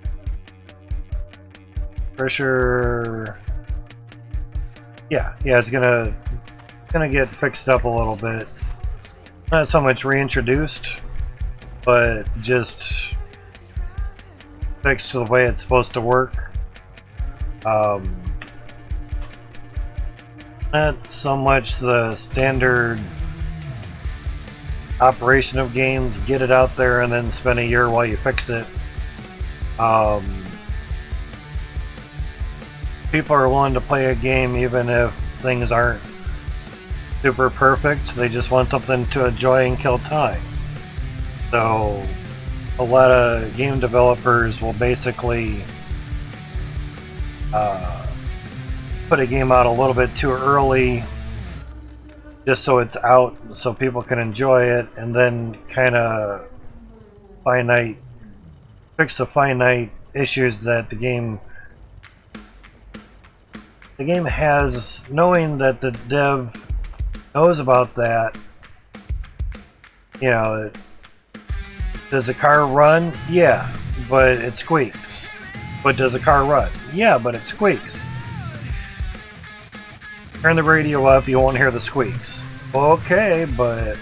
Pressure, yeah, it's gonna get fixed up a little bit. Not so much reintroduced, but just fixed to the way it's supposed to work. Not so much the standard operation of games, get it out there and then spend a year while you fix it. people are willing to play a game even if things aren't super perfect. They just want something to enjoy and kill time. So a lot of game developers will basically put a game out a little bit too early just so it's out so people can enjoy it, and then kind of fix the finite issues that the game has, knowing that the dev knows about that. You know, does the car run? Yeah, but it squeaks. But does the car run? Yeah, but it squeaks. Turn the radio up, you won't hear the squeaks. Okay, but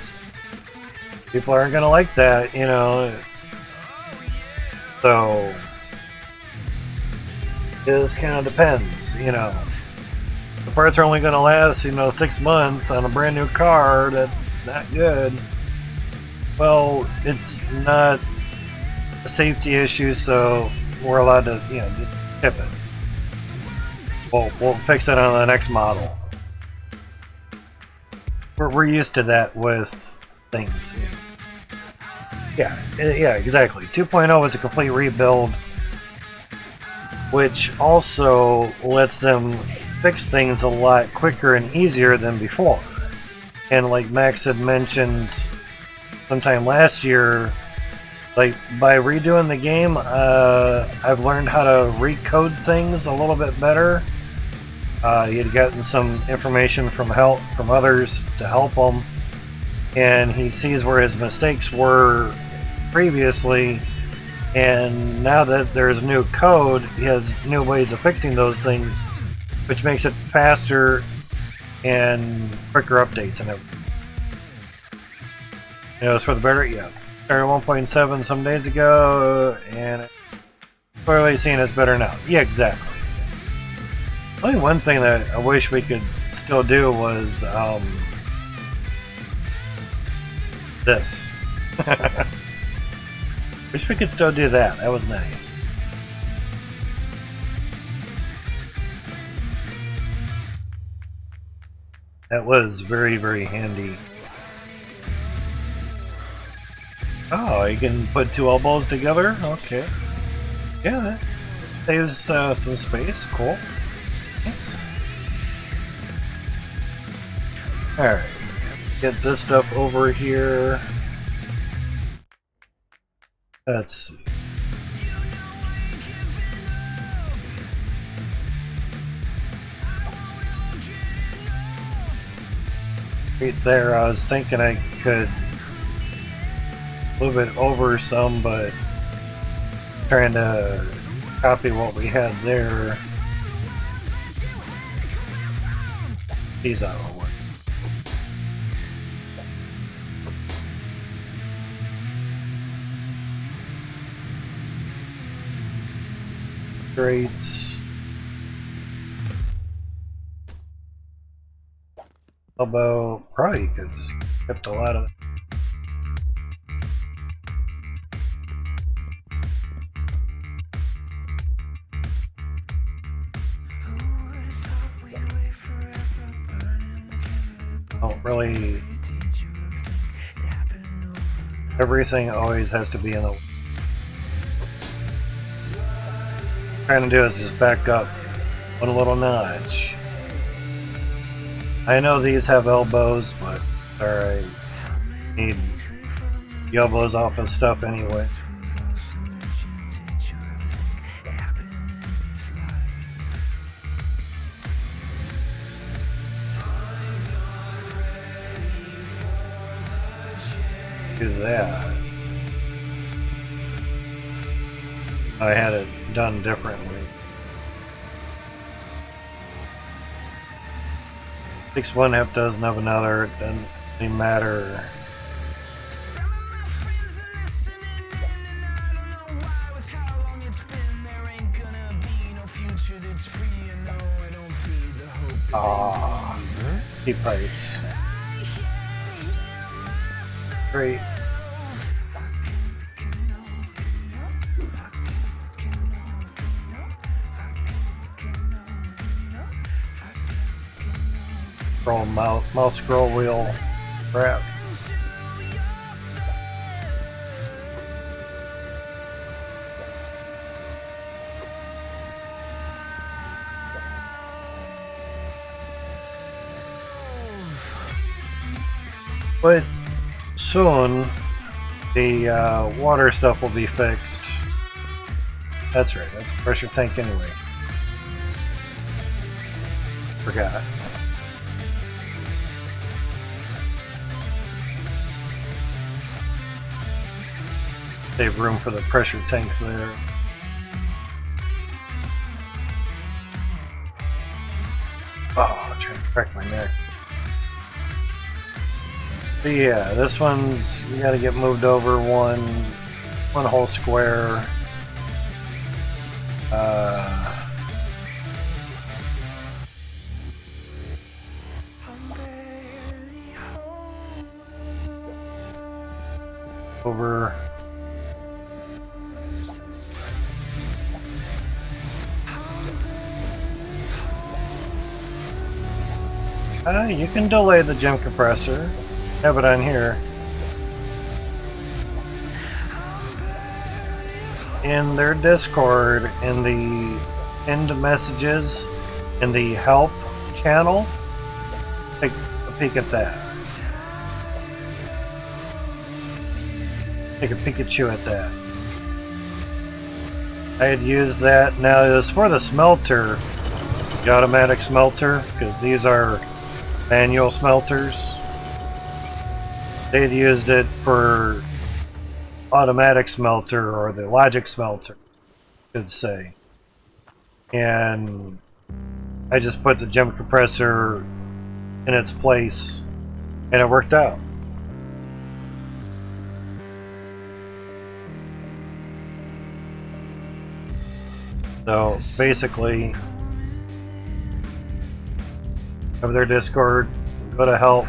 people aren't gonna like that, you know. So it just kind of depends, you know. The parts are only gonna last, 6 months on a brand new car. That's not good. Well, it's not a safety issue, so we're allowed to, just tip it. We'll fix it on the next model. We're used to that with things. Yeah, exactly. 2.0 was a complete rebuild, which also lets them fix things a lot quicker and easier than before. And like Max had mentioned sometime last year, like by redoing the game, I've learned how to recode things a little bit better. He had gotten some information from others to help him, and he sees where his mistakes were previously, and now that there's new code, he has new ways of fixing those things, which makes it faster and quicker updates and everything. It's for the better. Yeah, started 1.7 some days ago, and clearly seeing it's better now. Yeah, exactly. Only one thing that I wish we could still do was this. Wish we could still do that. That was nice. That was very, very handy. Oh, you can put two elbows together? Okay. Yeah, that saves some space. Cool. Nice. Alright. Get this stuff over here. Let's see. Right there, I was thinking I could move it over some, but trying to copy what we had there. These out of the way. Grades. Elbow. Probably could just skip a lot of it. Don't really. Everything always has to be in the. Trying to do is just back up one little notch. I know these have elbows, but alright. Need the elbows off of stuff anyway. Do that. I had it done differently. 6 one half dozen of another, it doesn't really matter. Keep pipes. Great. scroll mouse scroll wheel crap. But soon the water stuff will be fixed. That's right, that's a pressure tank anyway. Forgot. Save room for the pressure tanks there. Oh, I'm trying to crack my neck. So yeah, this one's, you gotta get moved over one whole square. Over. You can delay the gem compressor. Have it on here. In their Discord, in the end messages, in the help channel, take a peek at that. Take a Pikachu at that. I had used that. Now it was for the smelter, the automatic smelter, because these are manual smelters. They'd used it for automatic smelter, or the logic smelter, I should say. And I just put the gem compressor in its place, and it worked out. So basically, over their Discord, go to help,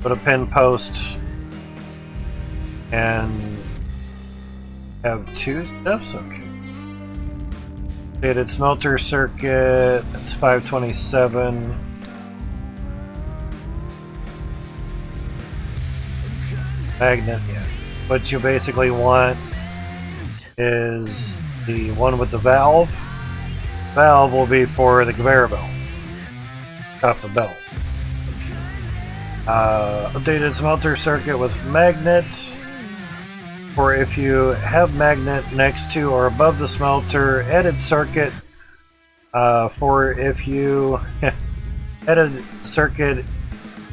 go to pin post, and have 2 steps. Okay. Stated smelter circuit, it's 527. Magnet, yeah. What you basically want is the one with the valve. Valve will be for the conveyor belt. Off the belt. Updated smelter circuit with magnet. For if you have magnet next to or above the smelter. Added circuit for if you added circuit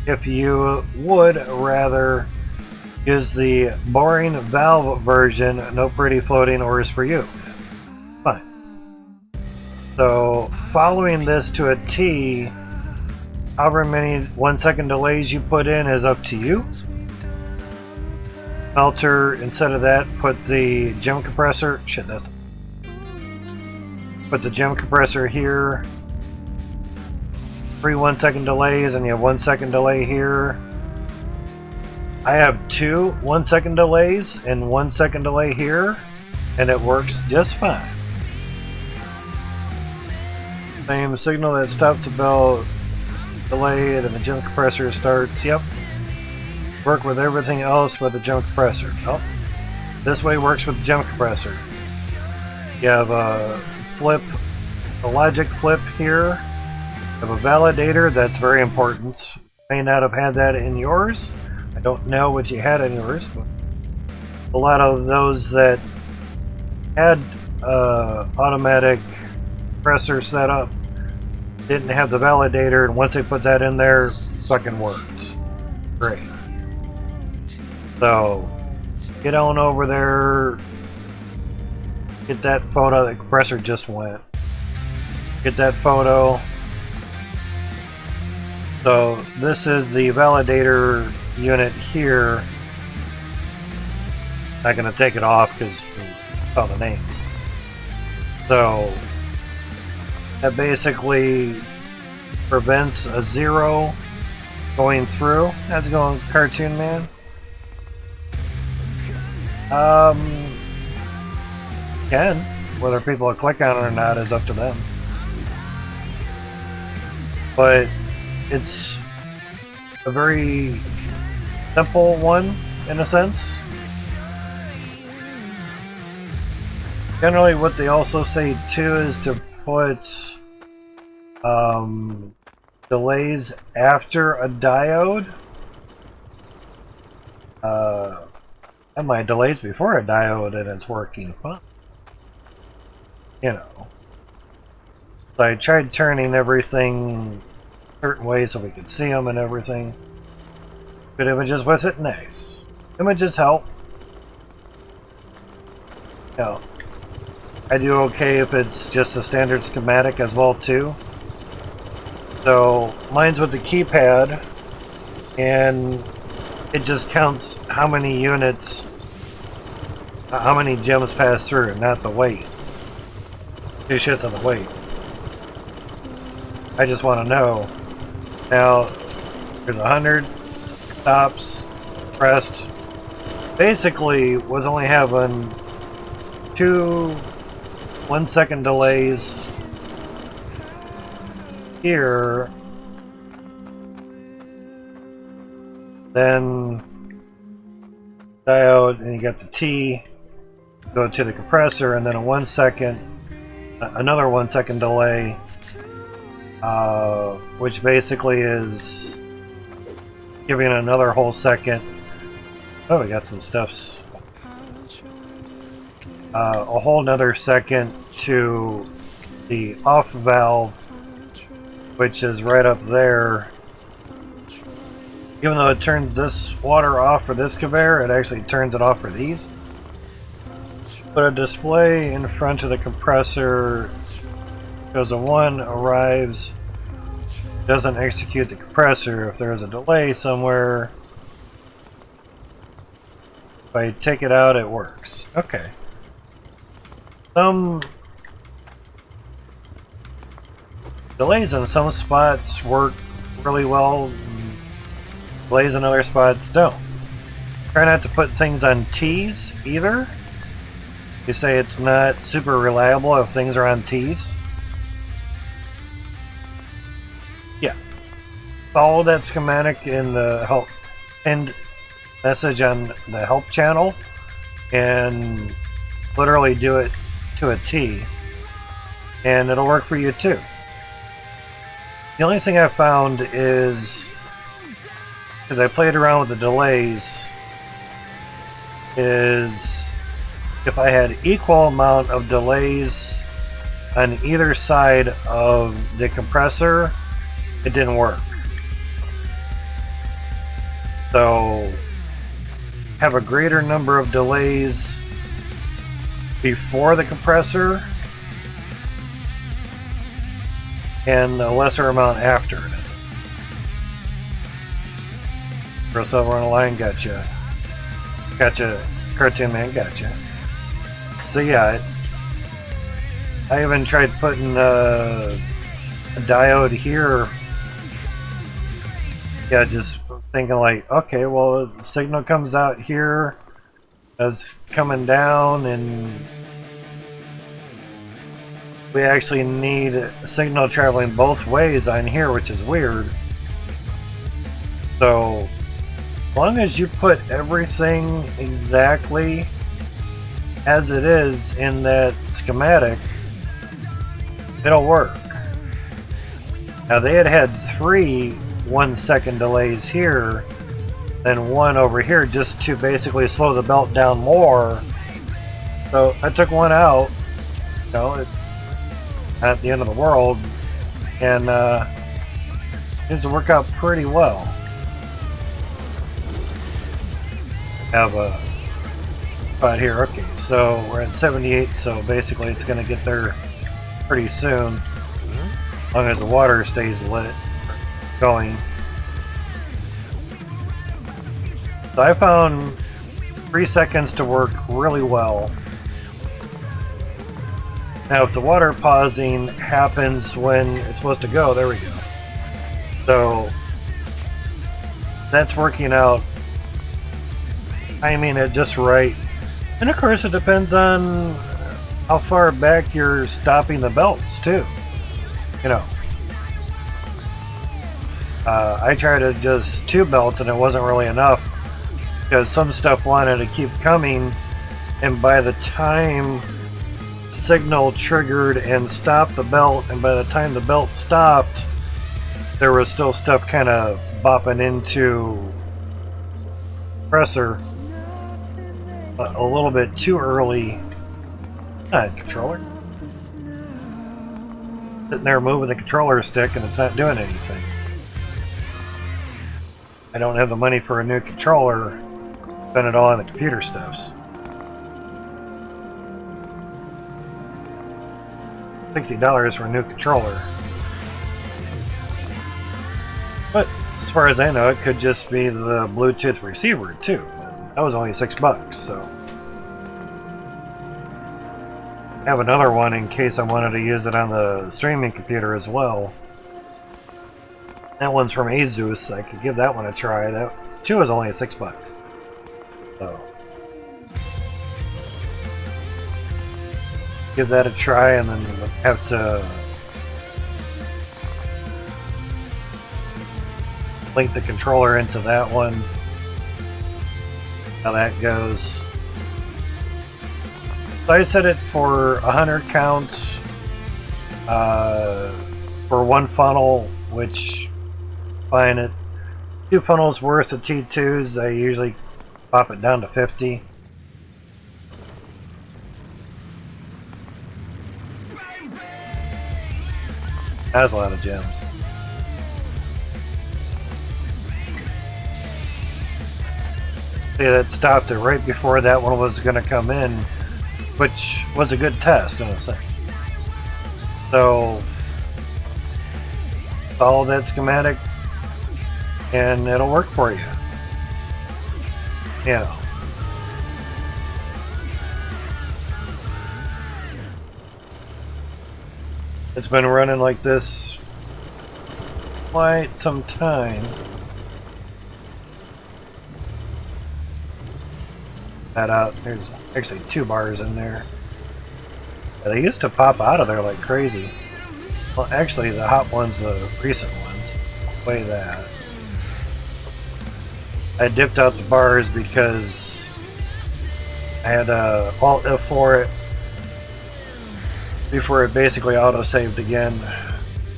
if you would rather use the boring valve version. No pretty floating orders for you. Fine. So following this to a T, however many 1 second delays you put in is up to you. Smelter, instead of that, put the gem compressor. Shit, that's. Put the gem compressor here. 3 1 second delays, and you have 1 second delay here. I have 2 1 second delays and 1 second delay here, and it works just fine. Same signal that stops the belt, delayed, and the gem compressor starts. Yep. Work with everything else with the gem compressor. Oh, this way works with the gem compressor. You have a flip, a logic flip here. You have a validator. That's very important. You may not have had that in yours. I don't know what you had in yours, but a lot of those that had automatic compressor set up didn't have the validator, and once they put that in there, fucking worked. Great. So, get on over there, get that photo. The compressor just went. Get that photo. So, this is the validator unit here. Not going to take it off because we saw the name. So, that basically prevents a 0 going through. How's it going, Cartoon Man? Can. Whether people will click on it or not is up to them. But it's a very simple one in a sense. Generally, what they also say too is to put delays after a diode. And my delays before a diode and it's working fine. You know. So I tried turning everything certain ways so we could see them and everything. Good images with it, nice. Images help. You know, I do okay if it's just a standard schematic as well too. So mine's with the keypad, and it just counts how many units, how many gems pass through, not the weight. Two shits on the weight. I just want to know. Now, there's 100 stops, pressed. Basically, was only having 2 1-second delays here. Then diode, and you got the T, go to the compressor, and then a 1 second, another 1 second delay, which basically is giving it another whole second. Oh, we got some stuffs. A whole another second to the off valve, which is right up there. Even though it turns this water off for this conveyor, it actually turns it off for these. But a display in front of the compressor shows a 1 arrives, doesn't execute the compressor. If there's a delay somewhere, if I take it out, it works. Okay. Some delays in some spots work really well. Delays in other spots don't. Try not to put things on T's either. You say it's not super reliable if things are on T's. Yeah. Follow that schematic in the help end message on the help channel and literally do it to a T, and it'll work for you too. The only thing I found is, because I played around with the delays, is if I had equal amount of delays on either side of the compressor, it didn't work. So have a greater number of delays before the compressor and a lesser amount after it. Chris over on the line, gotcha. Gotcha, Cartoon Man, gotcha. So yeah, I even tried putting a diode here. Yeah, just thinking like, okay, well, the signal comes out here, it's coming down, and we actually need a signal traveling both ways on here, which is weird. So as long as you put everything exactly as it is in that schematic, it'll work. Now they had 3 1-second delays here, then 1 over here, just to basically slow the belt down more. So I took 1 out. You know, it's not at the end of the world, and it seems to work out pretty well. Have a spot here. Okay, so we're at 78, so basically it's going to get there pretty soon, as long as the water stays lit, going. So I found 3 seconds to work really well. Now if the water pausing happens when it's supposed to go, there we go. So that's working out. Timing it just right. And of course it depends on how far back you're stopping the belts too. You know. I tried to just 2 belts and it wasn't really enough because some stuff wanted to keep coming, and by the time signal triggered and stopped the belt, and by the time the belt stopped, there was still stuff kind of bopping into compressor a little bit too early. Controller. Sitting there moving the controller stick and it's not doing anything. I don't have the money for a new controller. Spend it all on the computer stuffs. $60 for a new controller. But as far as I know, it could just be the Bluetooth receiver too. That was only $6, so. I have another one in case I wanted to use it on the streaming computer as well. That one's from Asus. I could give that one a try. That too is only $6. So give that a try, and then have to link the controller into that one. How that goes. So I set it for 100 counts for one funnel, which fine. It 2 funnels worth of T2s. I usually pop it down to 50. That's a lot of gems. See, that stopped it right before that one was going to come in, which was a good test in a sense. So follow that schematic and it'll work for you. You know. It's been running like this quite some time. That out. There's actually 2 bars in there. They used to pop out of there like crazy. Well, actually, the hot ones, the recent ones, way that. I dipped out the bars because I had Alt F4 it before it basically auto-saved again.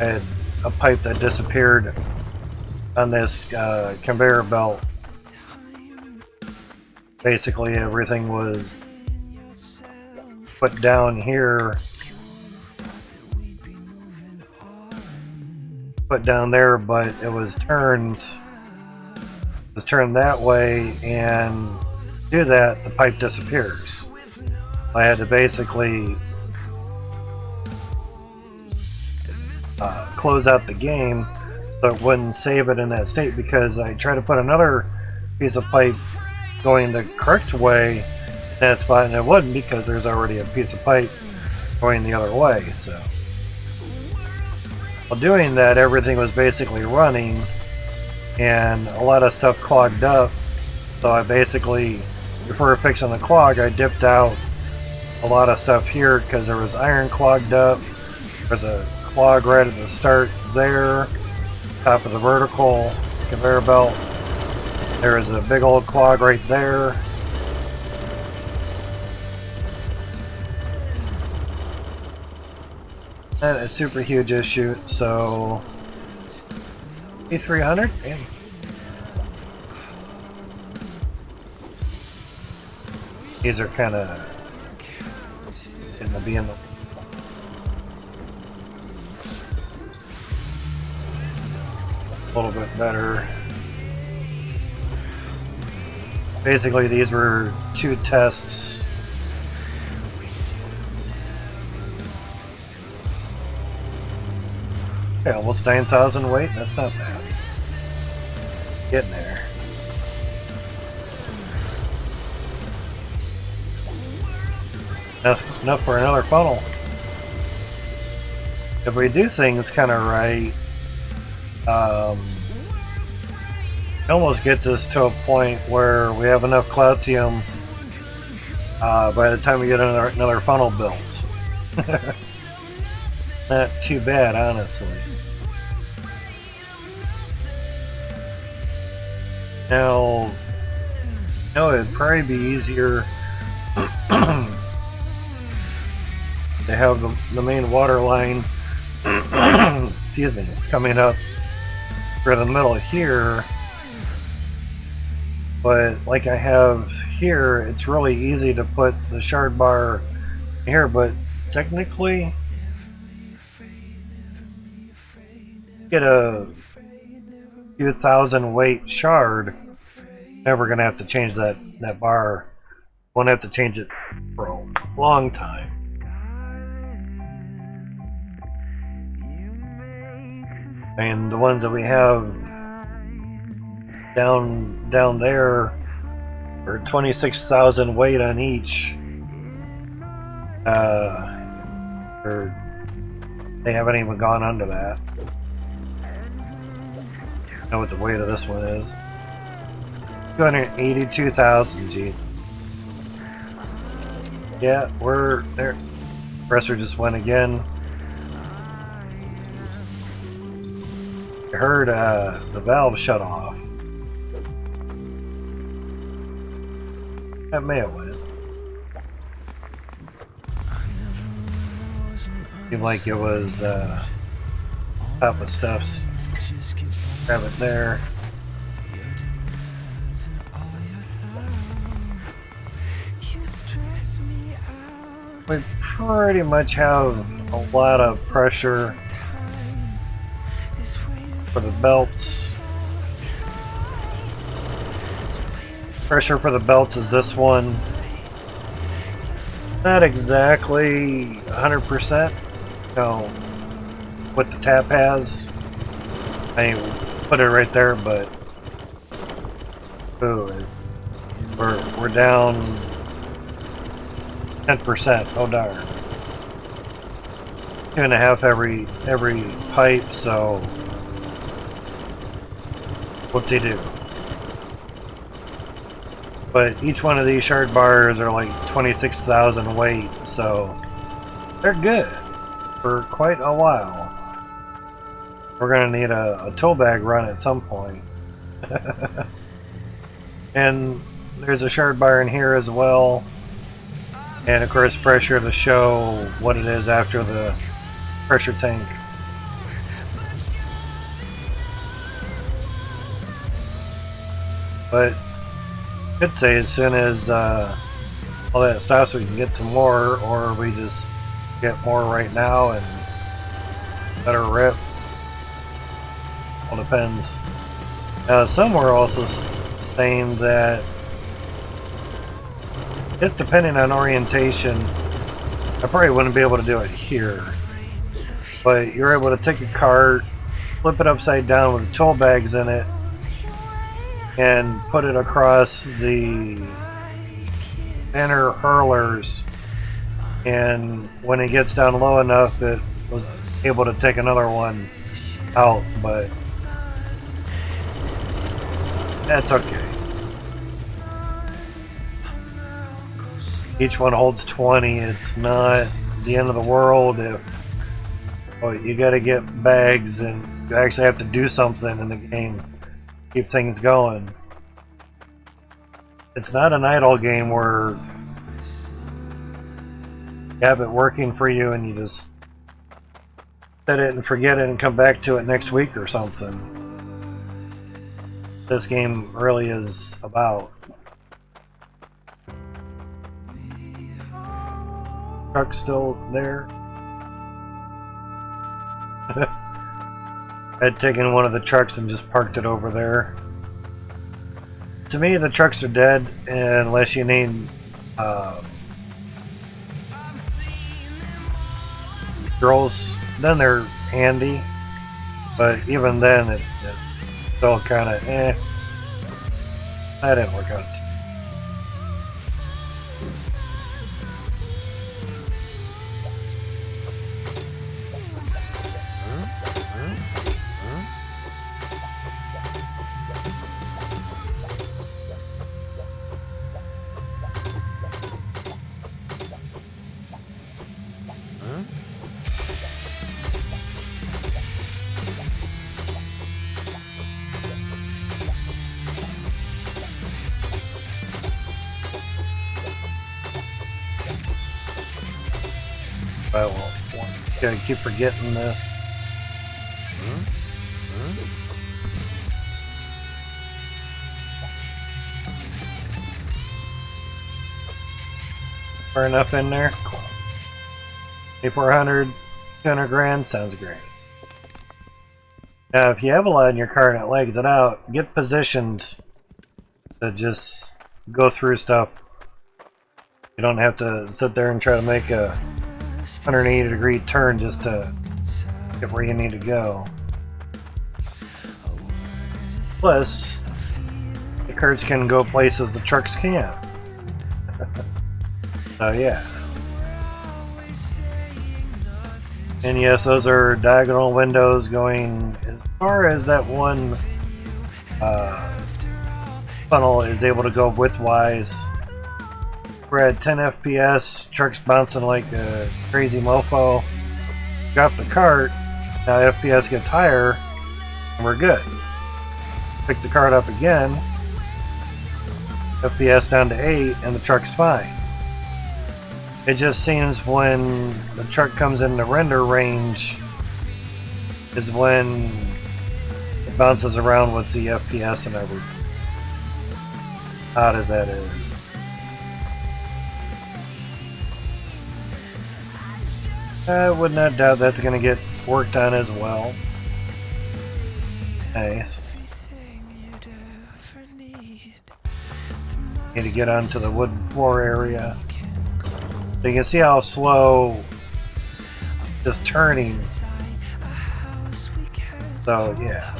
I had a pipe that disappeared on this conveyor belt. Basically, everything was put down here, put down there, but it was turned that way, and to do that, the pipe disappears. I had to basically close out the game so it wouldn't save it in that state, because I tried to put another piece of pipe going the correct way in that spot, and it wouldn't, because there's already a piece of pipe going the other way. So while doing that, everything was basically running and a lot of stuff clogged up. So I basically, before fixing the clog, I dipped out a lot of stuff here because there was iron clogged up. There's a clog right at the start there, top of the vertical conveyor belt. There is a big old clog right there. That is a super huge issue, so E300? Damn. These are kind of going to be in the a little bit better. Basically, these were 2 tests. Okay, almost 9,000 weight. That's not bad. Getting there. Enough for another funnel. If we do things kind of right, it almost gets us to a point where we have enough Cloutium by the time we get another funnel built. Not too bad, honestly. Now, it'd probably be easier to have the main water line excuse me, coming up for the middle here, but like I have here, it's really easy to put the shard bar here, but technically get a 2,000 weight shard, never gonna have to change that bar. Won't have to change it for a long time. And the ones that we have down there are 26,000 weight on each. Or they haven't even gone under that. I know what the weight of this one is. 282,000, geez. Yeah, we're there. Compressor just went again. I heard the valve shut off. That may have went. Seemed like it was top of stuffs. Grab it there. We pretty much have a lot of pressure for the belts. Pressure for the belts is this one. Not exactly 100%. No, what the tap has. I put it right there, but ooh, we're down 10%. Oh darn. 2.5 every pipe, so whoop-de-doo. But each one of these shard bars are like 26,000 weight, so they're good for quite a while. We're gonna need a tow bag run at some point. And there's a shard bar in here as well. And of course pressure to show what it is after the pressure tank. But I'd say as soon as all that stops, we can get some more, or we just get more right now and let her rip. All depends. Some were also saying that it's depending on orientation. I probably wouldn't be able to do it here, but you're able to take a cart, flip it upside down with tool bags in it, and put it across the inner hurlers, and when it gets down low enough, it was able to take another one out, but that's okay. Each one holds 20. It's not the end of the world if you gotta get bags and you actually have to do something in the game. Keep things going. It's not an idle game where you have it working for you and you just set it and forget it and come back to it next week or something. This game really is about. Truck's still there. I'd taken one of the trucks and just parked it over there. To me, the trucks are dead unless you need drills. Then they're handy, but even then, it's still kind of eh. That didn't work out. I will. Gotta keep forgetting this. Far enough in there? Cool. 400, 200 grand, sounds great. Now, if you have a lot in your car and it lags it out, get positioned to just go through stuff. You don't have to sit there and try to make a 180-degree turn just to get where you need to go. Plus, the carts can go places the trucks can't. So yeah. And yes, those are diagonal windows going as far as that one funnel is able to go widthwise. We're at 10 FPS, truck's bouncing like a crazy mofo. Drop the cart, now FPS gets higher, and we're good. Pick the cart up again, FPS down to 8, and the truck's fine. It just seems when the truck comes into render range is when it bounces around with the FPS and everything. Odd as that is. I would not doubt that's going to get worked on as well. Nice. Need to get onto the wood floor area. So you can see how slow just turning. So yeah.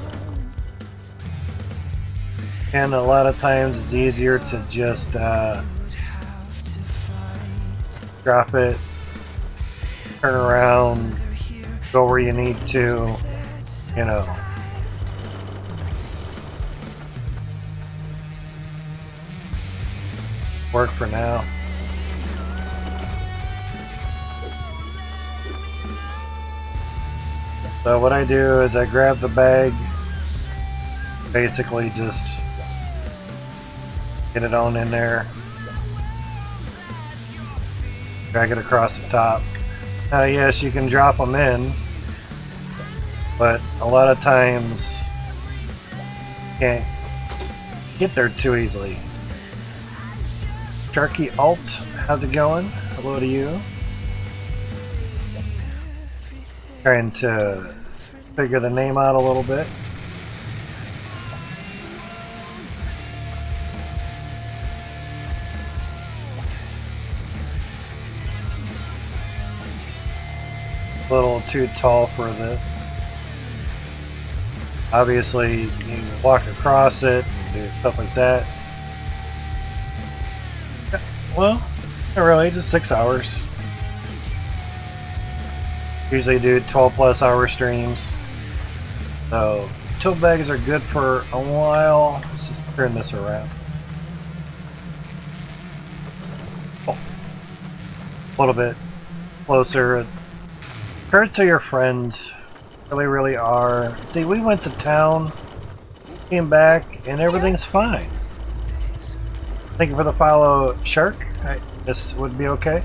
And a lot of times it's easier to just drop it, turn around, go where you need to, you know. Work for now. So what I do is I grab the bag, basically just get it on in there, drag it across the top. Now yes, you can drop them in, but a lot of times you can't get there too easily. Sharky Alt, how's it going? Hello to you. Trying to figure the name out a little bit. A little too tall for this. Obviously, you can walk across it and do stuff like that. Well, not really, just 6 hours. Usually do 12 plus hour streams. So, tote bags are good for a while. Let's just turn this around. Oh. A little bit closer. Carts are your friends. Really, really are. See, we went to town, came back, and everything's fine. Thank you for the follow, Shark. This would be okay.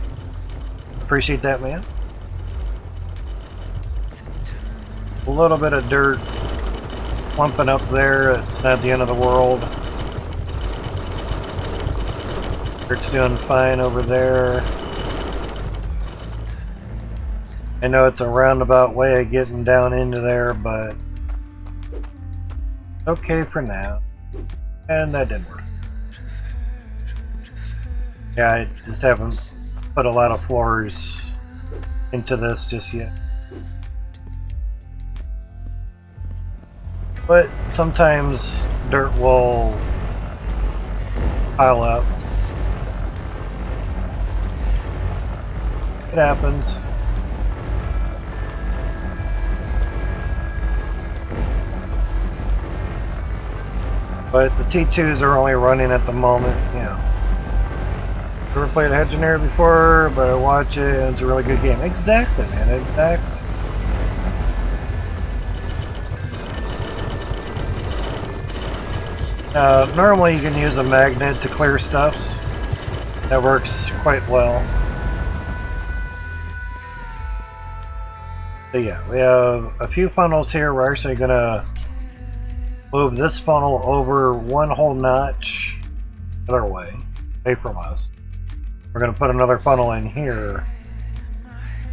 Appreciate that, man. A little bit of dirt clumping up there. It's not the end of the world. Dirt's doing fine over there. I know it's a roundabout way of getting down into there, but okay for now. And that didn't work. Yeah, I just haven't put a lot of floors into this just yet. But sometimes dirt will pile up. It happens. But the T2s are only running at the moment, you know. Never played Hydroneer before, but I watch it and it's a really good game. Exactly, man, exactly. Normally you can use a magnet to clear stuffs. That works quite well. So yeah, we have a few funnels here. We're actually gonna move this funnel over one whole notch the other way, away from us. We're gonna put another funnel in here.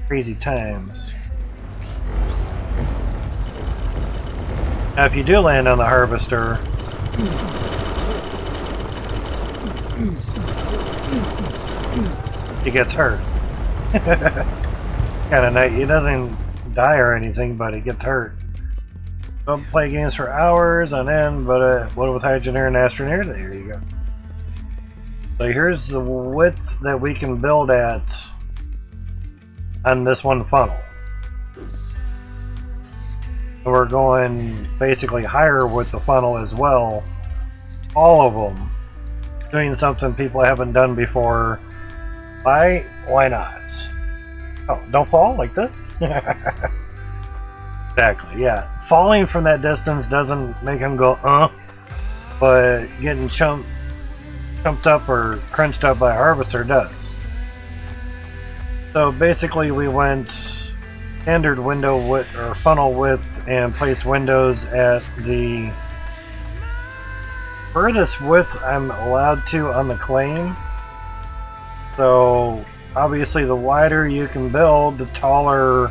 Crazy times. Now if you do land on the harvester, he gets hurt. Kind of nice. He doesn't die or anything, but he gets hurt. Don't play games for hours on end, but what with Hydroneer and Hydroneer? There you go. So here's the width that we can build at on this one funnel. So we're going basically higher with the funnel as well. All of them. Doing something people haven't done before. Why? Why not? Oh, don't fall like this? Exactly, yeah. Falling from that distance doesn't make him go, but getting chumped up or crunched up by a harvester does. So basically we went standard window width or funnel width and placed windows at the furthest width I'm allowed to on the claim. So obviously the wider you can build, the taller,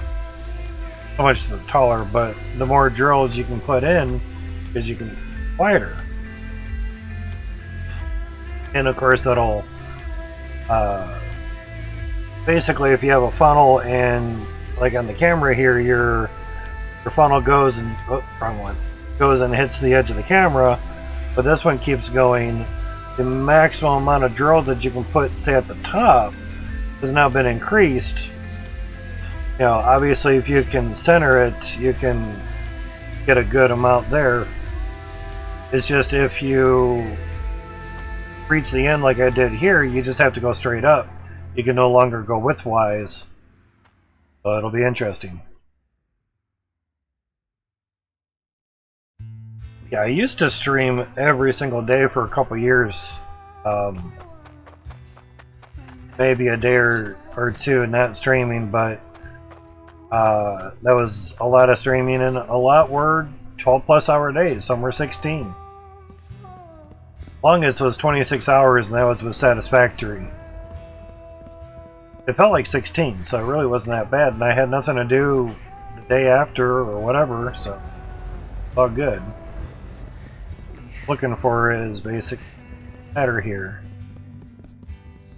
so much the taller, but the more drills you can put in because you can wider. And of course that'll basically if you have a funnel and like on the camera here your funnel goes and wrong one, goes and hits the edge of the camera, but this one keeps going. The maximum amount of drill that you can put, say at the top, has now been increased. You know, obviously if you can center it, you can get a good amount there. It's just if you reach the end like I did here, you just have to go straight up. You can no longer go widthwise. So it'll be interesting. Yeah, I used to stream every single day for a couple years. Maybe a day or two not streaming, but that was a lot of streaming, and a lot were 12 plus hour days. Some were 16. Longest was 26 hours, and that was satisfactory. It felt like 16, so it really wasn't that bad, and I had nothing to do the day after or whatever, so it's all good. Looking for his basic ladder here.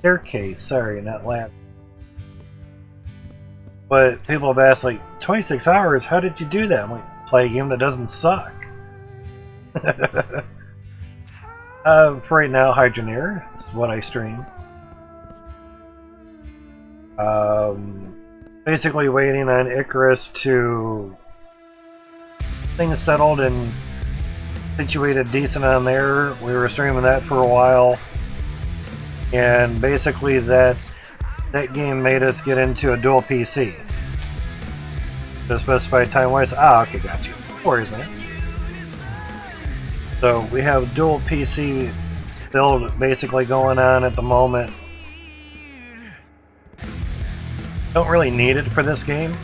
Staircase, sorry, not ladder. But people have asked, like, 26 hours, how did you do that? I'm like, play a game that doesn't suck. For right now, Hydroneer is what I stream. Basically waiting on Icarus to things settled and situated decent on there. We were streaming that for a while, and basically that game made us get into a dual PC. The specified time wise. Ah, okay, got you. No worries, man. So we have dual PC build basically going on at the moment. Don't really need it for this game.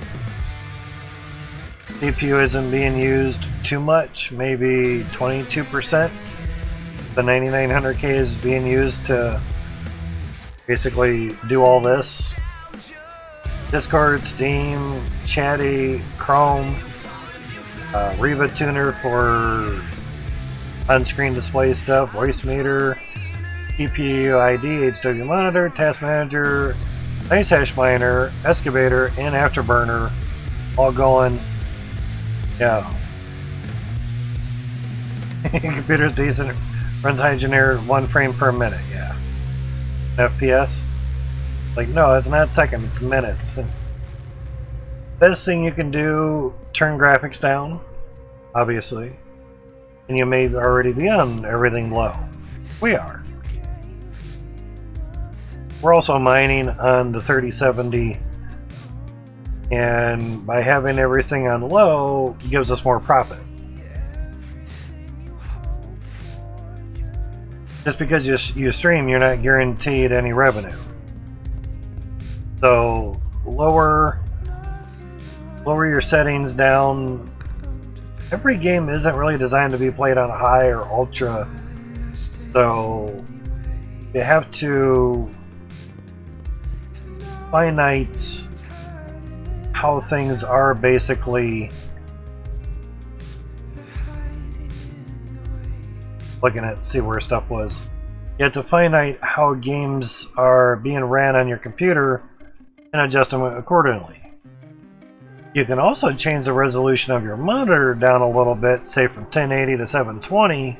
CPU isn't being used too much, maybe 22%. The 9900K is being used to basically do all this. Discord, Steam, Chatty, Chrome, Reva Tuner for on-screen display stuff, voice meter, CPU ID, HW monitor, task manager, nice hash miner, excavator, and afterburner, all going. Yeah. Computer's decent. Runs Hydroneer 1 frame per minute. Yeah. FPS? Like, no, it's not second, it's minutes. Best thing you can do, turn graphics down, obviously. And you may already be on everything low. We are. We're also mining on the 3070, and by having everything on low, it gives us more profit. Just because you stream, you're not guaranteed any revenue. So lower lower your settings down. Every game isn't really designed to be played on high or ultra, so you have to finite how things are basically. Looking at see where stuff was. You have to finite how games are being ran on your computer and adjust them accordingly. You can also change the resolution of your monitor down a little bit, say from 1080 to 720.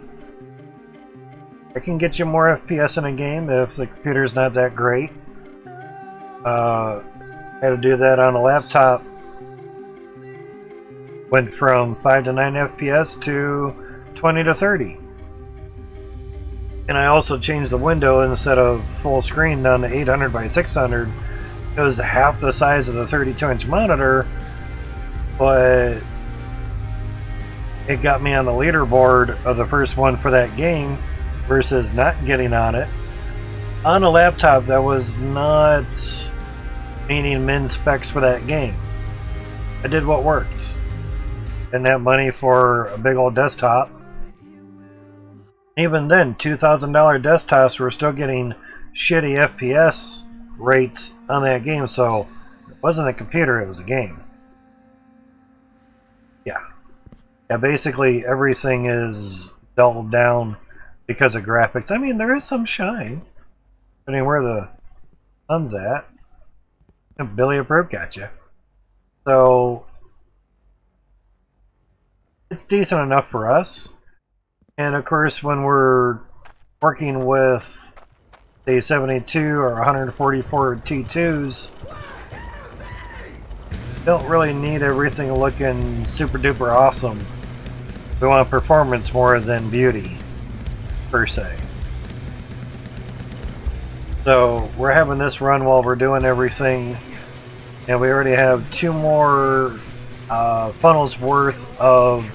It can get you more FPS in a game if the computer's not that great. I had to do that on a laptop. Went from 5 to 9 FPS to 20 to 30. And I also changed the window instead of full screen down to 800 by 600. It was half the size of the 32-inch monitor, but it got me on the leaderboard of the first one for that game versus not getting on it. On a laptop that was not meeting min specs for that game. I did what worked. Didn't have money for a big old desktop. Even then, $2,000 desktops were still getting shitty FPS rates on that game, so it wasn't a computer, it was a game. Yeah, basically everything is dulled down because of graphics. I mean, there is some shine, depending where the sun's at. And Billy Approved got you. So, it's decent enough for us. And of course, when we're working with the 72 or 144 T2s, don't really need everything looking super duper awesome. We want performance more than beauty, per se. So we're having this run while we're doing everything, and we already have 2 more funnels worth of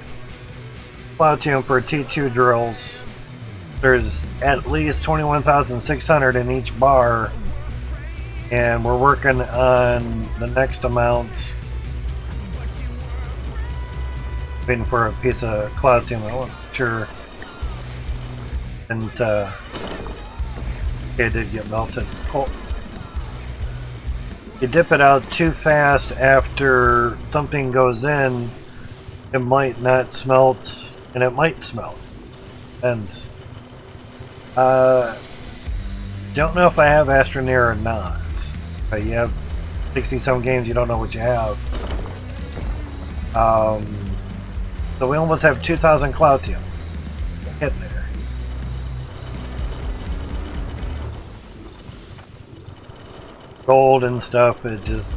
Platinum for T2 drills. There's at least 21,600 in each bar, and we're working on the next amount. Waiting for a piece of cloud team. I wasn't sure. And it did get melted. Cool. You dip it out too fast after something goes in, it might not smelt. And it might smell. And don't know if I have Hydroneer or not. But you have 60-some games, you don't know what you have. So we almost have 2,000 Cloutium. Getting there. Gold and stuff, it just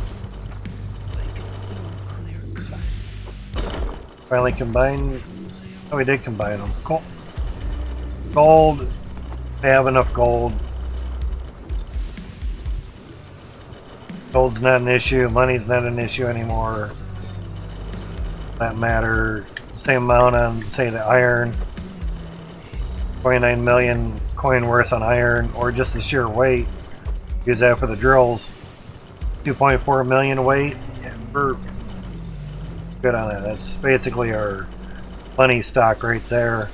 finally combined. Oh, we did combine them. Cool. Gold. They have enough gold. Gold's not an issue. Money's not an issue anymore. That matter. Same amount on, say, the iron. 29 million coin worth on iron, or just the sheer weight. Use that for the drills. 2.4 million weight. Yeah, we're good on that. That's basically our money stock right there.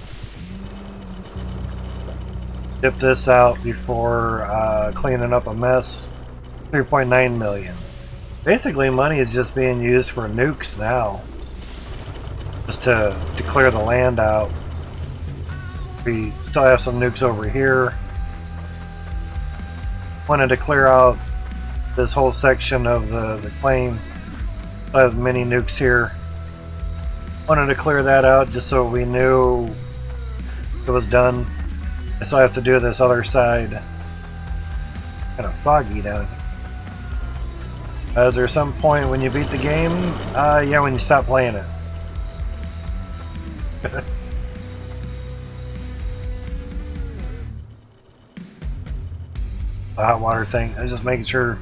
Dip this out before cleaning up a mess. 3.9 million. Basically, money is just being used for nukes now. Just to clear the land out. We still have some nukes over here. Wanted to clear out this whole section of the claim. I have many nukes here. Wanted to clear that out just so we knew it was done. I still have to do this other side. Kind of foggy down here. Is there some point when you beat the game? Yeah, when you stop playing it. The hot water thing. I was just making sure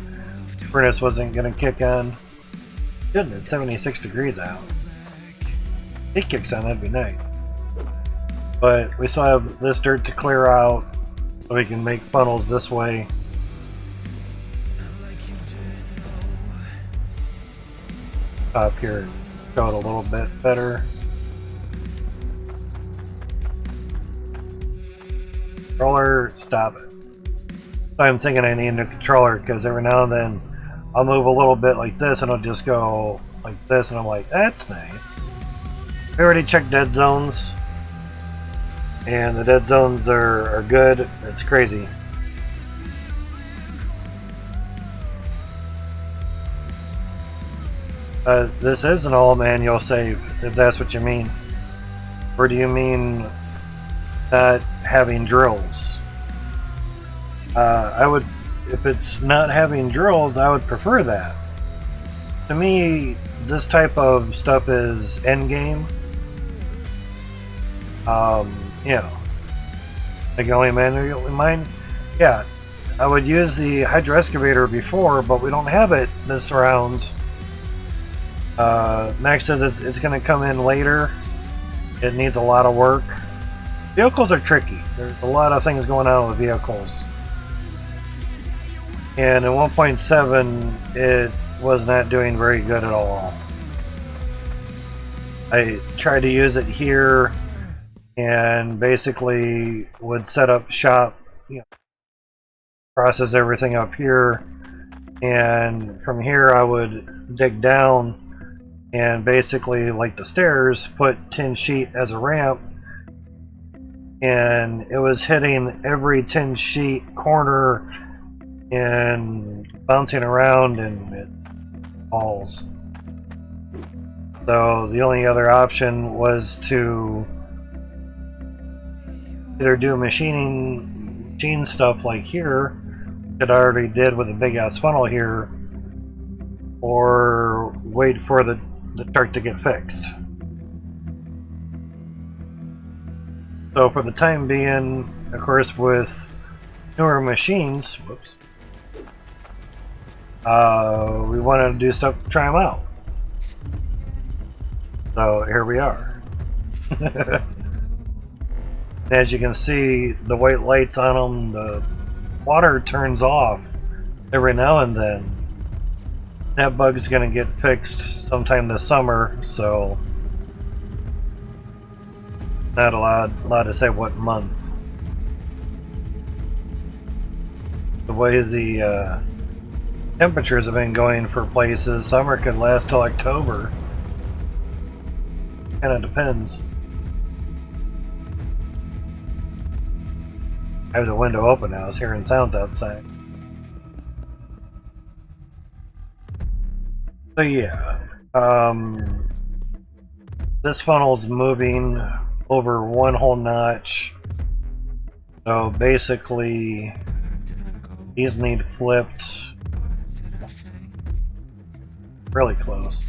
furnace wasn't going to kick on. Goodness, 76 degrees out. If it kicks on, that'd be nice. But we still have this dirt to clear out so we can make funnels this way. Up here, show it a little bit better. Controller, stop it. So I'm thinking I need a controller because every now and then I'll move a little bit like this and it'll just go like this, and I'm like, that's nice. We already checked dead zones, and the dead zones are good. It's crazy. This is an all manual save, if that's what you mean. Or do you mean not having drills? I would, if it's not having drills, I would prefer that. To me, this type of stuff is endgame. You know, like only manual in mind. Yeah, I would use the hydro excavator before, but we don't have it this round. Max says it's going to come in later. It needs a lot of work. Vehicles are tricky. There's a lot of things going on with vehicles. And in 1.7, it was not doing very good at all. I tried to use it here and basically would set up shop, you know, process everything up here, and from here I would dig down and basically, like the stairs, put tin sheet as a ramp, and it was hitting every tin sheet corner and bouncing around, and it falls. So the only other option was to either do machine stuff like here, that I already did with a big ass funnel here, or wait for the truck to get fixed. So for the time being, of course, with newer machines, whoops, we wanted to do stuff to try them out. So here we are. As you can see, the white lights on them, the water turns off every now and then. That bug's going to get fixed sometime this summer, so not allowed to say what month. The way the temperatures have been going for places, summer could last till October. Kind of depends. I have the window open now. I was hearing sounds outside. So yeah, this funnel's moving over one whole notch. So basically, these need flipped really close.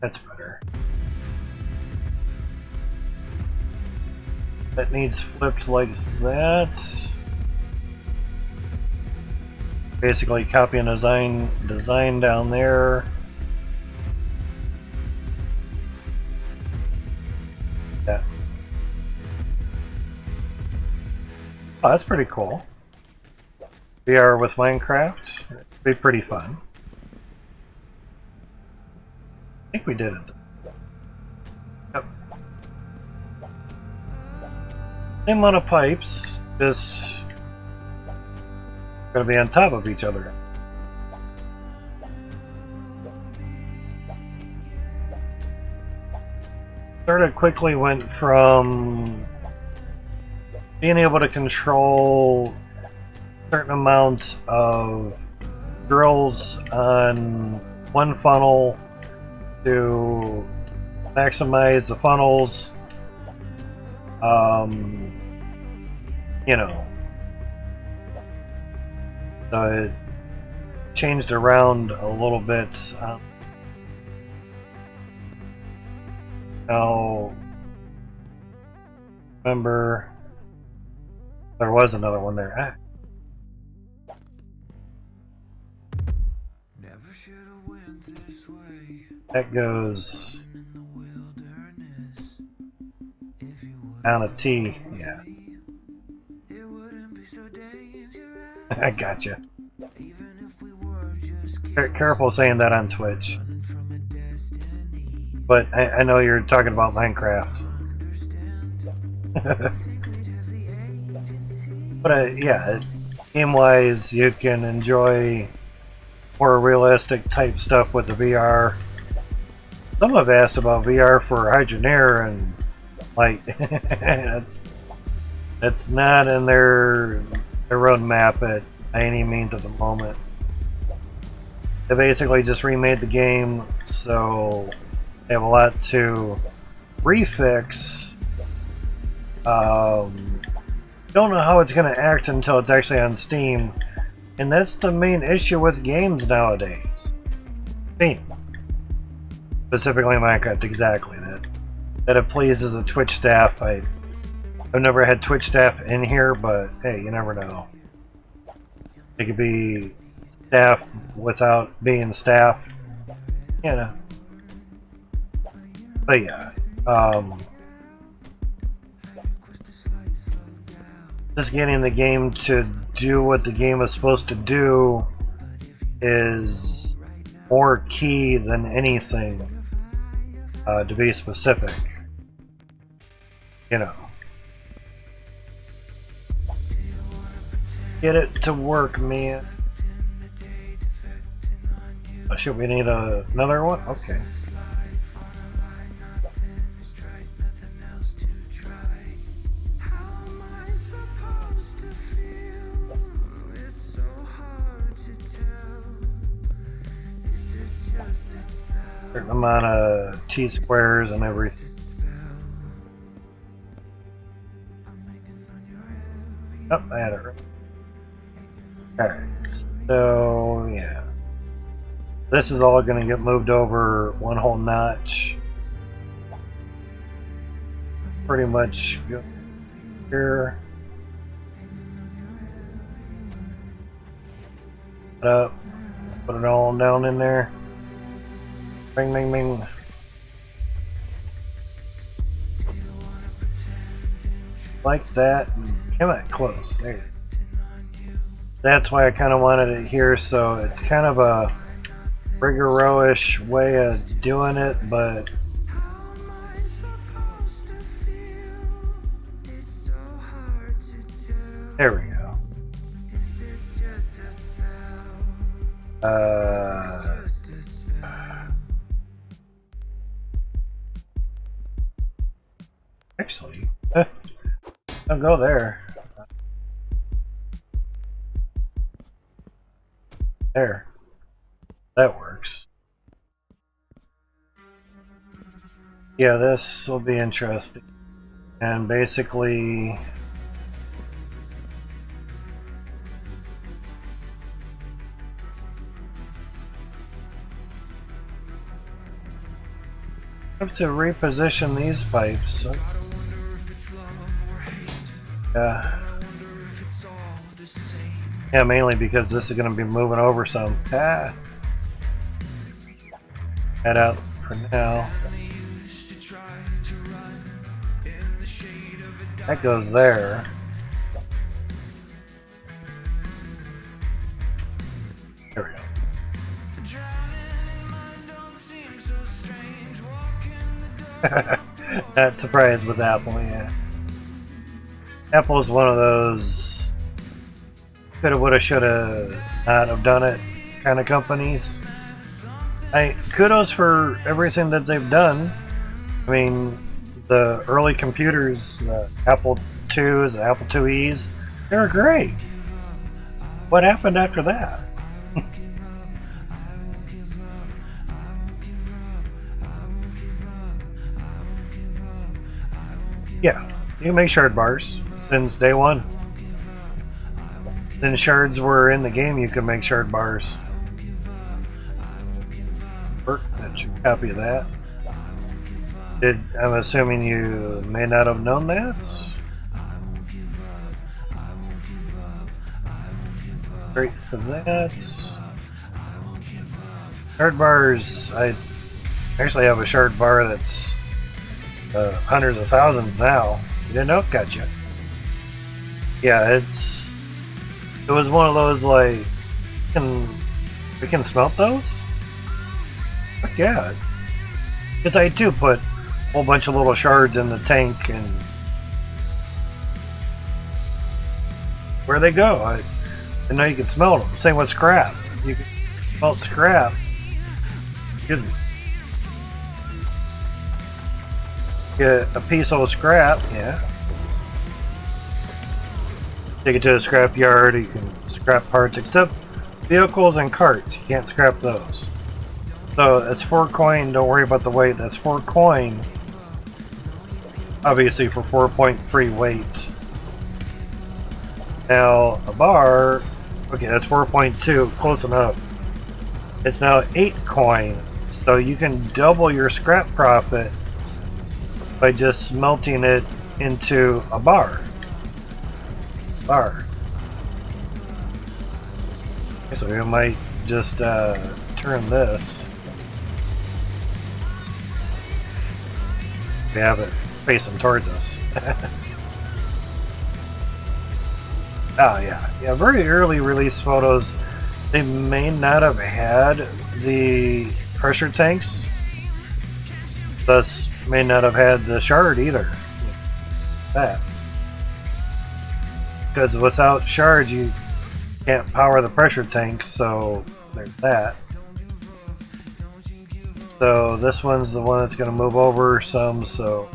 That's better. That needs flipped like that. Basically copy and design down there. Yeah. Oh, that's pretty cool. VR with Minecraft. It'd be pretty fun. I think we did it. Yep. Same amount of pipes, just gonna be on top of each other. Sort of quickly went from being able to control certain amounts of drills on one funnel to maximize the funnels, you know. So it changed around a little bit. Now, remember, there was another one there. That goes down a T, yeah. I gotcha. Careful saying that on Twitch. But I know you're talking about Minecraft. But yeah, game-wise, you can enjoy more realistic type stuff with the VR. Some have asked about VR for Hydroneer, and like that's not in their roadmap at any means at the moment. They basically just remade the game, so they have a lot to refix. Don't know how it's going to act until it's actually on Steam, and that's the main issue with games nowadays. Steam. Specifically Minecraft, exactly that it pleases the Twitch staff. I've never had Twitch staff in here, but hey, you never know. It could be staff without being staff, you know. But yeah, just getting the game to do what the game is supposed to do is more key than anything, to be specific, you know. Get it to work, man. Oh, should we need another one? Okay. Certain amount of T-squares and everything. Oh, I had it right. Alright, so yeah. This is all going to get moved over one whole notch. Pretty much go here. Put it all down in there. Bing, bing, bing. Like that. Come on, close. There. That's why I kind of wanted it here, so it's kind of a rigorous way of doing it, but there we go. Actually, I'll go there. There. That works. Yeah, this will be interesting. And basically, I have to reposition these pipes. Yeah, mainly because this is going to be moving over some. Head out for now. That goes there. There we go. Not surprised with Apple, yeah. Apple's one of those coulda, woulda, shoulda, not have done it kind of companies. Kudos for everything that they've done. I mean, the early computers, the Apple IIs, the Apple IIes, they were great. What happened after that? Yeah, you can make shard bars since day one. Then shards were in the game, you could make shard bars. That should copy of that. I'm assuming you may not have known that. Great for that. Shard bars, I actually have a shard bar that's hundreds of thousands now. You didn't know? Gotcha. Yeah, it was one of those like We can smelt those? Fuck yeah. Because I do put a whole bunch of little shards in the tank and... Where'd they go? I didn't know you could smelt them. Same with scrap. You can smelt scrap. Excuse me. Get a piece of scrap, yeah. Take it to a scrap yard, you can scrap parts, except vehicles and carts. You can't scrap those. So that's 4 coin, don't worry about the weight. That's 4 coin. Obviously for 4.3 weight. Now a bar, okay, that's 4.2, close enough. It's now 8 coin. So you can double your scrap profit by just smelting it into a bar. Okay, so we might just turn this. We have it facing towards us. Oh yeah, very early release photos. They may not have had the pressure tanks, thus may not have had the shard either. That. Because without shards you can't power the pressure tanks, so there's that. So this one's the one that's going to move over some, so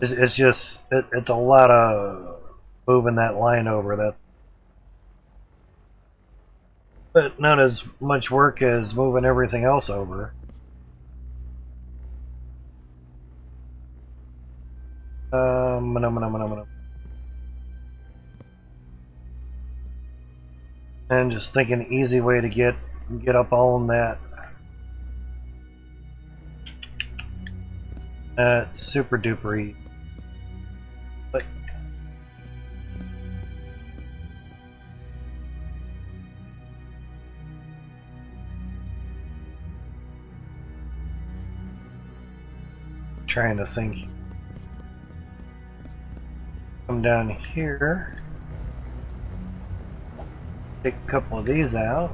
it's just it's a lot of moving that line over. That's but not as much work as moving everything else over. And just think an easy way to get up on that. Super duper easy. But trying to think. Come down here. Take a couple of these out.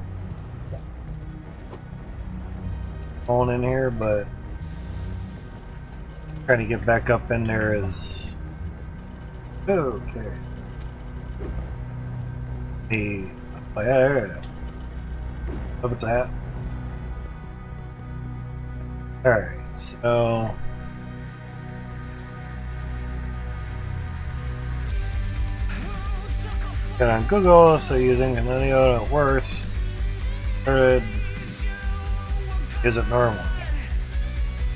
On in here, but trying to get back up in there is okay. Oh, yeah, there it is. Look at that. Alright, so get on Google, so using an audio that works. Started. Is it normal?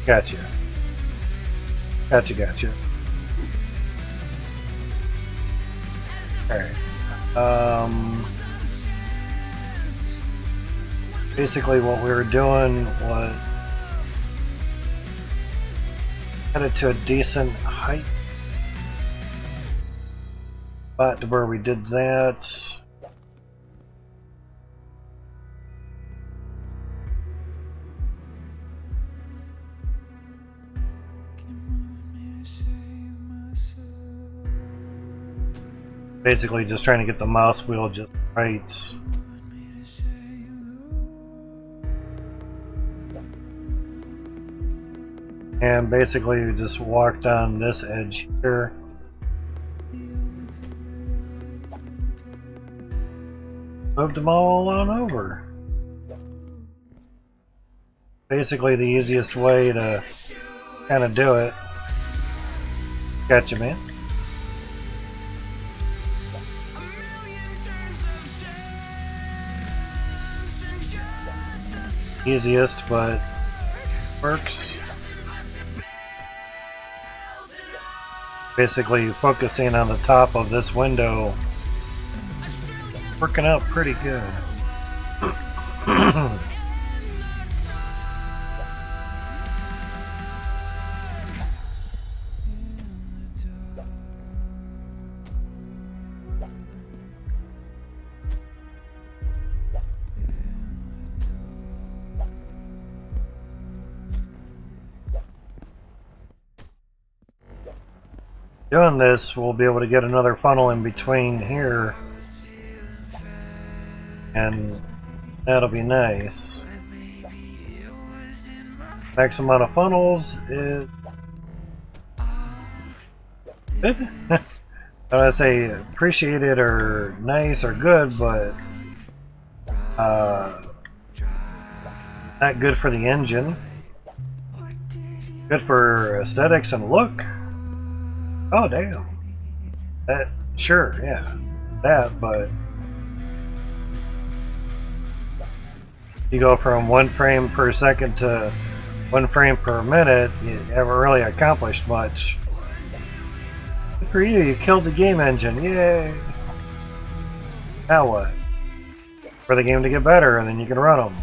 Gotcha. Gotcha. Alright. Basically what we were doing was headed to a decent height spot to where we did that. Basically just trying to get the mouse wheel just right. And basically we just walked on this edge here. Moved them all on over. Basically the easiest way to kind of do it. Gotcha, man. Easiest, but works. Basically focusing on the top of this window, working out pretty good. Doing this, we'll be able to get another funnel in between here. and that'll be nice. Max amount of funnels is good. I don't want to say appreciated or nice or good, but not good for the engine. Good for aesthetics and look. Oh damn. That sure, yeah. That, but you go from 1 frame per second to 1 frame per minute, you haven't really accomplished much. Good for you, you killed the game engine, yay! Now what? For the game to get better and then you can run them.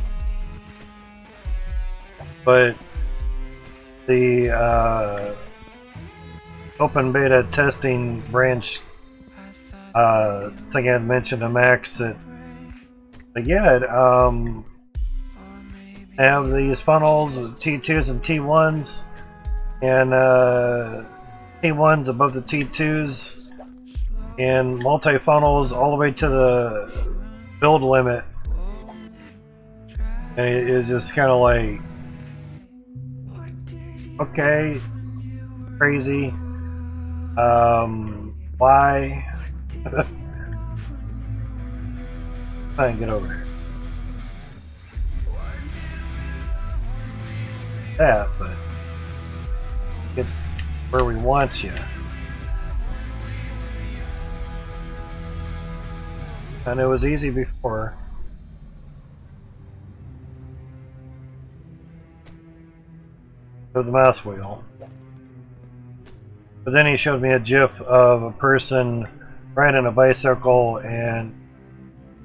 But the open beta testing branch thing I had mentioned to Max that yeah, have these funnels with T2s and T1s, and T1s above the T2s, and multi-funnels all the way to the build limit. And it's just kind of like, okay, crazy. Why? Try and get over here. That, but get where we want you. And it was easy before. With the mouse wheel. But then he showed me a GIF of a person riding a bicycle and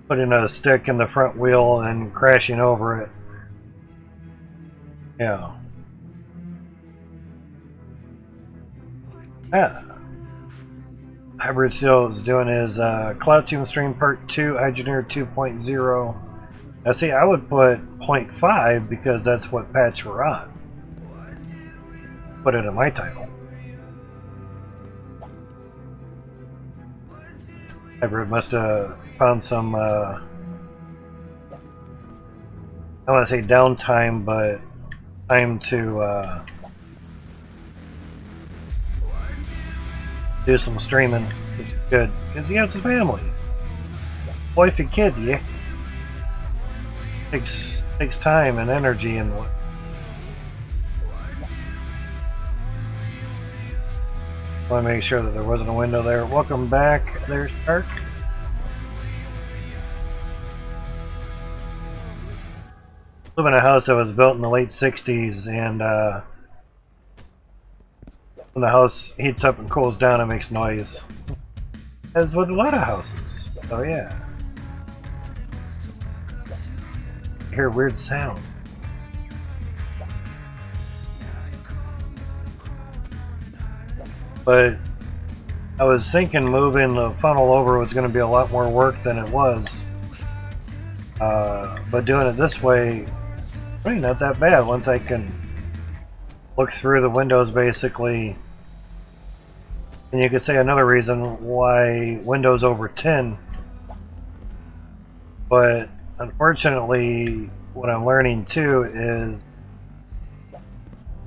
putting a stick in the front wheel and crashing over it. Yeah. Yeah. Hybrid Steel is doing his Cloud Team Stream Part 2, Hydroneer 2.0. Now see, I would put 0.5 because that's what patch we're on. Put it in my title. Hybrid must have found some, I don't want to say downtime, but time to do some streaming, which is good, because he has a family. Wife and kids, yeah. Takes time and energy and what. I want to make sure that there wasn't a window there. Welcome back there, Stark. I live in a house that was built in the late 60s, and when the house heats up and cools down, it makes noise. As with a lot of houses. Oh yeah. I hear a weird sound. But I was thinking moving the funnel over was going to be a lot more work than it was. But doing it this way, really not that bad once I can look through the windows basically. And you could say another reason why Windows over 10. But unfortunately, what I'm learning too is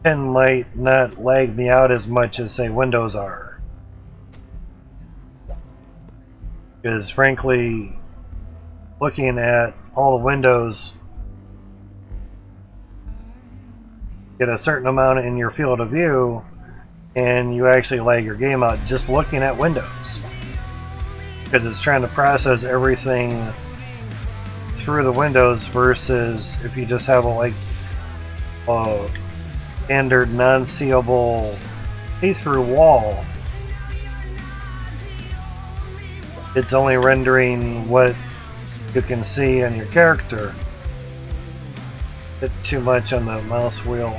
10 might not lag me out as much as say Windows are. Because frankly, looking at all the windows, get a certain amount in your field of view and you actually lag your game out just looking at windows, because it's trying to process everything through the windows versus if you just have a standard non-seeable see-through wall, it's only rendering what you can see in your character. It's too much on the mouse wheel.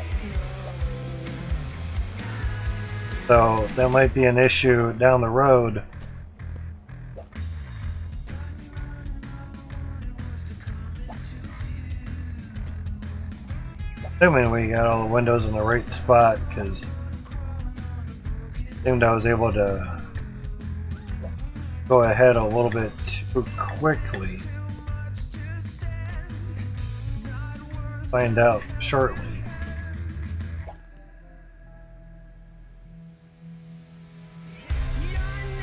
So that might be an issue down the road. Assuming we got all the windows in the right spot, because I assumed I was able to go ahead a little bit too quickly. find out shortly.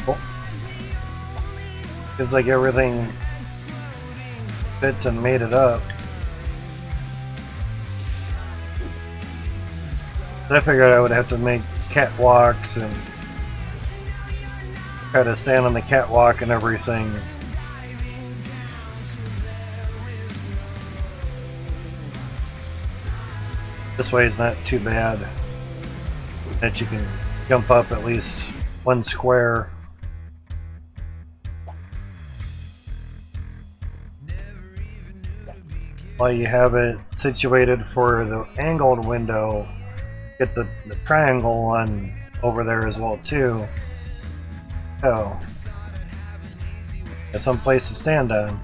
Oh. Seems like everything fits and made it up. I figured I would have to make catwalks and try to stand on the catwalk and everything. This way is not too bad. That you can jump up at least one square. While you have it situated for the angled window, get the triangle one over there as well too. So, there's some place to stand on.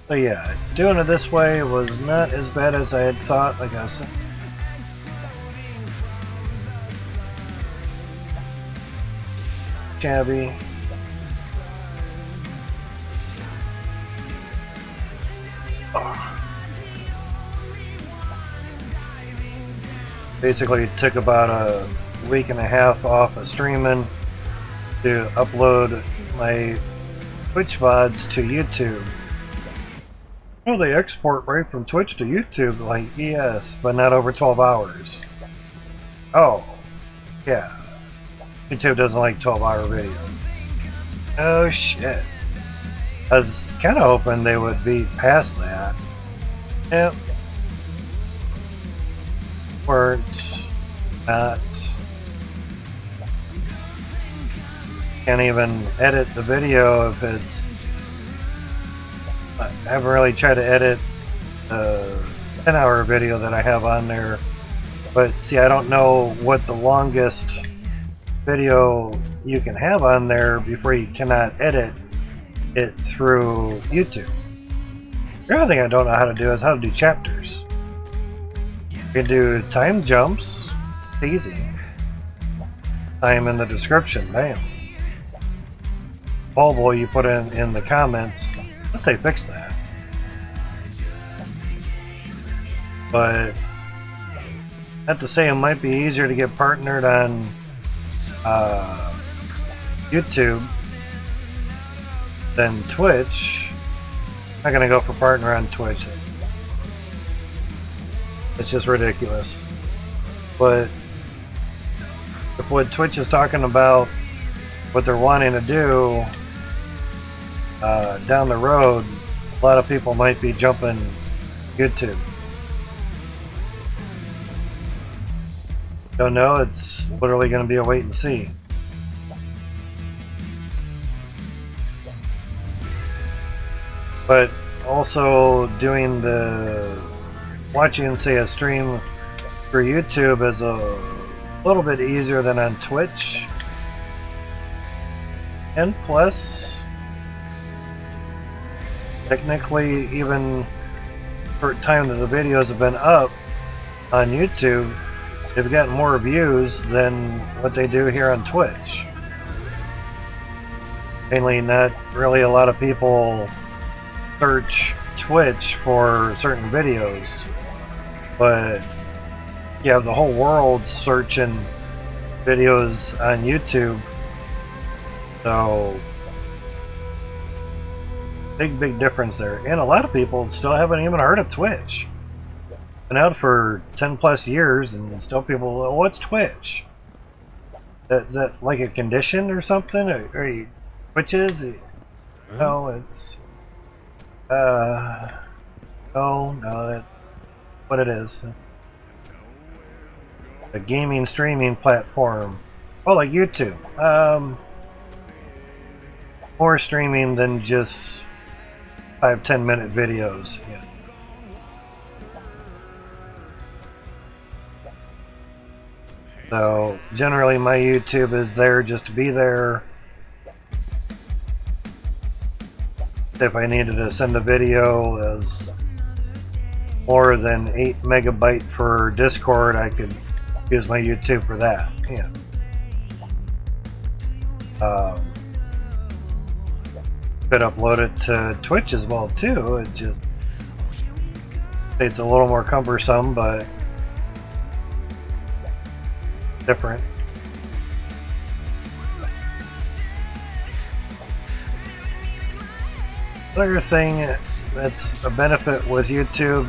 So yeah, doing it this way was not as bad as I had thought, like I was saying. Shabby. Basically it took about a week and a half off of streaming to upload my Twitch VODs to YouTube. Oh, they export right from Twitch to YouTube? Like, yes, but not over 12 hours. Oh, yeah. YouTube doesn't like 12-hour videos. Oh, shit. I was kind of hoping they would be past that. Yep. Weren't. Not. Can't even edit the video if it's... I haven't really tried to edit the 10-hour video that I have on there. But see, I don't know what the longest video you can have on there before you cannot edit it through YouTube. The other thing I don't know how to do is how to do chapters. You can do time jumps. It's easy. Time in the description. Bam. Bubble you put in the comments. Let's say fix that. But I have to say it might be easier to get partnered on YouTube than Twitch. I'm not gonna go for partner on Twitch. It's just ridiculous. But if what Twitch is talking about, what they're wanting to do down the road, a lot of people might be jumping YouTube. Don't know, it's literally going to be a wait and see. But also doing watching, say, a stream for YouTube is a little bit easier than on Twitch. And plus, technically, even for time that the videos have been up on YouTube, they've gotten more views than what they do here on Twitch. Mainly not really a lot of people search Twitch for certain videos, but you have the whole world searching videos on YouTube. So, big difference there. And a lot of people still haven't even heard of Twitch. Been out for 10 plus years and still people, well, what's Twitch? Is that like a condition or something? Or you, Twitches? No, it's no, that's what it is. A gaming streaming platform. Oh, like YouTube. More streaming than just 5-10 minute videos. Yeah. So generally my YouTube is there just to be there. If I needed to send a video as more than 8 megabyte for Discord, I could use my YouTube for that. Yeah. Could upload it to Twitch as well too. It just it's a little more cumbersome, but different. Another thing that's a benefit with YouTube,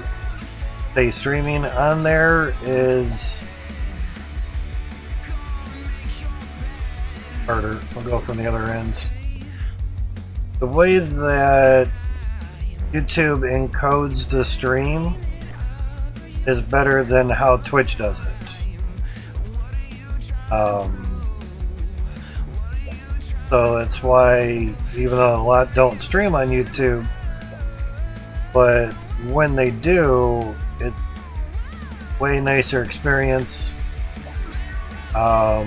say streaming on there, is harder. We'll go from the other end. The way that YouTube encodes the stream is better than how Twitch does it. So that's why, even though a lot don't stream on YouTube, but when they do, it's way nicer experience. Your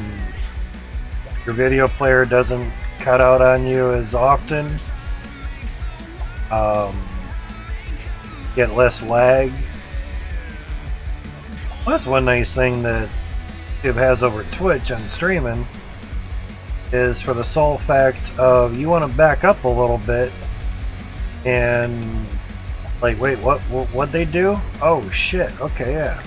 video player doesn't cut out on you as often. Get less lag. Plus, one nice thing that YouTube has over Twitch on streaming is for the sole fact of you want to back up a little bit and like, wait, what'd they do? Oh shit, okay, yeah.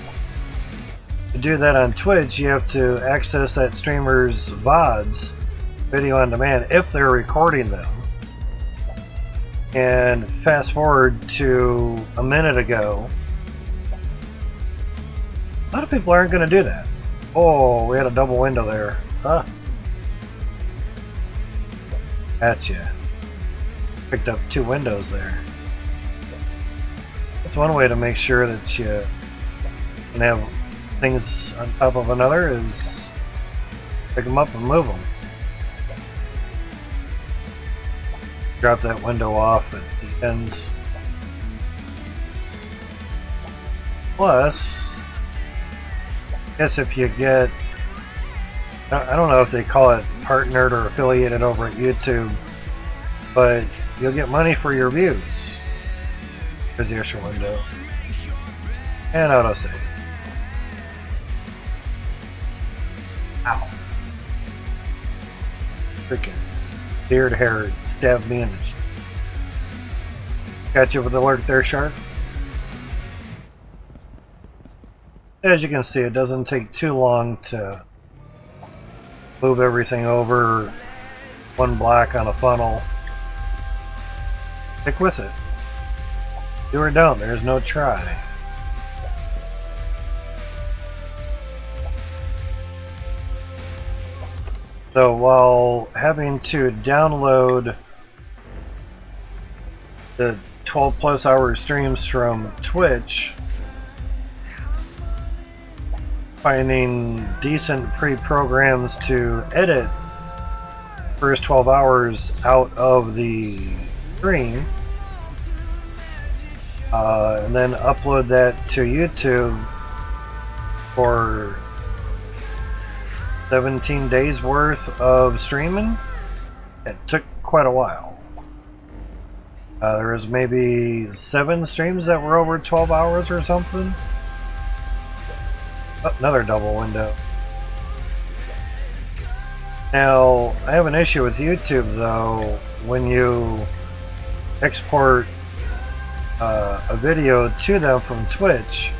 To do that on Twitch, you have to access that streamer's VODs, video on demand, if they're recording them, and fast forward to a minute ago. A lot of people aren't going to do that. Oh, we had a double window there. Huh? Gotcha. Picked up two windows there. That's one way to make sure that you can have things on top of another, is pick them up and move them. Drop that window off at the ends. Plus, I guess if you get, I don't know if they call it partnered or affiliated over at YouTube, but you'll get money for your views. There's the extra window. And autosave. Ow. Freaking beard hair stabbed me in the Got you with the alert there, Shark? As you can see, it doesn't take too long to move everything over one block on a funnel. Stick with it. Do or don't, there's no try. So while having to download the 12 plus hour streams from Twitch, finding decent pre-programs to edit first 12 hours out of the stream, and then upload that to YouTube for 17 days worth of streaming, it took quite a while. There was maybe 7 streams that were over 12 hours or something. Oh, another double window. Now, I have an issue with YouTube though. When you export a video to them from Twitch,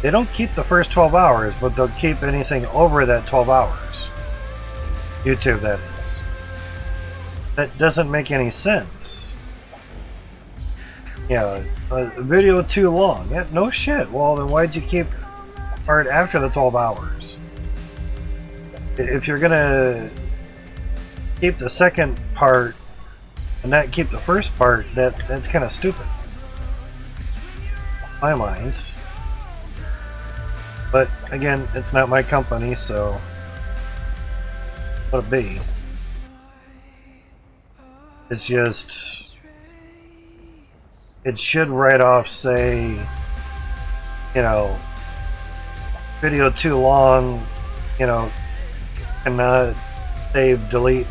they don't keep the first 12 hours, but they'll keep anything over that 12 hours. YouTube, that is. That doesn't make any sense. Yeah, a video too long. Yeah, no shit. Well, then why'd you keep part after the 12 hours? If you're gonna keep the second part and not keep the first part, that's kind of stupid. In my mind. But again, it's not my company, so let it be. It's just, it should write off, say, you know, video too long, you know, cannot save, delete,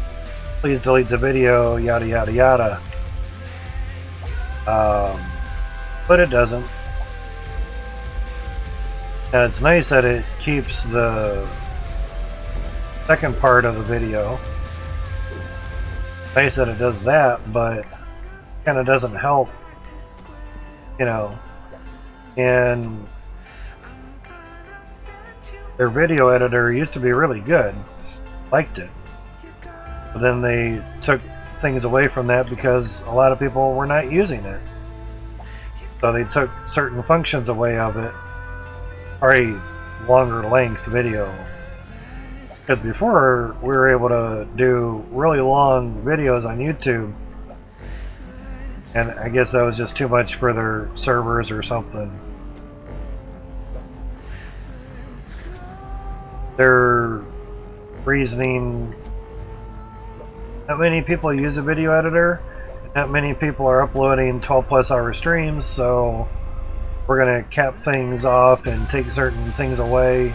please delete the video, yada yada yada. But it doesn't. And it's nice that it keeps the second part of the video. Nice that it does that, but kind of doesn't help, you know. And their video editor used to be really good, liked it, but then they took things away from that because a lot of people were not using it. So they took certain functions away of it, or a longer length video. Because before we were able to do really long videos on YouTube, and I guess that was just too much for their servers or something. Their reasoning, not many people use a video editor, not many people are uploading 12 plus hour streams, so we're going to cap things off and take certain things away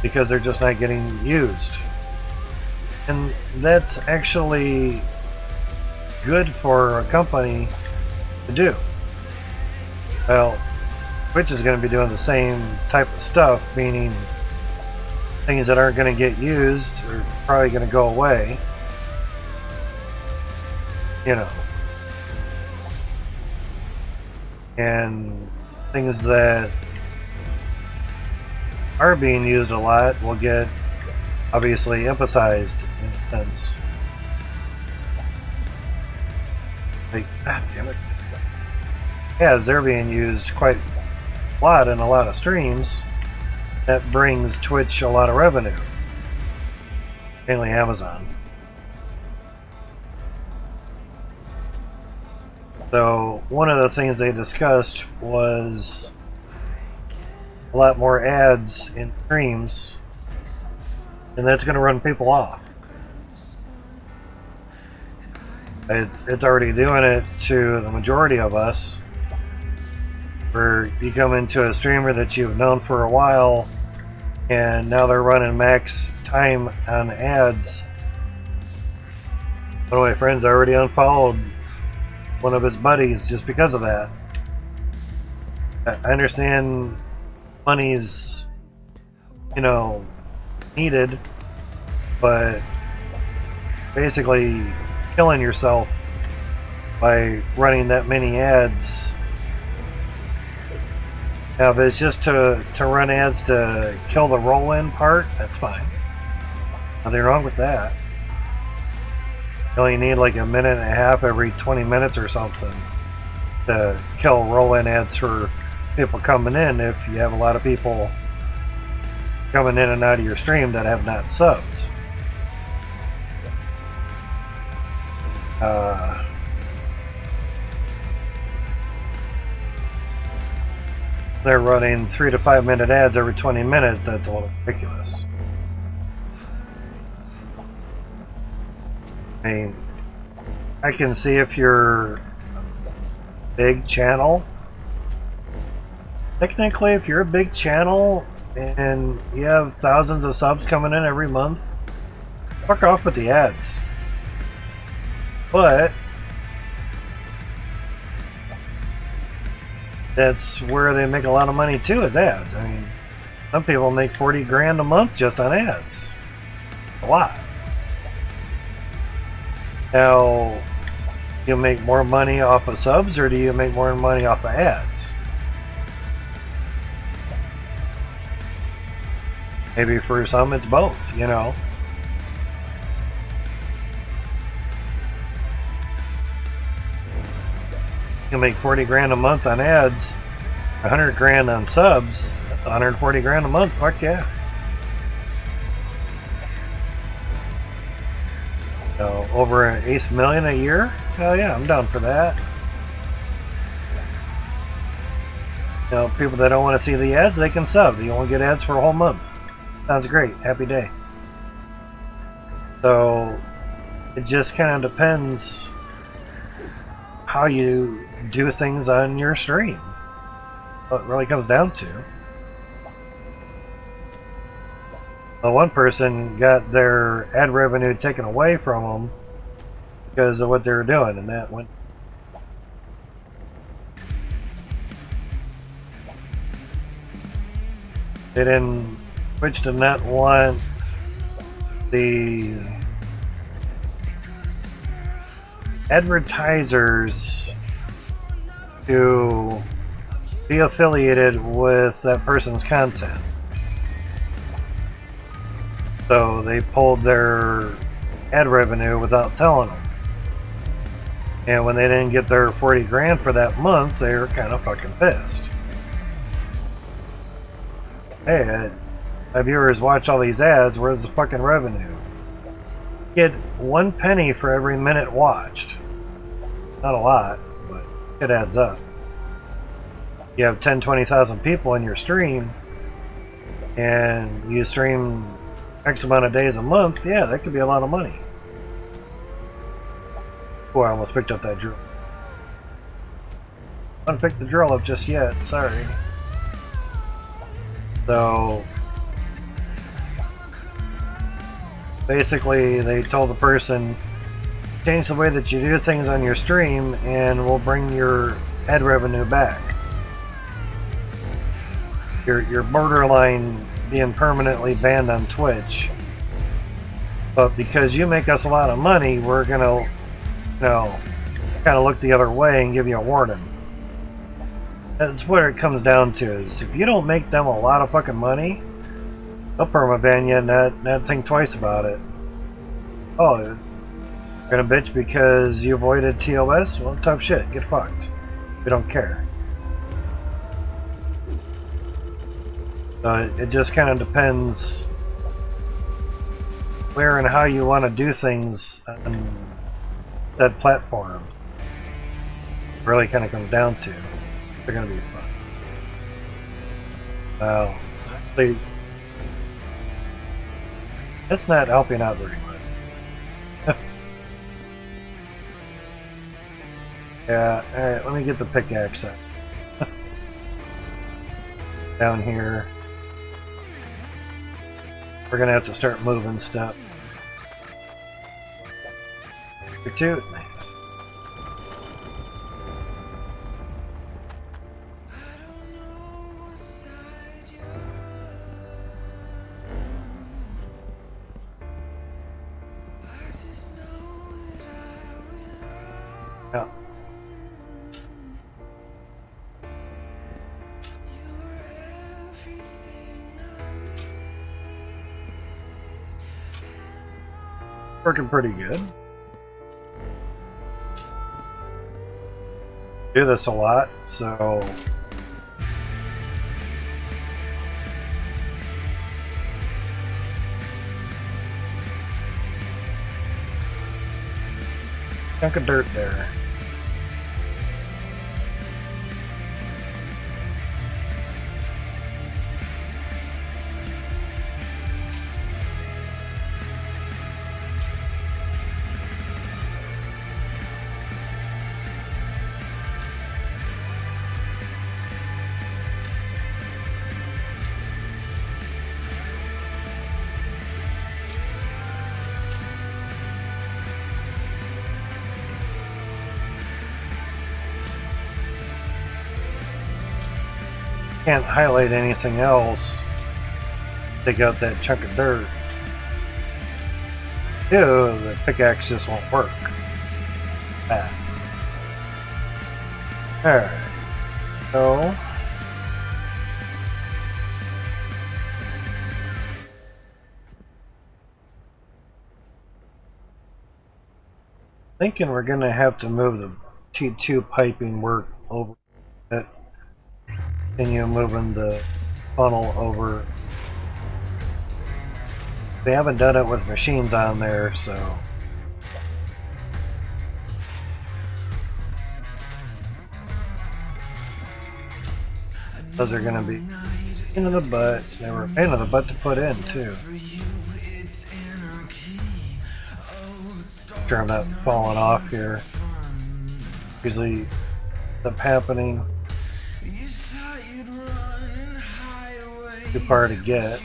because they're just not getting used. And that's actually good for a company to do. Well, Twitch is going to be doing the same type of stuff, meaning things that aren't going to get used are probably going to go away. You know. And things that are being used a lot will get obviously emphasized in a sense. Like, ah, damn it. Yeah, as they're being used quite a lot in a lot of streams, that brings Twitch a lot of revenue. Mainly Amazon. So, one of the things they discussed was a lot more ads in streams, and that's going to run people off. It's already doing it to the majority of us, where you come into a streamer that you've known for a while, and now they're running max time on ads. One of my friends already unfollowed one of his buddies just because of that. I understand money's, you know, needed, but basically killing yourself by running that many ads. Now, if it's just to run ads to kill the roll-in part, that's fine. Nothing wrong with that. You only need like a minute and a half every 20 minutes or something to kill roll-in ads for people coming in if you have a lot of people coming in and out of your stream that have not subbed. They're running 3 to 5 minute ads every 20 minutes. That's a little ridiculous. I mean, I can see if you're a big channel. Technically, if you're a big channel and you have thousands of subs coming in every month, fuck off with the ads. But that's where they make a lot of money too, is ads. I mean, some people make 40 grand a month just on ads. A lot. Now, do you make more money off of subs, or do you make more money off of ads? Maybe for some it's both, you know. You make 40 grand a month on ads, 100 grand on subs, 140 grand a month, fuck yeah. So, over an $8 million a year? Hell yeah, I'm down for that. You know, people that don't want to see the ads, they can sub. You won't get ads for a whole month. Sounds great. Happy day. So, it just kind of depends how you do things on your stream. What it really comes down to. Well, one person got their ad revenue taken away from them because of what they were doing, and that went. They didn't. Twitch did not want the advertisers to be affiliated with that person's content. So they pulled their ad revenue without telling them. And when they didn't get their 40 grand for that month, they were kind of fucking pissed. Hey, my viewers watch all these ads, where's the fucking revenue? Get 1 penny for every minute watched. Not a lot, but it adds up. You have 10, 20,000 people in your stream, and you stream X amount of days a month, yeah, that could be a lot of money. Oh, I almost picked up that drill. I haven't picked the drill up just yet, sorry. So, basically, they told the person, change the way that you do things on your stream, and we'll bring your ad revenue back. You're borderline being permanently banned on Twitch. But because you make us a lot of money, we're gonna, kind of look the other way and give you a warning. That's what it comes down to, is if you don't make them a lot of fucking money, they'll permaban you and not think twice about it. Oh, you're gonna bitch because you avoided TOS? Well, tough shit, get fucked. We don't care. So it just kind of depends where and how you want to do things on that platform. It really kind of comes down to. They're going to be fun. Well, it's not helping out very much. Yeah, alright, let me get the pickaxe up. Down here. We're gonna have to start moving stuff. Here too. Nice. Yeah. Working pretty good. Do this a lot, so chunk of dirt there. Can't highlight anything else. Take out that chunk of dirt. Ew, the pickaxe just won't work. Ah. Alright. So thinking we're gonna have to move the T2 piping work over it. Continue moving the funnel over. They haven't done it with machines on there, so those are gonna be a pain in the butt. They were a pain in the butt to put in too. Sure I'm not falling off here. Usually ends up happening. Too far to get.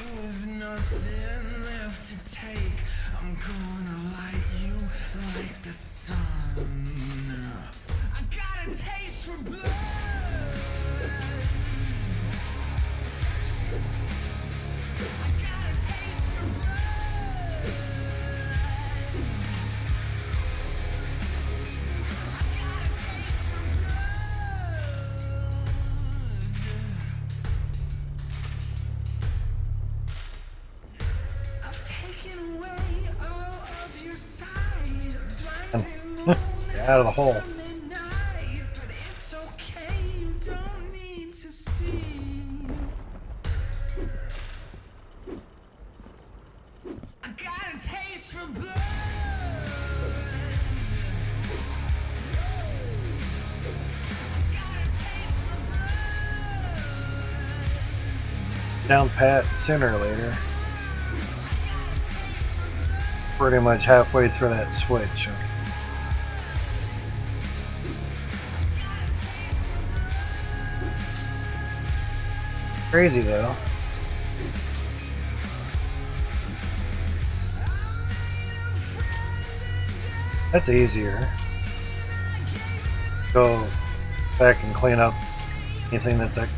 out of the hole. midnight, but it's okay, you don't need to see. I got a taste for blood. Got a taste for blood. Down pat sooner or later. Got a taste for blood. Pretty much halfway through that switch. Crazy though. That's easier. Go back and clean up anything that's like.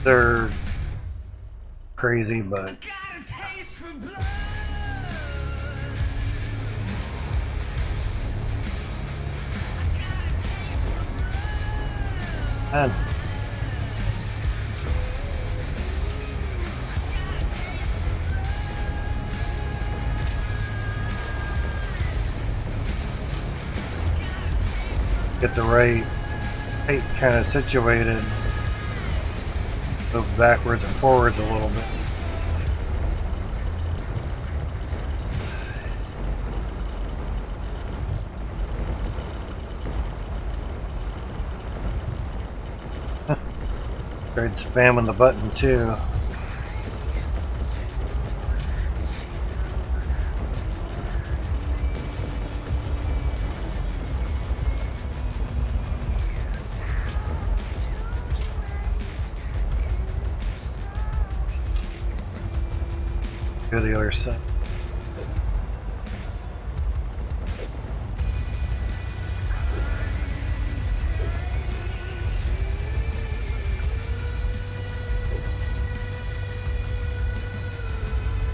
They're crazy, but Got a taste for blood. man, get the right tape kind of situated. Move backwards and forwards a little bit. Tried spamming the button too. Go to the other side.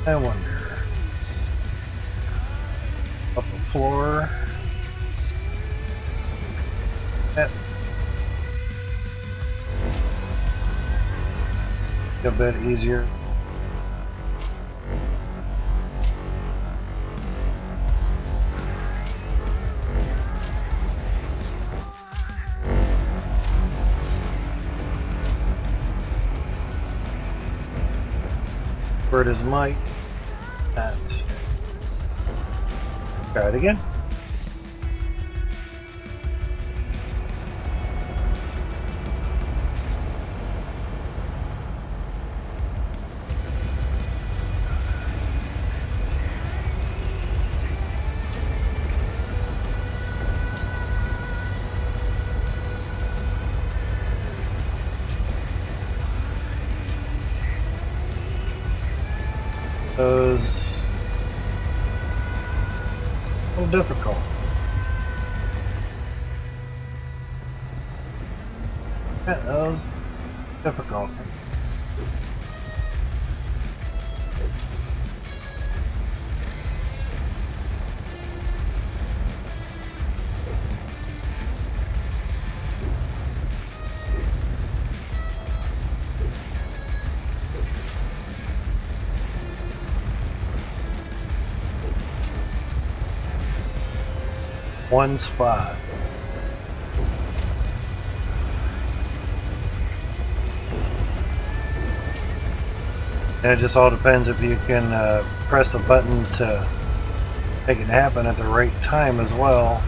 I wonder. Up the floor. A bit easier. Where does Mike? That. Try it again. Those a little difficult. Yeah, that was difficult. One spot. And it just all depends if you can press the button to make it happen at the right time as well.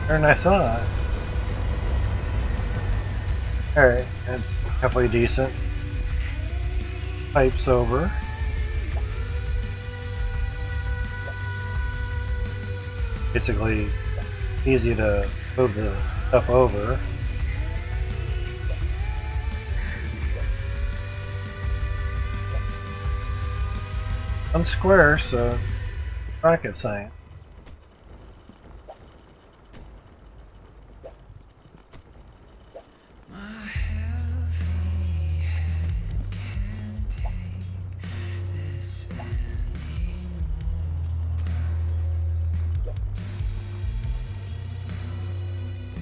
Better than I thought. Alright, that's halfway decent. Pipes over. Basically easy to move the stuff over. I'm square, so rocket science. My heavy head can't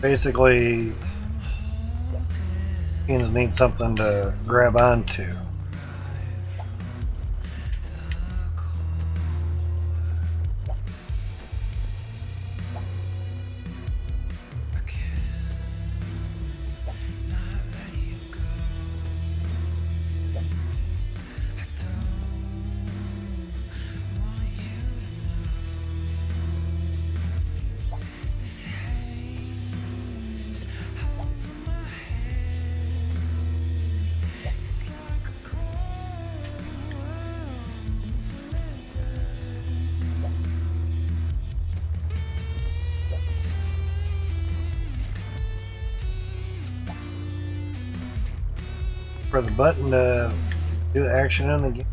Basically, teams need something to grab onto. For the button to do action in the game.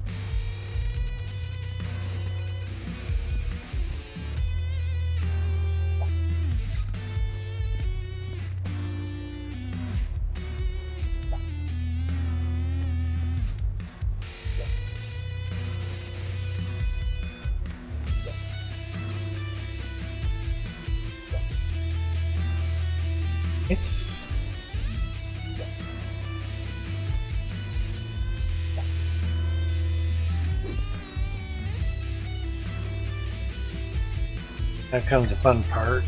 Nice. Now comes the fun part.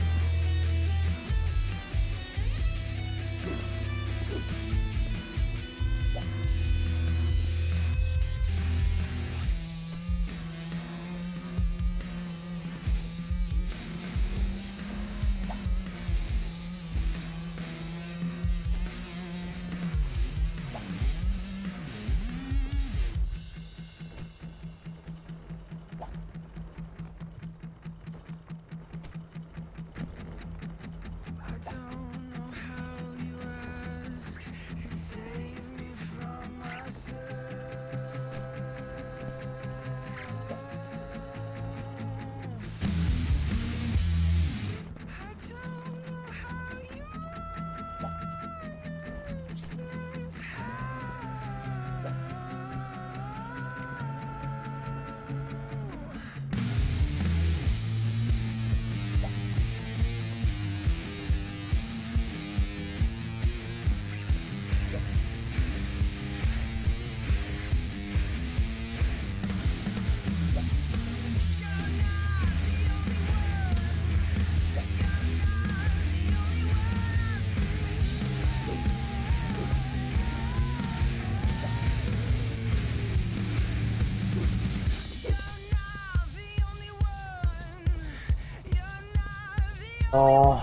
Oh.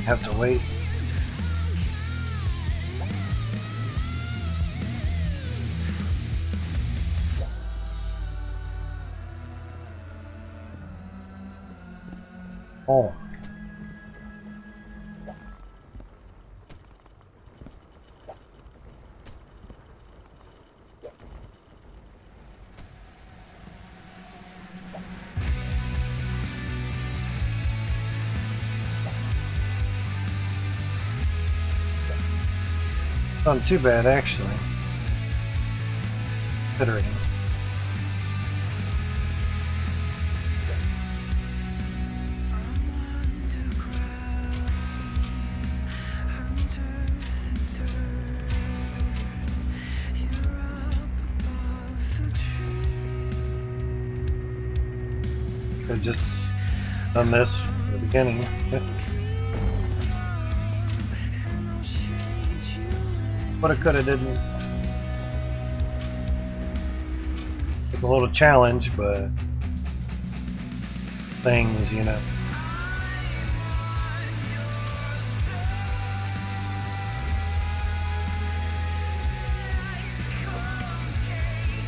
Have to wait. Oh. Not too bad, actually. Considering. Could've just done this at the beginning. What I could have didn't. It's a little challenge, but things, you know.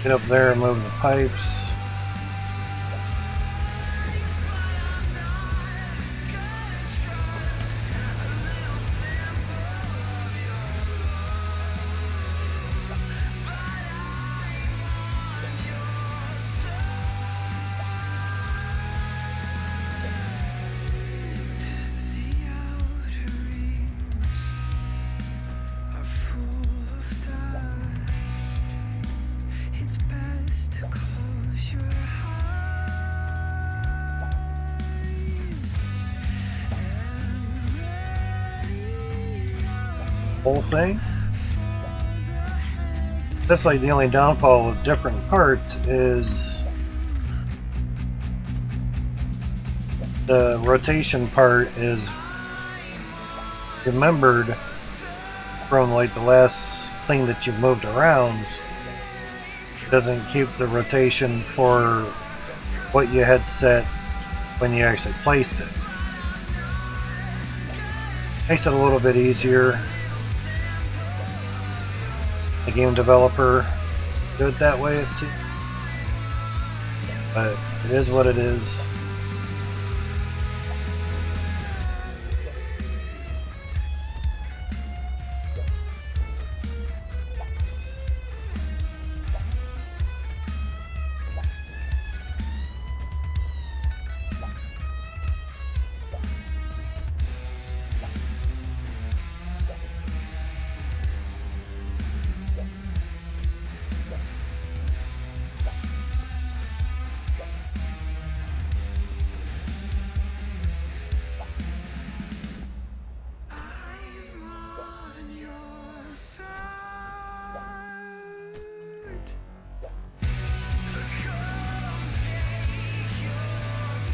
Get up there and move the pipes. whole thing. That's like the only downfall with different parts is the rotation part is remembered from like the last thing that you've moved around. It doesn't keep the rotation for what you had set when you actually placed it. Makes it a little bit easier. The game developer do it that way, it seems. But it is what it is.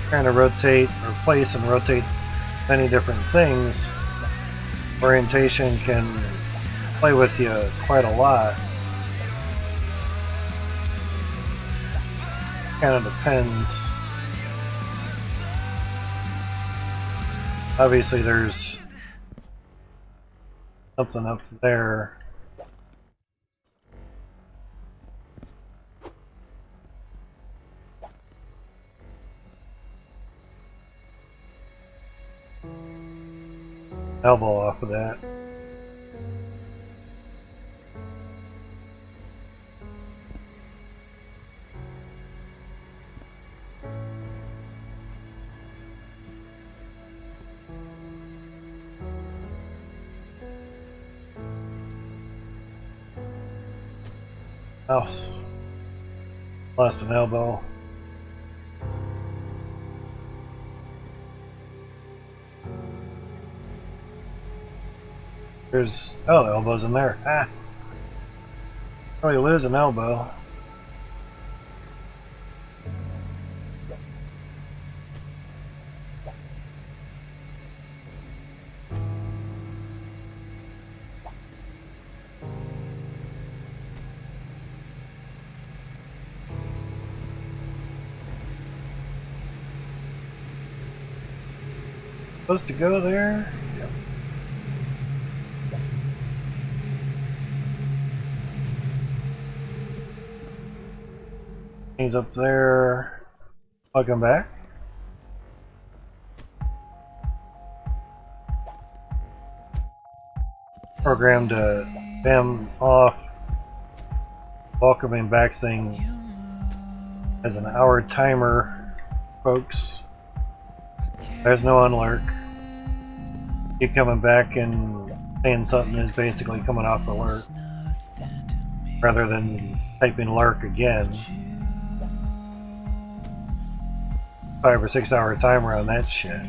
Trying to rotate or place and rotate many different things, orientation can play with you quite a lot. Kind of depends. Obviously there's something up there. Elbow off of that. Mouse. Lost an elbow. There's, oh, the elbow's in there. Ah. Oh, you lose an elbow. Supposed to go there? Yep. He's up there. Welcome back. Program to spam off welcoming back thing as an hour timer, folks. There's no unlurk. Keep coming back and saying something is basically coming off the lurk rather than typing lurk again. 5 or 6 hour timer on that shit.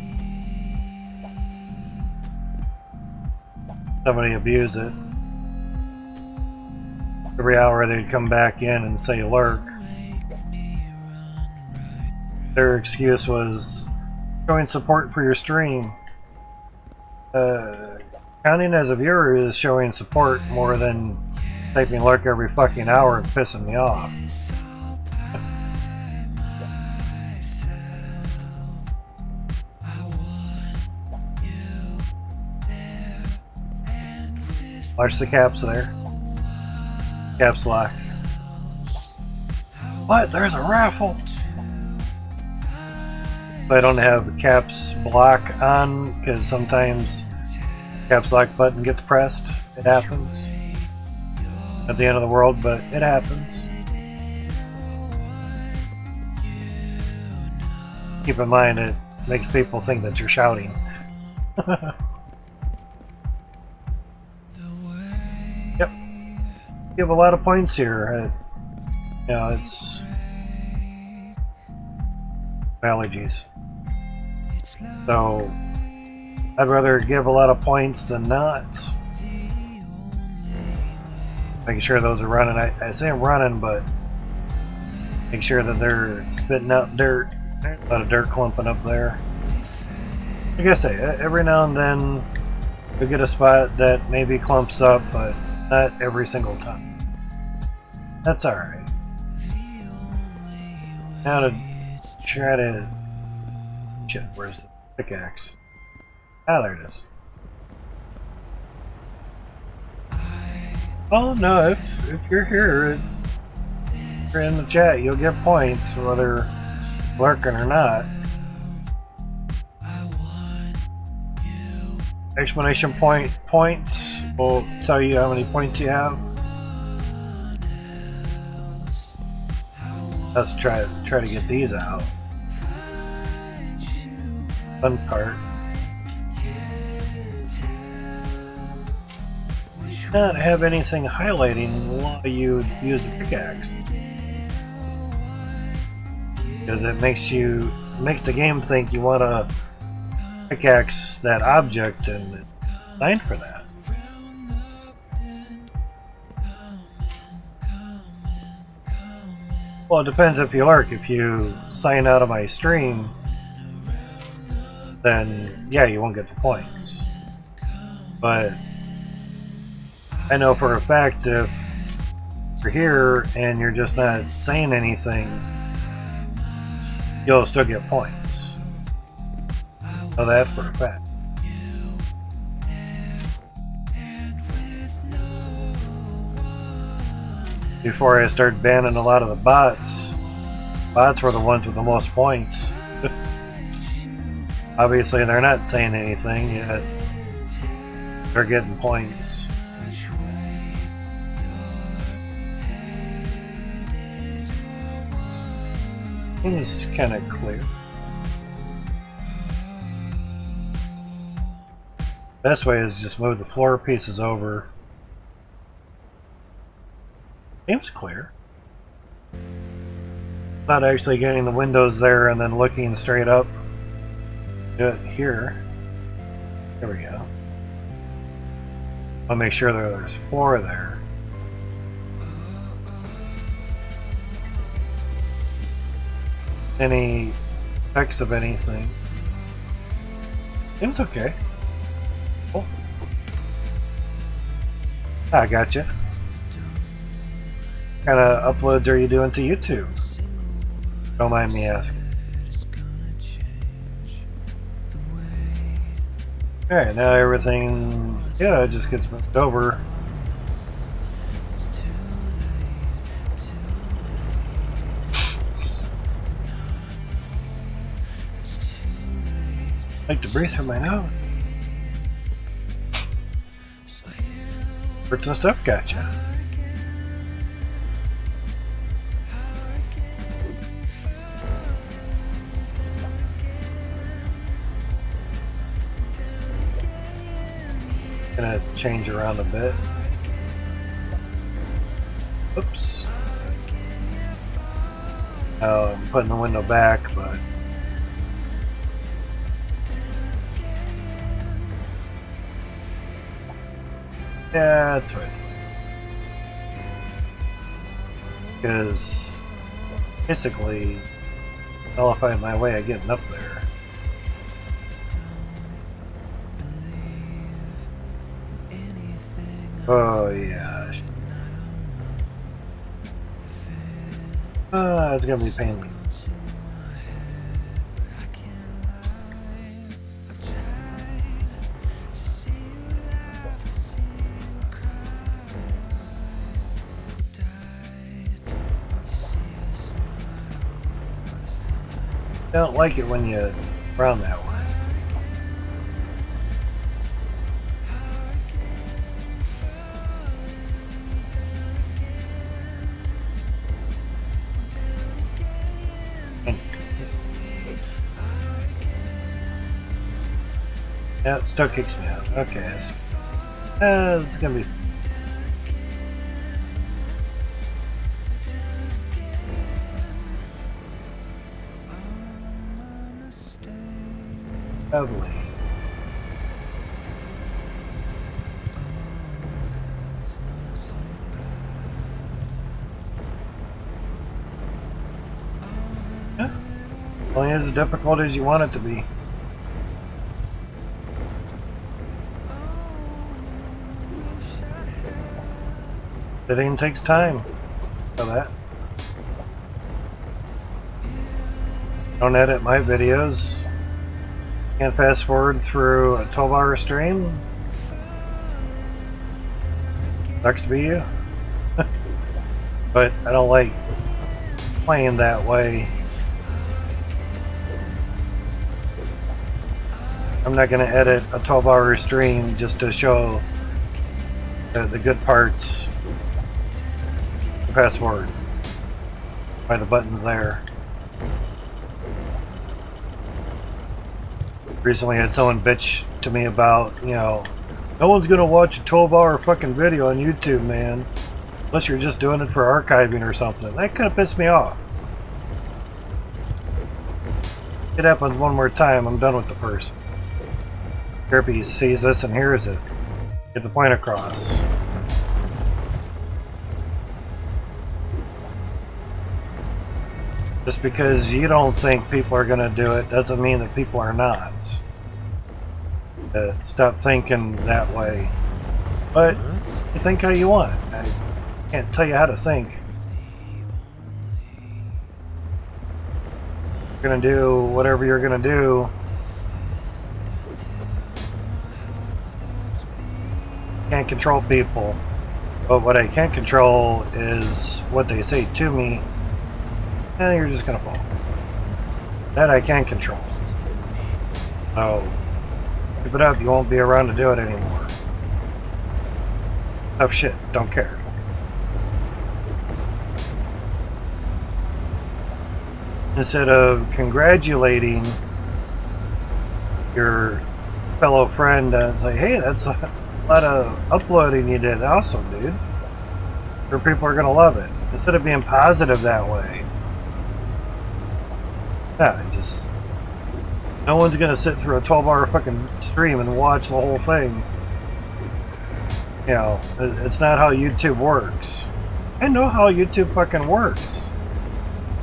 Somebody abuse it. Every hour they'd come back in and say lurk. Their excuse was showing support for your stream. Counting as a viewer is showing support more than typing lurk every fucking hour and pissing me off. Watch the caps there. Caps lock. What? There's a raffle! If I don't have the caps block on, because sometimes caps lock button gets pressed. It happens. At the end of the world, but it happens. Keep in mind it makes people think that you're shouting. Yep. You have a lot of points here. You know, it's allergies. So I'd rather give a lot of points than not. Making sure those are running. I say I'm running, but make sure that they're spitting out dirt. There's a lot of dirt clumping up there. Like I say, every now and then you'll get a spot that maybe clumps up, but not every single time. That's alright. Now to try to... Shit, where's the pickaxe? Ah, there it is. Oh no, if you're here, if you're in the chat, you'll get points, whether lurking or not. Exclamation point points will tell you how many points you have. Let's try to get these out. Fun part. Not have anything highlighting while you use the pickaxe, because it makes the game think you want to pickaxe that object, and it's designed for that. Well, it depends if you lurk. If you sign out of my stream, then yeah, you won't get the points. But I know for a fact if you're here and you're just not saying anything, you'll still get points. Know that for a fact. Before I started banning a lot of the bots were the ones with the most points. Obviously they're not saying anything yet. They're getting points. Seems kind of clear. Best way is just move the floor pieces over. Seems clear. Not actually getting the windows there and then looking straight up. Do it here. There we go. I'll make sure there's 4 there. Any effects of anything. Seems okay. Cool. I gotcha. What kind of uploads are you doing to YouTube? Don't mind me asking. Alright, now everything, yeah, it just gets moved over. I like to breathe through my nose. Hurts and stuff, gotcha. Gonna change around a bit. Oops. I'm putting the window back, but yeah, that's right. Because basically, nullify my way of getting up there. Oh yeah. It's gonna be painful. I don't like it when you round that way. Yeah, it still kicks me out. Okay, it's gonna be. Lovely. only as difficult as you want it to be. Editing takes time. Know that. Don't edit my videos. Can't fast forward through a 12-hour stream. Sucks to be you. But I don't like playing that way. I'm not going to edit a 12-hour stream just to show the good parts. Fast forward by the buttons there. Recently had someone bitch to me about, you know, no one's gonna watch a 12-hour fucking video on YouTube, man, unless you're just doing it for archiving or something. That kind of pissed me off. It happens one more time, I'm done with the person. Therapy sees this and hears it. Get the point across. Just because you don't think people are going to do it doesn't mean that people are not. Stop thinking that way. But you think how you want. I can't tell you how to think. You're going to do whatever you're going to do. Can't control people. But what I can control is what they say to me. And you're just gonna fall. That I can control. So, keep it up, you won't be around to do it anymore. Tough shit, don't care. Instead of congratulating your fellow friend and say, hey, that's a lot of uploading you did. Awesome, dude. Or people are gonna love it. Instead of being positive that way. Yeah, just no one's gonna sit through a 12-hour fucking stream and watch the whole thing. You know, it's not how YouTube works. I know how YouTube fucking works.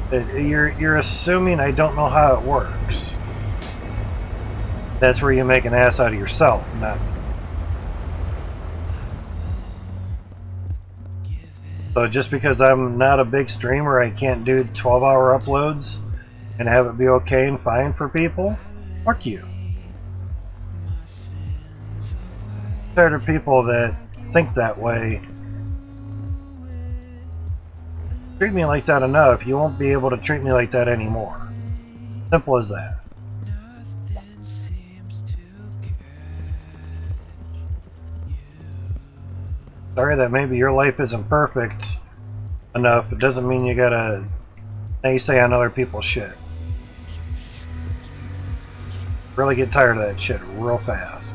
You're assuming I don't know how it works. That's where you make an ass out of yourself, not me. So just because I'm not a big streamer, I can't do 12-hour uploads and have it be okay and fine for people? Fuck you. There are people that think that way. Treat me like that enough, you won't be able to treat me like that anymore. Simple as that. Sorry that maybe your life isn't perfect enough, it doesn't mean you gotta naysay on other people's shit. Really get tired of that shit real fast.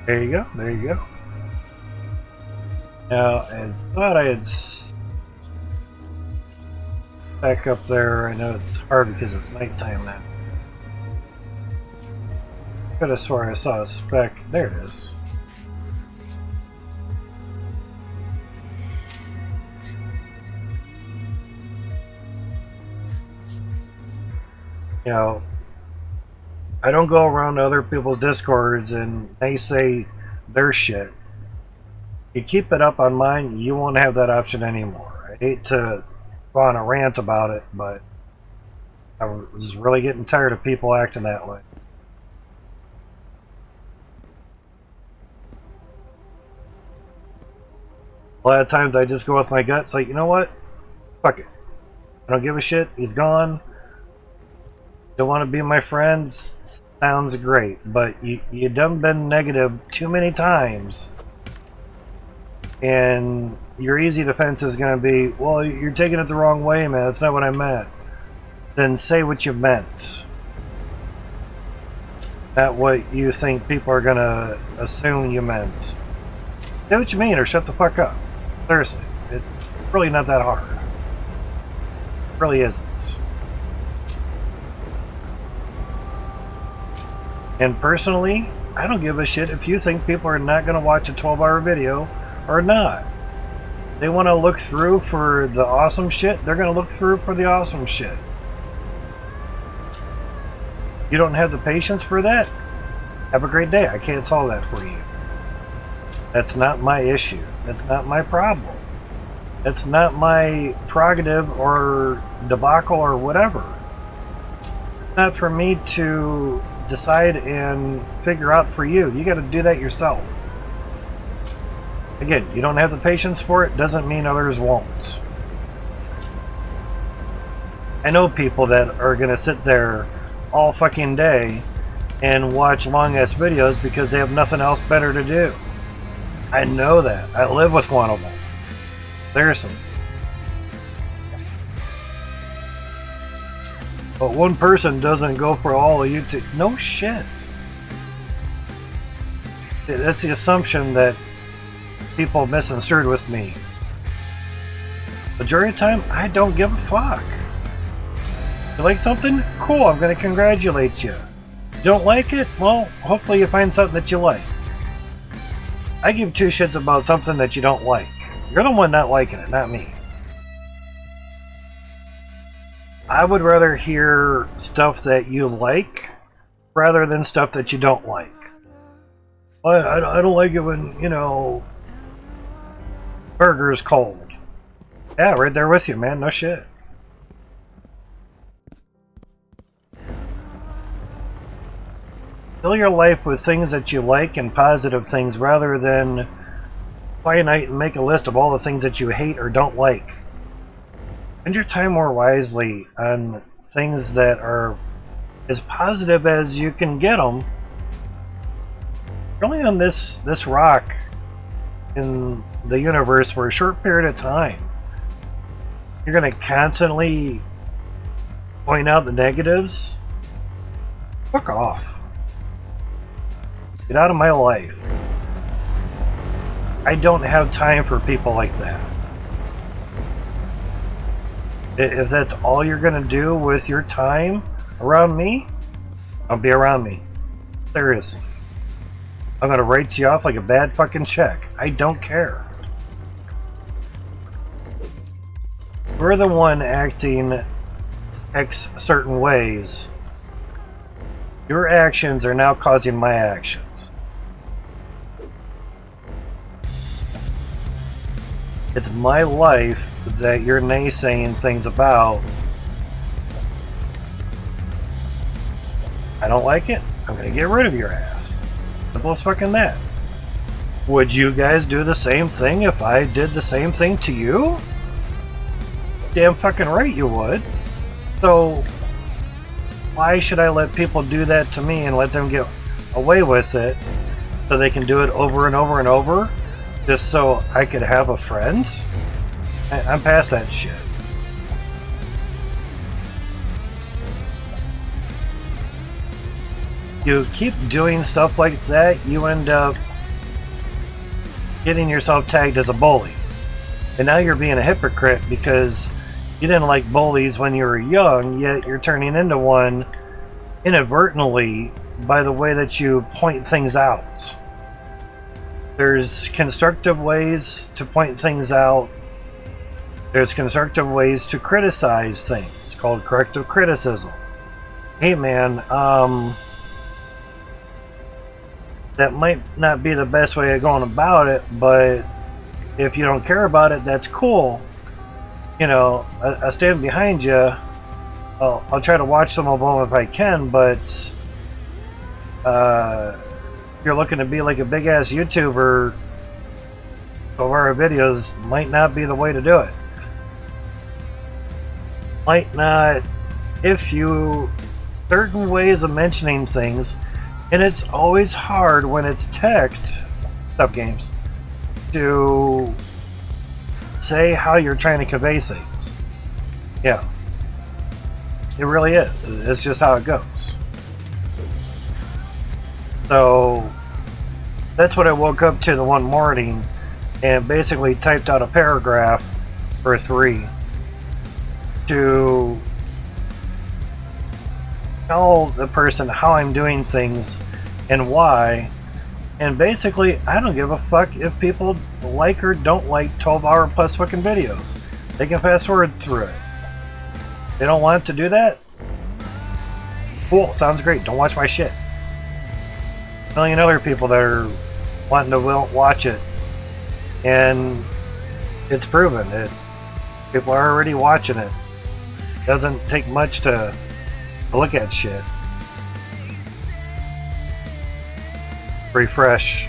There you go, there you go. Now, I thought I had back up there. I know it's hard because it's nighttime now. Could have swore I saw a speck. There it is. You know, I don't go around to other people's discords and they say their shit. You keep it up on mine, you won't have that option anymore. I hate to go on a rant about it, but I was really getting tired of people acting that way. A lot of times I just go with my gut. It's like, you know what? Fuck it. I don't give a shit. He's gone. Don't want to be my friends. Sounds great, but you done been negative too many times, and your easy defense is going to be, well, you're taking it the wrong way, man. That's not what I meant. Then say what you meant. Not what you think people are going to assume you meant. Say what you mean, or shut the fuck up. Seriously, it's really not that hard. It really isn't. And personally, I don't give a shit if you think people are not going to watch a 12-hour video or not. They want to look through for the awesome shit, they're going to look through for the awesome shit. You don't have the patience for that? Have a great day. I can't solve that for you. That's not my issue. That's not my problem. That's not my prerogative or debacle or whatever. It's not for me to decide and figure out for you. You got to do that yourself. Again, you don't have the patience for it, doesn't mean others won't. I know people that are going to sit there all fucking day and watch long ass videos because they have nothing else better to do. I know that. I live with one of them. Seriously. But one person doesn't go for all of YouTube. No shit. That's the assumption that people misunderstood with me. Majority of the time, I don't give a fuck. You like something? Cool, I'm going to congratulate you. You don't like it? Well, hopefully you find something that you like. I give two shits about something that you don't like. You're the one not liking it, not me. I would rather hear stuff that you like rather than stuff that you don't like. I don't like it when, you know, burger is cold. Yeah, right there with you, man. No shit. Fill your life with things that you like and positive things rather than finite and make a list of all the things that you hate or don't like. Spend your time more wisely on things that are as positive as you can get them. You're only on this rock in the universe for a short period of time. You're going to constantly point out the negatives. Fuck off. Get out of my life. I don't have time for people like that. If that's all you're going to do with your time around me, don't be around me. Seriously. I'm going to write you off like a bad fucking check. I don't care. We're the one acting X certain ways. Your actions are now causing my actions. It's my life that you're naysaying things about. I don't like it. I'm going to get rid of your ass. Simple as fucking that. Would you guys do the same thing if I did the same thing to you? Damn fucking right you would. So why should I let people do that to me and let them get away with it so they can do it over and over and over just so I could have a friend? I'm past that shit. You keep doing stuff like that, you end up getting yourself tagged as a bully. And now you're being a hypocrite because you didn't like bullies when you were young, yet you're turning into one inadvertently by the way that you point things out. There's constructive ways to point things out. There's constructive ways to criticize things, called corrective criticism. Hey man, that might not be the best way of going about it, but if you don't care about it, that's cool. You know, I stand behind you. I'll try to watch some of them if I can, but if you're looking to be like a big ass YouTuber, some of our videos might not be the way to do it. Might not, if you, certain ways of mentioning things, and it's always hard when it's text, sub games, to say how you're trying to convey things. Yeah. It really is. It's just how it goes. So that's what I woke up to the one morning and basically typed out a paragraph or 3 to tell the person how I'm doing things and why. And basically, I don't give a fuck if people like or don't like 12-hour plus fucking videos. They can fast forward through it. They don't want to do that? Cool, sounds great. Don't watch my shit. A million other people that are wanting to watch it. And it's proven that people are already watching it. Doesn't take much to look at shit. Refresh.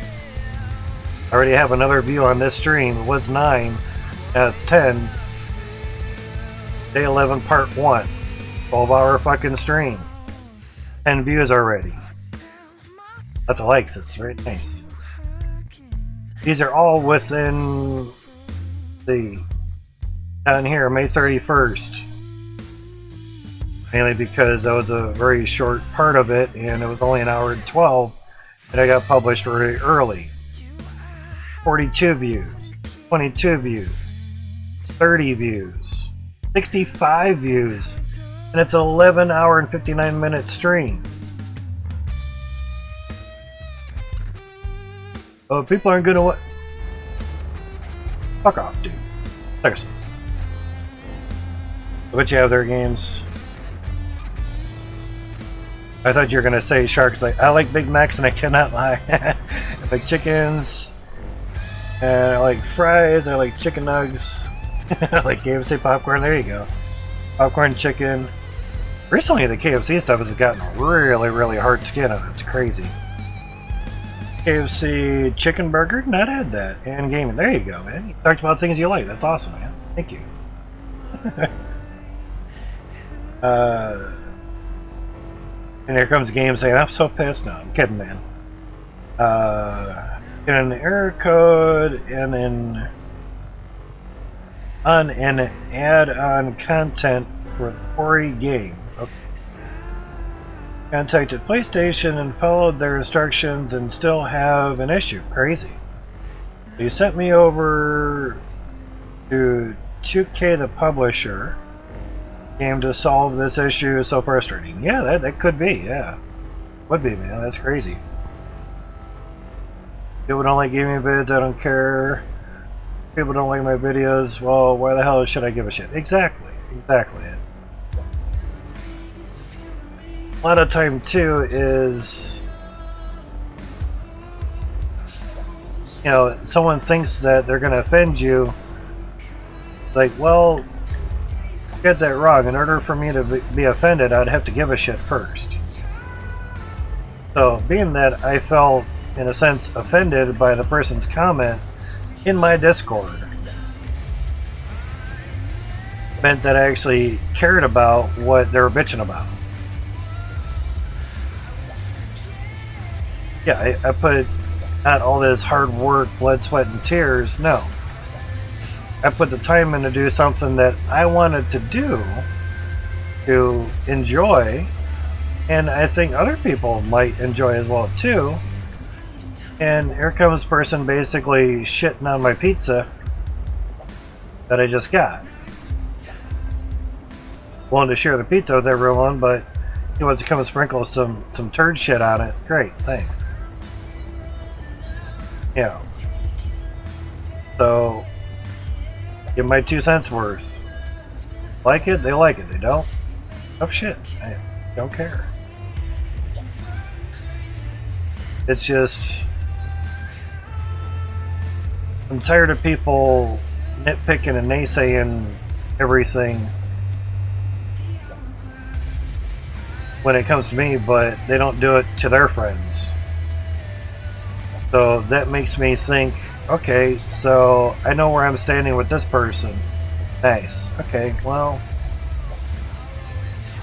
I already have another view on this stream. It was 9, now it's 10. Day 11 part 1. 12-hour fucking stream. 10 views already. Lots of likes, it's very nice. These are all within the down here, May 31st. Mainly because that was a very short part of it and it was only an hour and 12 and I got published very early. 42 views, 22 views, 30 views, 65 views, and it's an 11 hour and 59 minute stream. Oh, people aren't gonna what? Fuck off, dude. Seriously. What you have there, games? I thought you were gonna say sharks. Like, I like Big Macs and I cannot lie. I like chickens, and I like fries. I like chicken nugs. I like KFC popcorn. There you go. Popcorn, chicken. Recently, the KFC stuff has gotten really, really hard skin on it. It's crazy. KFC chicken burger, not had that. And gaming. There you go, man. You talked about things you like. That's awesome, man. Thank you. And here comes Game saying, I'm so pissed. No, I'm kidding, man. Get an error code and then on and add on content for the Ori game. Okay. Contacted PlayStation and followed their instructions and still have an issue. Crazy. You sent me over to 2K the publisher game to solve this issue. So frustrating. Yeah, that could be. Yeah, would be, man. That's crazy. People don't like gaming vids. I don't care. People don't like my videos. Well, why the hell should I give a shit? Exactly. Exactly. A lot of time too is, you know, someone thinks that they're going to offend you. Like, well, get that wrong. In order for me to be offended, I'd have to give a shit first. So, being that I felt, in a sense, offended by the person's comment in my Discord, meant that I actually cared about what they were bitching about. Yeah, I put not all this hard work, blood, sweat, and tears. No. I put the time in to do something that I wanted to do, to enjoy, and I think other people might enjoy as well too. And here comes this person basically shitting on my pizza that I just got. Willing to share the pizza with everyone, but he wants to come and sprinkle some turd shit on it. Great, thanks. Yeah. So, give my 2 cents worth. Like it, they like it. They don't. Oh shit. I don't care. It's just, I'm tired of people nitpicking and naysaying everything when it comes to me, but they don't do it to their friends. So that makes me think, okay, so I know where I'm standing with this person. Nice. Okay, well,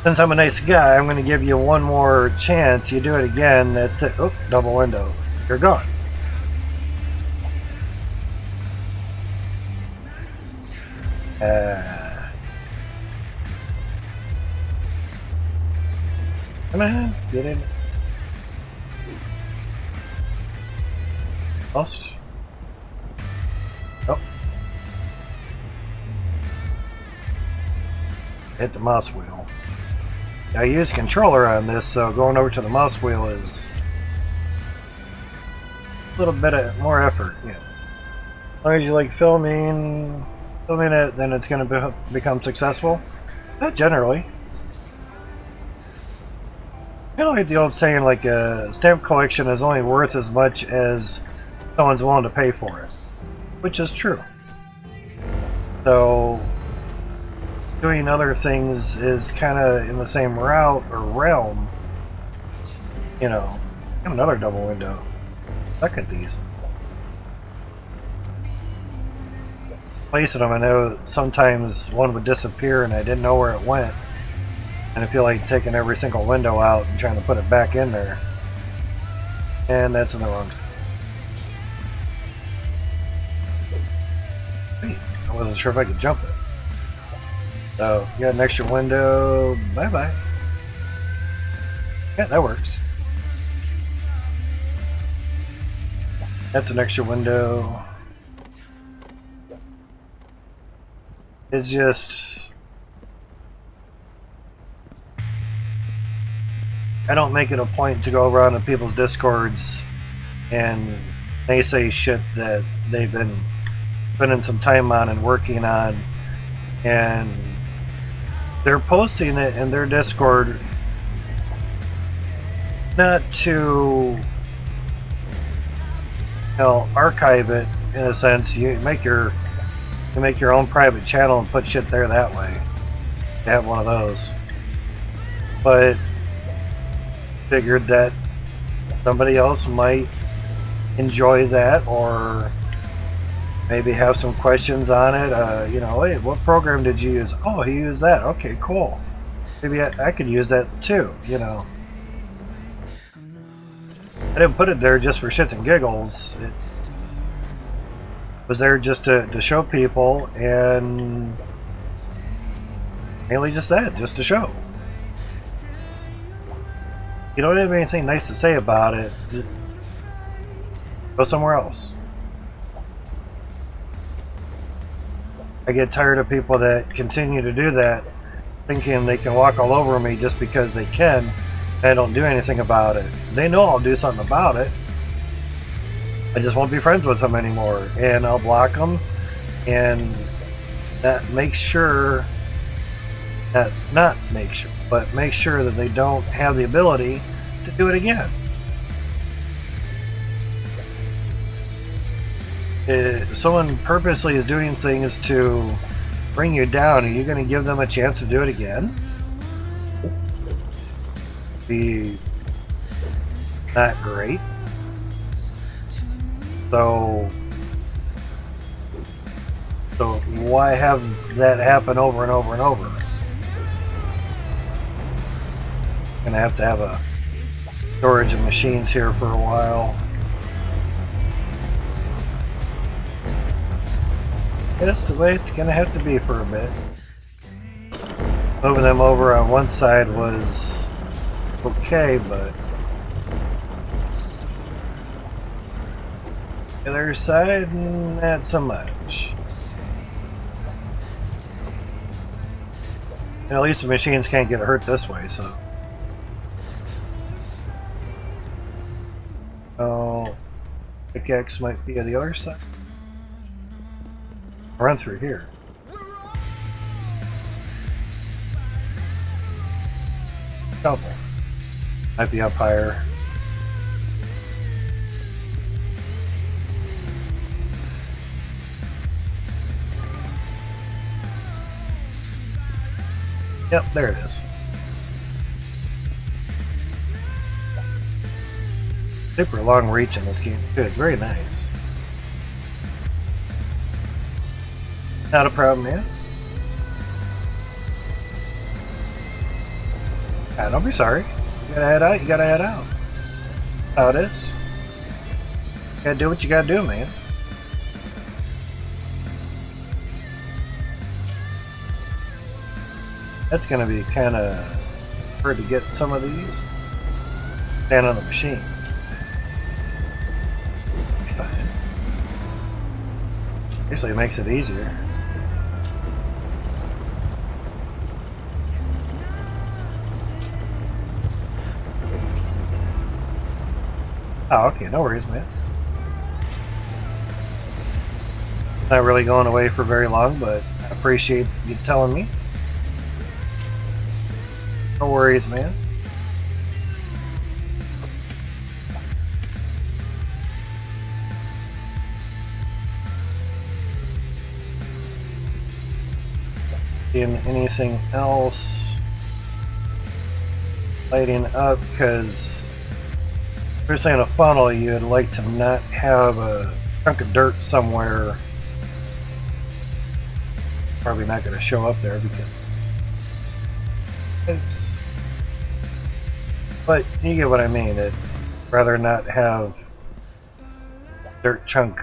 since I'm a nice guy, I'm going to give you one more chance. You do it again, that's it. Oh, double window. You're gone. Come on, get in. Lost. Oh. Hit the mouse wheel. I use controller on this, so going over to the mouse wheel is a little bit of more effort. Yeah. As long as you like filming it, then it's going to become successful. Not generally. Kind of like the old saying, like a stamp collection is only worth as much as someone's willing to pay for it, which is true. So doing other things is kind of in the same route or realm. You know, another double window. Look at these. Placing them, I know sometimes one would disappear and I didn't know where it went. And I feel like taking every single window out and trying to put it back in there. And that's in the wrong side. I wasn't sure if I could jump it. So, you got an extra window. Bye-bye. Yeah, that works. That's an extra window. It's just... I don't make it a point to go around to people's discords and they say shit that they've been spending some time on and working on, and they're posting it in their Discord not to, you know, archive it in a sense. You make your own private channel and put shit there that way. You have one of those, but figured that somebody else might enjoy that or maybe have some questions on it. You know, hey, what program did you use? Oh, he used that. Okay, cool. Maybe I could use that too, you know. I didn't put it there just for shits and giggles. It was there just to show people, and mainly just that, just to show. You don't have anything nice to say about it, go somewhere else. I get tired of people that continue to do that, thinking they can walk all over me just because they can, and I don't do anything about it. They know I'll do something about it. I just won't be friends with them anymore, and I'll block them, and that makes sure that, not make sure, but make sure that they don't have the ability to do it again. If someone purposely is doing things to bring you down, are you going to give them a chance to do it again? Be not great. So why have that happen over and over and over? Gonna have to have a storage of machines here for a while. That's the way it's gonna have to be for a bit. Moving them over on one side was okay, but the other side, not so much. And at least the machines can't get hurt this way, so. Oh, pickaxe might be on the other side. Run through here. Couple. Might be up higher. Yep, there it is. Super long reach in this game too. It's very nice. Not a problem, man. Ah, don't be sorry. You gotta head out, you gotta head out. That's how it is. You gotta do what you gotta do, man. That's gonna be kinda hard to get some of these. Stand on the machine. Fine. Usually it makes it easier. Oh, okay, no worries, man. Not really going away for very long, but I appreciate you telling me. No worries, man. Seeing anything else lighting up, because if you're saying a funnel, you'd like to not have a chunk of dirt somewhere. Probably not going to show up there because oops. But you get what I mean. I'd rather not have dirt chunk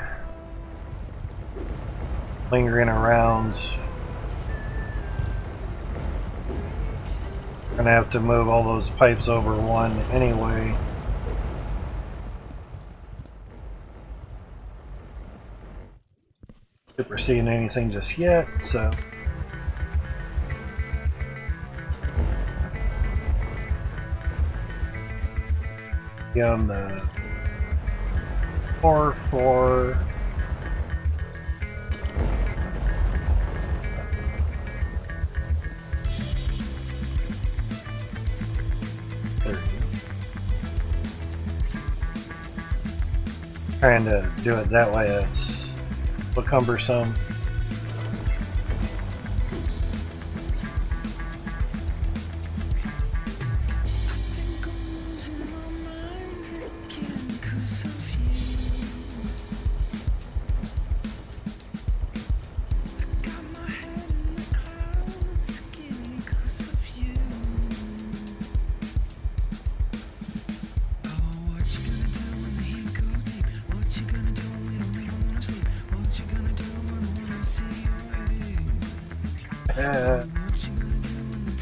lingering around. Gonna have to move all those pipes over one anyway. Superseding anything just yet, so be on the floor for trying to do it that way. It's a little cumbersome.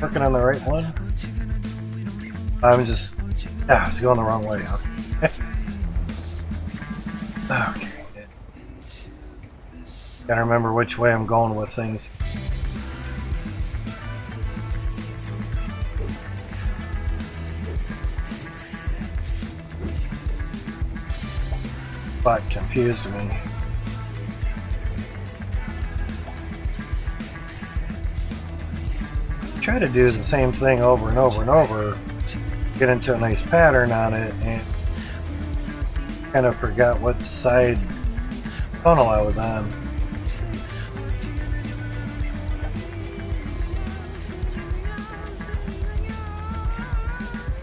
Working on the right one. I'm just it's going the wrong way. Okay. Gotta remember which way I'm going with things. But confused me. Try to do the same thing over and over and over, get into a nice pattern on it, and kind of forgot what side funnel I was on.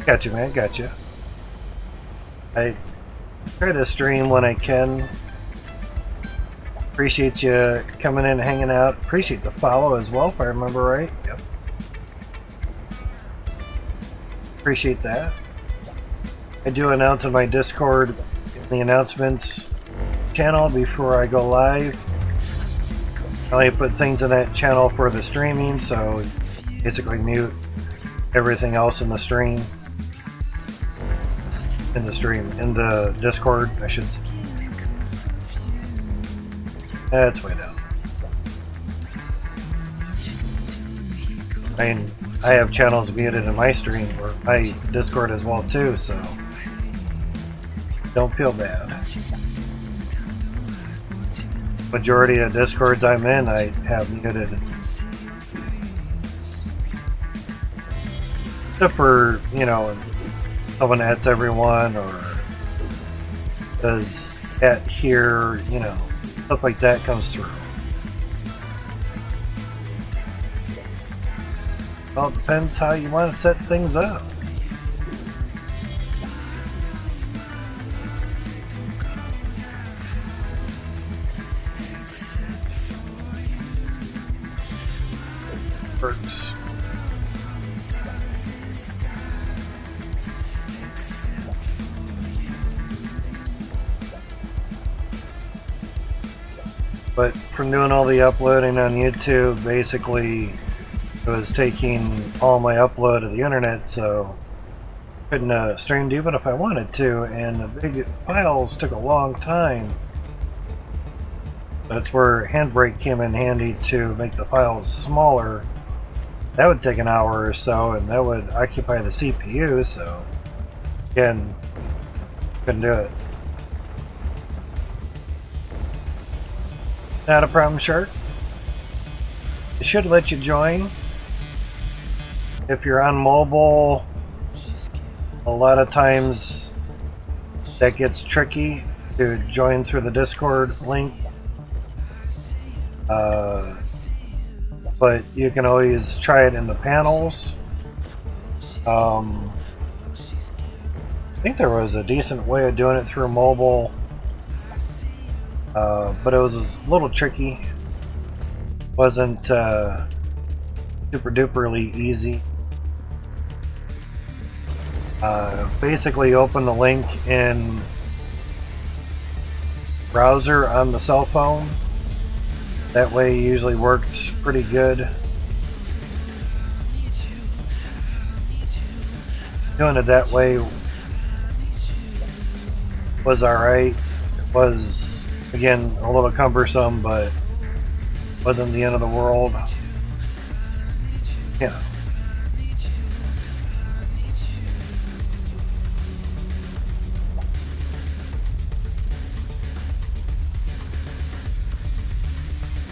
Gotcha, man, gotcha. I try to stream when I can. Appreciate you coming in and hanging out. Appreciate the follow as well, if I remember right. Yep. Appreciate that. I do announce on my Discord in the announcements channel before I go live. I only put things in that channel for the streaming, so basically mute everything else in the stream. In the Discord, I should say. That's way down. I mean, I have channels muted in my stream or my Discord as well too, so don't feel bad. Majority of Discords I'm in, I have muted. Except for, you know, someone adds everyone or does at here, you know, stuff like that comes through. Well, it depends how you want to set things up. Works. But from doing all the uploading on YouTube, basically it was taking all my upload to the internet, so I couldn't stream even if I wanted to, and the big files took a long time. That's where Handbrake came in handy to make the files smaller. That would take an hour or so, and that would occupy the CPU, so again, couldn't do it. Not a problem, Shark. It should let you join. If you're on mobile, a lot of times that gets tricky to join through the Discord link. But you can always try it in the panels. I think there was a decent way of doing it through mobile, but it was a little tricky. Wasn't super duperly easy. Basically open the link in browser on the cell phone. That way it usually worked pretty good. Doing it that way was alright. It was, again, a little cumbersome, but wasn't the end of the world. Yeah.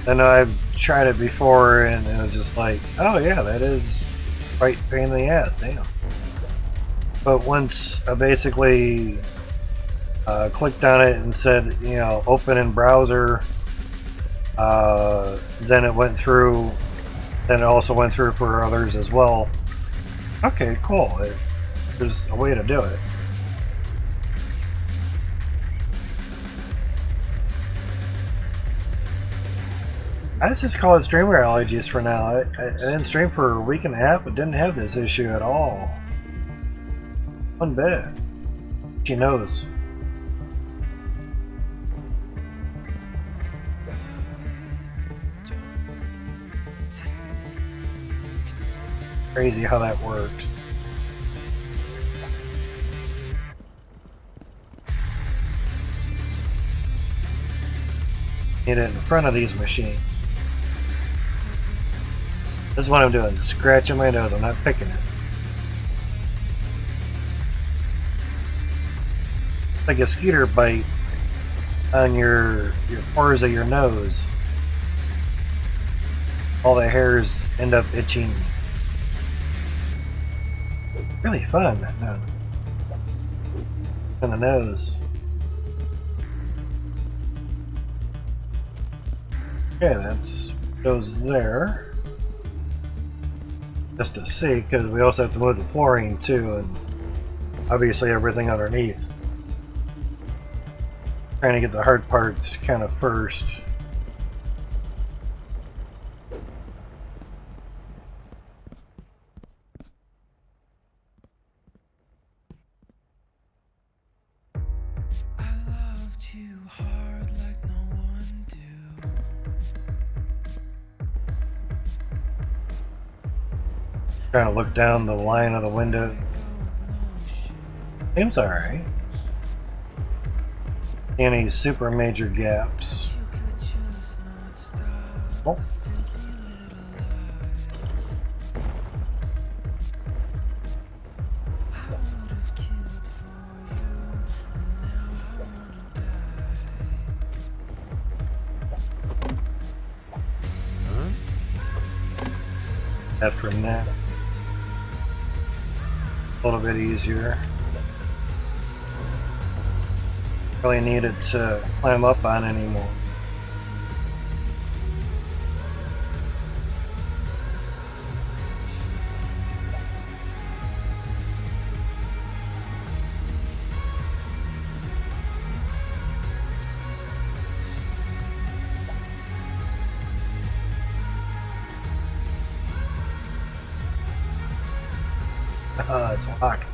I know I've tried it before and it was just like, oh yeah, that is quite a pain in the ass, damn. But once I basically clicked on it and said, you know, open in browser, then it went through, then it also went through for others as well. Okay, cool. There's a way to do it. I just call it streamer allergies for now. I didn't stream for a week and a half, but didn't have this issue at all. One bit. She knows. Crazy how that works. Get it in front of these machines. This is what I'm doing. Scratching my nose. I'm not picking it. It's like a skeeter bite on your pores of your nose. All the hairs end up itching. Really fun. No. In the nose. Okay, that's goes there. Just to see, because we also have to move the fluorine too, and obviously everything underneath. Trying to get the hard parts kind of first. Trying to look down the line of the window. Seems alright. Any super major gaps. Oh. After that. A little bit easier. Really needed to climb up on anymore. It's locked.